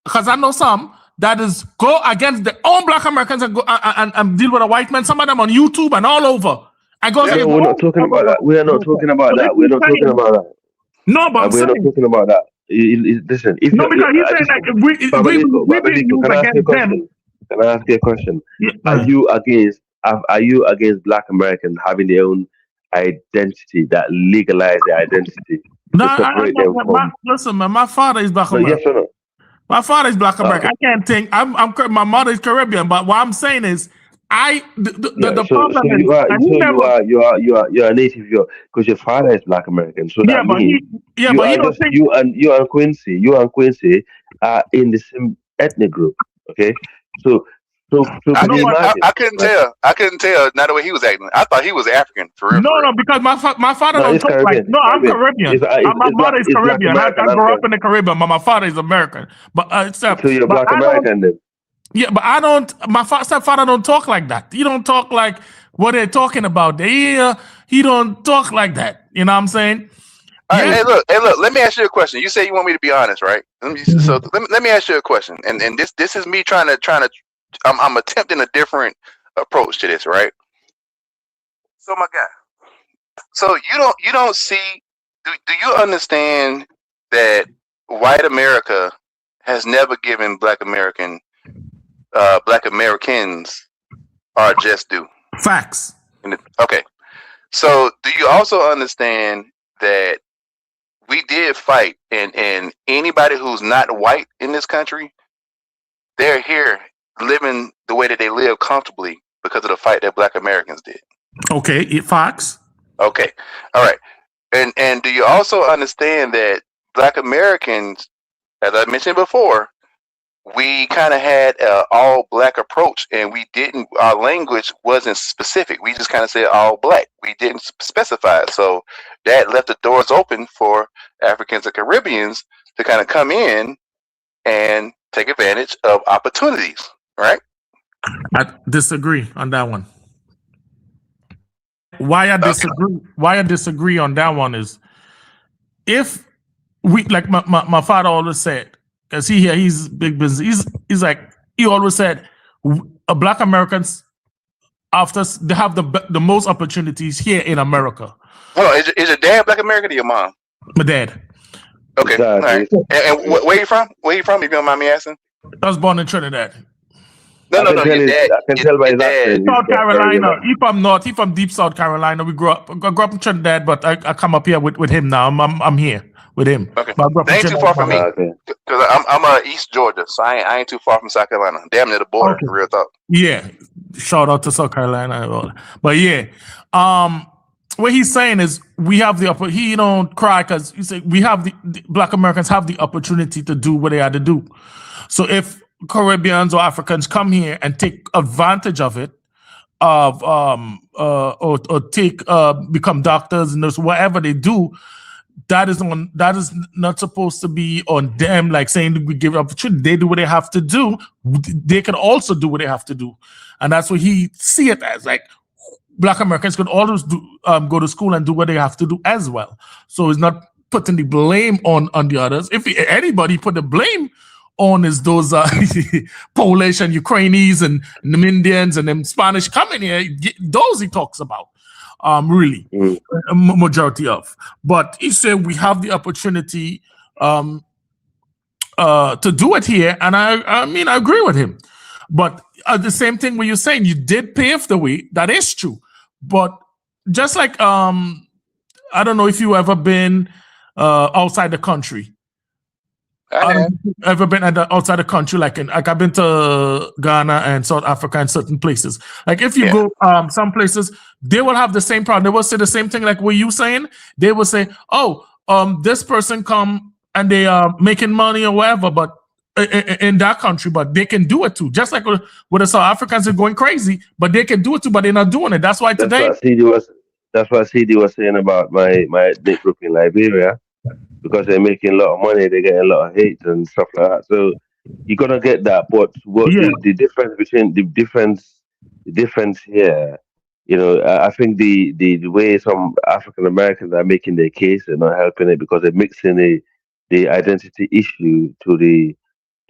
because I know some that is go against their own Black Americans and go and deal with a white man. Some of them on YouTube and all over. And go. Yeah, we're not talking about that. We are not talking about that. We're not talking about that. No, but we're not talking about that. Listen, if no, because he's saying like we being used against them. Can I ask you a question? Yeah. Are you against Black Americans having their own identity, that legalize their identity? Listen, man, my father is Black American. Yes or no? My father is Black American. I can't think. My mother is Caribbean, but what I'm saying is, the problem is you're a native, because your father is Black American. So that means you and Quincy are in the same ethnic group. Okay, so I couldn't tell. I couldn't tell. Not the way he was acting. I thought he was African for real. No, because my father don't talk like. No, I'm Caribbean. My mother is Caribbean. I grew up in the Caribbean, but my father is American. But so you're Black American then. Yeah, but I don't. My stepfather don't talk like that. He don't talk like what they're talking about. He don't talk like that. You know what I'm saying? All right, hey, look. Let me ask you a question. You say you want me to be honest, right? So let me ask you a question. And this is me trying to. I'm attempting a different approach to this, right? So my guy. So you don't see. Do you understand that white America has never given Black Americans are just due? Facts. Okay. So do you also understand that we did fight, and anybody who's not white in this country, they're here living the way that they live comfortably because of the fight that Black Americans did? Okay, facts. Okay. All right. And do you also understand that Black Americans, as I mentioned before, we kind of had an all Black approach, and our language wasn't specific. We just kind of said all Black. We didn't specify it. So that left the doors open for Africans and Caribbeans to kind of come in and take advantage of opportunities, right? I disagree on that one. Why I disagree on that one is, if we, like my father always said, because he's big business. He's like, he always said, Black Americans they have the most opportunities here in America. Hold on, is your dad Black American or your mom? My dad. Okay, all right. And where you from? Where you from? If you don't mind me asking. I was born in Trinidad. No, your dad. I can tell by his accent. South Carolina. He from North. He from deep South Carolina. I grew up in Trinidad, but I come up here with him now. I'm here with him. Okay. They ain't too far from me, because I'm East Georgia, so I ain't too far from South Carolina. Damn near the border. Okay. Real talk. Yeah. Shout out to South Carolina. But yeah, what he's saying is we have the he don't cry, because he say we have the Black Americans have the opportunity to do what they had to do. So if Caribbeans or Africans come here and take advantage of it, or become doctors, nurses, whatever they do, that is not supposed to be on them, like saying we give opportunity. They do what they have to do. They can also do what they have to do. And that's what he see it as. Like, Black Americans could always go to school and do what they have to do as well. So it's not putting the blame on the others. If anybody put the blame on is those Polish and Ukrainians and the Indians and them Spanish coming here, those he talks about, really, a majority of. But he said we have the opportunity to do it here, and I mean, I agree with him. But the same thing when you're saying you did pave the way, that is true. But just like, I don't know if you ever been outside the country. Ever been outside the country, like I've been to Ghana and South Africa and certain places. Like if you go some places, they will have the same problem. They will say the same thing like what you saying. They will say, oh, this person come and they are making money or whatever, but in that country, but they can do it too. Just like with the South Africans are going crazy, but they can do it too, but they're not doing it. That's why today. That's what CD was saying about my ethnic group in Liberia. Because they're making a lot of money, they're getting a lot of hate and stuff like that. So you're gonna get that. But what the difference between the difference here, you know, I think the way some African Americans are making their case, they're not helping it because they're mixing the identity issue to the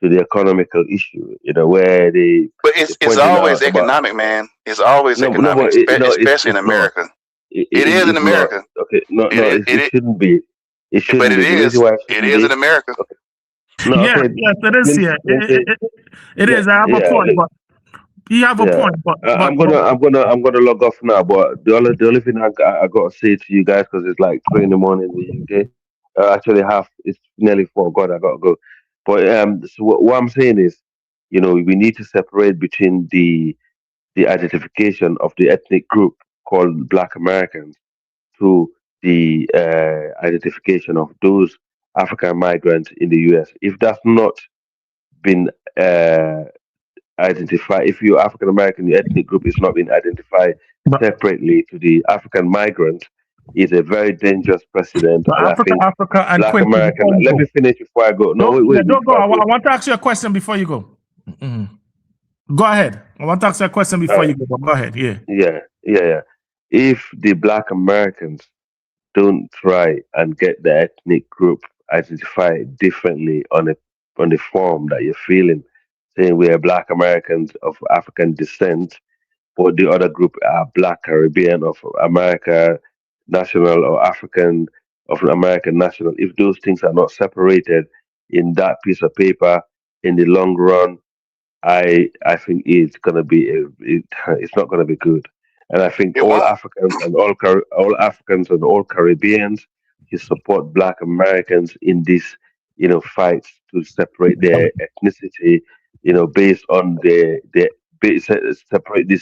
economical issue. You know, where they. But it's always economic, man. It's always economic, especially in America. It is in America. Okay, it shouldn't be. It shouldn't but it be. is. It is in America. Okay. No, yes, it is here. It is. I have a point, but you have a point. But I'm gonna log off now. But the only thing I gotta say to you guys, because it's like 3 in the morning in the UK. Actually, it's nearly 4. God, I gotta go. But so what I'm saying is, you know, we need to separate between the identification of the ethnic group called Black Americans to the identification of those African migrants in the US. If that's not been identified, if you're African American, the ethnic group is not being identified separately to the African migrants, is a very dangerous precedent. And Africa and Black American. Let me finish before I go. Don't go. I want to ask you a question before you go. Go ahead. I want to ask you a question before you go. Go ahead. Yeah. If the Black Americans don't try and get the ethnic group identified differently on the form that you're feeling, saying we are Black Americans of African descent, but the other group are Black Caribbean of America national or African of American national. If those things are not separated in that piece of paper, in the long run, I think it's gonna be it's not gonna be good. And I think all Africans and all Africans and all Caribbeans should support Black Americans in this, you know, fights to separate their ethnicity, you know, based on separate the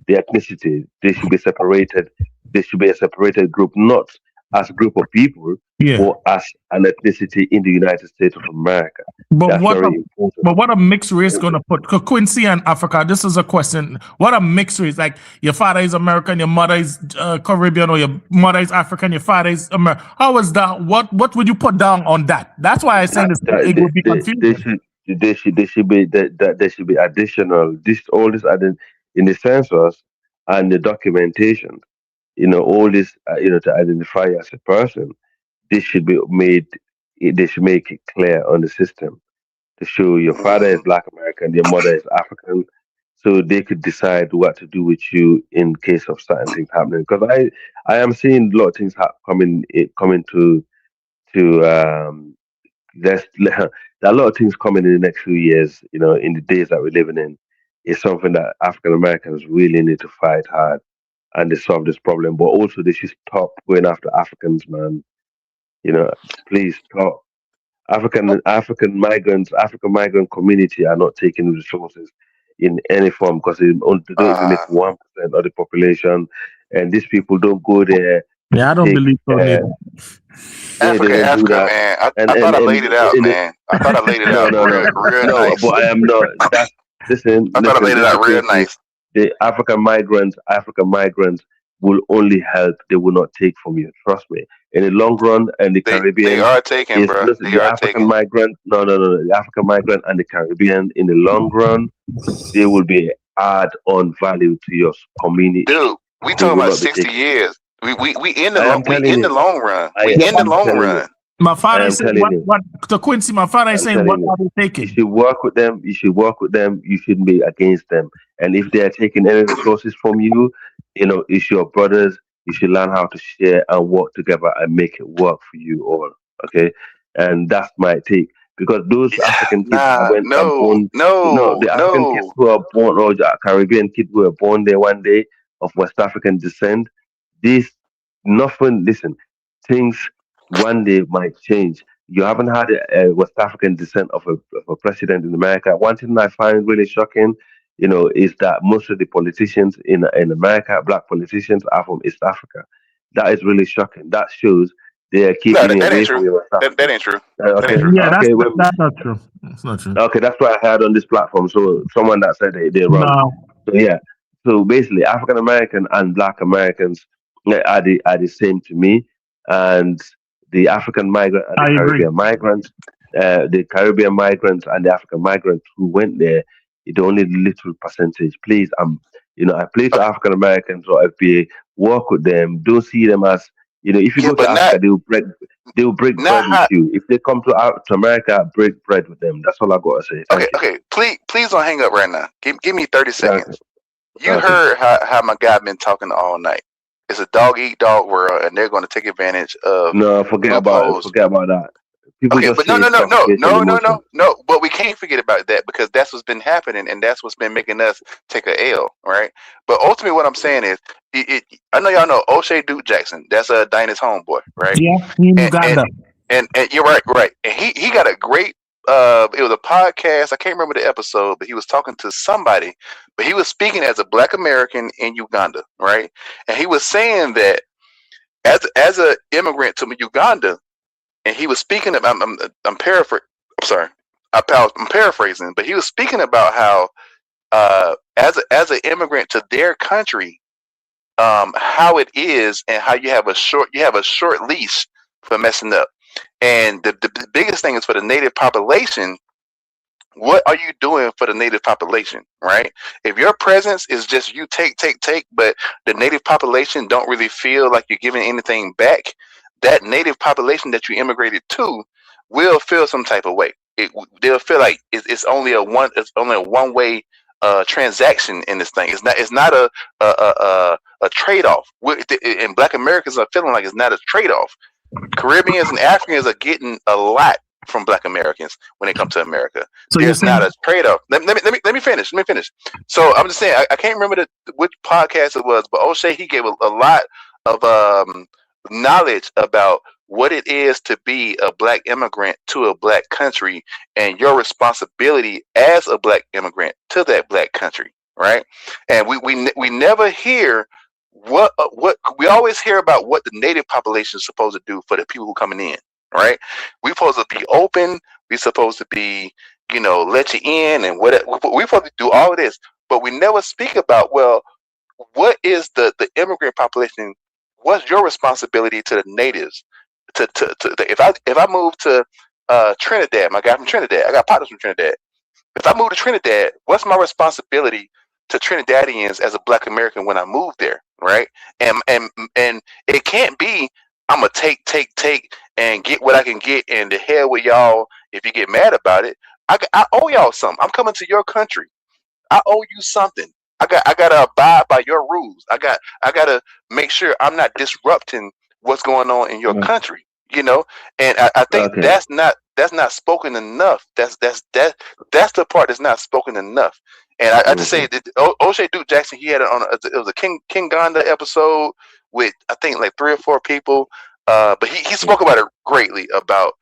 ethnicity. They should be separated. They should be a separated group, not as a group of people, or as an ethnicity in the United States of America. But what a mixed race going to put? Quincy and Africa, this is a question. What a mixed race? Like your father is American, your mother is Caribbean, or your mother is African, your father is American. How is that? What would you put down on that? That's why I say it would be confusing. There should be additional all this added in the census and the documentation. You know, all this, to identify as a person, this should be made. They should make it clear on the system to show your father is Black American, your mother is African, so they could decide what to do with you in case of certain things happening. Because I am seeing a lot of things coming to there are a lot of things coming in the next few years. You know, in the days that we're living in, is something that African Americans really need to fight hard and they solve this problem. But also they should stop going after Africans, man. You know, please stop. African migrant community are not taking resources in any form because they don't even make 1% of the population, and these people don't go there. Yeah, I don't believe so. Africa, man. I thought I laid it out, man. I thought I laid it out real nice. But I am not. Listen. I thought I laid it out real nice. The African migrants will only help. They will not take from you. Trust me. In the long run, and the Caribbean, they are taking, bro. The African migrant, the African migrant and the Caribbean, in the long run, they will be add on value to your community. Dude, We They talking will about not be 60 taken. years. We in the I am telling you. long run. I We in the am long telling you. run. My I father am said, telling you. what the Quincy, my father is I'm saying, what telling you. are they You taking? should work with them. You should work with them. You shouldn't be against them. And if they are taking any resources from you, it's your brothers. You should learn how to share and work together and make it work for you all. Okay, and that's my take. Because those African kids that Nah, went are no, born, no, the African kids no. who are born, or the Caribbean kids who are born there one day of West African descent, this nothing. Listen, things one day might change. You haven't had a West African descent of a president in America. One thing I find really shocking, is that most of the politicians in America, black politicians, are from East Africa. That is really shocking. That shows they are No, keeping that ain't away true. from the West That Africans. ain't true. That ain't Okay, true. Yeah, okay, that's not true. That's not true. okay. That's what I heard on this platform. So someone that said they're wrong. No, So yeah. So basically, African American and Black Americans are the same to me, and the African migrant and the I agree. Caribbean migrants, and the African migrants who went there, it's only little percentage. Please, I plead to African Americans or FBA, work with them. Don't see them as, if you Yeah, go to but Africa, they will break not bread with how. you. If they come to America, break bread with them. That's all I got to say. Okay, Thank you. okay. Please don't hang up right now. Give me 30 Okay. seconds. You Okay. heard how my guy been talking all night. It's a dog eat dog world, and they're going to take advantage of No, forget about loopholes. that. People Okay, just but no, say no, no, stuff no, based on no, no, emotion. no, no. But we can't forget about that because that's what's been happening, and that's what's been making us take a L, right? But ultimately, what I'm saying is, I know y'all know O'Shea Duke Jackson. That's Dinah's homeboy, right? Yeah, in And Uganda. and you're right, right. And he got a great. It was a podcast. I can't remember the episode, but he was talking to somebody. But he was speaking as a Black American in Uganda, right? And he was saying that as an immigrant to Uganda, and he was speaking about. I'm paraphrasing. I'm sorry. I'm paraphrasing, but he was speaking about how as an immigrant to their country, how it is and how you have a short leash for messing up. And the biggest thing is for the native population. What are you doing for the native population, right? If your presence is just you take, but the native population don't really feel like you're giving anything back, that native population that you immigrated to will feel some type of way. They'll feel like it's only a one way transaction in this thing. It's not a trade off. And Black Americans are feeling like it's not a trade off. Caribbeans and Africans are getting a lot from Black Americans when they come to America. So There's not a trade off. Let me finish. So I'm just saying I can't remember which podcast it was, but O'Shea, he gave a lot of knowledge about what it is to be a Black immigrant to a Black country and your responsibility as a Black immigrant to that Black country, right? And we never hear what we always hear about what the native population is supposed to do for the people who coming in, right? We're supposed to be open. We're supposed to be, let you in and what we're supposed to do all of this, but we never speak about, well, what is the immigrant population? What's your responsibility to the natives? If I move to Trinidad, my guy from Trinidad, I got partners from Trinidad. If I move to Trinidad, what's my responsibility to Trinidadians as a Black American when I move there, right? And it can't be I'm gonna take and get what I can get, and the hell with y'all if you get mad about it. I owe y'all something. I'm coming to your country. I owe you something. I gotta abide by your rules. I gotta make sure I'm not disrupting what's going on in your country. And I think Okay. that's not spoken enough. That's the part that's not spoken enough. And I just say that O'Shea Duke Jackson, he had it on. It was a King Ganda episode with I think like 3 or 4 people. But he spoke about it greatly about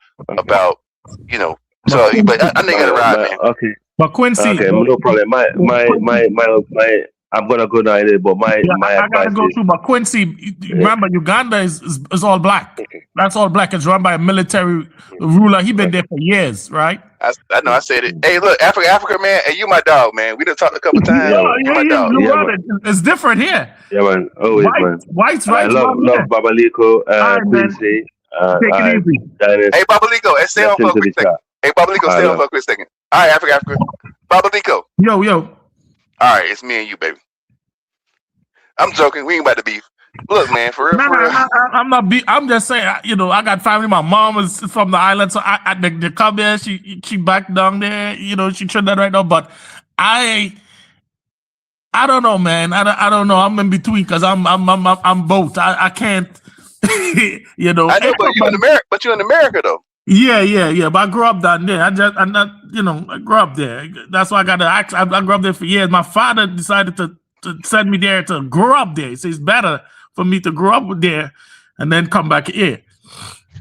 So, but I know you got to ride, man. Okay. But Quincy, Okay, no problem. My I'm gonna go now, but my I gotta advice go is through. But Quincy, remember, Uganda is all Black. That's all Black. It's run by a military ruler. He been there for years, right? I know. I said it. Hey, look, Africa, man. Hey, you my dog, man. We done talked a couple times. You my dog. You run it. It's different here. Yeah, man. Always, man. Whites, I right? love Babaliko, Quincy, Take it easy. Dennis. Hey, Babaliko, stay on for a quick second. Hey, Babaliko, stay on for a quick second. All right, Africa. Babaliko. Yo. All right, it's me and you, baby. I'm joking. We ain't about to beef. Look, man, for real, for real. I'm not. I'm just saying. You know, I got family. My mom is from the island, so they come here. She back down there. You know, she Trinidad right now. But I don't know, man. I don't know. I'm in between because I'm both. I can't. You know. I know, but you in America. But you in America though. Yeah. But I grew up down there. I'm not. You know, I grew up there. That's why I got to act. I grew up there for years. My father decided to send me there to grow up there. He says it's better for me to grow up there and then come back here.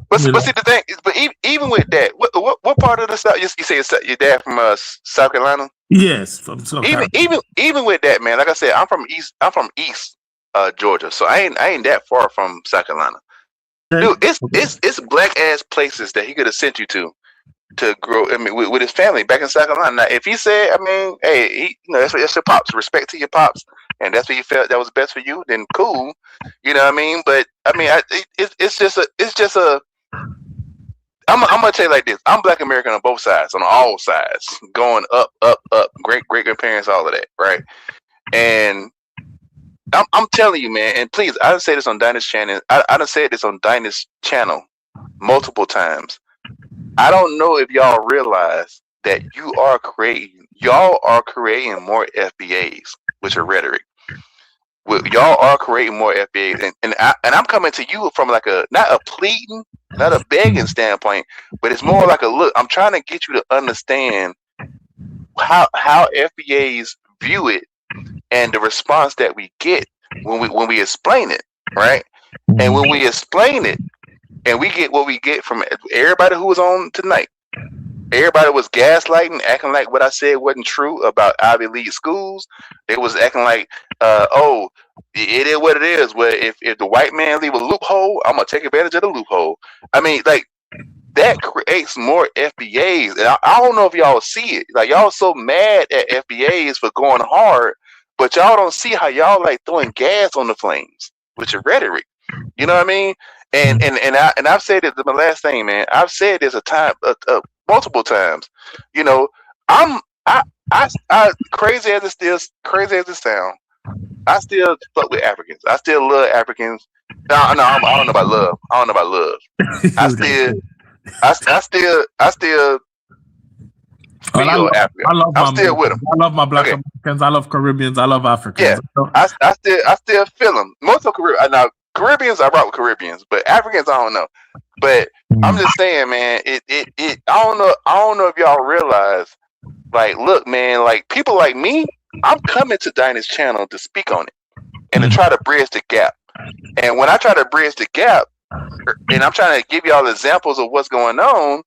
But see, the thing is, but even with that, what part of the South? You say your dad from South Carolina? Yes, from South Carolina. Even with that, man. Like I said, I'm from East Georgia, so I ain't that far from South Carolina. Dude, it's black ass places that he could have sent you to grow. I mean, with his family back in South Carolina. Now, if he said, I mean, hey, that's your pops. Respect to your pops, and that's what you felt that was best for you. Then cool, you know what I mean. But I mean, it's just a. I'm gonna tell you like this. I'm Black American on both sides, on all sides, going up. Great grandparents, all of that, right? And I'm telling you, man. And please, I done say this on Dinah's channel. I done said this on Dinah's channel multiple times. I don't know if y'all realize that y'all are creating more FBAs, which are rhetoric. Y'all are creating more FBAs, and I'm coming to you from like not a pleading, not a begging standpoint, but it's more like a look. I'm trying to get you to understand how FBAs view it and the response that we get when we explain it, right? And when we explain it, and we get what we get from everybody who was on tonight. Everybody was gaslighting, acting like what I said wasn't true about Ivy League schools. They was acting like, oh, it is what it is. Where if the white man leave a loophole, I'm gonna take advantage of the loophole. I mean, like that creates more FBAs, and I don't know if y'all see it. Like y'all so mad at FBAs for going hard, but y'all don't see how y'all like throwing gas on the flames with your rhetoric. You know what I mean? And I've said it. My last thing, man. I've said this multiple times. You know, I crazy as it sounds, I still fuck with Africans. I still love Africans. No, I don't know about love. I still feel African. I'm still with them. I love my Black Americans. I love Caribbeans. I love Africans. Yeah, I still feel them. Most of Caribbeans, I rock with Caribbeans, but Africans, I don't know. But I'm just saying, man. I don't know if y'all realize. Like, look, man. Like people like me, I'm coming to Dinah's channel to speak on it and to try to bridge the gap. And when I try to bridge the gap, and I'm trying to give y'all examples of what's going on,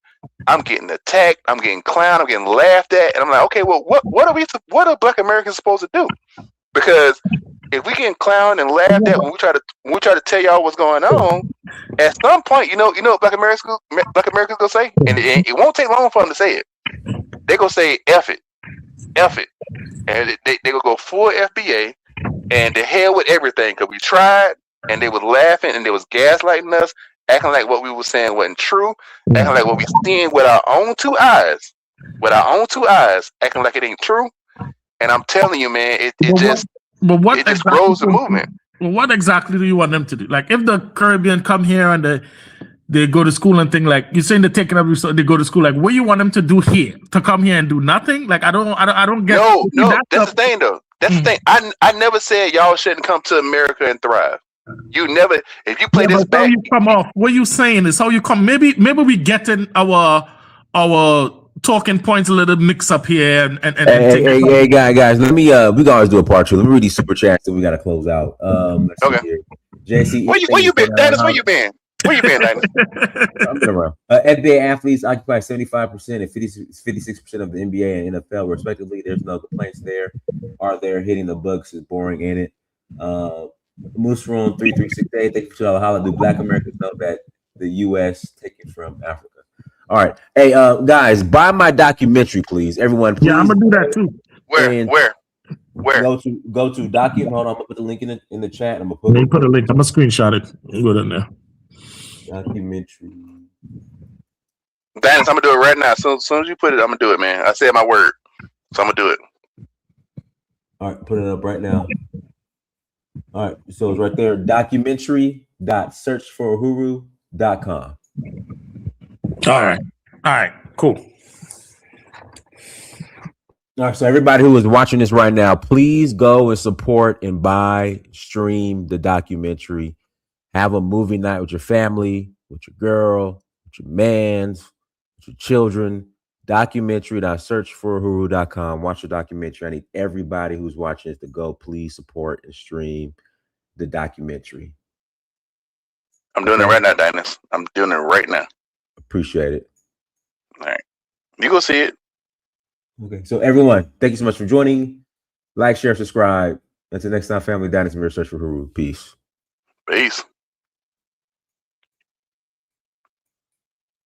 I'm getting attacked. I'm getting clowned. I'm getting laughed at, and I'm like, okay, well, what are Black Americans supposed to do? Because if we getting clowned and laughed at when we try to tell y'all what's going on, at some point, you know what Black Americans gonna say, and it won't take long for them to say it. They gonna say F it, and they gonna go full FBA, and the hell with everything because we tried, and they was laughing and they was gaslighting us, acting like what we were saying wasn't true, acting like what we seeing with our own two eyes, acting like it ain't true. And I'm telling you, man, it just grows the movement. Well, what exactly do you want them to do? Like, if the Caribbean come here and they go to school and thing, like you're saying they're taking up, they go to school. Like, what do you want them to do here? To come here and do nothing? Like, I don't get. No, that's the thing though. That's the thing. I never said y'all shouldn't come to America and thrive. You never. If you play this back, you come off. What you saying is how you come. Maybe we getting our talking points a little mix up here and hey guys, let me we can always do a part two. Let me read these super chats and we gotta close out. Okay. JC, where you been, Dennis? Where you been? Dennis? I've been around. FBA athletes occupy 75% and 56% of the NBA and NFL, respectively. There's no complaints there. Are there hitting the books is boring, ain't it? Moose Room 3368. Thank you for all holla. Do Black Americans know that the U.S. taken from Africa? All right, hey guys, buy my documentary, please. Everyone, please. Yeah, I'm gonna do that too. Where? Go to document. Hold on, I'm gonna put the link in the chat. I'm gonna put a link. I'm gonna screenshot it. You go in there. Documentary. Dennis, I'm gonna do it right now. As soon as you put it, I'm gonna do it, man. I said my word, so I'm gonna do it. All right, put it up right now. All right. So it's right there, documentary.searchforhuru.com. All right, cool. All right, so everybody who is watching this right now, please go and support and buy, stream the documentary. Have a movie night with your family, with your girl, with your mans, with your children. Documentary.searchforhuru.com. Watch the documentary. I need everybody who's watching this to go. Please support and stream the documentary. I'm doing it right now, Dynas. I'm doing it right now. Appreciate it. All right. You go see it. Okay, so everyone, thank you so much for joining. Like, share, subscribe. Until next time, family, Dynas, Mirror Search for Huru. Peace. Peace.